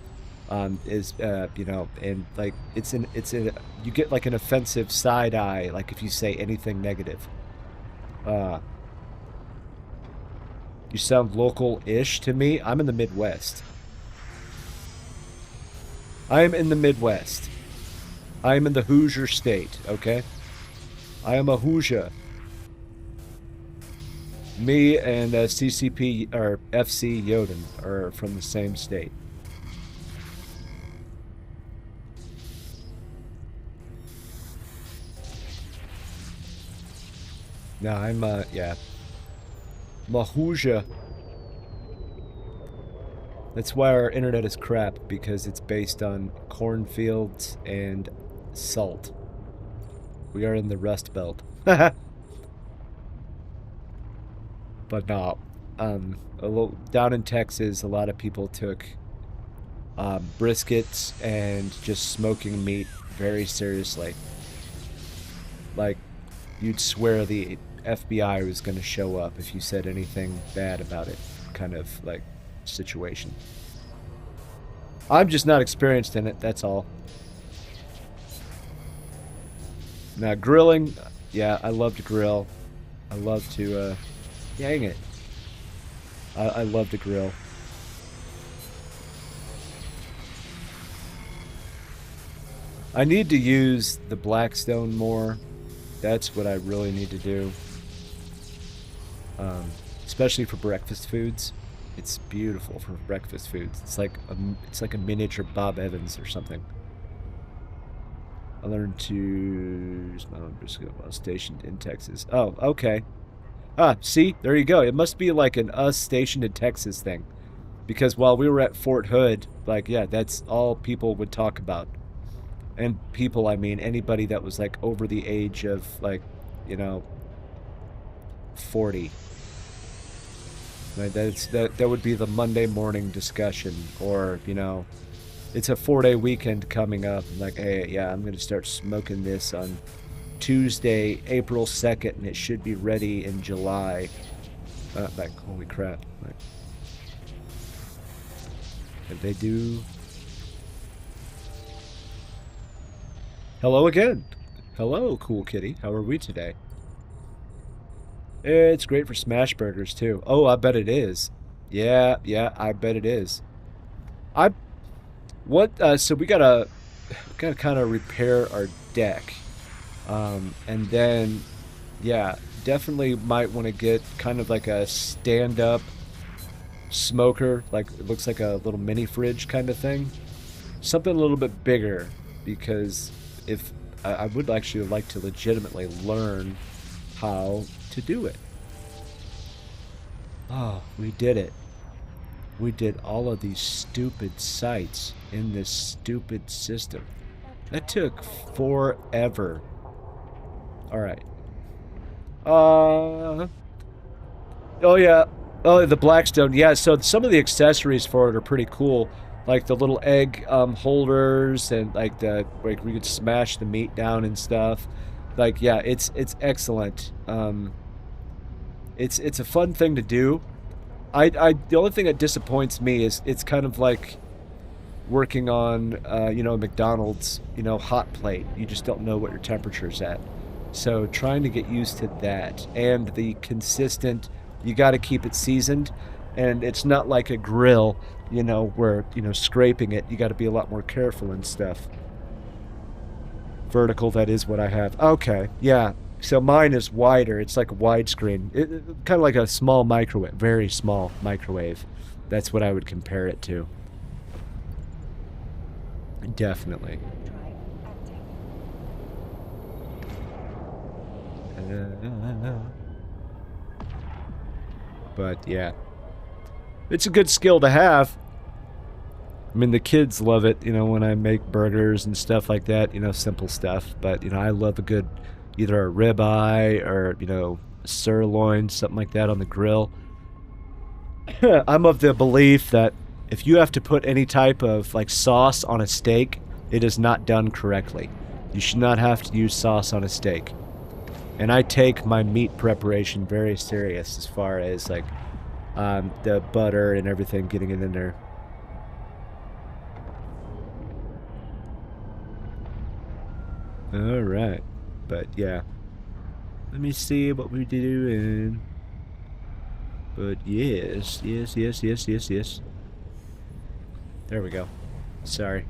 Is you know, and like it's an you get like an offensive side eye like if you say anything negative. Uh, you sound local-ish to me. I'm in the Midwest. I am in the Midwest. I am in the Hoosier state, okay? I am a Hoosier. Me and CCP or FC Yoden are from the same state. No, I'm yeah, I'm a Hoosier. That's why our internet is crap, because it's based on cornfields and salt. We are in the Rust Belt. But no, a little, down in Texas, a lot of people took briskets and just smoking meat very seriously. Like, you'd swear the FBI was going to show up if you said anything bad about it, kind of like situation. I'm just not experienced in it, that's all. Now, grilling, yeah, I love to grill. I love to, dang it. I love to grill. I need to use the Blackstone more. That's what I really need to do. Especially for breakfast foods. It's beautiful for breakfast foods. It's like a miniature Bob Evans or something. I learned to use my own brisket while stationed in Texas. Oh, okay. Ah, see? There you go. It must be like an us stationed in Texas thing. Because while we were at Fort Hood, like, yeah, that's all people would talk about. And people, I mean, anybody that was, like, over the age of, like, you know, 40. Like, that would be the Monday morning discussion. Or, you know, it's a 4-day weekend coming up. I'm like, hey, yeah, I'm going to start smoking this on Tuesday, April 2nd, and it should be ready in July. Like, holy crap. Like, if they do... Hello again. Hello, cool kitty. How are we today? It's great for smash burgers, too. Oh, I bet it is. Yeah, I bet it is. I... What, so we gotta kind of repair our deck. And then, yeah, definitely might want to get kind of like a stand-up smoker, like it looks like a little mini fridge kind of thing. Something a little bit bigger, because if I would actually like to legitimately learn how to do it. Oh, we did it. We did all of these stupid sites in this stupid system. That took forever. Alright. Oh yeah. Oh, the Blackstone. Yeah, so some of the accessories for it are pretty cool. Like the little egg holders, and like like we could smash the meat down and stuff. Like, yeah, it's excellent. It's a fun thing to do. The only thing that disappoints me is it's kind of like working on you know, McDonald's, you know, hot plate. You just don't know what your temperature's at. So trying to get used to that, and the consistent, you got to keep it seasoned, and it's not like a grill, you know, where, you know, scraping it, you got to be a lot more careful and stuff. Vertical, that is what I have. Okay, yeah. So mine is wider. It's like a widescreen. Kind of like a small microwave, very small microwave. That's what I would compare it to. Definitely. But yeah, it's a good skill to have. I mean, the kids love it, you know, when I make burgers and stuff like that, you know, simple stuff. But, you know, I love a good, either a ribeye or, you know, sirloin, something like that on the grill. I'm of the belief that if you have to put any type of, like, sauce on a steak, it is not done correctly. You should not have to use sauce on a steak. And I take my meat preparation very serious as far as like the butter and everything, getting it in there. All right, but yeah, let me see what we're doing. But yes. There we go. Sorry,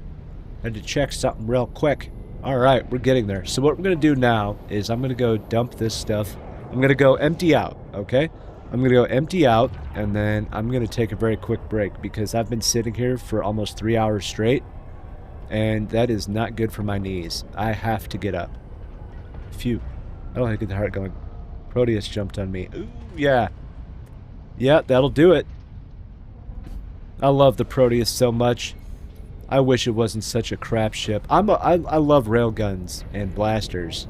had to check something real quick. All right, we're getting there. So what we're gonna do now is I'm gonna go dump this stuff. I'm gonna go empty out. Okay. I'm gonna go empty out, and then I'm gonna take a very quick break because I've been sitting here for almost 3 hours straight. And that is not good for my knees. I have to get up. Phew. I don't want to get the heart going. Proteus jumped on me. Ooh, yeah. Yeah, that'll do it. I love the Proteus so much. I wish it wasn't such a crap ship. I love railguns and blasters.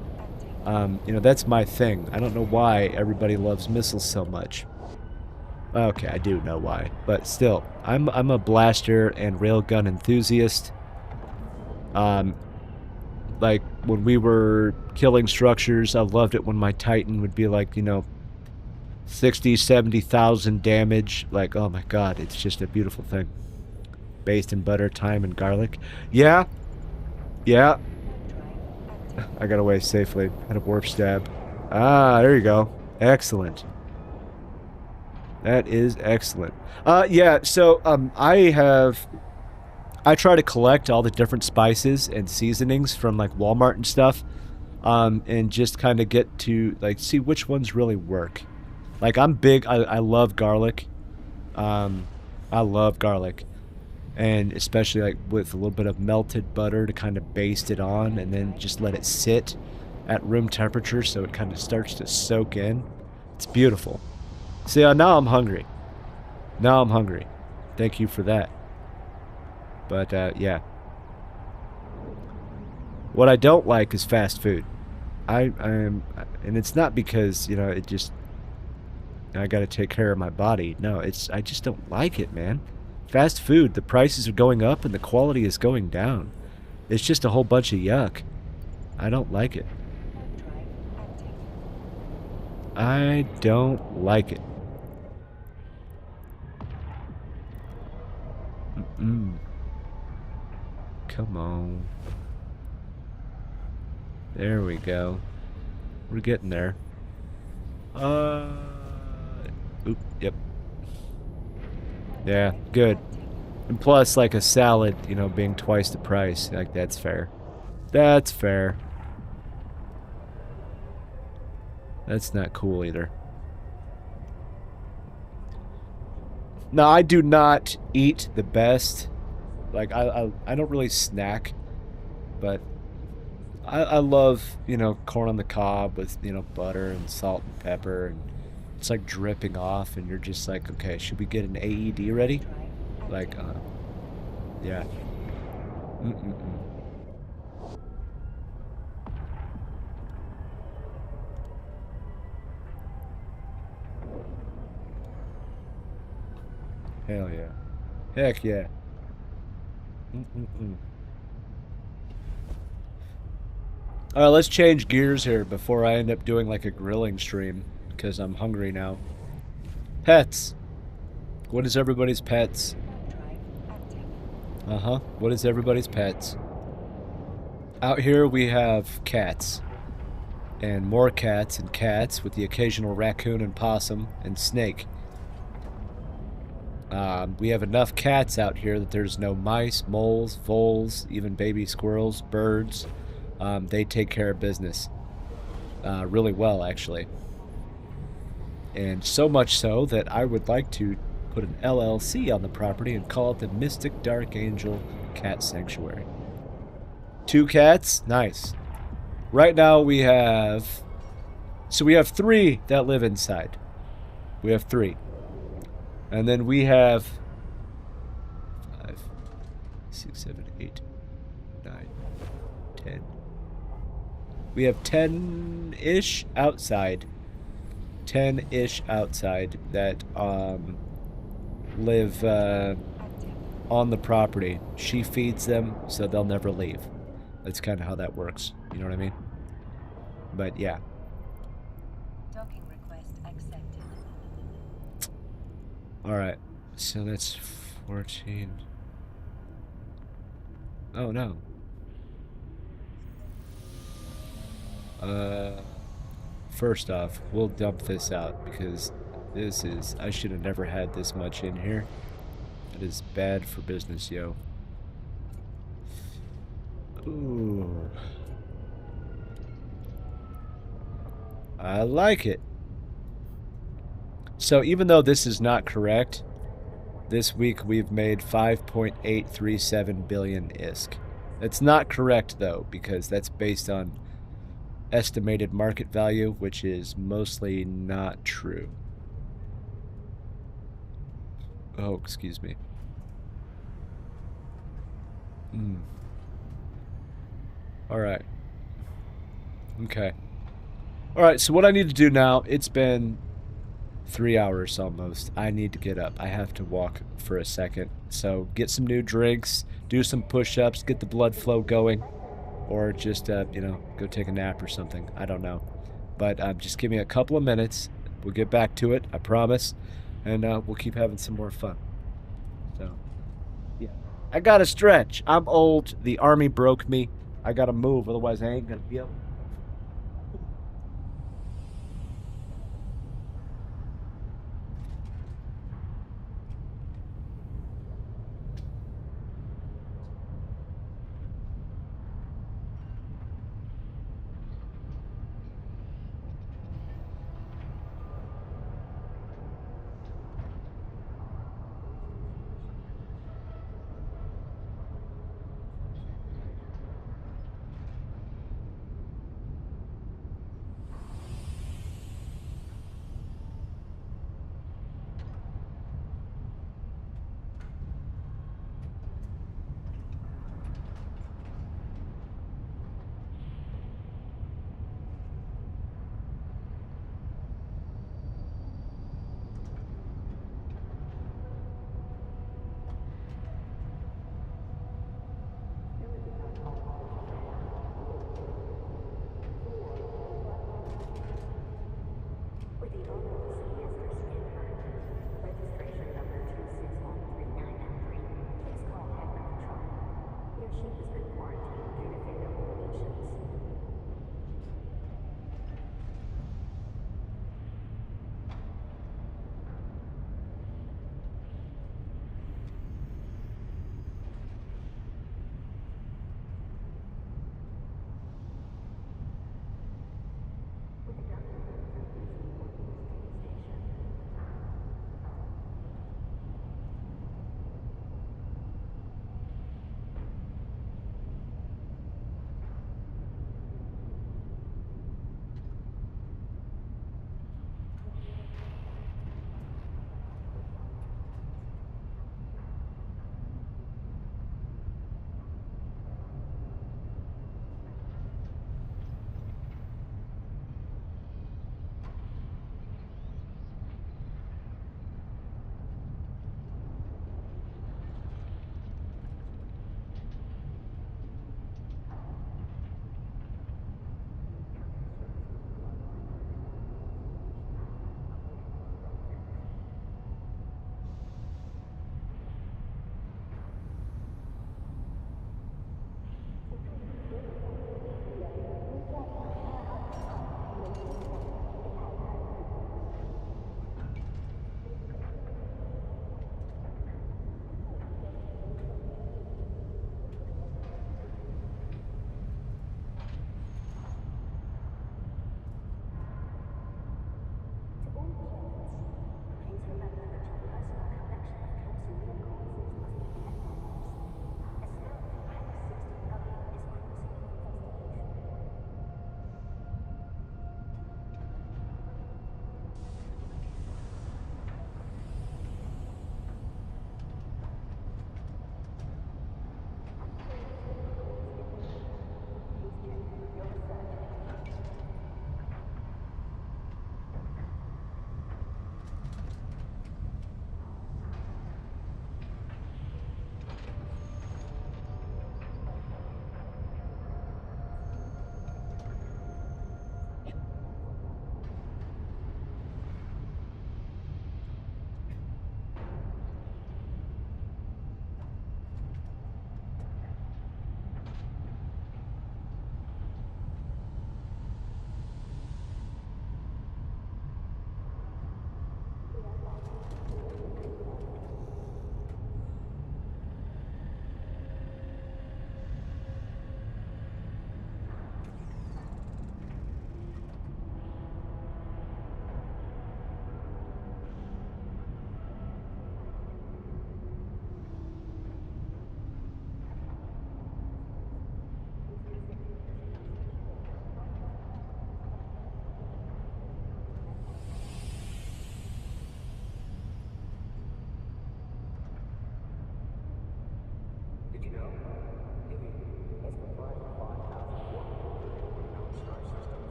You know, that's my thing. I don't know why everybody loves missiles so much. Okay, I do know why. But still, I'm a blaster and railgun enthusiast. Like when we were killing structures, I loved it when my Titan would be like, you know, 60, 70,000 damage. Like, oh my god, it's just a beautiful thing. Based in butter, thyme, and garlic. Yeah. Yeah. I got away safely. Had a warp stab. Ah, there you go. Excellent. That is excellent. Yeah, so, I try to collect all the different spices and seasonings from like Walmart and stuff, and just kind of get to like see which ones really work. Like I'm big. I love garlic. I love garlic, and especially like with a little bit of melted butter to kind of baste it on, and then just let it sit at room temperature so it kind of starts to soak in. It's beautiful. See, now I'm hungry. Now I'm hungry. Thank you for that. But, yeah. What I don't like is fast food. And it's not because, you know, it just, I gotta take care of my body. No, I just don't like it, man. Fast food, the prices are going up and the quality is going down. It's just a whole bunch of yuck. I don't like it. I don't like it. Come on. There we go. We're getting there. Oop, yep. Yeah, good. And plus, like a salad, you know, being twice the price. Like, that's fair. That's fair. That's not cool either. Now, I do not eat the best. Like, I don't really snack, but I love, you know, corn on the cob with, you know, butter and salt and pepper, and it's like dripping off, and you're just like, okay, should we get an AED ready? Like, yeah. Hell yeah. Heck yeah. Alright, let's change gears here before I end up doing like a grilling stream, because I'm hungry now. Pets. What is everybody's pets? What is everybody's pets? Out here we have cats. And more cats and cats with the occasional raccoon and possum and snake. We have enough cats out here that there's no mice, moles, voles, even baby squirrels, birds. They take care of business really well, actually. And so much so that I would like to put an LLC on the property and call it the Mystic Dark Angel Cat Sanctuary. 2 cats? Nice. Right now we have... So we have 3 that live inside. We have 3. And then we have 5, 6, 7, 8, 9, 10. We have 10-ish outside. 10-ish outside that live on the property. She feeds them, so they'll never leave. That's kind of how that works. You know what I mean? But yeah. Alright. So that's 14. Oh no. First off, we'll dump this out because this is, I should have never had this much in here. That is bad for business, yo. Ooh. I like it. So even though this is not correct, this week we've made 5.837 billion ISK. That's not correct though, because that's based on estimated market value, which is mostly not true. Oh, excuse me. All right. Okay. All right, so what I need to do now, it's been 3 hours almost. I need to get up. I have to walk for a second. So get some new drinks, do some push-ups, get the blood flow going, or just, you know, go take a nap or something. I don't know. But just give me a couple of minutes. We'll get back to it, I promise. And we'll keep having some more fun. So, yeah. I gotta stretch. I'm old. The army broke me. I gotta move, otherwise I ain't gonna be able.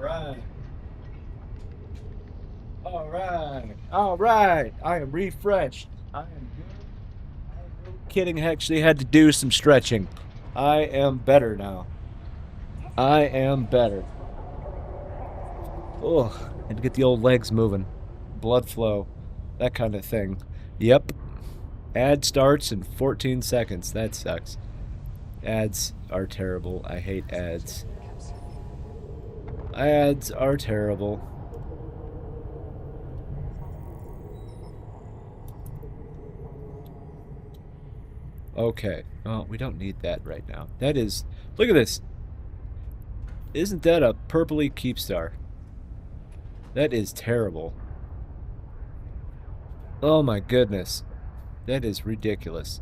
right. All right. All right. I am refreshed. I am good. I am no kidding. I actually had to do some stretching. I am better now. I am better. Oh, and get the old legs moving. Blood flow. That kind of thing. Yep. Ad starts in 14 seconds. That sucks. Ads are terrible. I hate ads. Ads are terrible. Okay. Oh, we don't need that right now. That is... Look at this. Isn't that a purpley Keepstar? That is terrible. Oh my goodness. That is ridiculous.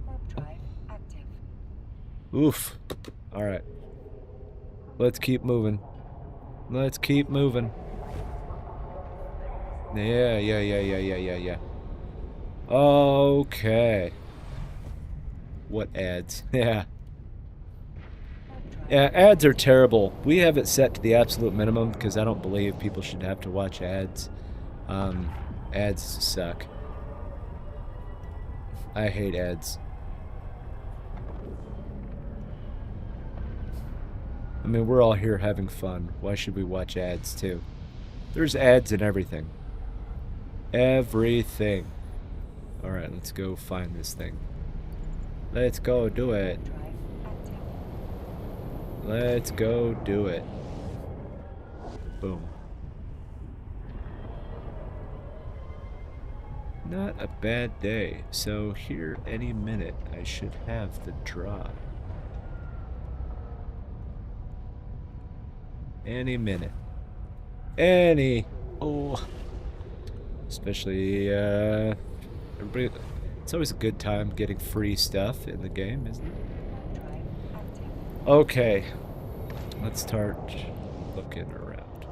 Warp drive active. Oof. Alright. Let's keep moving. Let's keep moving. Yeah. Okay. What ads? Yeah. Yeah, ads are terrible. We have it set to the absolute minimum because I don't believe people should have to watch ads. Ads suck. I hate ads. I mean, we're all here having fun. Why should we watch ads too? There's ads in everything. Everything. Alright, let's go find this thing. Let's go do it. Drive active. Let's go do it. Boom. Not a bad day. So here any minute I should have the drop. Any minute. Any. Oh. Especially, everybody. It's always a good time getting free stuff in the game, isn't it? Warp drive active. Okay. Let's start looking around.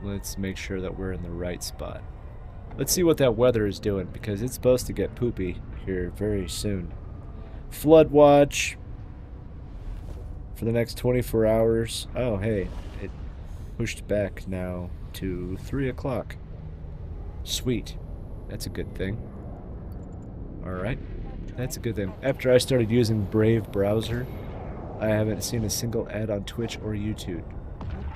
Let's make sure that we're in the right spot. Let's see what that weather is doing, because it's supposed to get poopy here very soon. Flood watch for the next 24 hours. Oh, hey, it pushed back now to 3 o'clock. Sweet. That's a good thing. Alright. That's a good thing. After I started using Brave browser, I haven't seen a single ad on Twitch or YouTube.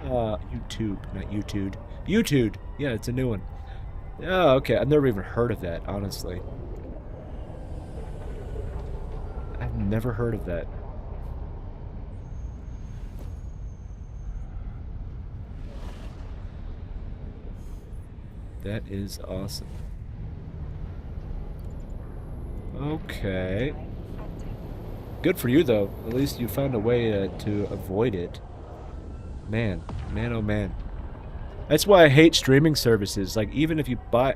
YouTube, not YouTube. YouTube! Yeah, it's a new one. Oh, okay. I've never even heard of that, honestly. I've never heard of that. That is awesome. Okay. Good for you, though. At least you found a way to avoid it. Man, oh man. That's why I hate streaming services. Like, even if you pay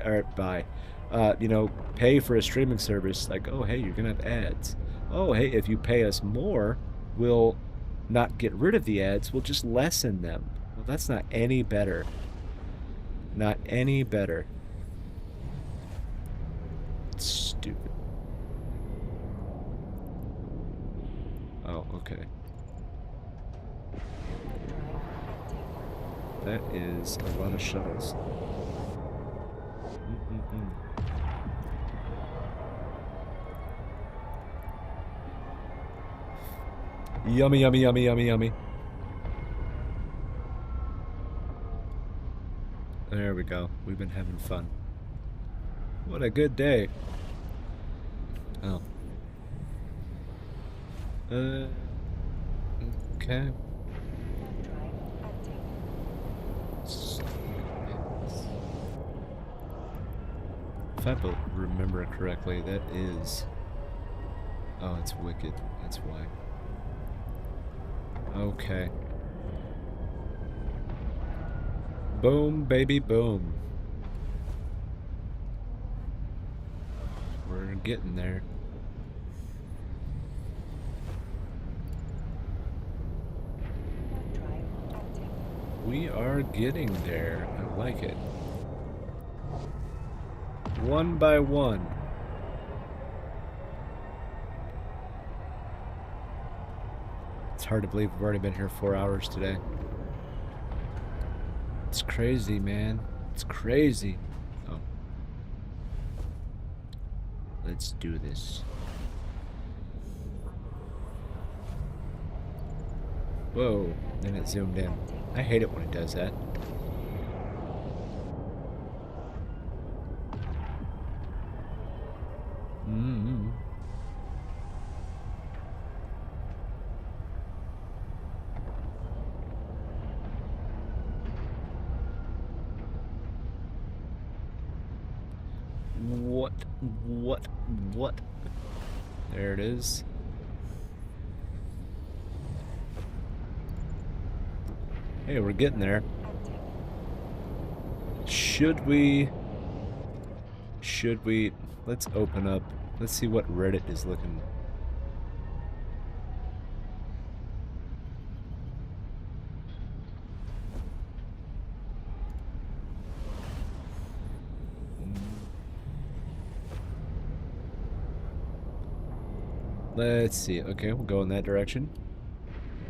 for a streaming service, like, oh, hey, you're gonna have ads. Oh, hey, if you pay us more, we'll not get rid of the ads, we'll just lessen them. Well, that's not any better. Not any better. Stupid. Oh, okay. That is a lot of shuttles. Yummy, yummy, yummy, yummy, yummy. There we go. We've been having fun. What a good day. Oh. Okay. If I remember correctly, that is... Oh, it's wicked. That's why. Okay. Boom, baby, boom. We're getting there. We are getting there. I like it. One by one. hard to believe we've already been here 4 hours today. It's crazy, man. It's crazy. Oh. Let's do this. Whoa. Then it zoomed in. I hate it when it does that. What? There it is. Hey, we're getting there. Should we... Let's open up. Let's see what Reddit is looking. Let's see. Okay, we'll go in that direction.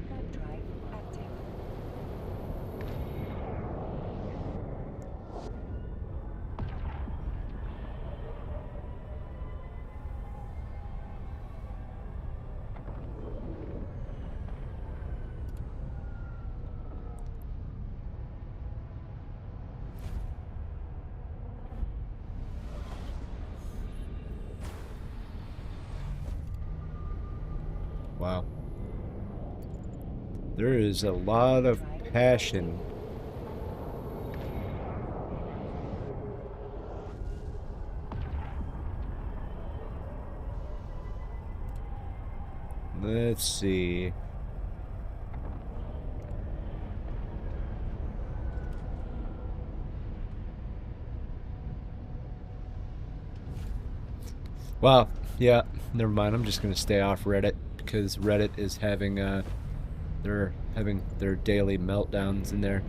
Web drive active. Wow. There is a lot of passion. Let's see. Wow. Yeah, never mind. I'm just going to stay off Reddit because Reddit is having they're having their daily meltdowns in there.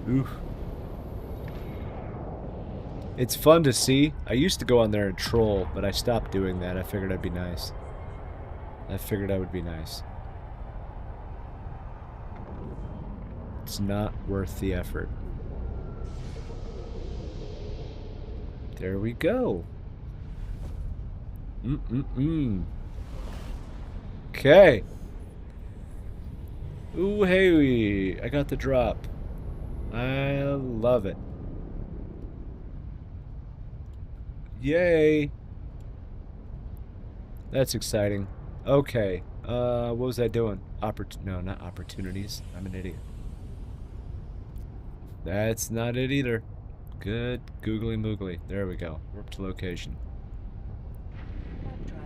Ooh. It's fun to see. I used to go on there and troll, but I stopped doing that. I figured I'd be nice. I figured I would be nice. It's not worth the effort. There we go. Okay. Ooh, hey, I got the drop. I love it. Yay. That's exciting. Okay. What was I doing? No, not opportunities. I'm an idiot. That's not it either. Good googly moogly. There we go. Warp to location.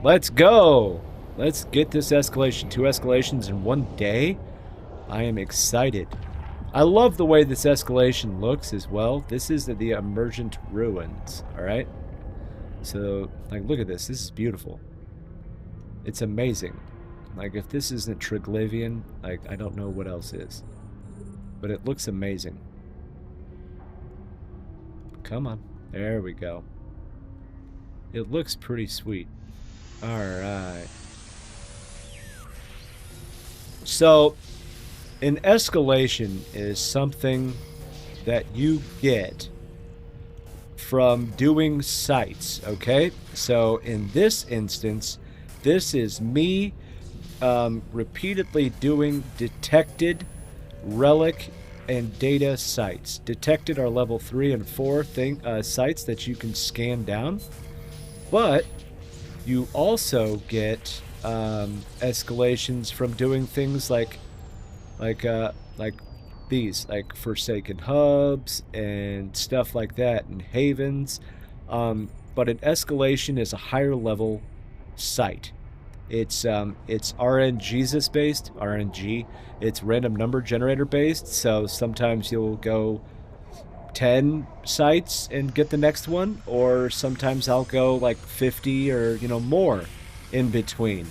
Let's go! Let's get this escalation. 2 escalations in 1 day? I am excited. I love the way this escalation looks as well. This is the emergent ruins, alright? So, like, look at this. This is beautiful. It's amazing. Like, if this isn't Triglavian, like, I don't know what else is. But it looks amazing. Come on. There we go. It looks pretty sweet. Alright. So, an escalation is something that you get from doing sites, okay? So, in this instance, this is me repeatedly doing detected, relic, and data sites. Detected are level 3 and 4 sites that you can scan down, but you also get escalations from doing things like these, like Forsaken Hubs and stuff like that, and Havens. But an escalation is a higher level site. It's RNGesus based, RNG. It's random number generator based, so sometimes you'll go 10 sites and get the next one, or sometimes I'll go like 50 or, you know, more in between.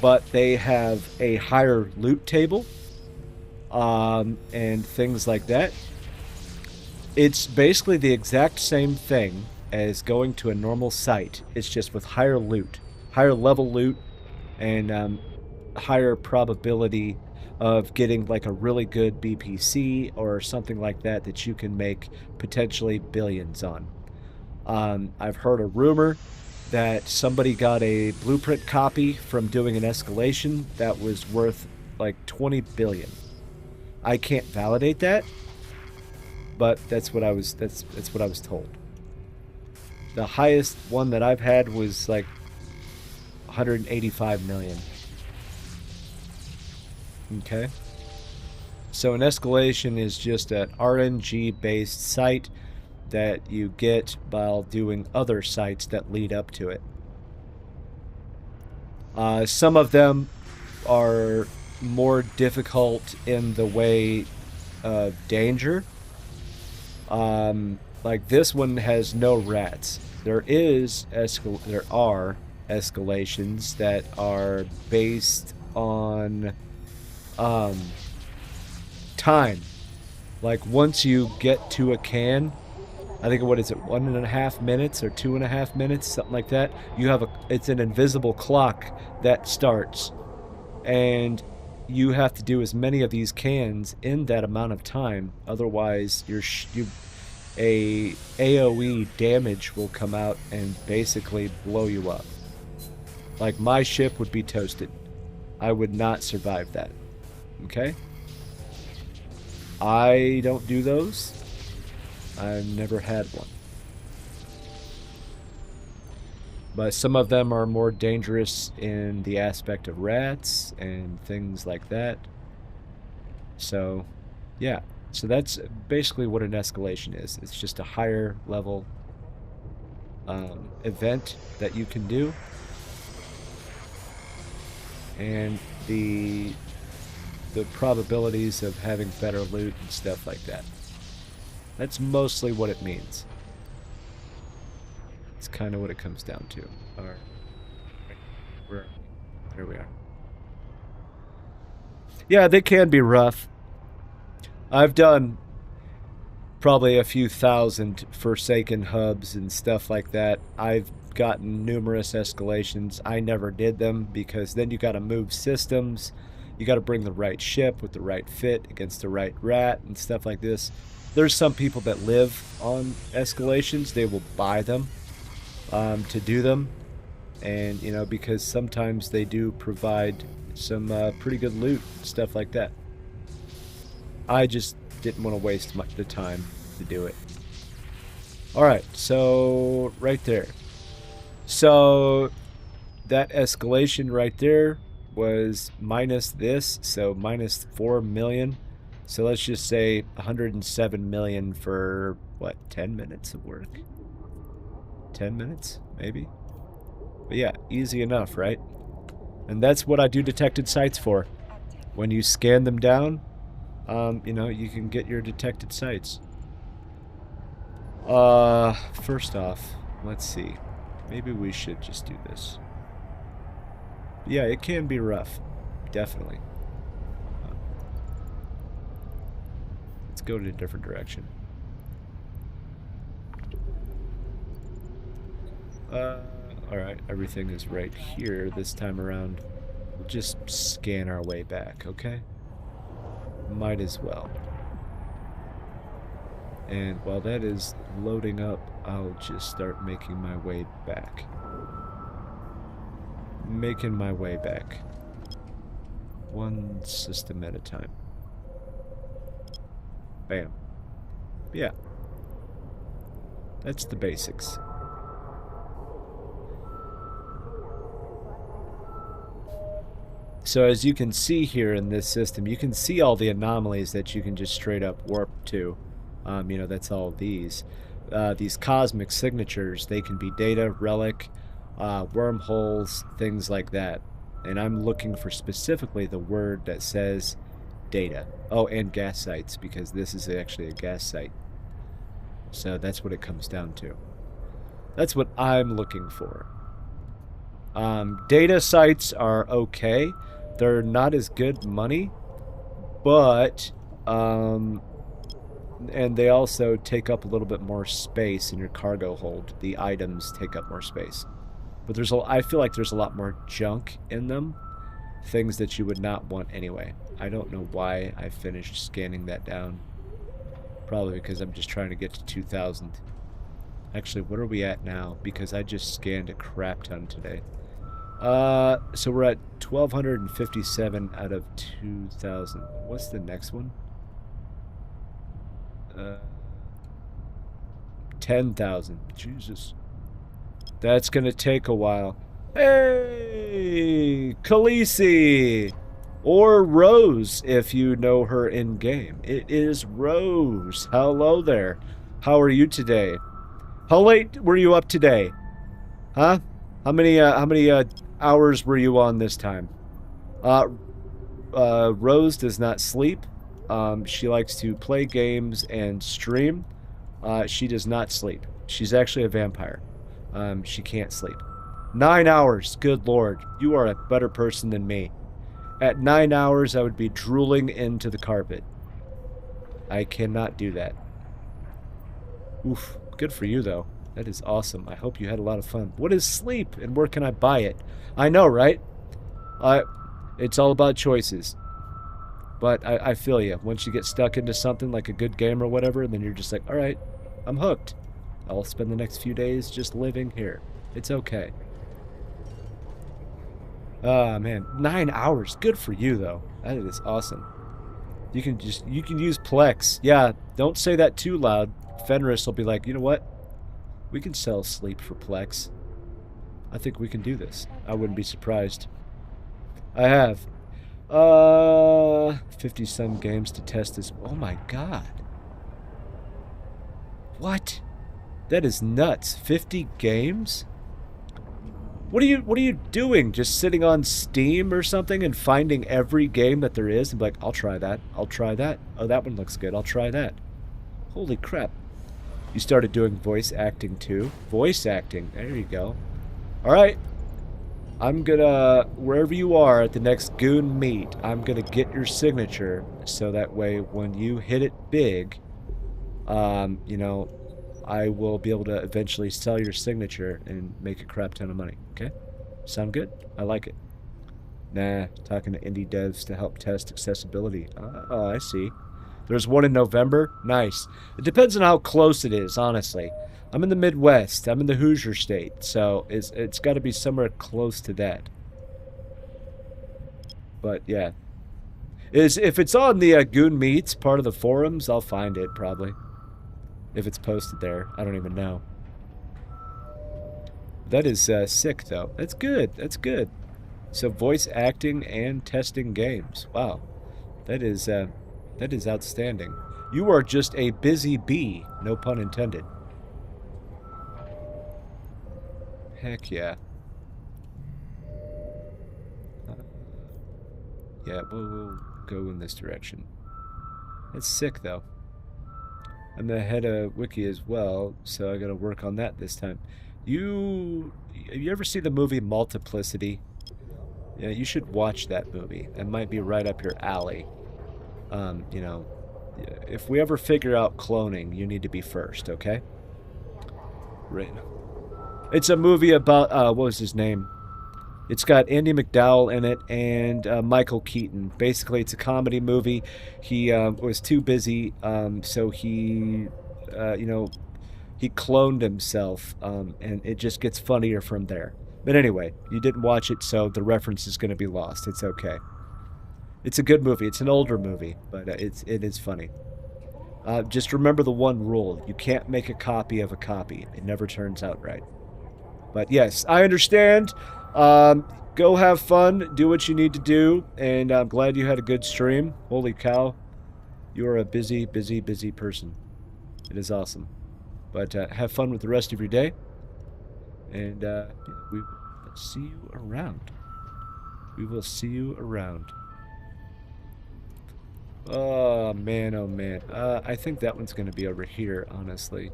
But they have a higher loot table and things like that. It's basically the exact same thing as going to a normal site. It's just with higher loot, higher level loot, and higher probability of getting like a really good BPC or something like that that you can make potentially billions on. I've heard a rumor that somebody got a blueprint copy from doing an escalation that was worth like 20 billion. I can't validate that, but that's what I was told. The highest one that I've had was like 185 million. Okay. So an escalation is just an RNG based site that you get while doing other sites that lead up to it. Some of them are more difficult in the way of danger. Like this one has no rats. There are escalations that are based on time. Like once you get to a can, I think what is it, 1.5 minutes or 2.5 minutes, something like that. You have it's an invisible clock that starts, and you have to do as many of these cans in that amount of time. Otherwise, a AOE damage will come out and basically blow you up. Like my ship would be toasted. I would not survive that. Okay? I don't do those. I've never had one. But some of them are more dangerous in the aspect of rats and things like that. So, yeah. So that's basically what an escalation is. It's just a higher level event that you can do. And the probabilities of having better loot and stuff like that. That's mostly what it means. It's kind of what it comes down to. There we are. Yeah, they can be rough. I've done probably a few thousand Forsaken hubs and stuff like that. I've gotten numerous escalations. I never did them because then you got to move systems. You got to bring the right ship with the right fit against the right rat and stuff like this. There's some people that live on escalations. They will buy them to do them. And, you know, because sometimes they do provide some pretty good loot, stuff like that. I just didn't want to waste the time to do it. Alright, so right there. So that escalation right there was minus this, so minus 4 million. So let's just say 107 million for, what, 10 minutes of work? 10 minutes, maybe? But yeah, easy enough, right? And that's what I do detected sites for. When you scan them down, you know, you can get your detected sites. First off, let's see. Maybe we should just do this. Yeah, it can be rough. Definitely. Let's go to a different direction. Alright, everything is right here this time around. We'll just scan our way back, okay? Might as well. And while that is loading up, I'll just start making my way back. Making my way back. One system at a time. Bam. Yeah. That's the basics. So as you can see here in this system, you can see all the anomalies that you can just straight up warp to. You know, that's all these. These cosmic signatures, they can be data, relic, wormholes, things like that. And I'm looking for specifically the word that says data. Oh, and gas sites, because this is actually a gas site. So that's what it comes down to. That's what I'm looking for. Data sites are okay. They're not as good money, but and they also take up a little bit more space in your cargo hold. The items take up more space. But I feel like there's a lot more junk in them. things that you would not want anyway. I don't know why I finished scanning that down. Probably because I'm just trying to get to 2,000. Actually, what are we at now? Because I just scanned a crap ton today. So we're at 1,257 out of 2,000. What's the next one? 10,000. Jesus. That's gonna take a while. Hey! Khaleesi! Or Rose, if you know her in-game. It is Rose. Hello there. How are you today? How late were you up today? Huh? How many hours were you on this time? Rose does not sleep. She likes to play games and stream. She does not sleep. She's actually a vampire. She can't sleep. 9 hours. Good Lord. You are a better person than me. At 9 hours, I would be drooling into the carpet. I cannot do that. Oof. Good for you, though. That is awesome. I hope you had a lot of fun. What is sleep, and where can I buy it? I know, right? It's all about choices. But I feel you. Once you get stuck into something like a good game or whatever, then you're just like, all right, I'm hooked. I'll spend the next few days just living here. It's okay. Ah, man. 9 hours. Good for you, though. That is awesome. You can use Plex. Yeah, don't say that too loud. Fenris will be like, you know what? We can sell sleep for Plex. I think we can do this. I wouldn't be surprised. I have. 50-some games to test this. Oh my god. What? That is nuts. 50 games? What are you doing? Just sitting on Steam or something and finding every game that there is and be like, I'll try that. I'll try that. Oh, that one looks good. I'll try that. Holy crap. You started doing voice acting too? Voice acting. There you go. Alright. I'm gonna, wherever you are at the next Goon meet, I'm gonna get your signature so that way when you hit it big, you know, I will be able to eventually sell your signature and make a crap ton of money. Okay? Sound good? I like it. Nah, talking to indie devs to help test accessibility. Oh, I see. There's one in November? Nice. It depends on how close it is, honestly. I'm in the Midwest. I'm in the Hoosier State, so it's got to be somewhere close to that. But, yeah. If it's on the Goon Meets, part of the forums, I'll find it, probably. If it's posted there. I don't even know. That is sick, though. That's good. That's good. So, voice acting and testing games. Wow. That is outstanding. You are just a busy bee. No pun intended. Heck yeah. Yeah, we'll go in this direction. That's sick, though. I'm the head of Wiki as well, so I gotta work on that this time. Have you ever seen the movie Multiplicity? Yeah, you should watch that movie. It might be right up your alley. You know, if we ever figure out cloning, you need to be first, okay? Right. It's a movie about, what was his name? It's got Andy McDowell in it and Michael Keaton. Basically, it's a comedy movie. He was too busy, so he, you know, he cloned himself, and it just gets funnier from there. But anyway, you didn't watch it, so the reference is going to be lost. It's okay. It's a good movie. It's an older movie, but it is funny. Just remember the one rule. You can't make a copy of a copy. It never turns out right. But yes, I understand. Go have fun. Do what you need to do. And I'm glad you had a good stream. Holy cow. You are a busy, busy, busy person. It is awesome. But have fun with the rest of your day. And we will see you around. We will see you around. Oh, man, oh, man. I think that one's going to be over here, honestly.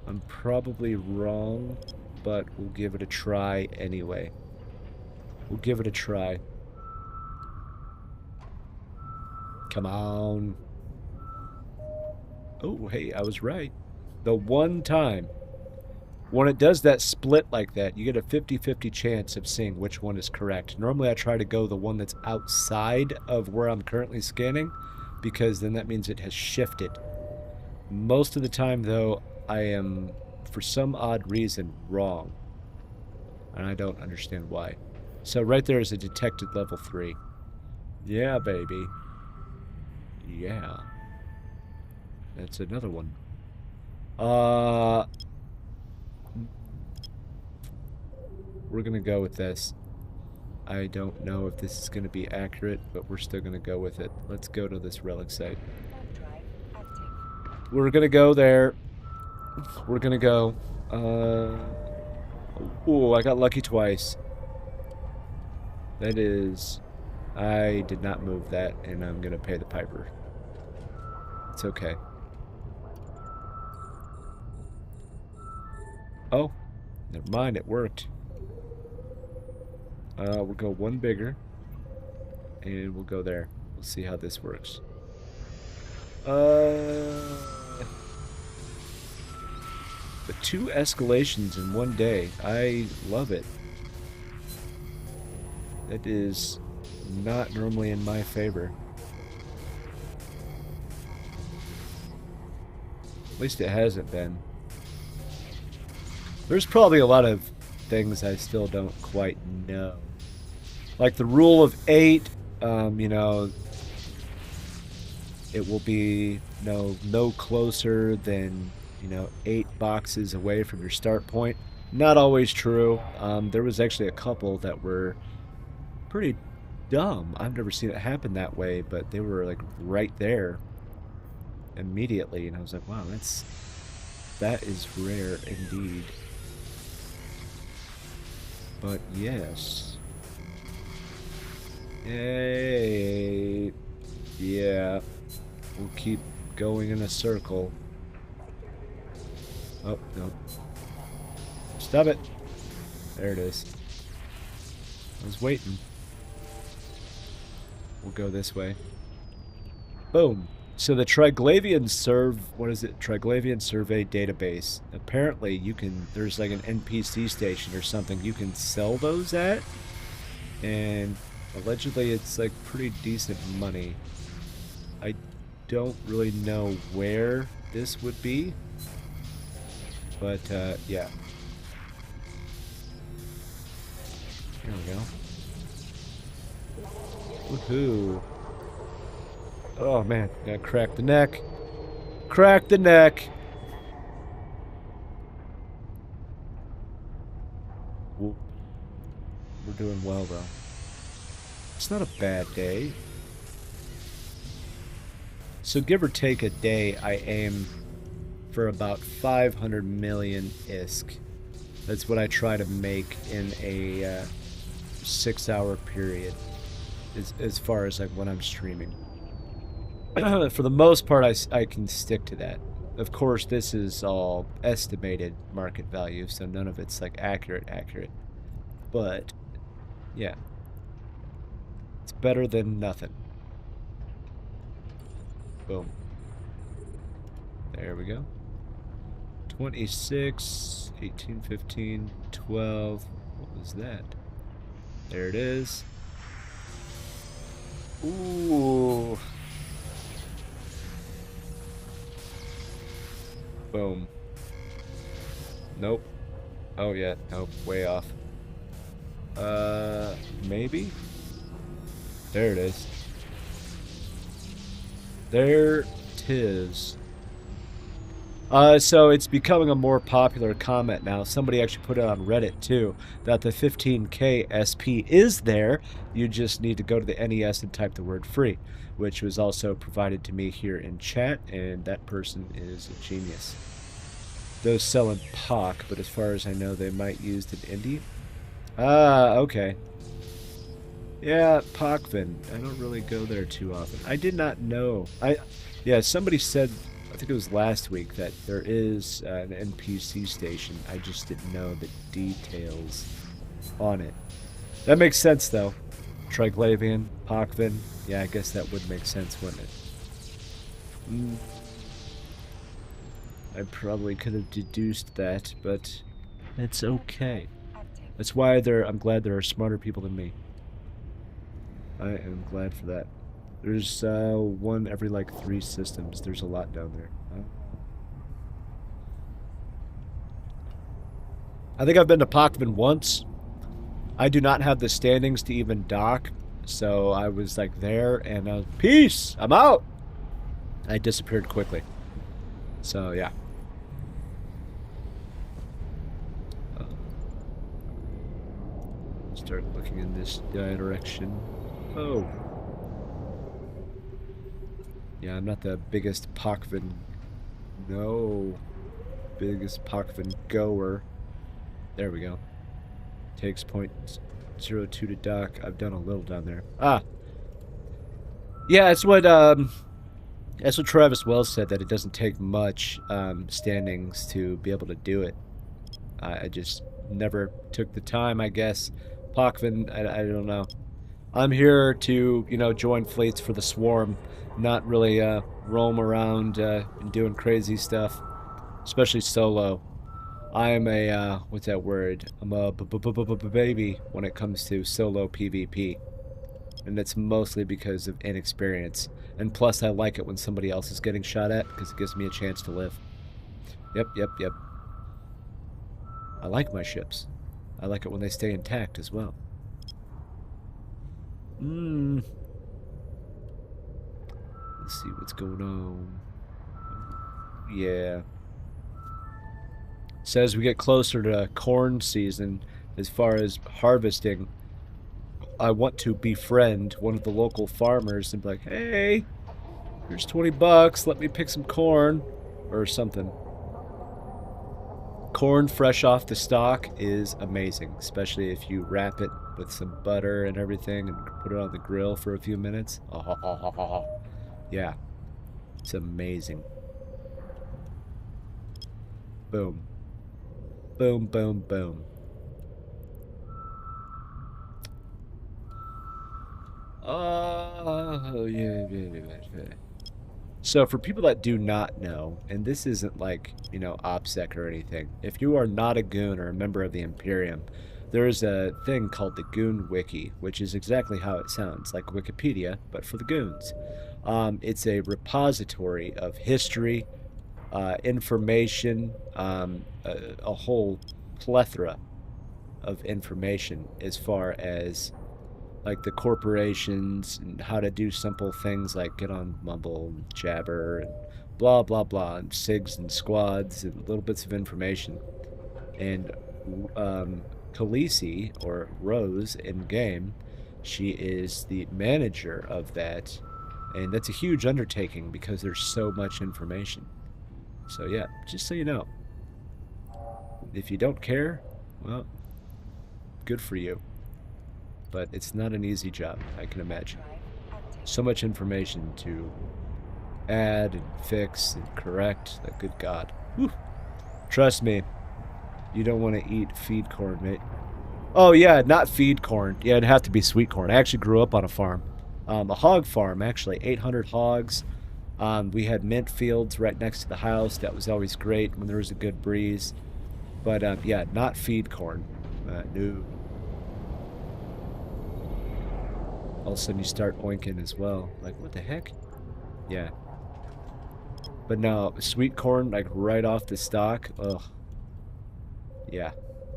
I'm probably wrong, but we'll give it a try anyway. We'll give it a try. Come on. Oh, hey, I was right. The one time. When it does that split like that, you get a 50-50 chance of seeing which one is correct. Normally I try to go the one that's outside of where I'm currently scanning, because then that means it has shifted. Most of the time, though, I am, for some odd reason, wrong. And I don't understand why. So right there is a detected level 3. Yeah, baby. Yeah. That's another one. We're gonna go with this. I don't know if this is gonna be accurate, but we're still gonna go with it. Let's go to this relic site. Warp drive active. We're gonna go there. We're gonna go. Oh, I got lucky twice. That is... I did not move that, and I'm gonna pay the piper. It's okay. Oh, never mind, it worked. We'll go one bigger, and we'll go there. We'll see how this works. The 2 escalations in one day. I love it. That is not normally in my favor. At least it hasn't been. There's probably a lot of things I still don't quite know. Like the rule of 8, you know, it will be no closer than, 8 boxes away from your start point. Not always true. There was actually a couple that were pretty dumb. I've never seen it happen that way, but they were like right there immediately, and I was like, wow, that is rare indeed. But yes. Yay. Yeah. We'll keep going in a circle. Oh, no. Stop it. There it is. I was waiting. We'll go this way. Boom. So the Triglavian Triglavian Survey Database. Apparently there's like an NPC station or something you can sell those at. And allegedly it's like pretty decent money. I don't really know where this would be. But, yeah. Here we go. Woohoo. Oh, man. Gotta crack the neck. Crack the neck! We're doing well, though. It's not a bad day. So, give or take a day, I aim for about 500 million ISK. That's what I try to make in a 6-hour period, as far as like when I'm streaming. For the most part, I can stick to that. Of course, this is all estimated market value, so none of it's like accurate. But yeah, it's better than nothing. Boom. There we go. 26, 18, 15, 12. What was that? There it is. Ooh. Boom. Nope. Oh, yeah. Nope. Way off. Maybe? There it is. There 'tis. So it's becoming a more popular comment now. Somebody actually put it on Reddit too, that the 15K SP is there. You just need to go to the NES and type the word free, which was also provided to me here in chat, and that person is a genius. Those sell in POC, but as far as I know, they might use it in Indie. Ah, okay. Yeah, Pockvin. I don't really go there too often. I did not know. Yeah, somebody said, I think it was last week, that there is an NPC station. I just didn't know the details on it. That makes sense, though. Triglavian, Pockvin. Yeah, I guess that would make sense, wouldn't it? I probably could have deduced that, but It's okay. Active. That's why I'm glad there are smarter people than me. I am glad for that. There's one every like 3 systems. There's a lot down there. I think I've been to Pockman once. I do not have the standings to even dock, so I was like there and peace, I'm out. I disappeared quickly. So yeah. Start looking in this direction. Oh. Yeah, I'm not the biggest Pockman. No. Biggest Pockman goer. There we go. Takes .02 to dock. I've done a little down there. Ah. Yeah, that's what Travis Wells said, that it doesn't take much standings to be able to do it. I just never took the time, I guess. Pockman, I don't know. I'm here to, join fleets for the swarm, not really roam around and doing crazy stuff, especially solo. I am a, what's that word? I'm a baby when it comes to solo PvP. And it's mostly because of inexperience. And plus, I like it when somebody else is getting shot at, because it gives me a chance to live. Yep. I like my ships. I like it when they stay intact as well. Let's see what's going on. Yeah. So as we get closer to corn season, as far as harvesting, I want to befriend one of the local farmers and be like, hey, here's 20 bucks, let me pick some corn, or something. Corn fresh off the stalk is amazing, especially if you wrap it with some butter and everything and put it on the grill for a few minutes. Oh, yeah, it's amazing. Boom. Boom, boom, boom. Oh, yeah. So for people that do not know, and this isn't like, OPSEC or anything, if you are not a goon or a member of the Imperium, there is a thing called the Goon Wiki, which is exactly how it sounds, like Wikipedia, but for the goons. It's a repository of history, information, a whole plethora of information as far as like the corporations and how to do simple things like get on Mumble and Jabber and blah blah blah, and SIGs and squads and little bits of information. And Khaleesi, or Rose in game, she is the manager of that, and that's a huge undertaking because there's so much information. So yeah, just so you know, if you don't care, well, good for you. But it's not an easy job, I can imagine. So much information to add and fix and correct. Like, good God. Whew. Trust me, you don't want to eat feed corn, mate. Oh, yeah, not feed corn. Yeah, it'd have to be sweet corn. I actually grew up on a farm. A hog farm, actually. 800 hogs. We had mint fields right next to the house. That was always great when there was a good breeze. But, yeah, not feed corn. No. All of a sudden you start oinking as well. Like, what the heck? Yeah. But no, sweet corn, like, right off the stalk. Ugh. Yeah.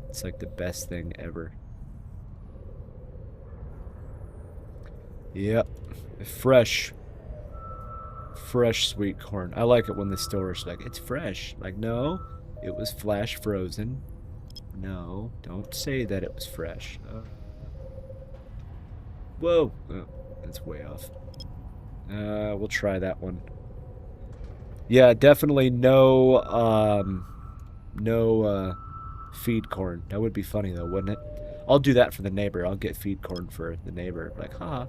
It's like the best thing ever. Yep. Fresh. Fresh sweet corn. I like it when the store's like, it's fresh. Like, no, it was flash frozen. No, don't say that it was fresh. Whoa. Oh, that's way off. We'll try that one. Yeah, definitely no feed corn. That would be funny though, wouldn't it? I'll do that for the neighbor. I'll get feed corn for the neighbor. Like, huh?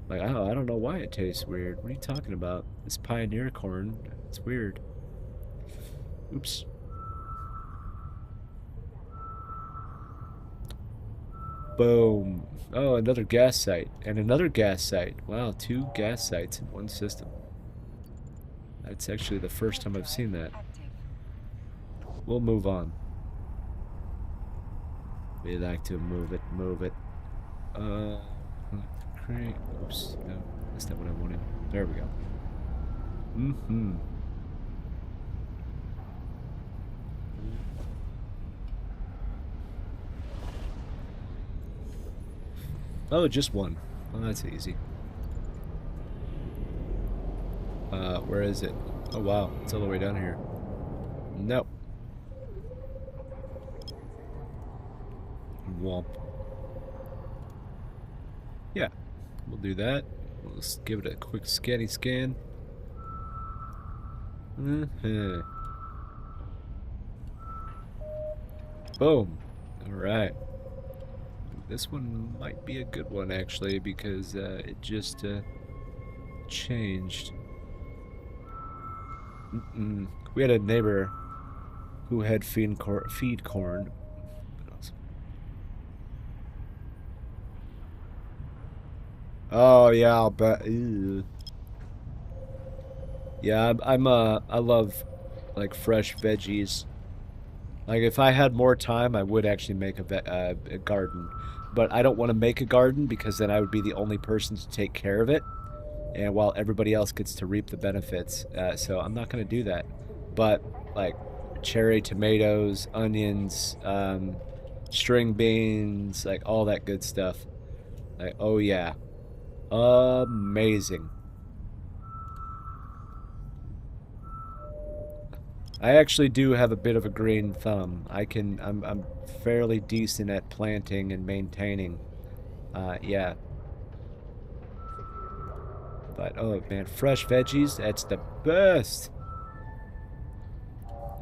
Like, oh, I don't know why it tastes weird. What are you talking about? It's pioneer corn. It's weird. Oops. Boom. Oh, another gas site. And another gas site. Wow, 2 gas sites in one system. That's actually the first time I've seen that. We'll move on. We like to move it, move it. Great. Oops, no, that's not what I wanted. There we go. Mm-hmm. Oh, just one. Well, that's easy. Where is it? Oh, wow. It's all the way down here. Nope. Womp. Yeah, we'll do that. Let's give it a quick scanny scan. Boom. Alright. This one might be a good one, actually, because it just changed. We had a neighbor who had feed corn. Oh yeah, I'll bet. Ew. Yeah, I love like fresh veggies. Like if I had more time, I would actually make a garden, but I don't want to make a garden because then I would be the only person to take care of it, and while everybody else gets to reap the benefits. So I'm not gonna do that. But like cherry tomatoes, onions, string beans, like all that good stuff. Like oh yeah. Amazing. I actually do have a bit of a green thumb. I'm fairly decent at planting and maintaining. Yeah. But oh man, fresh veggies, that's the best.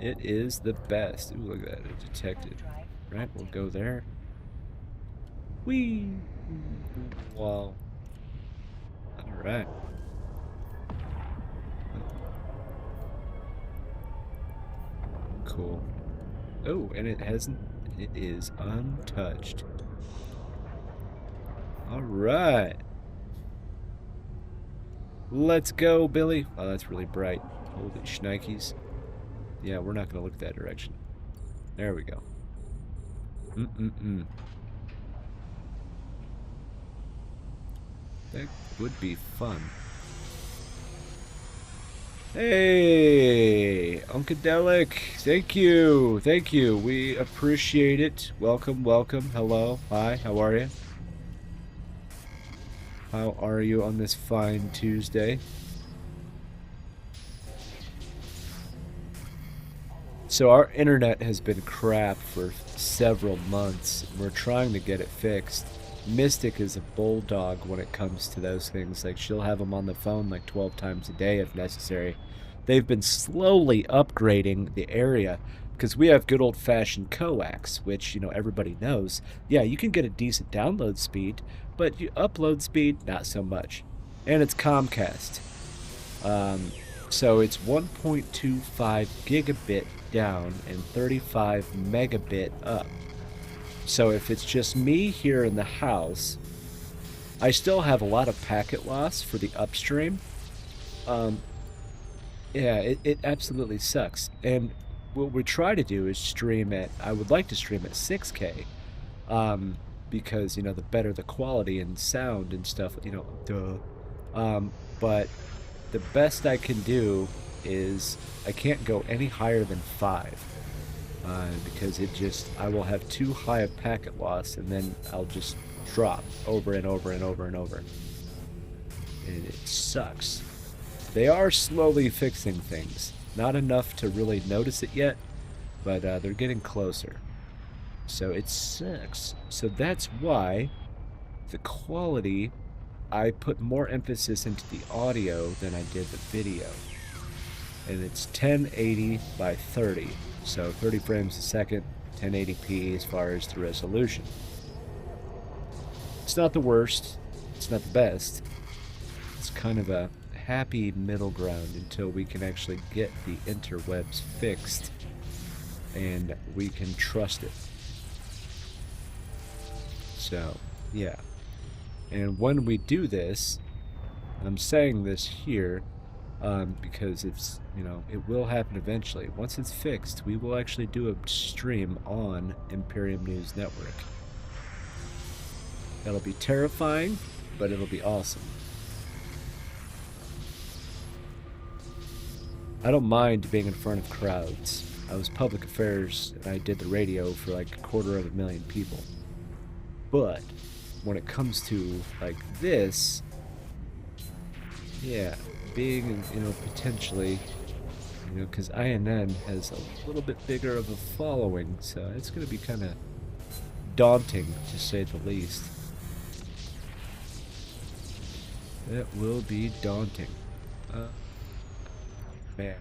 It is the best. Ooh, look at that, it detected. Right, we'll go there. Whee! Wow. Alright. Cool. Oh, and it is untouched. Alright. Let's go, Billy. Oh, that's really bright. Holy shnikes. Yeah, we're not going to look that direction. There we go. That would be fun. Hey, Unkadelic, thank you, we appreciate it. Welcome, hello, hi, how are you? How are you on this fine Tuesday? So our internet has been crap for several months. We're trying to get it fixed. Mystic is a bulldog when it comes to those things. Like, she'll have them on the phone like 12 times a day if necessary. They've been slowly upgrading the area because we have good old-fashioned coax, which, you know, everybody knows. Yeah, you can get a decent download speed, but you upload speed, not so much. And it's Comcast. So it's 1.25 gigabit down and 35 megabit up. So if it's just me here in the house, I still have a lot of packet loss for the upstream. Yeah, it absolutely sucks. And what we try to do is stream at, I would like to stream at 6K, because, you know, the better the quality and sound and stuff, you know, duh. But the best I can do is I can't go any higher than 5. Because it just, I will have too high a packet loss and then I'll just drop over and over and over and over. And it sucks. They are slowly fixing things. Not enough to really notice it yet, but they're getting closer. So it sucks. So that's why the quality, I put more emphasis into the audio than I did the video. And it's 1080 by 30. So 30 frames a second, 1080p as far as the resolution. It's not the worst, it's not the best. It's kind of a happy middle ground until we can actually get the interwebs fixed and we can trust it. So, yeah. And when we do this, I'm saying this here, because it's, you know, it will happen eventually. Once it's fixed, we will actually do a stream on Imperium News Network. That'll be terrifying, but it'll be awesome. I don't mind being in front of crowds. I was public affairs and I did the radio for like 250,000 people. But when it comes to like this, yeah, being, potentially, because INN has a little bit bigger of a following, so it's going to be kind of daunting to say the least. That will be daunting. Man.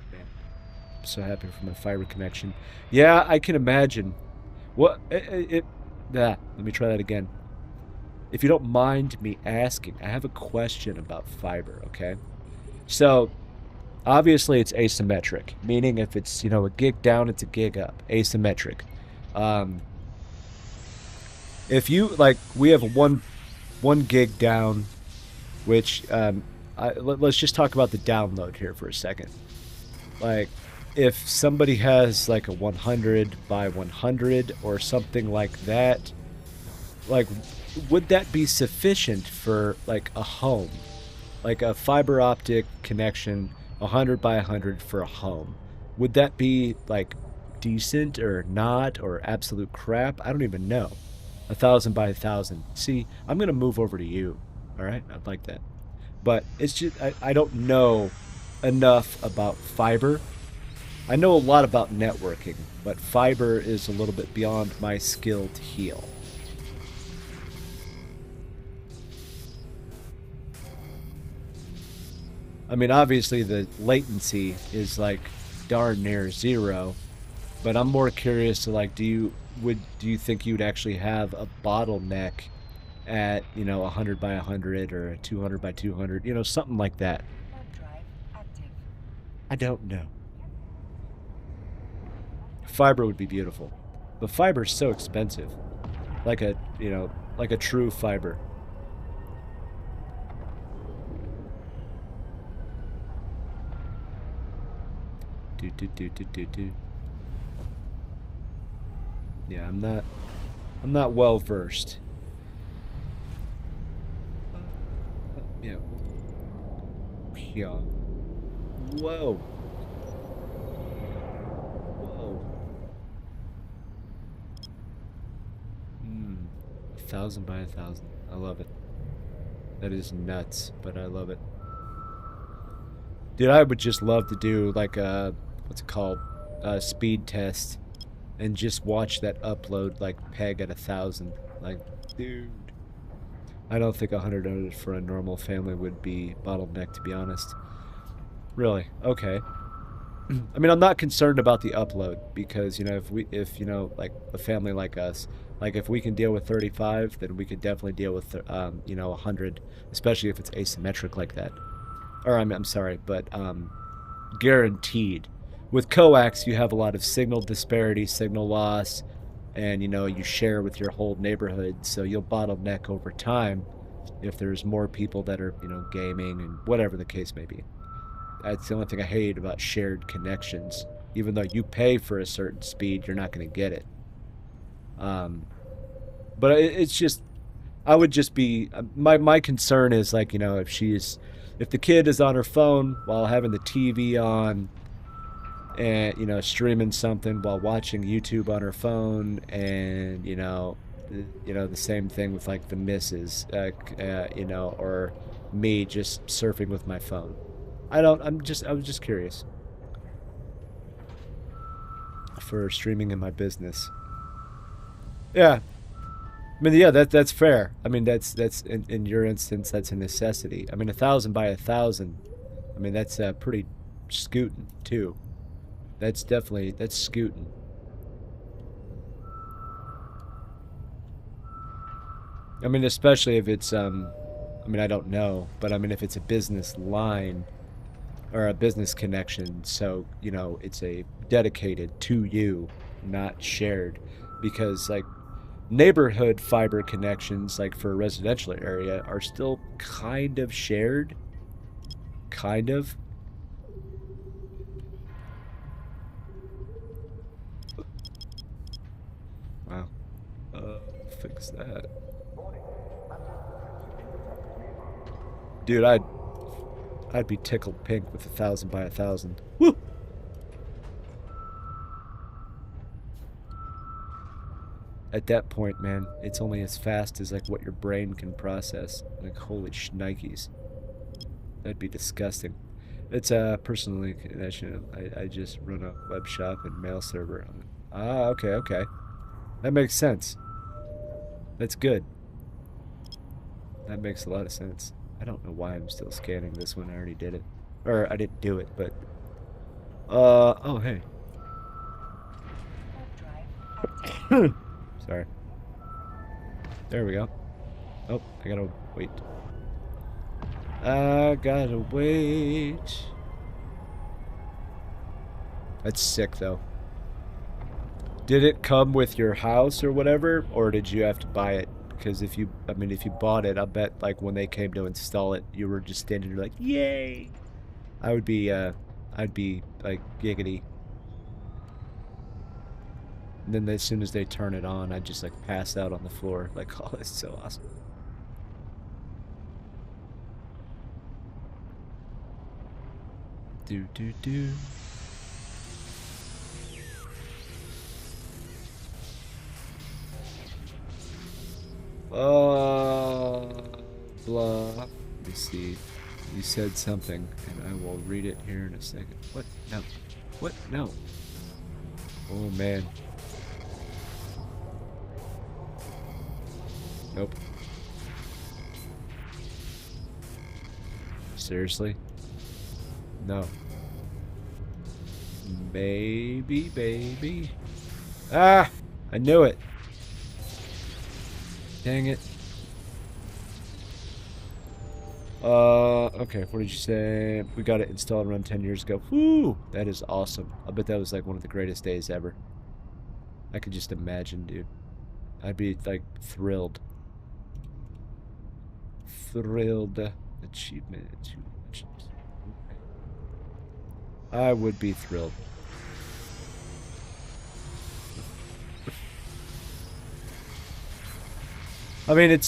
I'm so happy for my fiber connection. Yeah, I can imagine. What? Let me try that again. If you don't mind me asking, I have a question about fiber, okay? So, obviously it's asymmetric, meaning if it's, a gig down, it's a gig up. Asymmetric. If you, like, we have one gig down, which, let's just talk about the download here for a second. Like, if somebody has like a 100 by 100 or something like that, like, would that be sufficient for like a home, like a fiber optic connection, 100 by 100 for a home? Would that be like decent or not, or absolute crap? I don't even know. 1,000 by 1,000. See, I'm gonna move over to you. All right, I'd like that. But it's just I don't know enough about fiber. I know a lot about networking, but fiber is a little bit beyond my skill to heal. I mean, obviously the latency is like darn near zero, but I'm more curious to like, do you think you'd actually have a bottleneck at, 100 by 100 or 200 by 200, something like that? Warp drive active. I don't know. Fiber would be beautiful, but fiber is so expensive. Like a, like a true fiber. Do. Yeah, I'm not well versed. Yeah. Yeah. Whoa. Whoa. 1,000 by 1,000. I love it. That is nuts, but I love it. Dude, I would just love to do like a, what's it called? A speed test and just watch that upload like peg at 1,000. Like, dude. I don't think 100 for a normal family would be bottleneck, to be honest. Really? Okay. I mean, I'm not concerned about the upload because, if like a family like us, like if we can deal with 35, then we could definitely deal with, 100, especially if it's asymmetric like that. Or I'm sorry, but guaranteed. With coax, you have a lot of signal disparity, signal loss, and you share with your whole neighborhood, so you'll bottleneck over time if there's more people that are, gaming and whatever the case may be. That's the only thing I hate about shared connections. Even though you pay for a certain speed, you're not going to get it. But it's just, I would just be, my concern is like, if the kid is on her phone while having the TV on and, streaming something while watching YouTube on her phone and, the same thing with like the missus, or me just surfing with my phone. I was just curious. For streaming in my business. Yeah. I mean, yeah, that's fair. I mean, that's in your instance, that's a necessity. I mean, 1,000 by 1,000. I mean, that's pretty scooting too. That's scooting. I mean, especially if it's I mean, I don't know, but I mean, if it's a business line or a business connection, so it's a dedicated to you, not shared, because like neighborhood fiber connections, like for a residential area, are still kind of shared. Kind of. Wow. Fix that. Dude, I'd be tickled pink with 1,000 by 1,000. Woo! At that point, man, it's only as fast as like what your brain can process. Like, holy shnikes. That'd be disgusting. It's personally connection. I just run a web shop and mail server. Ah, okay, okay. That makes sense. That's good. That makes a lot of sense. I don't know why I'm still scanning this one. I already did it. Or I didn't do it, but oh hey. Sorry. There we go. Oh, I gotta wait. I gotta wait. That's sick, though. Did it come with your house or whatever, or did you have to buy it? Because if you, I mean, if you bought it, I bet, like, when they came to install it, you were just standing there like, yay! I'd be, like, giggity. And then as soon as they turn it on, I'd just, like, pass out on the floor. Like, oh, this is so awesome. Do. Blah. Let me see. You said something, and I will read it here in a second. What? No. What? No. Oh, man. Nope. Seriously? No. Maybe, baby. Ah! I knew it. Dang it. Okay, what did you say? We got it installed around 10 years ago. Whoo! That is awesome. I bet that was like one of the greatest days ever. I could just imagine, dude. I'd be like thrilled. Thrilled. Achievement. I would be thrilled. I mean,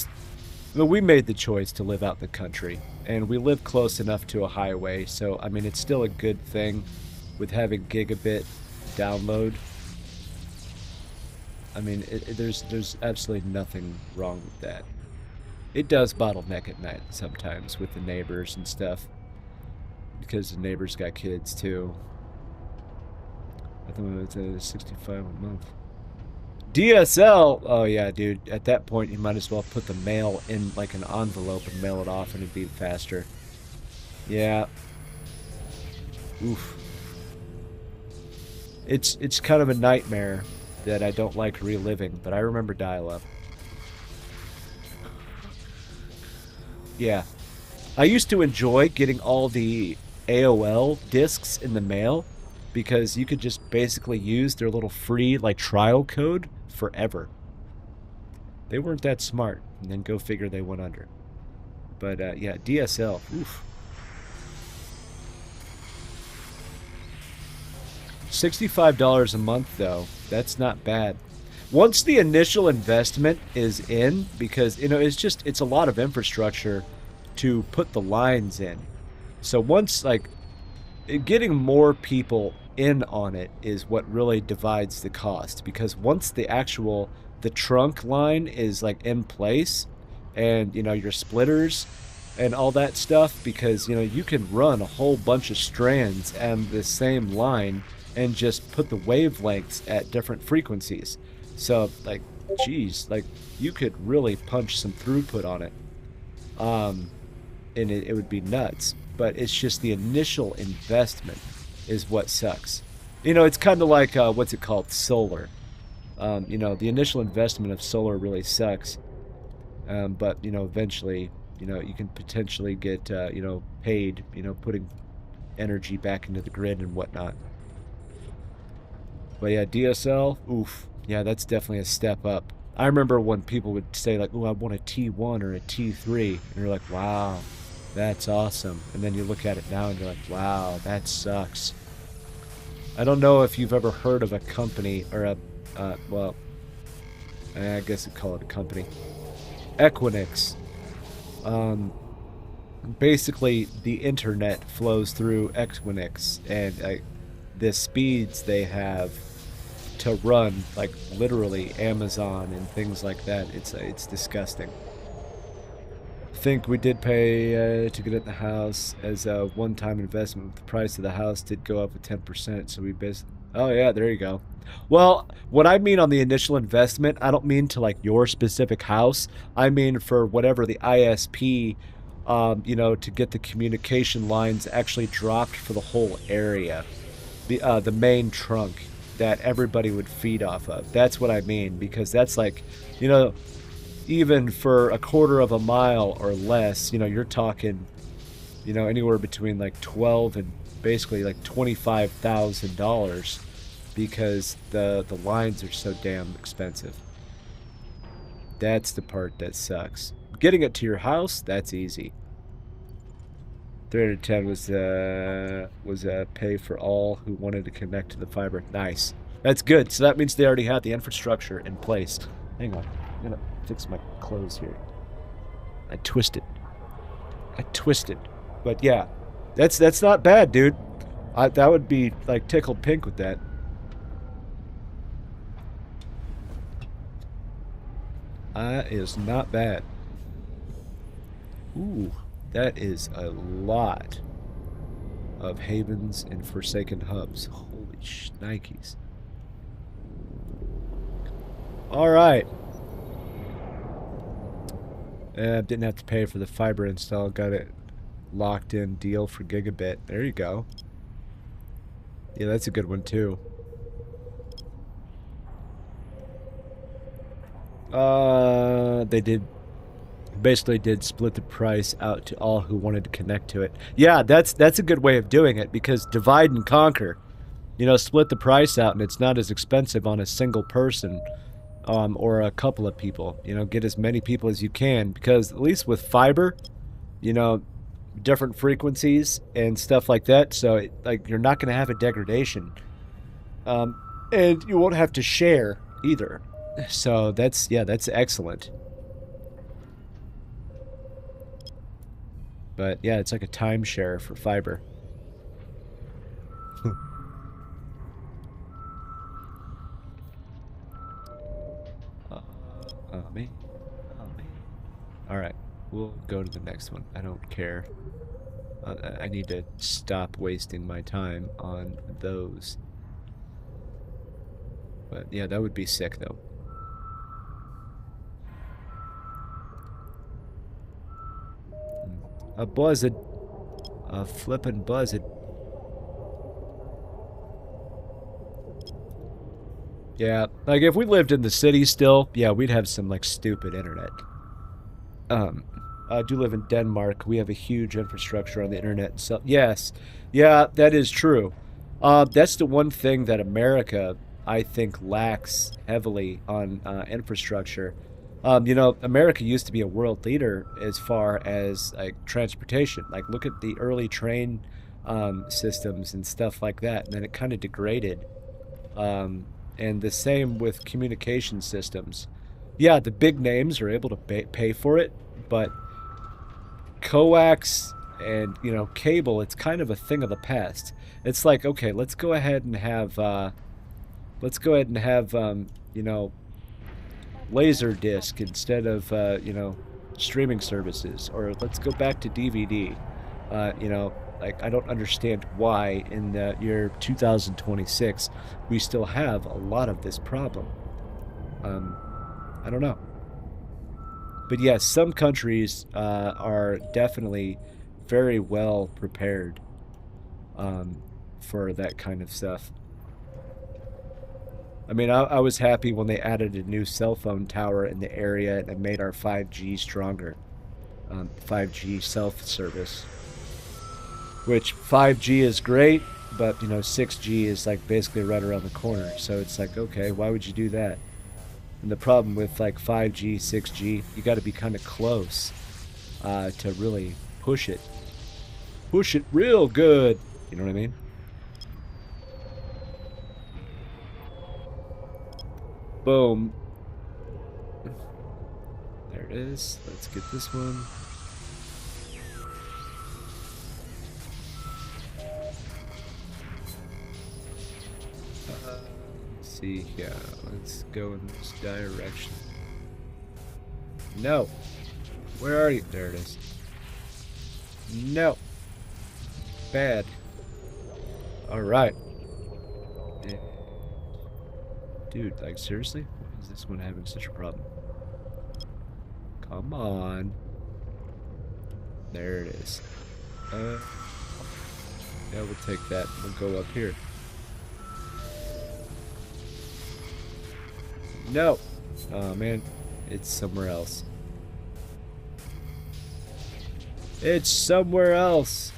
we made the choice to live out in the country, and we live close enough to a highway, so, I mean, it's still a good thing with having gigabit download. I mean, there's absolutely nothing wrong with that. It does bottleneck at night sometimes with the neighbors and stuff, because the neighbors got kids, too. I thought it was 65 a month. DSL? Oh, yeah, dude. At that point, you might as well put the mail in, like, an envelope and mail it off, and it'd be faster. Yeah. Oof. It's kind of a nightmare that I don't like reliving, but I remember dial-up. Yeah. I used to enjoy getting all the AOL discs in the mail, because you could just basically use their little free, like, trial code forever. They weren't that smart, and then go figure they went under. But, yeah, DSL, oof. $65 a month, though, that's not bad. Once the initial investment is in, because, you know, it's a lot of infrastructure to put the lines in. So once, like, getting more people in on it is what really divides the cost, because once the trunk line is like in place, and you know your splitters and all that stuff, because you know you can run a whole bunch of strands and the same line and just put the wavelengths at different frequencies. So like, geez, like you could really punch some throughput on it, and it would be nuts. But it's just the initial investment is what sucks. You know, it's kind of like, what's it called? Solar. You know, the initial investment of solar really sucks. But, you know, eventually, you know, you can potentially get, you know, paid, you know, putting energy back into the grid and whatnot. But yeah, DSL, oof. Yeah, that's definitely a step up. I remember when people would say, like, oh, I want a T1 or a T3. And you're like, wow. That's awesome. And then you look at it now and you're like, wow, that sucks. I don't know if you've ever heard of a company, or a, well, I guess you'd call it a company. Equinix. basically the internet flows through Equinix, and the speeds they have to run, like literally Amazon and things like that, it's disgusting. Think we did pay to get in the house as a one-time investment. The price of the house did go up with 10%, so we basically. Oh yeah, there you go. Well, what I mean on the initial investment, I don't mean to like your specific house. I mean for whatever the ISP, to get the communication lines actually dropped for the whole area, the main trunk that everybody would feed off of. That's what I mean, because that's like, you know, even for a quarter of a mile or less, you're talking, anywhere between like 12 and basically like $25,000 because the lines are so damn expensive. That's the part that sucks. Getting it to your house, that's easy. 310 was pay for all who wanted to connect to the fiber. Nice. That's good. So that means they already had the infrastructure in place. Hang on. I'm gonna fix my clothes here. I twisted. But yeah, that's not bad, dude. That would be like tickled pink with that. Is not bad. Ooh, that is a lot of havens and forsaken hubs. Holy shnikes. All right. Didn't have to pay for the fiber install. Got it locked in deal for gigabit. There you go. Yeah, that's a good one too. They basically did split the price out to all who wanted to connect to it. Yeah, that's a good way of doing it, because divide and conquer. Split the price out, and it's not as expensive on a single person, or a couple of people. Get as many people as you can, because at least with fiber, different frequencies and stuff like that. So like you're not going to have a degradation, and you won't have to share either. So that's excellent. But yeah, it's like a timeshare for fiber. Oh man. Oh man. All right, we'll go to the next one. I don't care. I need to stop wasting my time on those. But yeah, that would be sick though. A buzzard. A flippin' buzzard. Yeah, like if we lived in the city still, yeah, we'd have some like stupid internet. I do live in Denmark. We have a huge infrastructure on the internet. So yes, yeah, that is true. That's the one thing that America, I think, lacks heavily on infrastructure. America used to be a world leader as far as like transportation. Like, look at the early train systems and stuff like that, and then it kind of degraded. And the same with communication systems. Yeah, the big names are able to pay for it, but coax and cable, it's kind of a thing of the past. It's like, okay, let's go ahead and have laser disc instead of streaming services, or let's go back to DVD. Like, I don't understand why in the year 2026 we still have a lot of this problem. I don't know. But yes, some countries are definitely very well prepared for that kind of stuff. I mean, I was happy when they added a new cell phone tower in the area and it made our 5G stronger. 5G self-service. Which 5G is great, but 6G is like basically right around the corner. So it's like, okay, why would you do that? And the problem with like 5G, 6G, you got to be kind of close to really push it. Push it real good. You know what I mean? Boom. There it is. Let's get this one. see. Yeah, let's go in this direction. No. Where are you? There it is. No. Bad. Alright. Dude, like, seriously? Why is this one having such a problem? Come on. There it is. Yeah, we'll take that. We'll go up here. No! Oh, man. It's somewhere else. It's somewhere else!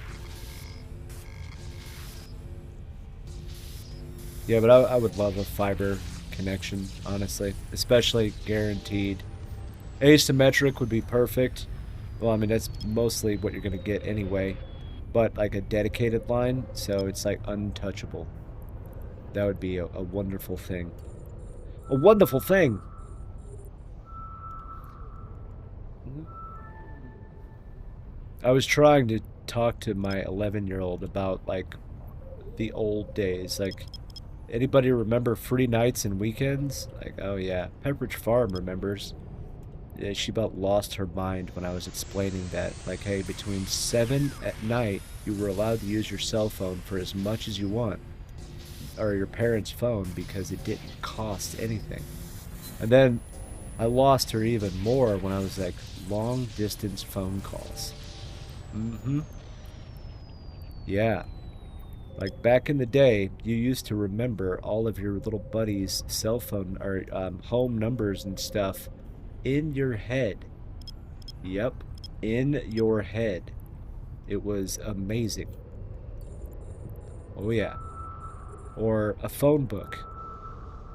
Yeah, but I would love a fiber connection, honestly. Especially guaranteed. Asymmetric would be perfect. Well, I mean, that's mostly what you're going to get anyway. But, like, a dedicated line, so it's, like, untouchable. That would be a wonderful thing. A wonderful thing! I was trying to talk to my 11-year-old about, like, the old days. Like, anybody remember free nights and weekends? Like, oh yeah, Pepperidge Farm remembers. Yeah, she about lost her mind when I was explaining that. Like, hey, between 7 at night, you were allowed to use your cell phone for as much as you want. Or your parents' phone, because it didn't cost anything. And then I lost her even more when I was like, long-distance phone calls. Mm-hmm. Yeah. Like, back in the day, you used to remember all of your little buddies' cell phone or home numbers and stuff in your head. Yep, in your head. It was amazing. Oh, yeah. Or a phone book.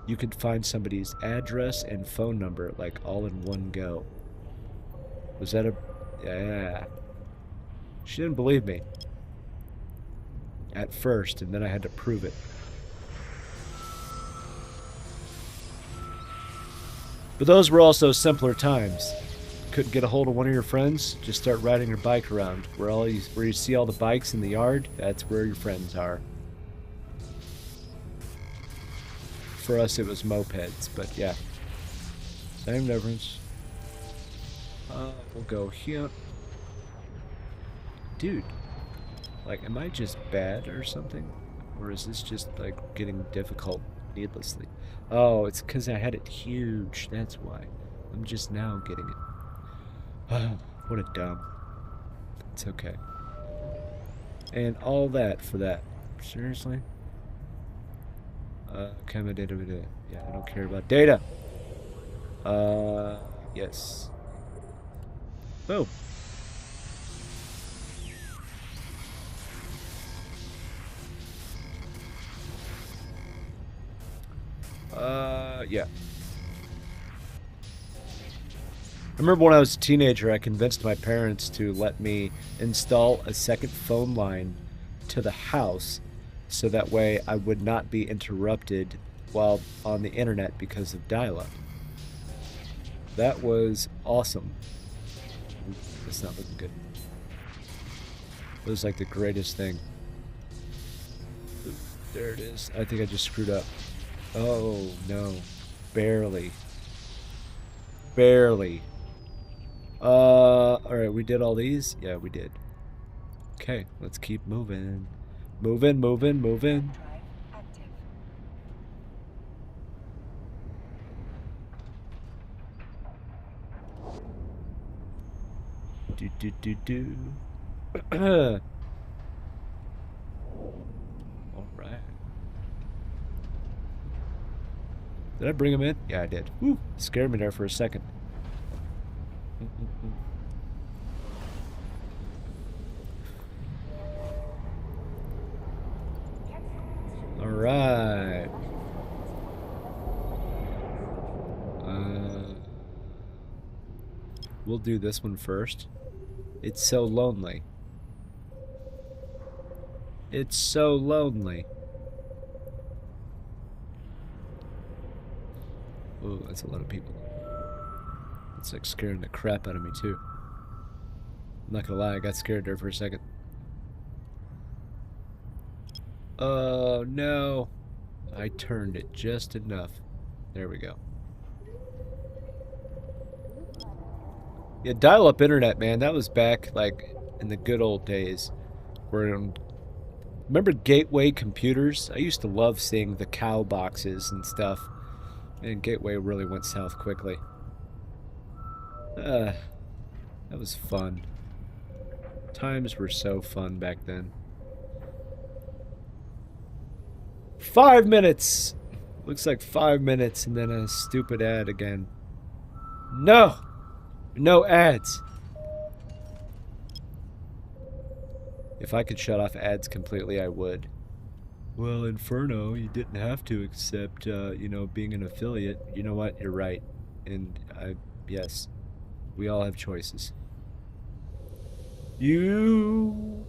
You could find somebody's address and phone number, like, all in one go. Was that a... Yeah. She didn't believe me. At first, and then I had to prove it. But those were also simpler times. Couldn't get a hold of one of your friends? Just start riding your bike around. Where you see all the bikes in the yard, that's where your friends are. For us, it was mopeds, but yeah. Same difference. We'll go here. Dude. Like, am I just bad or something? Or is this just, like, getting difficult needlessly? Oh, it's because I had it huge. That's why. I'm just now getting it. Oh, what a dumb. It's okay. And all that for that. Seriously? Camera data. Yeah, I don't care about data. Yes. Boom. Yeah. I remember when I was a teenager, I convinced my parents to let me install a second phone line to the house so that way I would not be interrupted while on the internet because of dial-up. That was awesome. It's not looking good. It was like the greatest thing. There it is. I think I just screwed up. Oh, no. Barely. Barely. Alright, we did all these? Yeah, we did. Okay, let's keep moving. Moving. Drive active. Do. Alright. Did I bring him in? Yeah, I did. Woo! Scared me there for a second. Alright. We'll do this one first. It's so lonely. It's so lonely. Oh, that's a lot of people. It's like scaring the crap out of me too. I'm not gonna lie, I got scared there for a second. Oh no. I turned it just enough. There we go. Yeah, dial-up internet, man. That was back, like, in the good old days. Remember Gateway computers? I used to love seeing the cow boxes and stuff. And Gateway really went south quickly. That was fun. Times were so fun back then. 5 minutes! Looks like 5 minutes and then a stupid ad again. No! No ads! If I could shut off ads completely, I would. Well, Inferno, you didn't have to except, you know, being an affiliate. You know what? You're right. And yes, we all have choices. You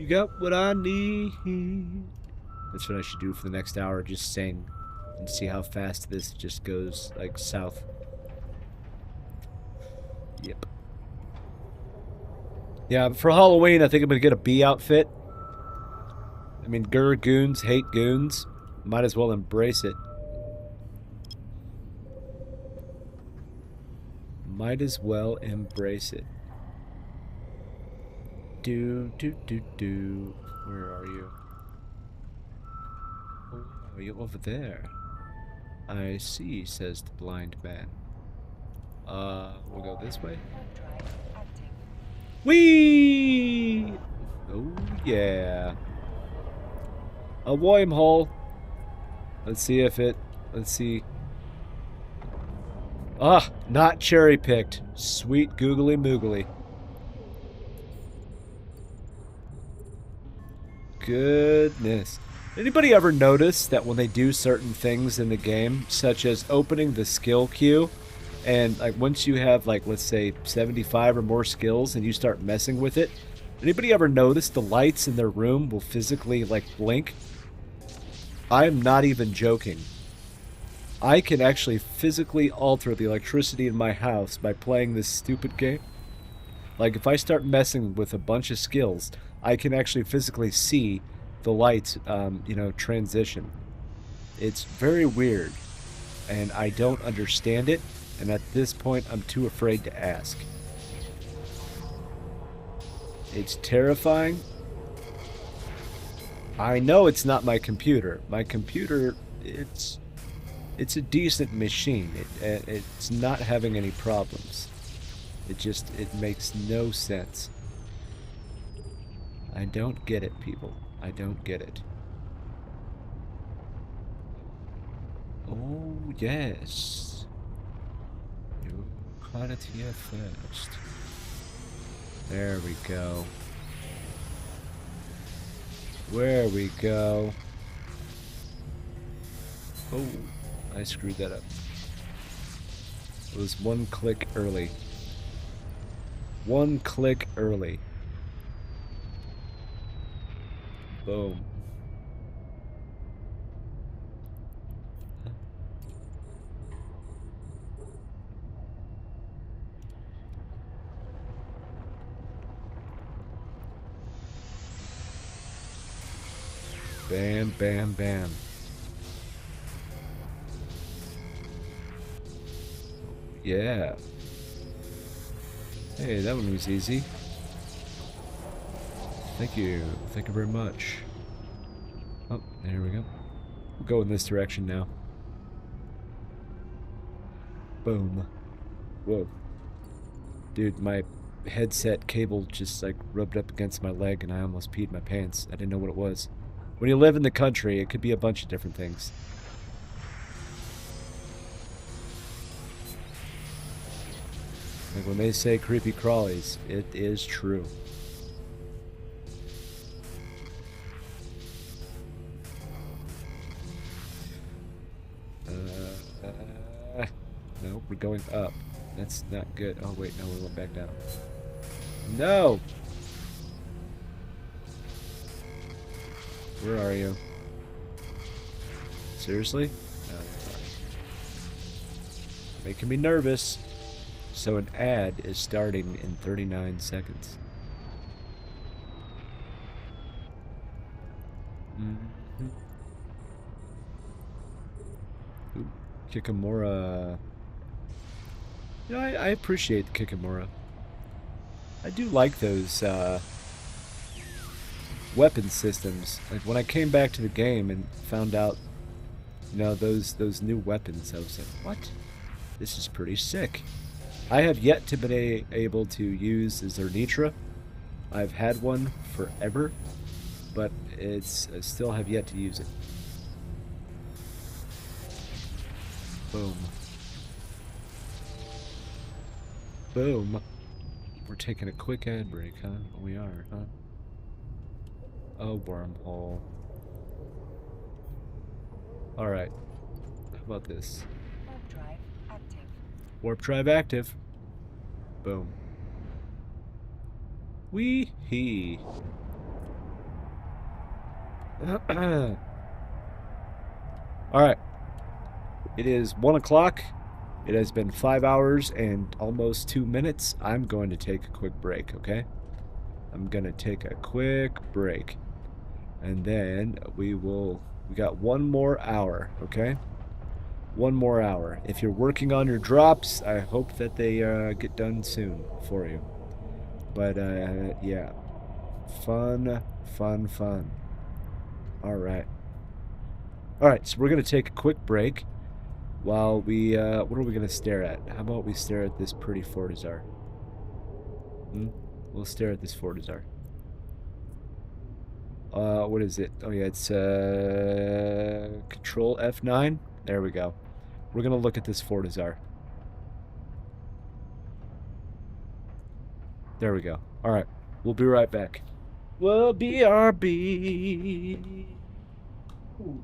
got what I need. That's what I should do for the next hour, just sing and see how fast this just goes, like, south. Yep. Yeah, for Halloween, I think I'm gonna get a bee outfit. I mean, goons hate goons. Might as well embrace it. Might as well embrace it. Do. Where are you? Oh, are you over there? I see, says the blind man. We'll go this way. Whee! Oh, yeah. A wormhole. Let's see. Ah, not cherry picked. Sweet googly moogly. Goodness. Anybody ever notice that when they do certain things in the game, such as opening the skill queue, and like once you have like, let's say 75 or more skills and you start messing with it, anybody ever notice the lights in their room will physically like blink? I am not even joking. I can actually physically alter the electricity in my house by playing this stupid game. Like, if I start messing with a bunch of skills, I can actually physically see the lights, you know, transition. It's very weird, and I don't understand it, and at this point, I'm too afraid to ask. It's terrifying. I know it's not my computer. My computer, it's a decent machine. It's not having any problems. It makes no sense. I don't get it, people. I don't get it. Oh, yes. You got it here first. There we go. Where we go. Oh, I screwed that up. It was one click early. One click early. Boom. Bam, bam, bam. Yeah. Hey, that one was easy. Thank you. Thank you very much. Oh, there we go. We'll go in this direction now. Boom. Whoa. Dude, my headset cable just like rubbed up against my leg and I almost peed my pants. I didn't know what it was. When you live in the country, it could be a bunch of different things. Like when they say creepy crawlies, it is true. No, we're going up. That's not good. Oh wait, no, we went back down. No! Where are you? Seriously? No, making me nervous. So an ad is starting in 39 seconds. Kikamura. You know, I appreciate the Kikamura. I do like those weapon systems. Like when I came back to the game and found out, you know, those new weapons, I was like, what? This is pretty sick. I have yet to be able to use the Zernitra. I've had one forever, but I still have yet to use it. Boom. Boom. We're taking a quick ad break, huh? We are, huh? Oh, wormhole. Alright. How about this? Warp drive active. Warp drive active. Boom. Wee-hee. Alright. It is 1 o'clock. It has been 5 hours and almost 2 minutes. I'm going to take a quick break, okay? I'm going to take a quick break. And then we got 1 more hour, okay? 1 more hour. If you're working on your drops, I hope that they get done soon for you. But, yeah. Fun, fun, fun. Alright. Alright, so we're going to take a quick break. While we, what are we gonna stare at? How about we stare at this pretty Fortizar? We'll stare at this Fortizar. What is it? Oh yeah, it's, Control F9? There we go. We're gonna look at this Fortizar. There we go. Alright, we'll be right back. Well, BRB. Ooh.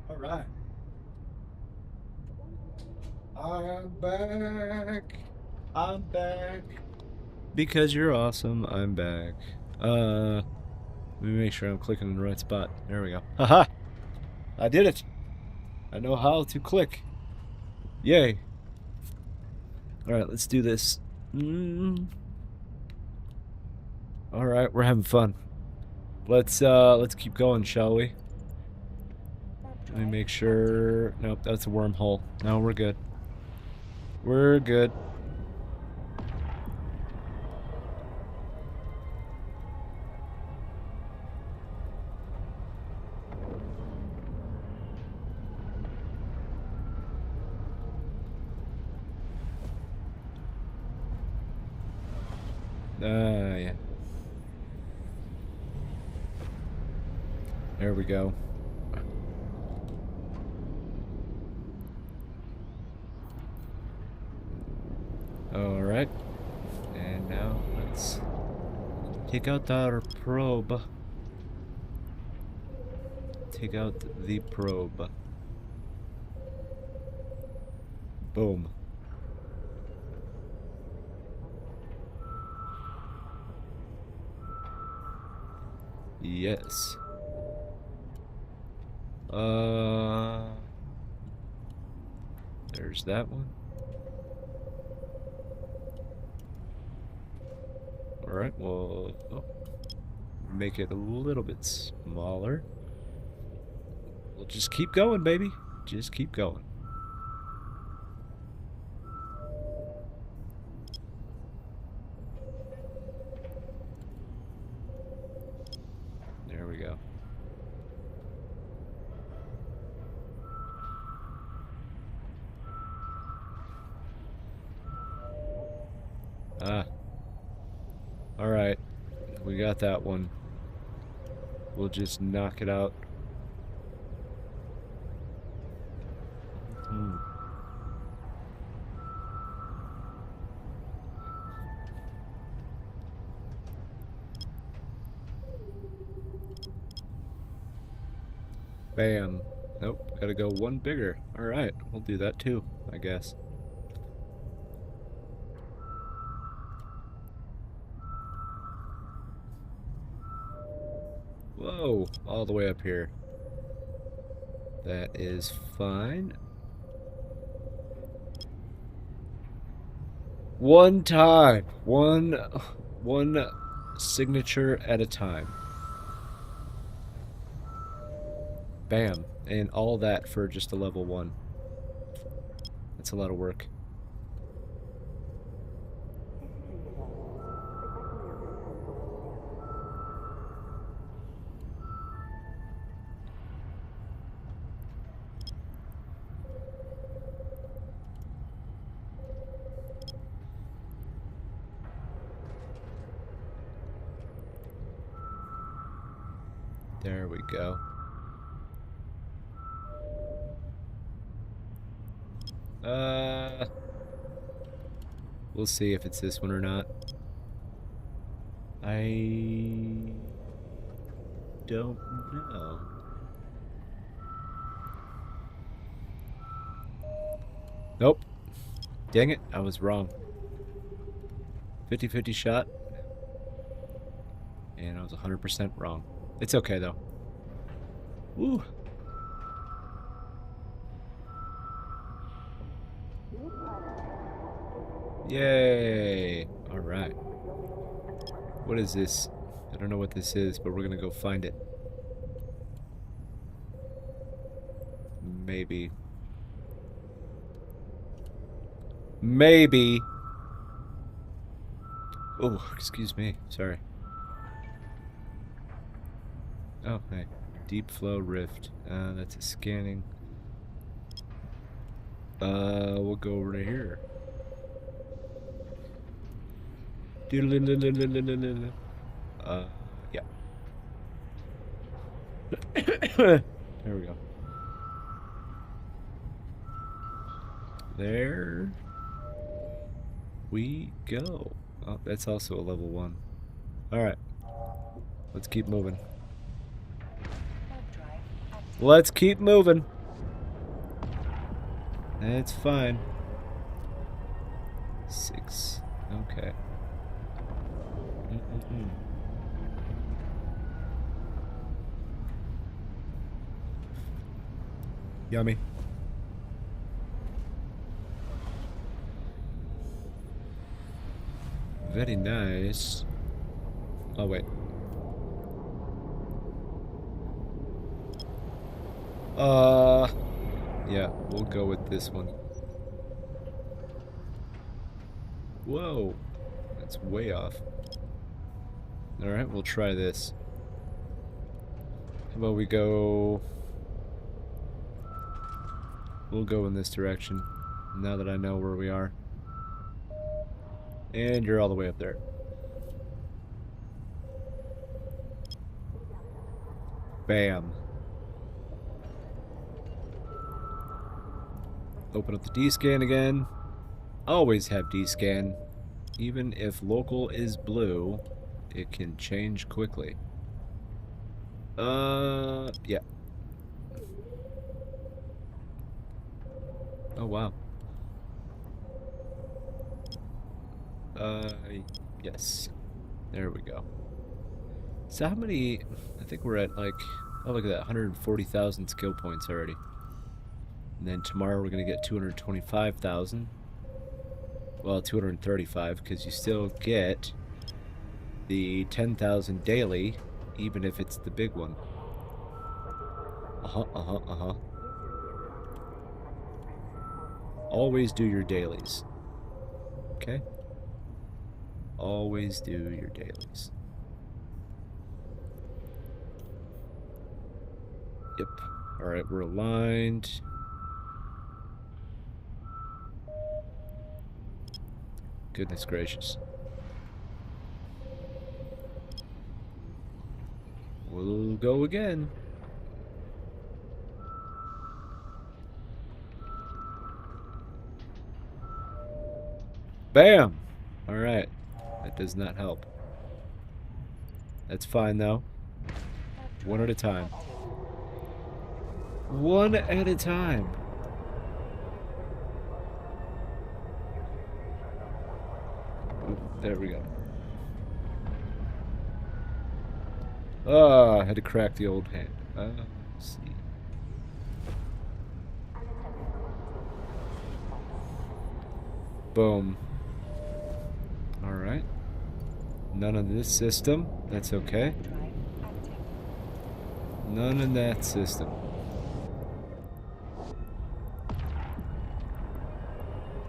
All right. I'm back. I'm back. Because you're awesome, I'm back. Let me make sure I'm clicking in the right spot. There we go. Haha! I did it! I know how to click. Yay. Alright, let's do this. Alright, we're having fun. Let's keep going, shall we? Let me make sure. Nope, that's a wormhole. No, we're good. We're good. Yeah. There we go. Alright. And now let's take out our probe. Take out the probe. Boom. Yes. There's that one. Alright, well, make it a little bit smaller. We'll just keep going, baby. Just keep going. There we go. Ah. Alright. We got that one. We'll just knock it out. Bam. Nope, gotta go one bigger. Alright, we'll do that too, I guess. Whoa, all the way up here. That is fine. One time. One signature at a time. Bam. And all that for just a level 1. That's a lot of work. There we go. We'll see if it's this one or not. I don't know. Nope. Dang it, I was wrong. 50-50 shot. And I was 100% wrong. It's okay, though. Woo! Yay! Alright. What is this? I don't know what this is, but we're gonna go find it. Maybe. Maybe. Oh, excuse me. Sorry. Oh, hey. Deep flow rift. That's a scanning. We'll go over to here. Yeah. There we go. There we go. Oh, that's also a level 1. Alright. Let's keep moving. Warp drive active. Let's keep moving. That's fine. 6. Okay. Yummy. Very nice. Oh, wait. Yeah, we'll go with this one. Whoa. That's way off. Alright, we'll try this. How about we go... We'll go in this direction, now that I know where we are. And you're all the way up there. Bam. Open up the D-scan again. Always have D-scan. Even if local is blue, it can change quickly. Yeah. Oh, wow. Yes. There we go. So how many... I think we're at, like... Oh, look at that. 140,000 skill points already. And then tomorrow we're going to get 225,000. Well, 235, because you still get the 10,000 daily, even if it's the big one. Always do your dailies. Okay? Always do your dailies. Yep. Alright, we're aligned. Goodness gracious. We'll go again. Bam! Alright. That does not help. That's fine, though. One at a time. One at a time. There we go. Ah, I had to crack the old hand. Let's see. Boom. Alright. None of this system. That's okay. None in that system.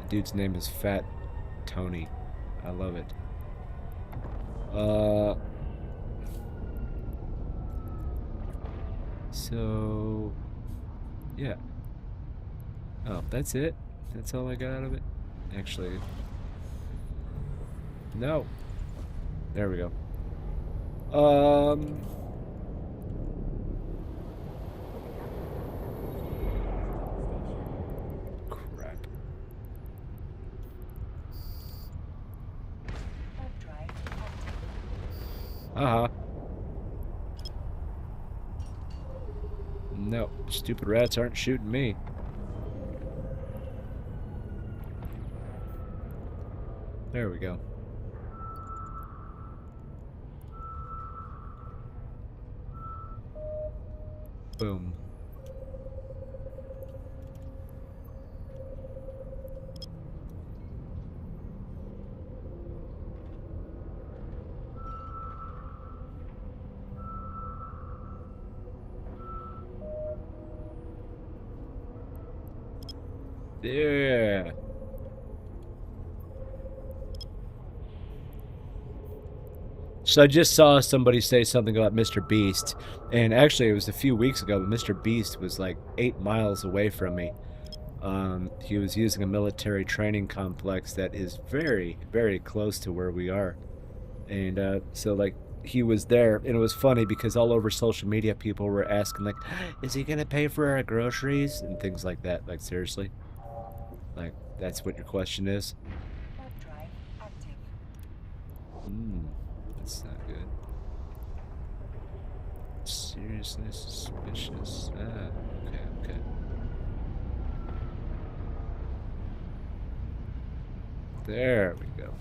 The dude's name is Fat Tony. I love it. So... yeah. Oh, that's it? That's all I got out of it? Actually... no. There we go. Crap. Uh-huh. No, stupid rats aren't shooting me. There we go. Boom. Yeah. So I just saw somebody say something about Mr. Beast, and actually it was a few weeks ago, but Mr. Beast was like 8 miles away from me. He was using a military training complex that is very, very close to where we are. And so like he was there, and it was funny because all over social media people were asking like, is he gonna pay for our groceries and things like that? Like seriously? Like that's what your question is? Warp drive active. That's not good. Seriously suspicious. Ah, okay. There we go.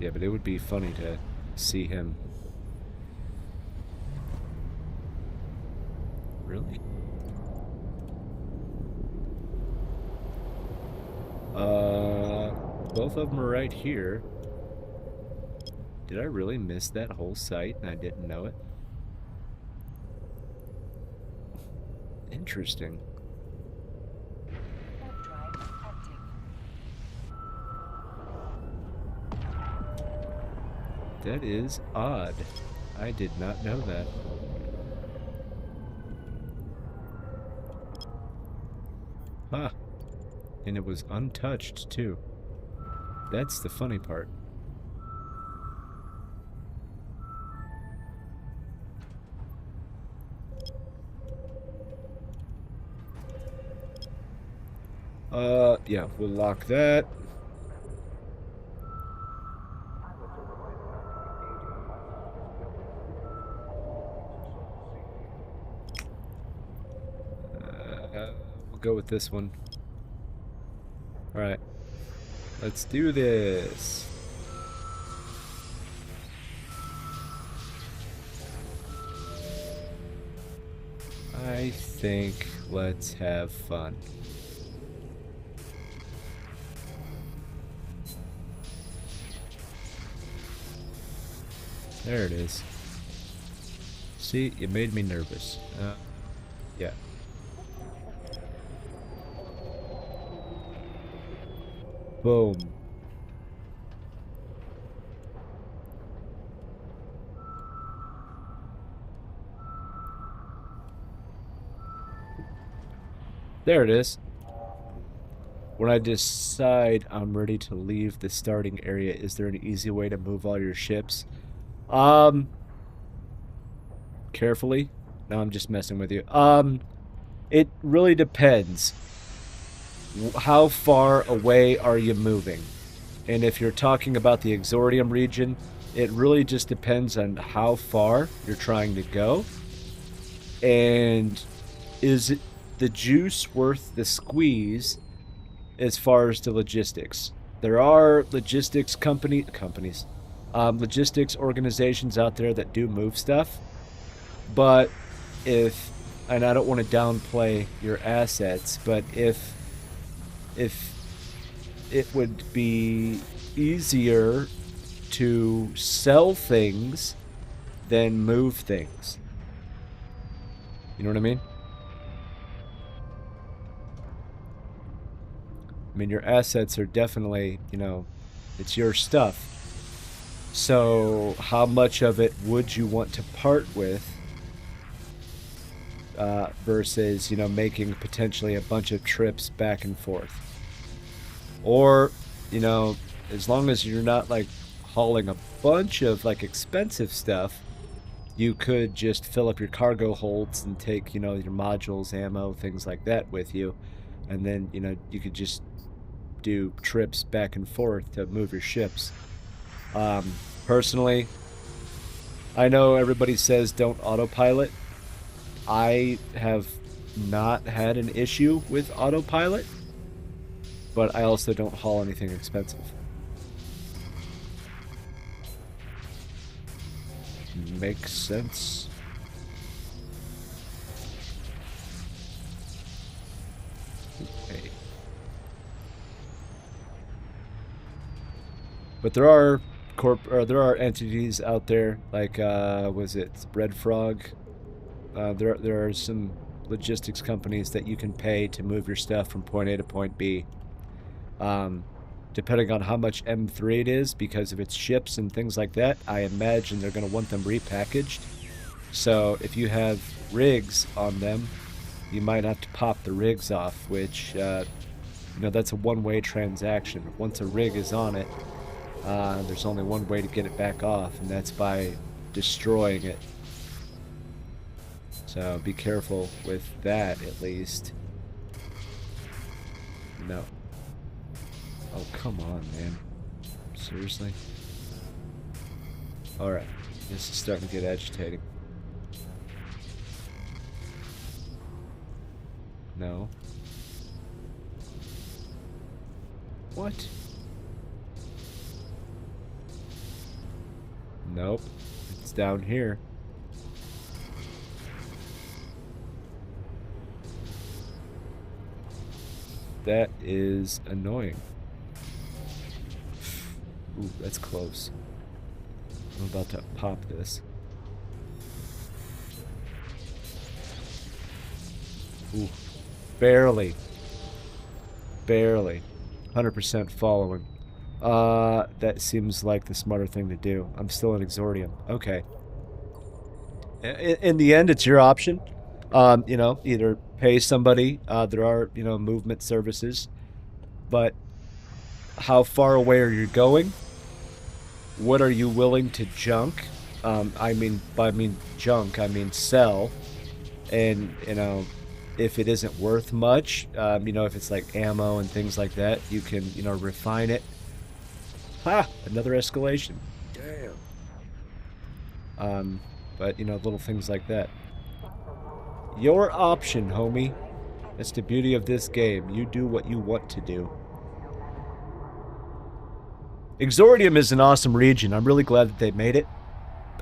Yeah, but it would be funny to see him. Really? Both of them are right here. Did I really miss that whole site and I didn't know it? Interesting. Warp drive active. That is odd. I did not know that. Huh. And it was untouched, too. That's the funny part. Yeah, we'll lock that. We'll go with this one. Alright. Let's do this. I think let's have fun. There it is. See, it made me nervous. Yeah. Boom. There it is. When I decide I'm ready to leave the starting area, is there an easy way to move all your ships? Carefully. No, I'm just messing with you. It really depends. How far away are you moving? And if you're talking about the Exordium region, it really just depends on how far you're trying to go. And is the juice worth the squeeze as far as the logistics? There are logistics logistics organizations out there that do move stuff. But and I don't want to downplay your assets, but if it would be easier to sell things than move things. You know what I mean? I mean, your assets are definitely, it's your stuff. So how much of it would you want to part with versus, making potentially a bunch of trips back and forth? Or, as long as you're not, hauling a bunch of, expensive stuff, you could just fill up your cargo holds and take, your modules, ammo, things like that with you. And then, you could just do trips back and forth to move your ships. Personally, I know everybody says don't autopilot. I have not had an issue with autopilot, but I also don't haul anything expensive. Makes sense. Okay. But there are there are entities out there like was it Red Frog? There are some logistics companies that you can pay to move your stuff from point A to point B. Depending on how much M3 it is, because of its ships and things like that, I imagine they're going to want them repackaged. So if you have rigs on them, you might have to pop the rigs off, which, that's a one-way transaction. Once a rig is on it, there's only one way to get it back off, and that's by destroying it. So be careful with that, at least. No. Oh, come on, man. Seriously? Alright. This is starting to get agitating. No. What? Nope. It's down here. That is annoying. Ooh, that's close. I'm about to pop this. Ooh. Barely. Barely. 100% following. That seems like the smarter thing to do. I'm still in Exordium. Okay. In the end, it's your option. You know, either pay somebody. There are, you know, movement services. But how far away are you going? What are you willing to junk? I mean, by junk, I mean sell. And, you know, if it isn't worth much, you know, if it's like ammo and things like that, you can, you know, refine it. Ha! Another escalation. Damn. But, you know, little things like that. Your option, homie. That's the beauty of this game. You do what you want to do. Exordium is an awesome region. I'm really glad that they made it.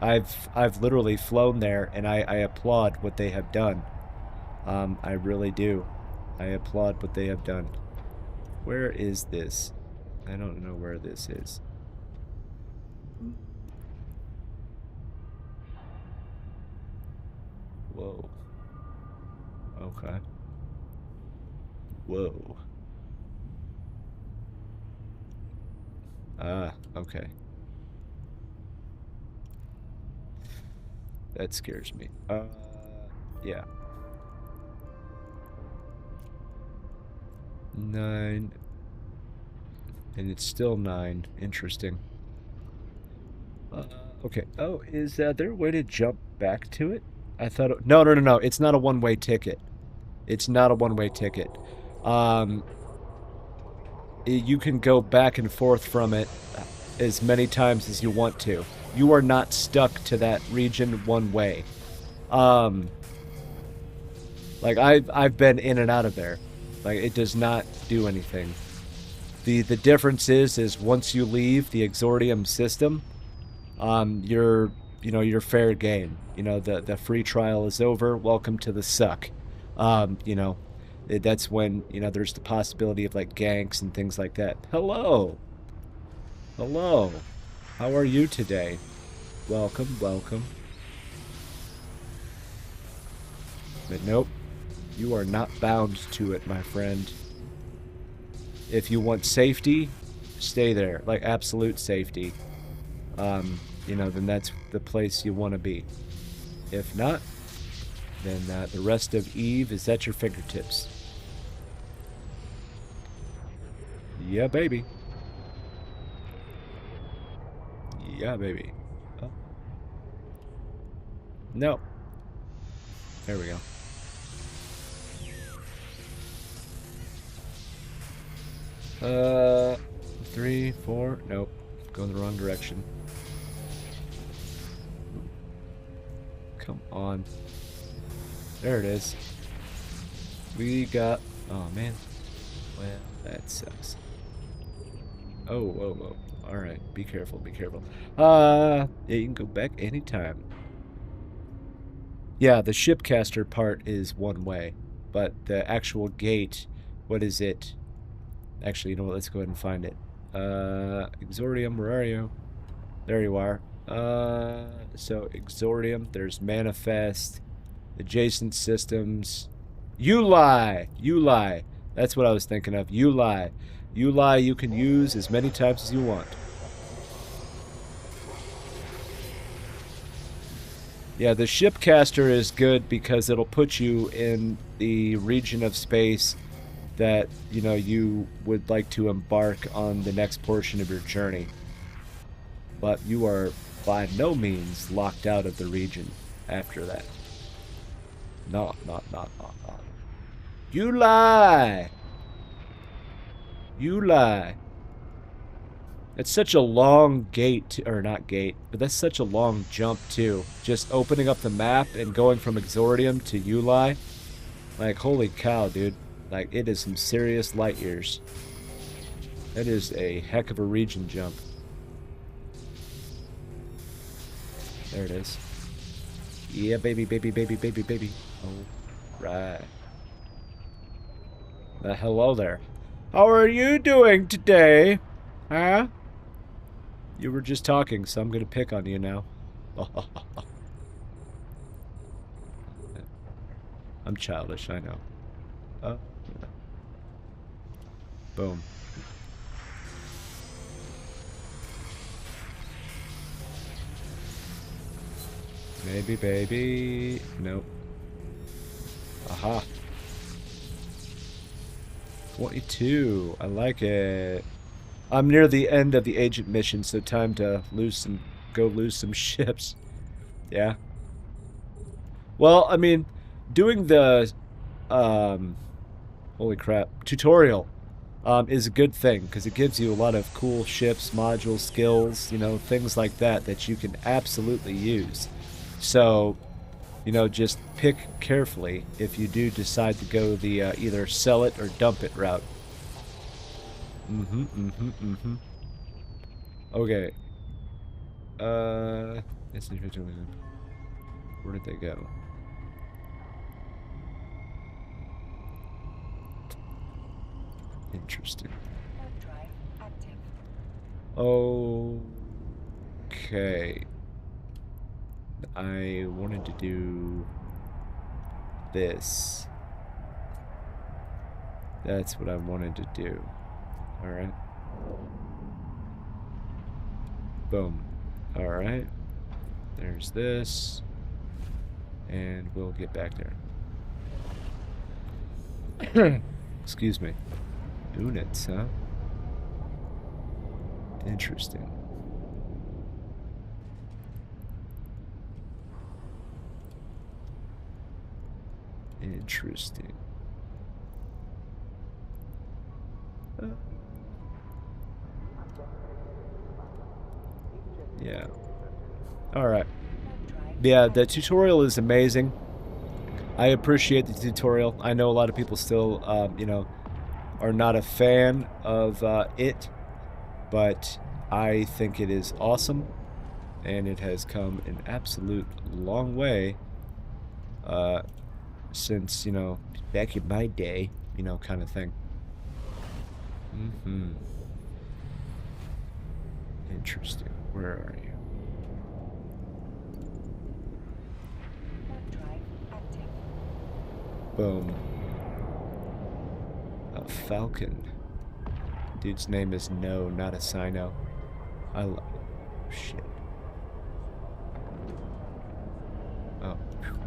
I've literally flown there, and I applaud what they have done. I really do. I applaud what they have done. Where is this? I don't know where this is. Whoa. Okay. Whoa. Ah, okay. That scares me. Yeah. 9. And it's still 9. Interesting. Okay. Oh, is there a way to jump back to it? I thought it, no. It's not a one-way ticket. It's not a one-way ticket. You can go back and forth from it as many times as you want to. You are not stuck to that region one way. Like I've been in and out of there. Like it does not do anything. The difference is once you leave the Exordium system, you're fair game. You know, the free trial is over. Welcome to the suck. You know, that's when, you know, there's the possibility of like ganks and things like that. Hello. Hello. How are you today? Welcome, welcome. But nope. You are not bound to it, my friend. If you want safety, stay there. Like absolute safety. You know, then that's the place you want to be. If not, then the rest of Eve is at your fingertips. Yeah, baby. Yeah, baby. Oh. No. There we go. Three, 4. Nope. Going the wrong direction. Come on. There it is. We got... Oh, man. Well, that sucks. Oh, whoa, whoa. Alright, be careful, be careful. Yeah, you can go back anytime. Yeah, the shipcaster part is one way. But the actual gate, what is it? Actually, you know what, let's go ahead and find it. Exordium, where are you? There you are. So Exordium, there's Manifest, adjacent systems. You lie! You lie. That's what I was thinking of. You lie. You lie you can use as many times as you want. Yeah, the shipcaster is good because it'll put you in the region of space that, you know, you would like to embark on the next portion of your journey. But you are by no means locked out of the region after that. No. You lie! You lie. It's such a long gate, or not gate, but that's such a long jump too. Just opening up the map and going from Exordium to Uli. Like, holy cow, dude. Like, it is some serious light years. That is a heck of a region jump. There it is. Yeah, baby, baby, baby, baby, baby. All right. Hello there. How are you doing today? Huh? You were just talking, so I'm gonna pick on you now. I'm childish, I know. Oh. Boom. Maybe, baby. Nope. Aha. 22. I like it. I'm near the end of the agent mission, so time to go lose some ships. Yeah. Well, I mean, doing the, holy crap, tutorial, is a good thing, because it gives you a lot of cool ships, modules, skills, you know, things like that that you can absolutely use. So, you know, just pick carefully if you do decide to go the either sell it or dump it route. Okay. This individual. Where did they go? Interesting. Warp drive active. Okay. I wanted to do this. That's what I wanted to do. Alright. Boom. Alright. There's this. And we'll get back there. Excuse me. Units, huh? Interesting. Interesting. Yeah. Alright. Yeah, the tutorial is amazing. I appreciate the tutorial. I know a lot of people still, you know, are not a fan of it, but I think it is awesome, and it has come an absolute long way since, you know, back in my day, you know, kind of thing. Interesting. Where are you? Warp drive active. Boom. A falcon. Dude's name is No, not a Sino. I love it. Shit. Oh. Phew.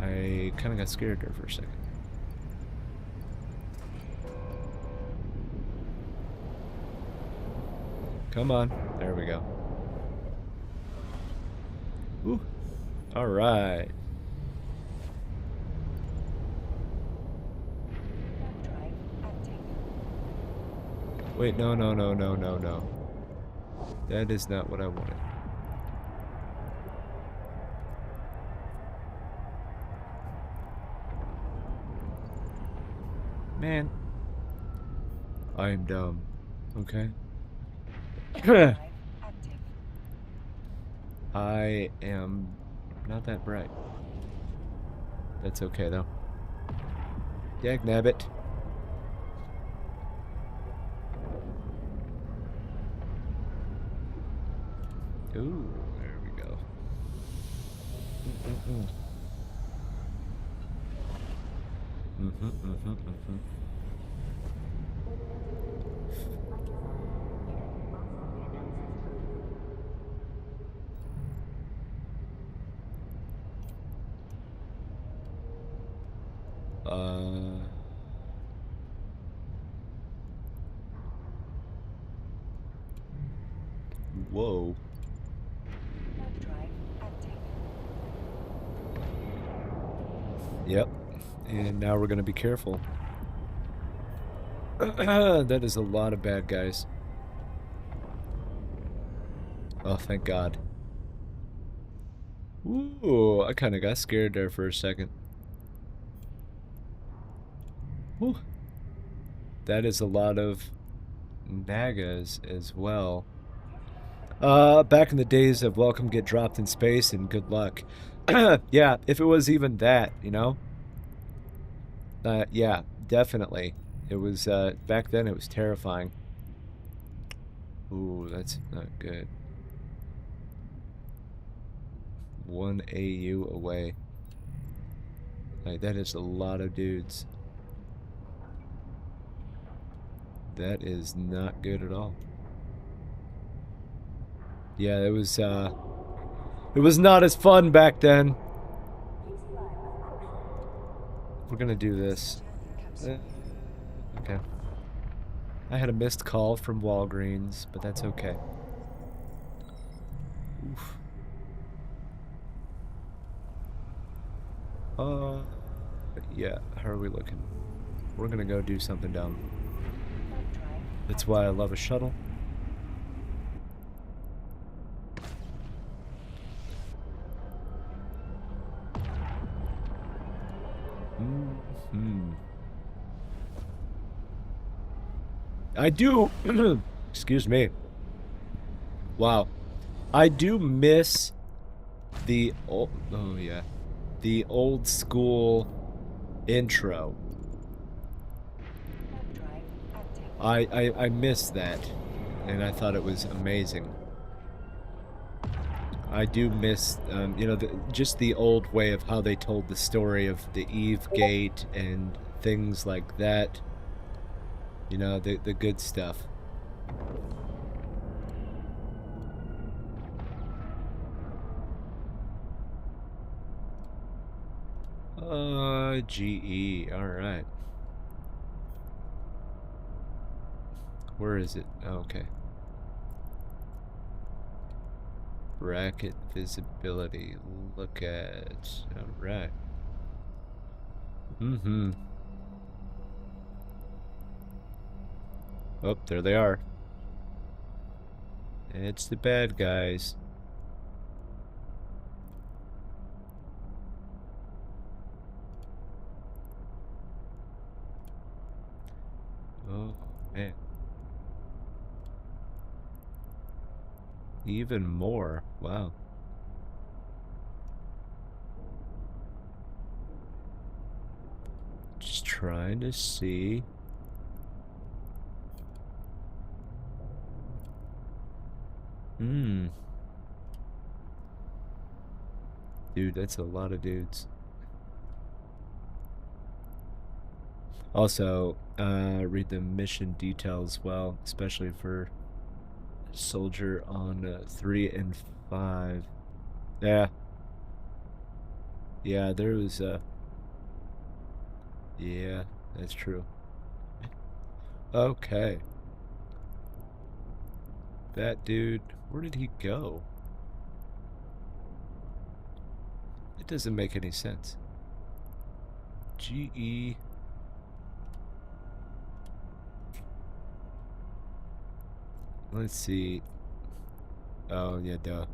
I kind of got scared there for a second. Come on. There we go. Ooh. All right. Warp drive active. Wait, no, no, no, no, no, no. That is not what I wanted. Man. I am dumb. Okay? Drive active. I am not that bright. That's okay, though. Dagnabbit. Ooh, there we go. Whoa. Warp drive active. Yep. And now we're gonna be careful. That is a lot of bad guys. Oh, thank God. Ooh, I kind of got scared there for a second. Whew. That is a lot of Nagas as well. Back in the days of welcome, get dropped in space, and good luck. Yeah, if it was even that, you know? Yeah, definitely. It was, back then it was terrifying. Ooh, that's not good. 1 AU away. Like, that is a lot of dudes. That is not good at all. Yeah, it was not as fun back then. We're gonna do this. Okay. I had a missed call from Walgreens, but that's okay. Oof. Yeah, how are we looking? We're gonna go do something dumb. That's why I love a shuttle. Hmm. I do. Excuse me. Wow. I do miss the old. Oh yeah, the old school intro. I miss that, and I thought it was amazing. I do miss, you know, just the old way of how they told the story of the Eve Gate and things like that. You know, the good stuff. GE. All right. Where is it? Oh, okay. Bracket visibility. Look at. All right. Mm-hmm. Oh, there they are. It's the bad guys. Oh, man. Even more. Wow. Just trying to see. Hmm. Dude, that's a lot of dudes. Also, read the mission details well, especially for soldier on 3 and 5. Yeah. Yeah, there was yeah, that's true. Okay. That dude, where did he go? It doesn't make any sense. GE. Let's see. Oh, yeah, duh.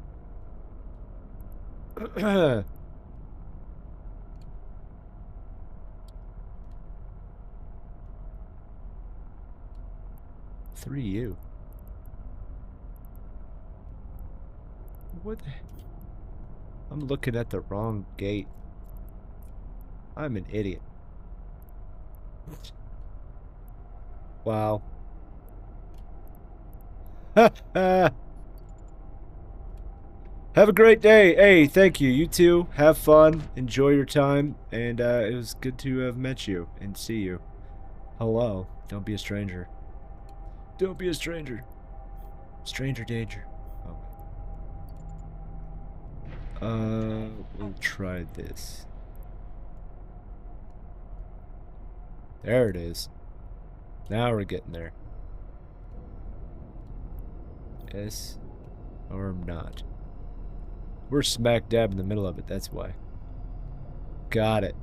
3U. What? I'm looking at the wrong gate. I'm an idiot. Wow. Have a great day. Hey, thank you. You too. Have fun. Enjoy your time. And it was good to have met you and see you. Hello. Don't be a stranger. Don't be a stranger. Stranger danger. Oh. We'll try this. There it is. Now we're getting there. Yes or not. We're smack dab in the middle of it, that's why. Got it.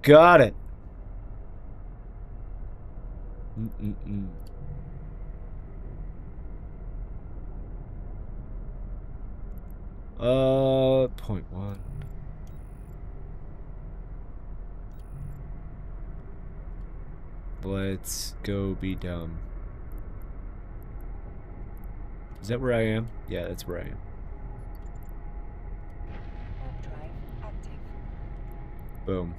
Got it. Mm-mm-mm. .1. Let's go be dumb. Is that where I am? Yeah, that's where I am. Warp drive active. Boom.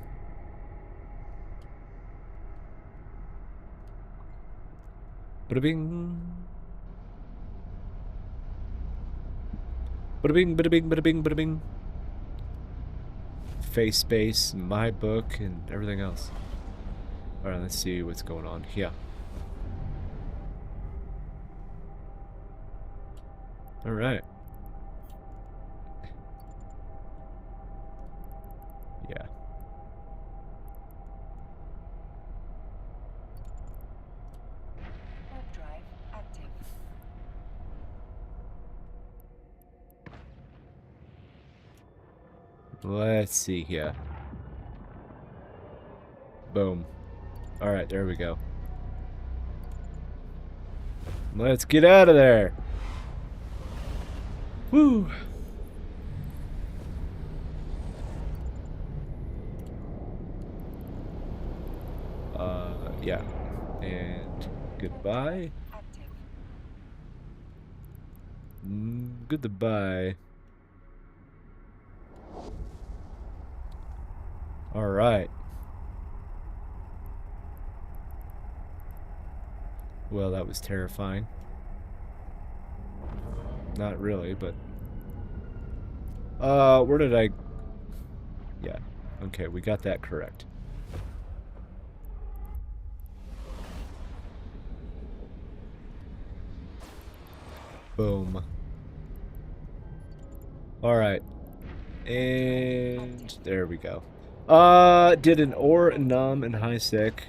Bada bing. Bada bing, bada bing, bada bing, bada bing. Face space, my book, and everything else. Alright, let's see what's going on here. Alright. Yeah. Warp drive active. Let's see here. Boom. Alright, there we go. Let's get out of there. Woo. Yeah. And goodbye. Active. Goodbye. Alright. Well, that was terrifying. Not really, but... where did I... Yeah. Okay, we got that correct. Boom. Alright. And... there we go. Did an ore, numb, and high sec.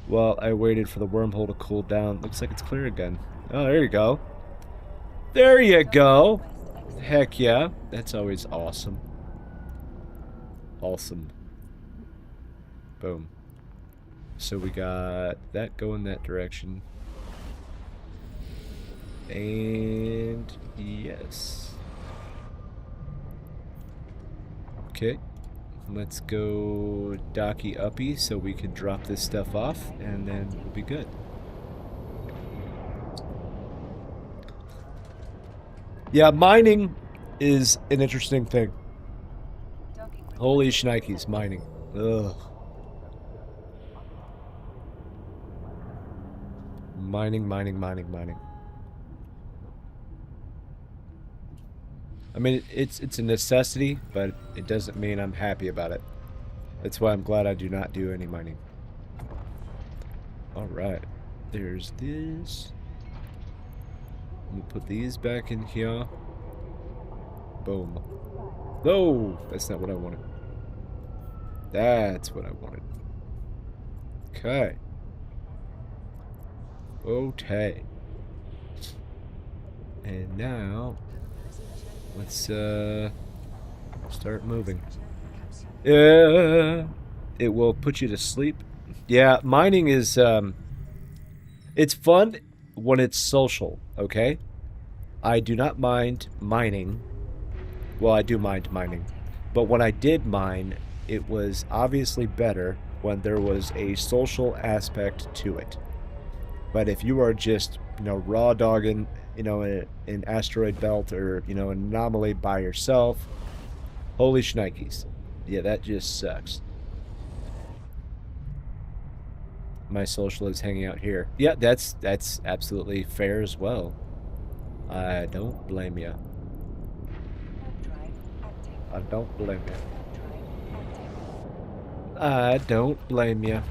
Well, I waited for the wormhole to cool down. Looks like it's clear again. Oh, there you go. There you go. Heck yeah. That's always awesome. Awesome. Boom. So we got that going that direction. And yes. Okay. Let's go docky uppy so we can drop this stuff off and then we'll be good. Yeah, mining is an interesting thing. Holy shnikes, mining. Ugh. Mining. I mean, it's a necessity, but it doesn't mean I'm happy about it. That's why I'm glad I do not do any mining. Alright. There's this. We'll put these back in here. Boom. No! That's not what I wanted. That's what I wanted. Okay. Okay. And now... let's start moving. It will put you to sleep. Yeah, mining is it's fun when it's social, okay? I do not mind mining. Well, I do mind mining. But when I did mine, it was obviously better when there was a social aspect to it. But if you are just, raw dogging, an asteroid belt or, an anomaly by yourself, holy shnikes. Yeah, that just sucks. My social is hanging out here. Yeah, that's absolutely fair as well. I don't blame you. I don't blame you. I don't blame you.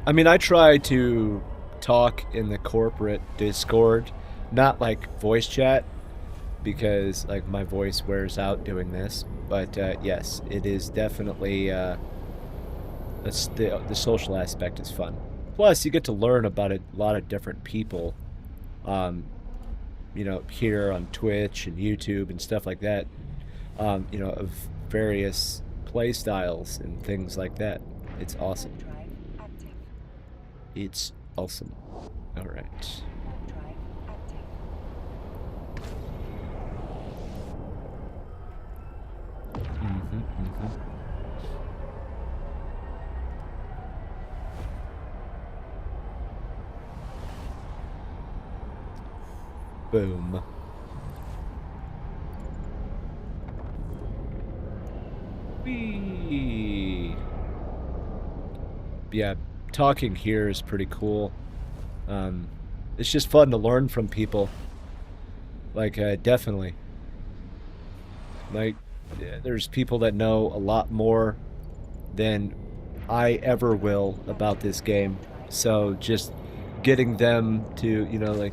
I mean, I try to talk in the corporate Discord, not like voice chat, because like my voice wears out doing this. But yes, it is definitely the social aspect is fun. Plus, you get to learn about a lot of different people, here on Twitch and YouTube and stuff like that, of various play styles and things like that. It's awesome. It's awesome. All right. Boom. Whee! Yeah, talking here is pretty cool. It's just fun to learn from people. Like, definitely. Like, there's people that know a lot more than I ever will about this game. So just getting them to, like,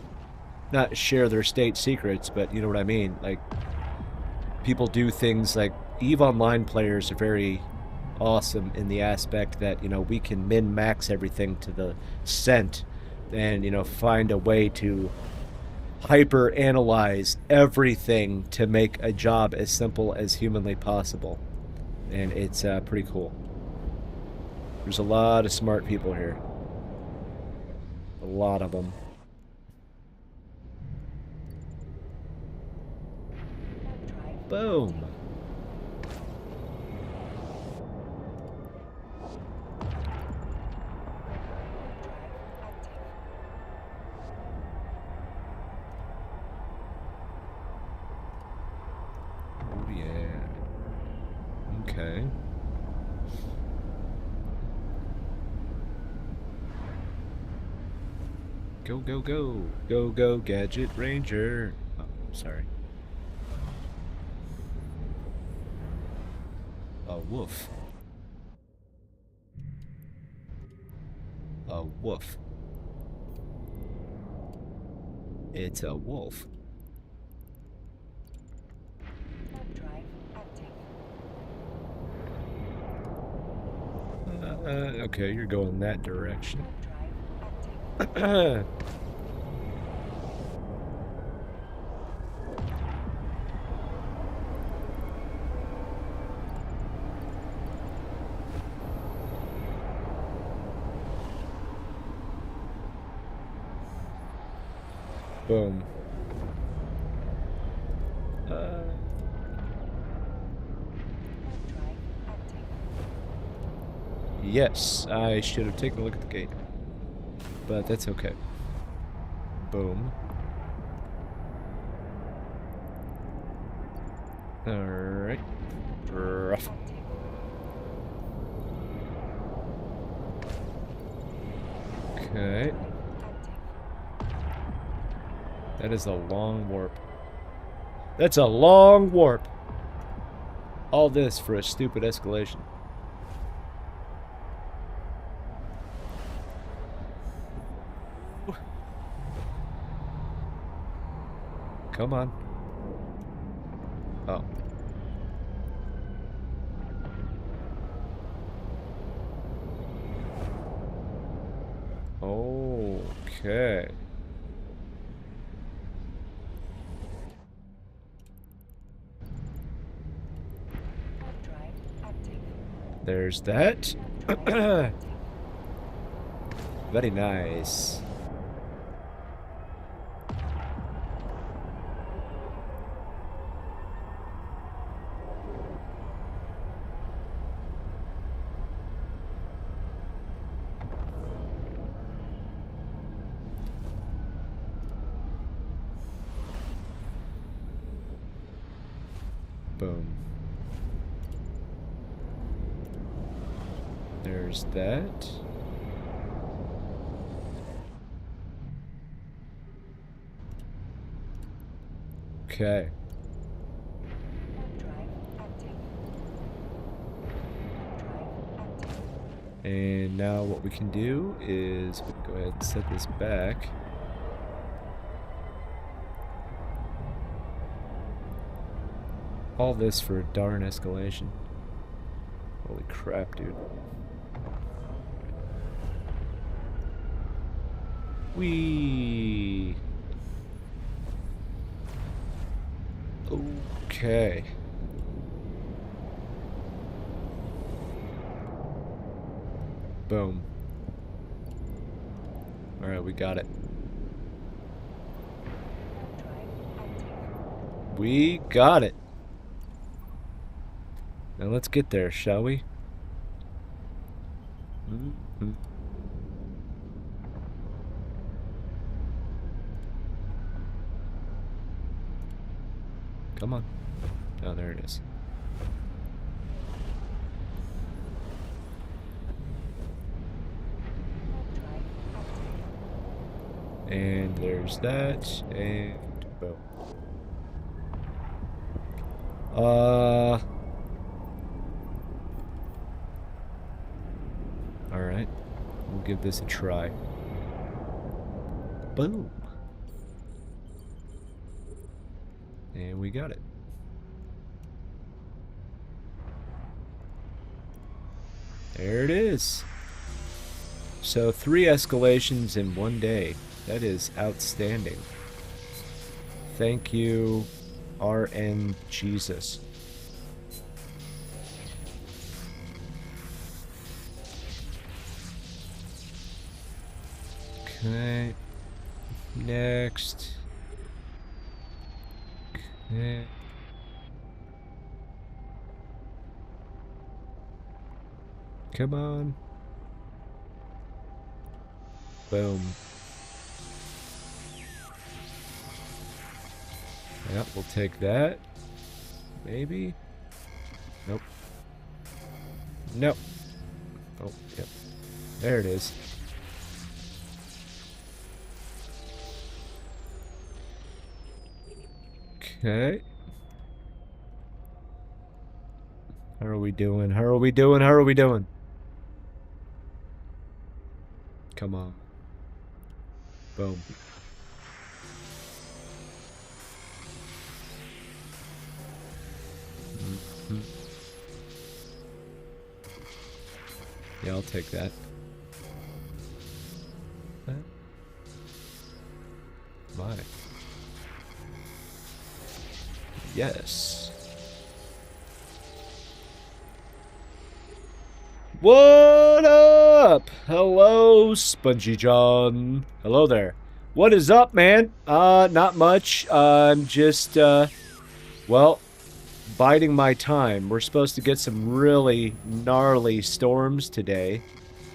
not share their state secrets, but you know what I mean? Like, people do things like EVE Online players are very awesome in the aspect that, we can min-max everything to the cent and, find a way to hyper analyze everything to make a job as simple as humanly possible. And it's pretty cool. There's a lot of smart people here. A lot of them. Boom. Oh, yeah. Okay. Go, go, go. Go, go, Gadget Ranger. Oh, sorry. A wolf. A wolf. It's a wolf. Okay, you're going that direction. Boom. Yes, I should have taken a look at the gate. But that's okay. Boom. Alright. Rough. Okay. That is a long warp. That's a long warp. All this for a stupid escalation. Come on. Oh. Okay. There's that. Very nice. Boom. There's that. Okay. And now what we can do is we can go ahead and set this back. All this for a darn escalation. Holy crap, dude. Whee! Okay. Boom. Alright, we got it. We got it. Now let's get there, shall we? Mm-hmm. Come on. Oh, there it is. And there's that, and boom. Alright. We'll give this a try. Boom. And we got it. There it is. So 3 escalations in 1 day. That is outstanding. Thank you, RN Jesus. Okay. Next. Okay. Come on. Boom. Yeah, we'll take that. Maybe. Nope. Nope. Oh, yep. There it is. Okay. How are we doing? How are we doing? How are we doing? Come on. Boom. Mm-hmm. Yeah, I'll take that. My. Yes. What up? Hello, Spongy John. Hello there. What is up, man? Not much. I'm just, well, biding my time. We're supposed to get some really gnarly storms today,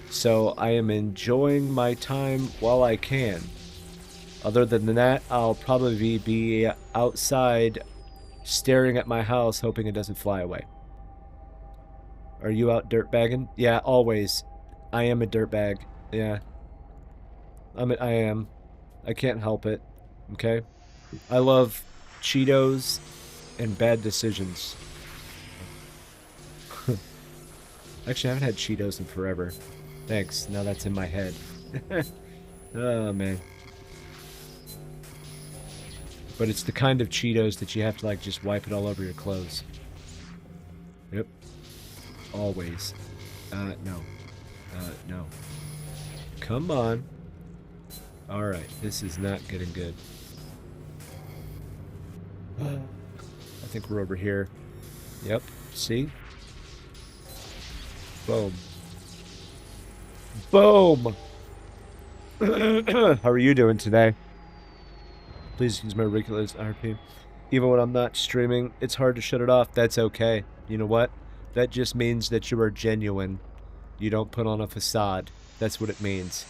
so I am enjoying my time while I can. Other than that, I'll probably be outside staring at my house hoping it doesn't fly away. Are you out dirtbagging? Yeah, always. I am a dirtbag. Yeah. I am. I can't help it. Okay? I love Cheetos and bad decisions. Actually, I haven't had Cheetos in forever. Thanks. Now that's in my head. Oh, man. But it's the kind of Cheetos that you have to, like, just wipe it all over your clothes. Yep. Always. No. No. Come on. Alright, this is not getting good. I think we're over here. Yep. See? Boom. Boom! How are you doing today? Please use my ridiculous RP. Even when I'm not streaming, it's hard to shut it off. That's okay. You know what? That just means that you are genuine. You don't put on a facade. That's what it means.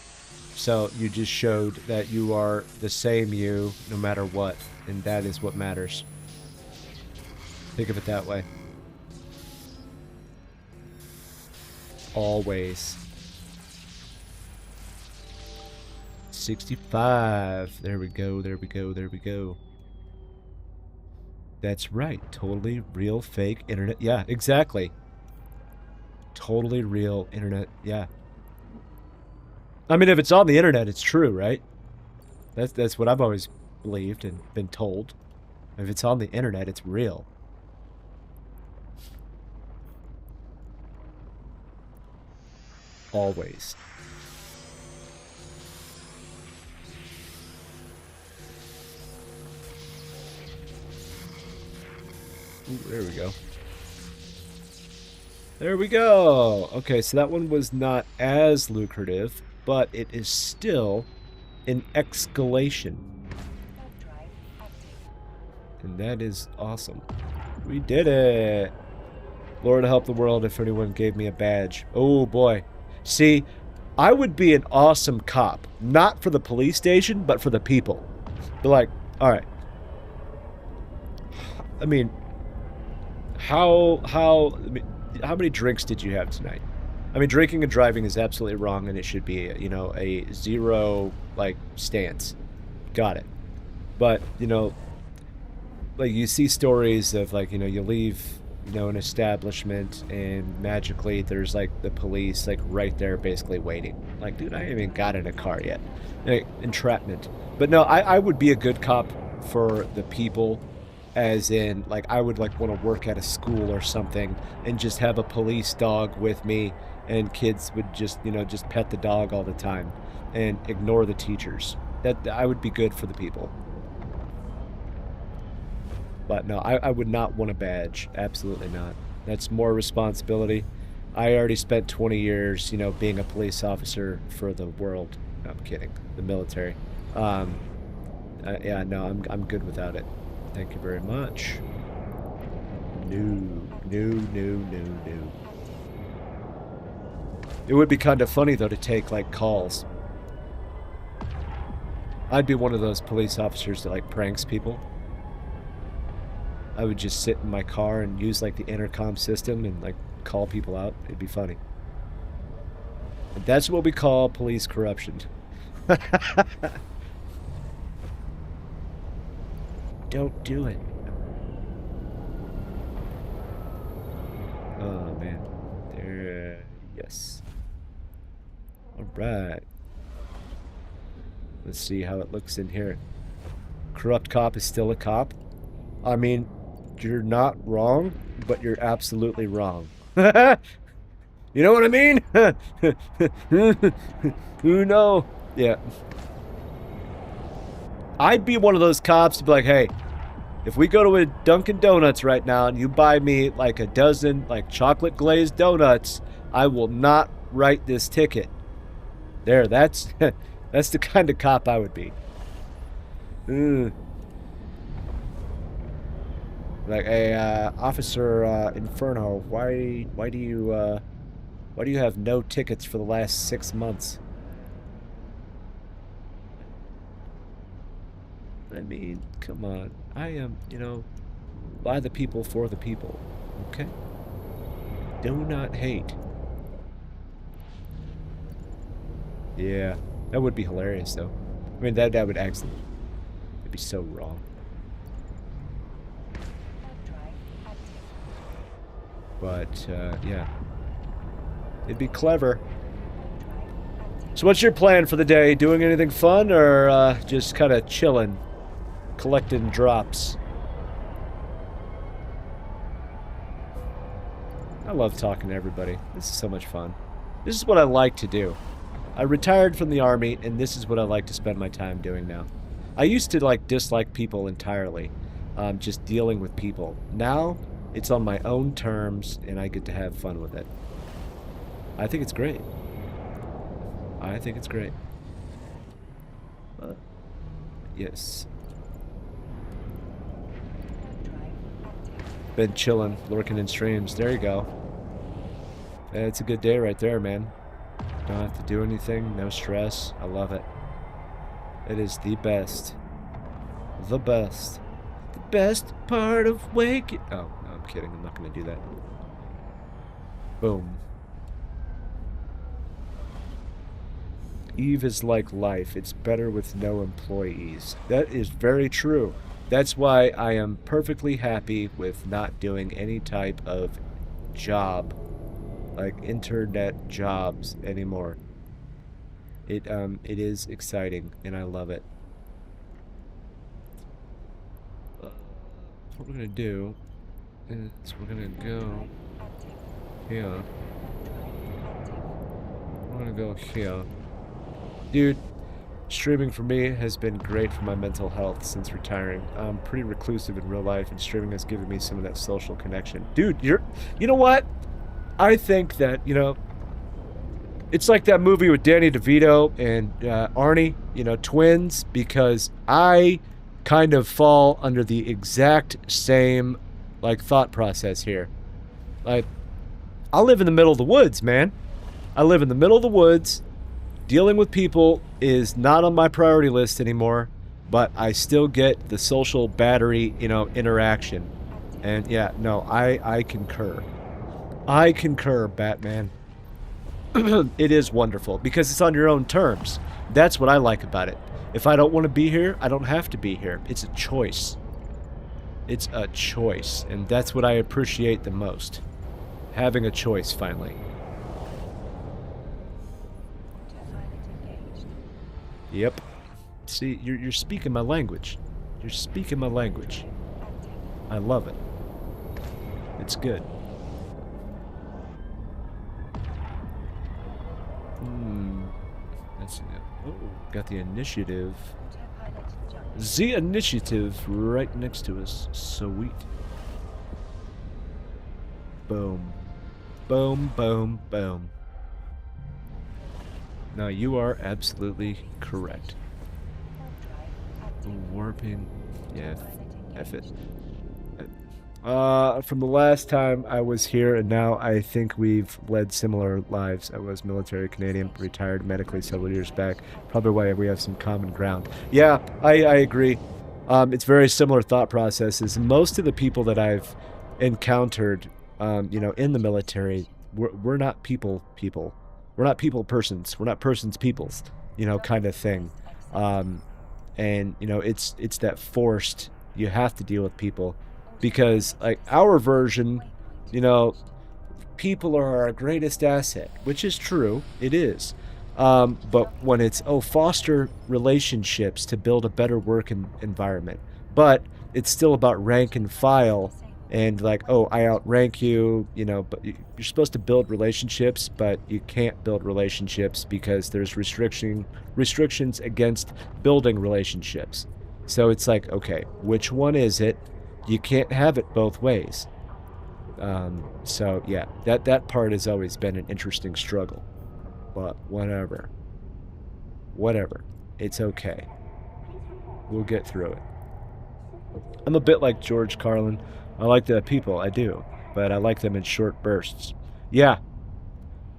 So you just showed that you are the same you no matter what. And that is what matters. Think of it that way. Always. 65. There we go, there we go, there we go. That's right. Totally real, fake internet. Yeah, exactly. Totally real internet. Yeah. I mean, if it's on the internet, it's true, right? That's what I've always believed and been told. If it's on the internet, it's real. Always. Ooh, there we go. There we go. Okay, so that one was not as lucrative, but it is still an escalation. And that is awesome. We did it. Lord help the world if anyone gave me a badge. Oh boy. See, I would be an awesome cop. Not for the police station, but for the people. Be like, alright. I mean, I mean, how many drinks did you have tonight? I mean, drinking and driving is absolutely wrong, and it should be, you know, a zero, like, stance. Got it. But, you know, like, you see stories of, like, you know, you leave, you know, an establishment, and magically there's, like, the police, like, right there basically waiting. Like, dude, I haven't even got in a car yet. Like, entrapment. But no, I would be a good cop for the people, as in, like, I would, like, want to work at a school or something and just have a police dog with me, and kids would just, you know, just pet the dog all the time and ignore the teachers. That I would be good for the people. But no, I would not want a badge. Absolutely not. That's more responsibility. I already spent 20 years, you know, being a police officer for the world. No, I'm kidding. The military. Yeah, no, I'm good without it. Thank you very much. No, no, no, no, no. It would be kind of funny, though, to take, like, calls. I'd be one of those police officers that, like, pranks people. I would just sit in my car and use, like, the intercom system and, like, call people out. It'd be funny. And that's what we call police corruption. Don't do it. Oh, man. There. Yes. Alright. Let's see how it looks in here. Corrupt cop is still a cop. I mean, you're not wrong, but you're absolutely wrong. You know what I mean? Who know? Yeah. I'd be one of those cops to be like, hey, if we go to a Dunkin' Donuts right now and you buy me like a dozen like chocolate glazed donuts, I will not write this ticket. There, that's that's the kind of cop I would be. Like, hey, Officer Inferno, why do you have no tickets for the last 6 months? I mean, come on. I am, you know, by the people, for the people. Okay? Do not hate. Yeah, that would be hilarious, though. I mean, that would actually... It'd be so wrong. But, yeah. It'd be clever. So what's your plan for the day? Doing anything fun, or just kind of chilling? Collecting drops? I love talking to everybody. This is so much fun. This is what I like to do. I retired from the army, and this is what I like to spend my time doing now. I used to, like, dislike people entirely. Just dealing with people. Now, it's on my own terms, and I get to have fun with it. I think it's great. I think it's great. Yes. Been chilling, lurking in streams. There you go. It's a good day right there, man. Don't have to do anything, no stress. I love it. It is the best. The best. The best part of waking... Oh, no, I'm kidding. I'm not going to do that. Boom. Eve is like life. It's better with no employees. That is very true. That's why I am perfectly happy with not doing any type of job, like internet jobs anymore. It is exciting, and I love it. What we're gonna do is we're gonna go here. We're gonna go here. Dude, streaming for me has been great for my mental health since retiring. I'm pretty reclusive in real life, and streaming has given me some of that social connection. Dude, you know what? I think that, you know, it's like that movie with Danny DeVito and Arnie, you know, twins, because I kind of fall under the exact same, like, thought process here. Like, I live in the middle of the woods, man. I live in the middle of the woods. Dealing with people is not on my priority list anymore, but I still get the social battery, you know, interaction. And yeah, no, I concur. I concur, Batman. It is wonderful because it's on your own terms. That's what I like about it. If I don't want to be here, I don't have to be here. It's a choice. It's a choice, and that's what I appreciate the most. Having a choice, finally. Autopilot engaged. Yep. See, you're speaking my language. You're speaking my language. Active. I love it. It's good. That's it. Oh, got the initiative. Autopilot jumped. The initiative right next to us. Sweet. Boom. Boom, boom, boom. No, you are absolutely correct. Warp drive active. Warping. Yeah, Autopilot F it. engaged. From the last time I was here, and now I think we've led similar lives. I was military Canadian, retired medically several years back. Probably why we have some common ground. Yeah, I agree. It's very similar thought processes. Most of the people that I've encountered, in the military, we're not people. We're not people persons. We're not persons peoples. Kind of thing. And it's that forced. You have to deal with people. Because, like, our version, people are our greatest asset, which is true. It is. But when it's, foster relationships to build a better work environment. But it's still about rank and file and, like, I outrank you, but you're supposed to build relationships, but you can't build relationships because there's restrictions against building relationships. So it's like, okay, which one is it? You can't have it both ways. So yeah, that part has always been an interesting struggle. But whatever. It's okay. We'll get through it. I'm a bit like George Carlin. I like the people, I do, but I like them in short bursts. Yeah.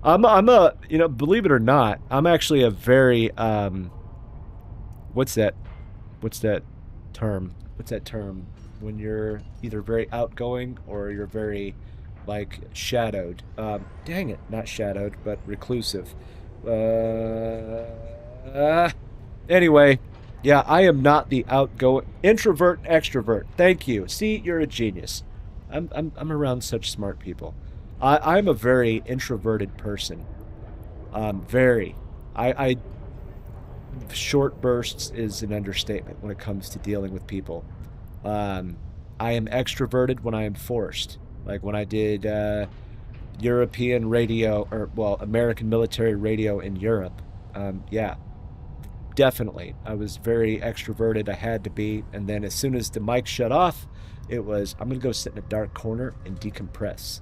Believe it or not, I'm actually a very what's that term? What's that term? When you're either very outgoing or you're very, like, shadowed. Dang it, not shadowed, but reclusive. Anyway, yeah, I am not the outgoing introvert extrovert. Thank you. See, you're a genius. I'm around such smart people. I'm a very introverted person. Very. I short bursts is an understatement when it comes to dealing with people. I am extroverted when I am forced. Like when I did European radio, or, well, American military radio in Europe. Yeah, definitely. I was very extroverted. I had to be. And then as soon as the mic shut off, it was, I'm going to go sit in a dark corner and decompress.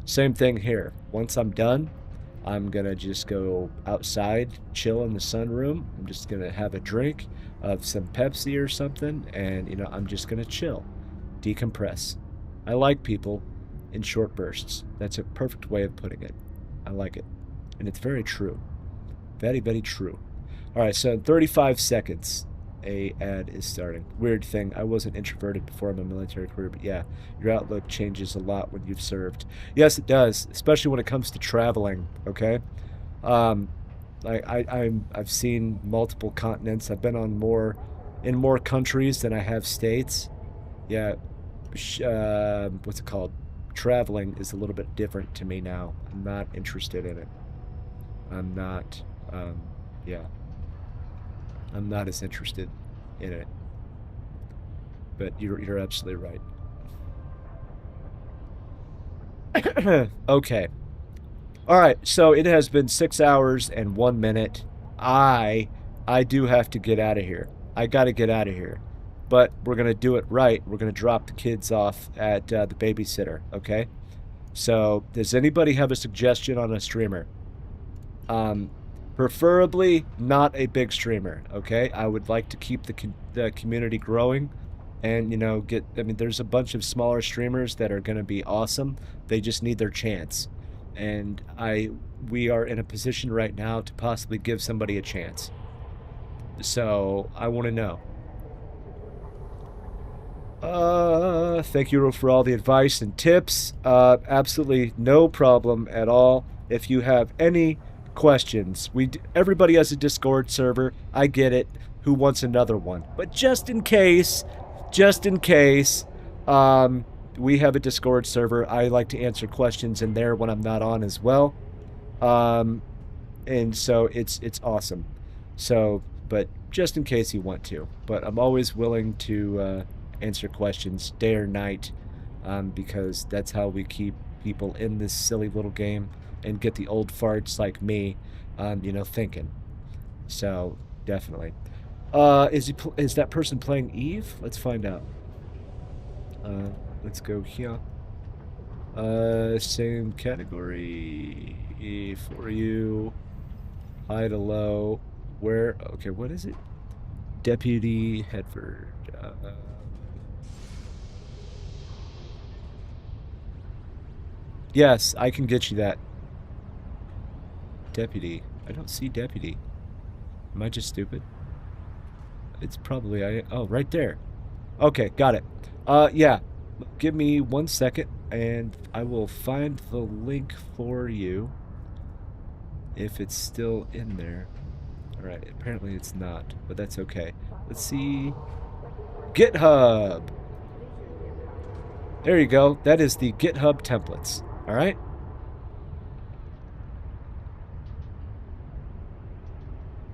Same thing here. Once I'm done, I'm going to just go outside, chill in the sunroom. I'm just going to have a drink of some Pepsi or something, and, I'm just going to chill, decompress. I like people in short bursts. That's a perfect way of putting it. I like it. And it's very true. Very, very true. All right, so in 35 seconds, a ad is starting. Weird thing, I wasn't introverted before my military career, but yeah, your outlook changes a lot when you've served. Yes, it does, especially when it comes to traveling, okay? I've seen multiple continents. I've been in more countries than I have states. Yeah, what's it called? Traveling is a little bit different to me now. I'm not interested in it. I'm not, yeah. I'm not as interested in it. But you're absolutely right. Okay. All right, so it has been 6 hours and 1 minute. I do have to get out of here. I got to get out of here. But we're going to do it right. We're going to drop the kids off at the babysitter, okay? So, does anybody have a suggestion on a streamer? Preferably not a big streamer, okay? I would like to keep the community growing and, there's a bunch of smaller streamers that are going to be awesome. They just need their chance. And we are in a position right now to possibly give somebody a chance. So, I want to know. Thank you for all the advice and tips. Absolutely no problem at all. If you have any questions, everybody has a Discord server. I get it. Who wants another one? But just in case, we have a Discord server. I like to answer questions in there when I'm not on as well. And so it's awesome. So, but just in case you want to. But I'm always willing to answer questions day or night, because that's how we keep people in this silly little game and get the old farts like me, thinking. So definitely. Is that person playing Eve? Let's find out. Let's go here. Same category for you. High to low. Where? Okay, what is it? Deputy Hedford. Yes, I can get you that. Deputy. I don't see deputy. Am I just stupid? It's probably oh, right there. Okay, got it. Yeah. Give me 1 second and I will find the link for you if it's still in there. All right, apparently it's not, but that's okay. Let's see. GitHub. There you go. That is the GitHub templates. All right.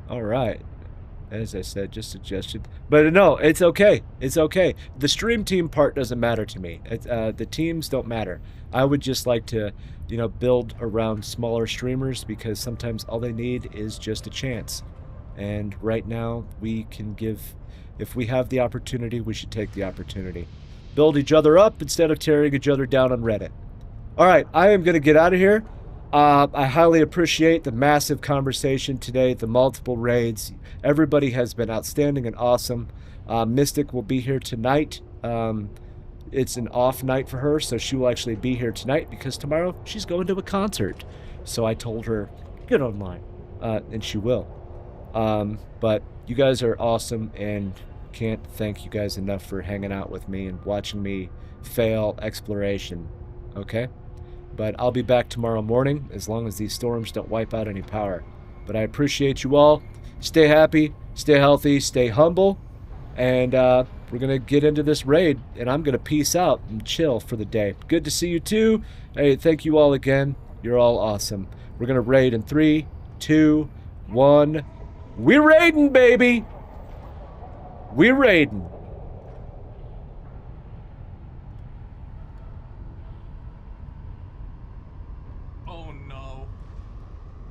All right. As I said, just suggestion. But no, it's okay. It's okay. The stream team part doesn't matter to me. The teams don't matter. I would just like to, build around smaller streamers because sometimes all they need is just a chance. And right now, we can give, if we have the opportunity, we should take the opportunity. Build each other up instead of tearing each other down on Reddit. All right, I am going to get out of here. I highly appreciate the massive conversation today, the multiple raids. Everybody has been outstanding and awesome. Mystic will be here tonight. It's an off night for her, so she will actually be here tonight because tomorrow she's going to a concert. So I told her, get online, and she will. But you guys are awesome, and can't thank you guys enough for hanging out with me and watching me fail exploration, okay? But I'll be back tomorrow morning as long as these storms don't wipe out any power. But I appreciate you all. Stay happy, stay healthy, stay humble, and we're going to get into this raid, and I'm going to peace out and chill for the day. Good to see you too. Hey, thank you all again. You're all awesome. We're going to raid in 3, 2, 1. We're raiding, baby! We're raiding.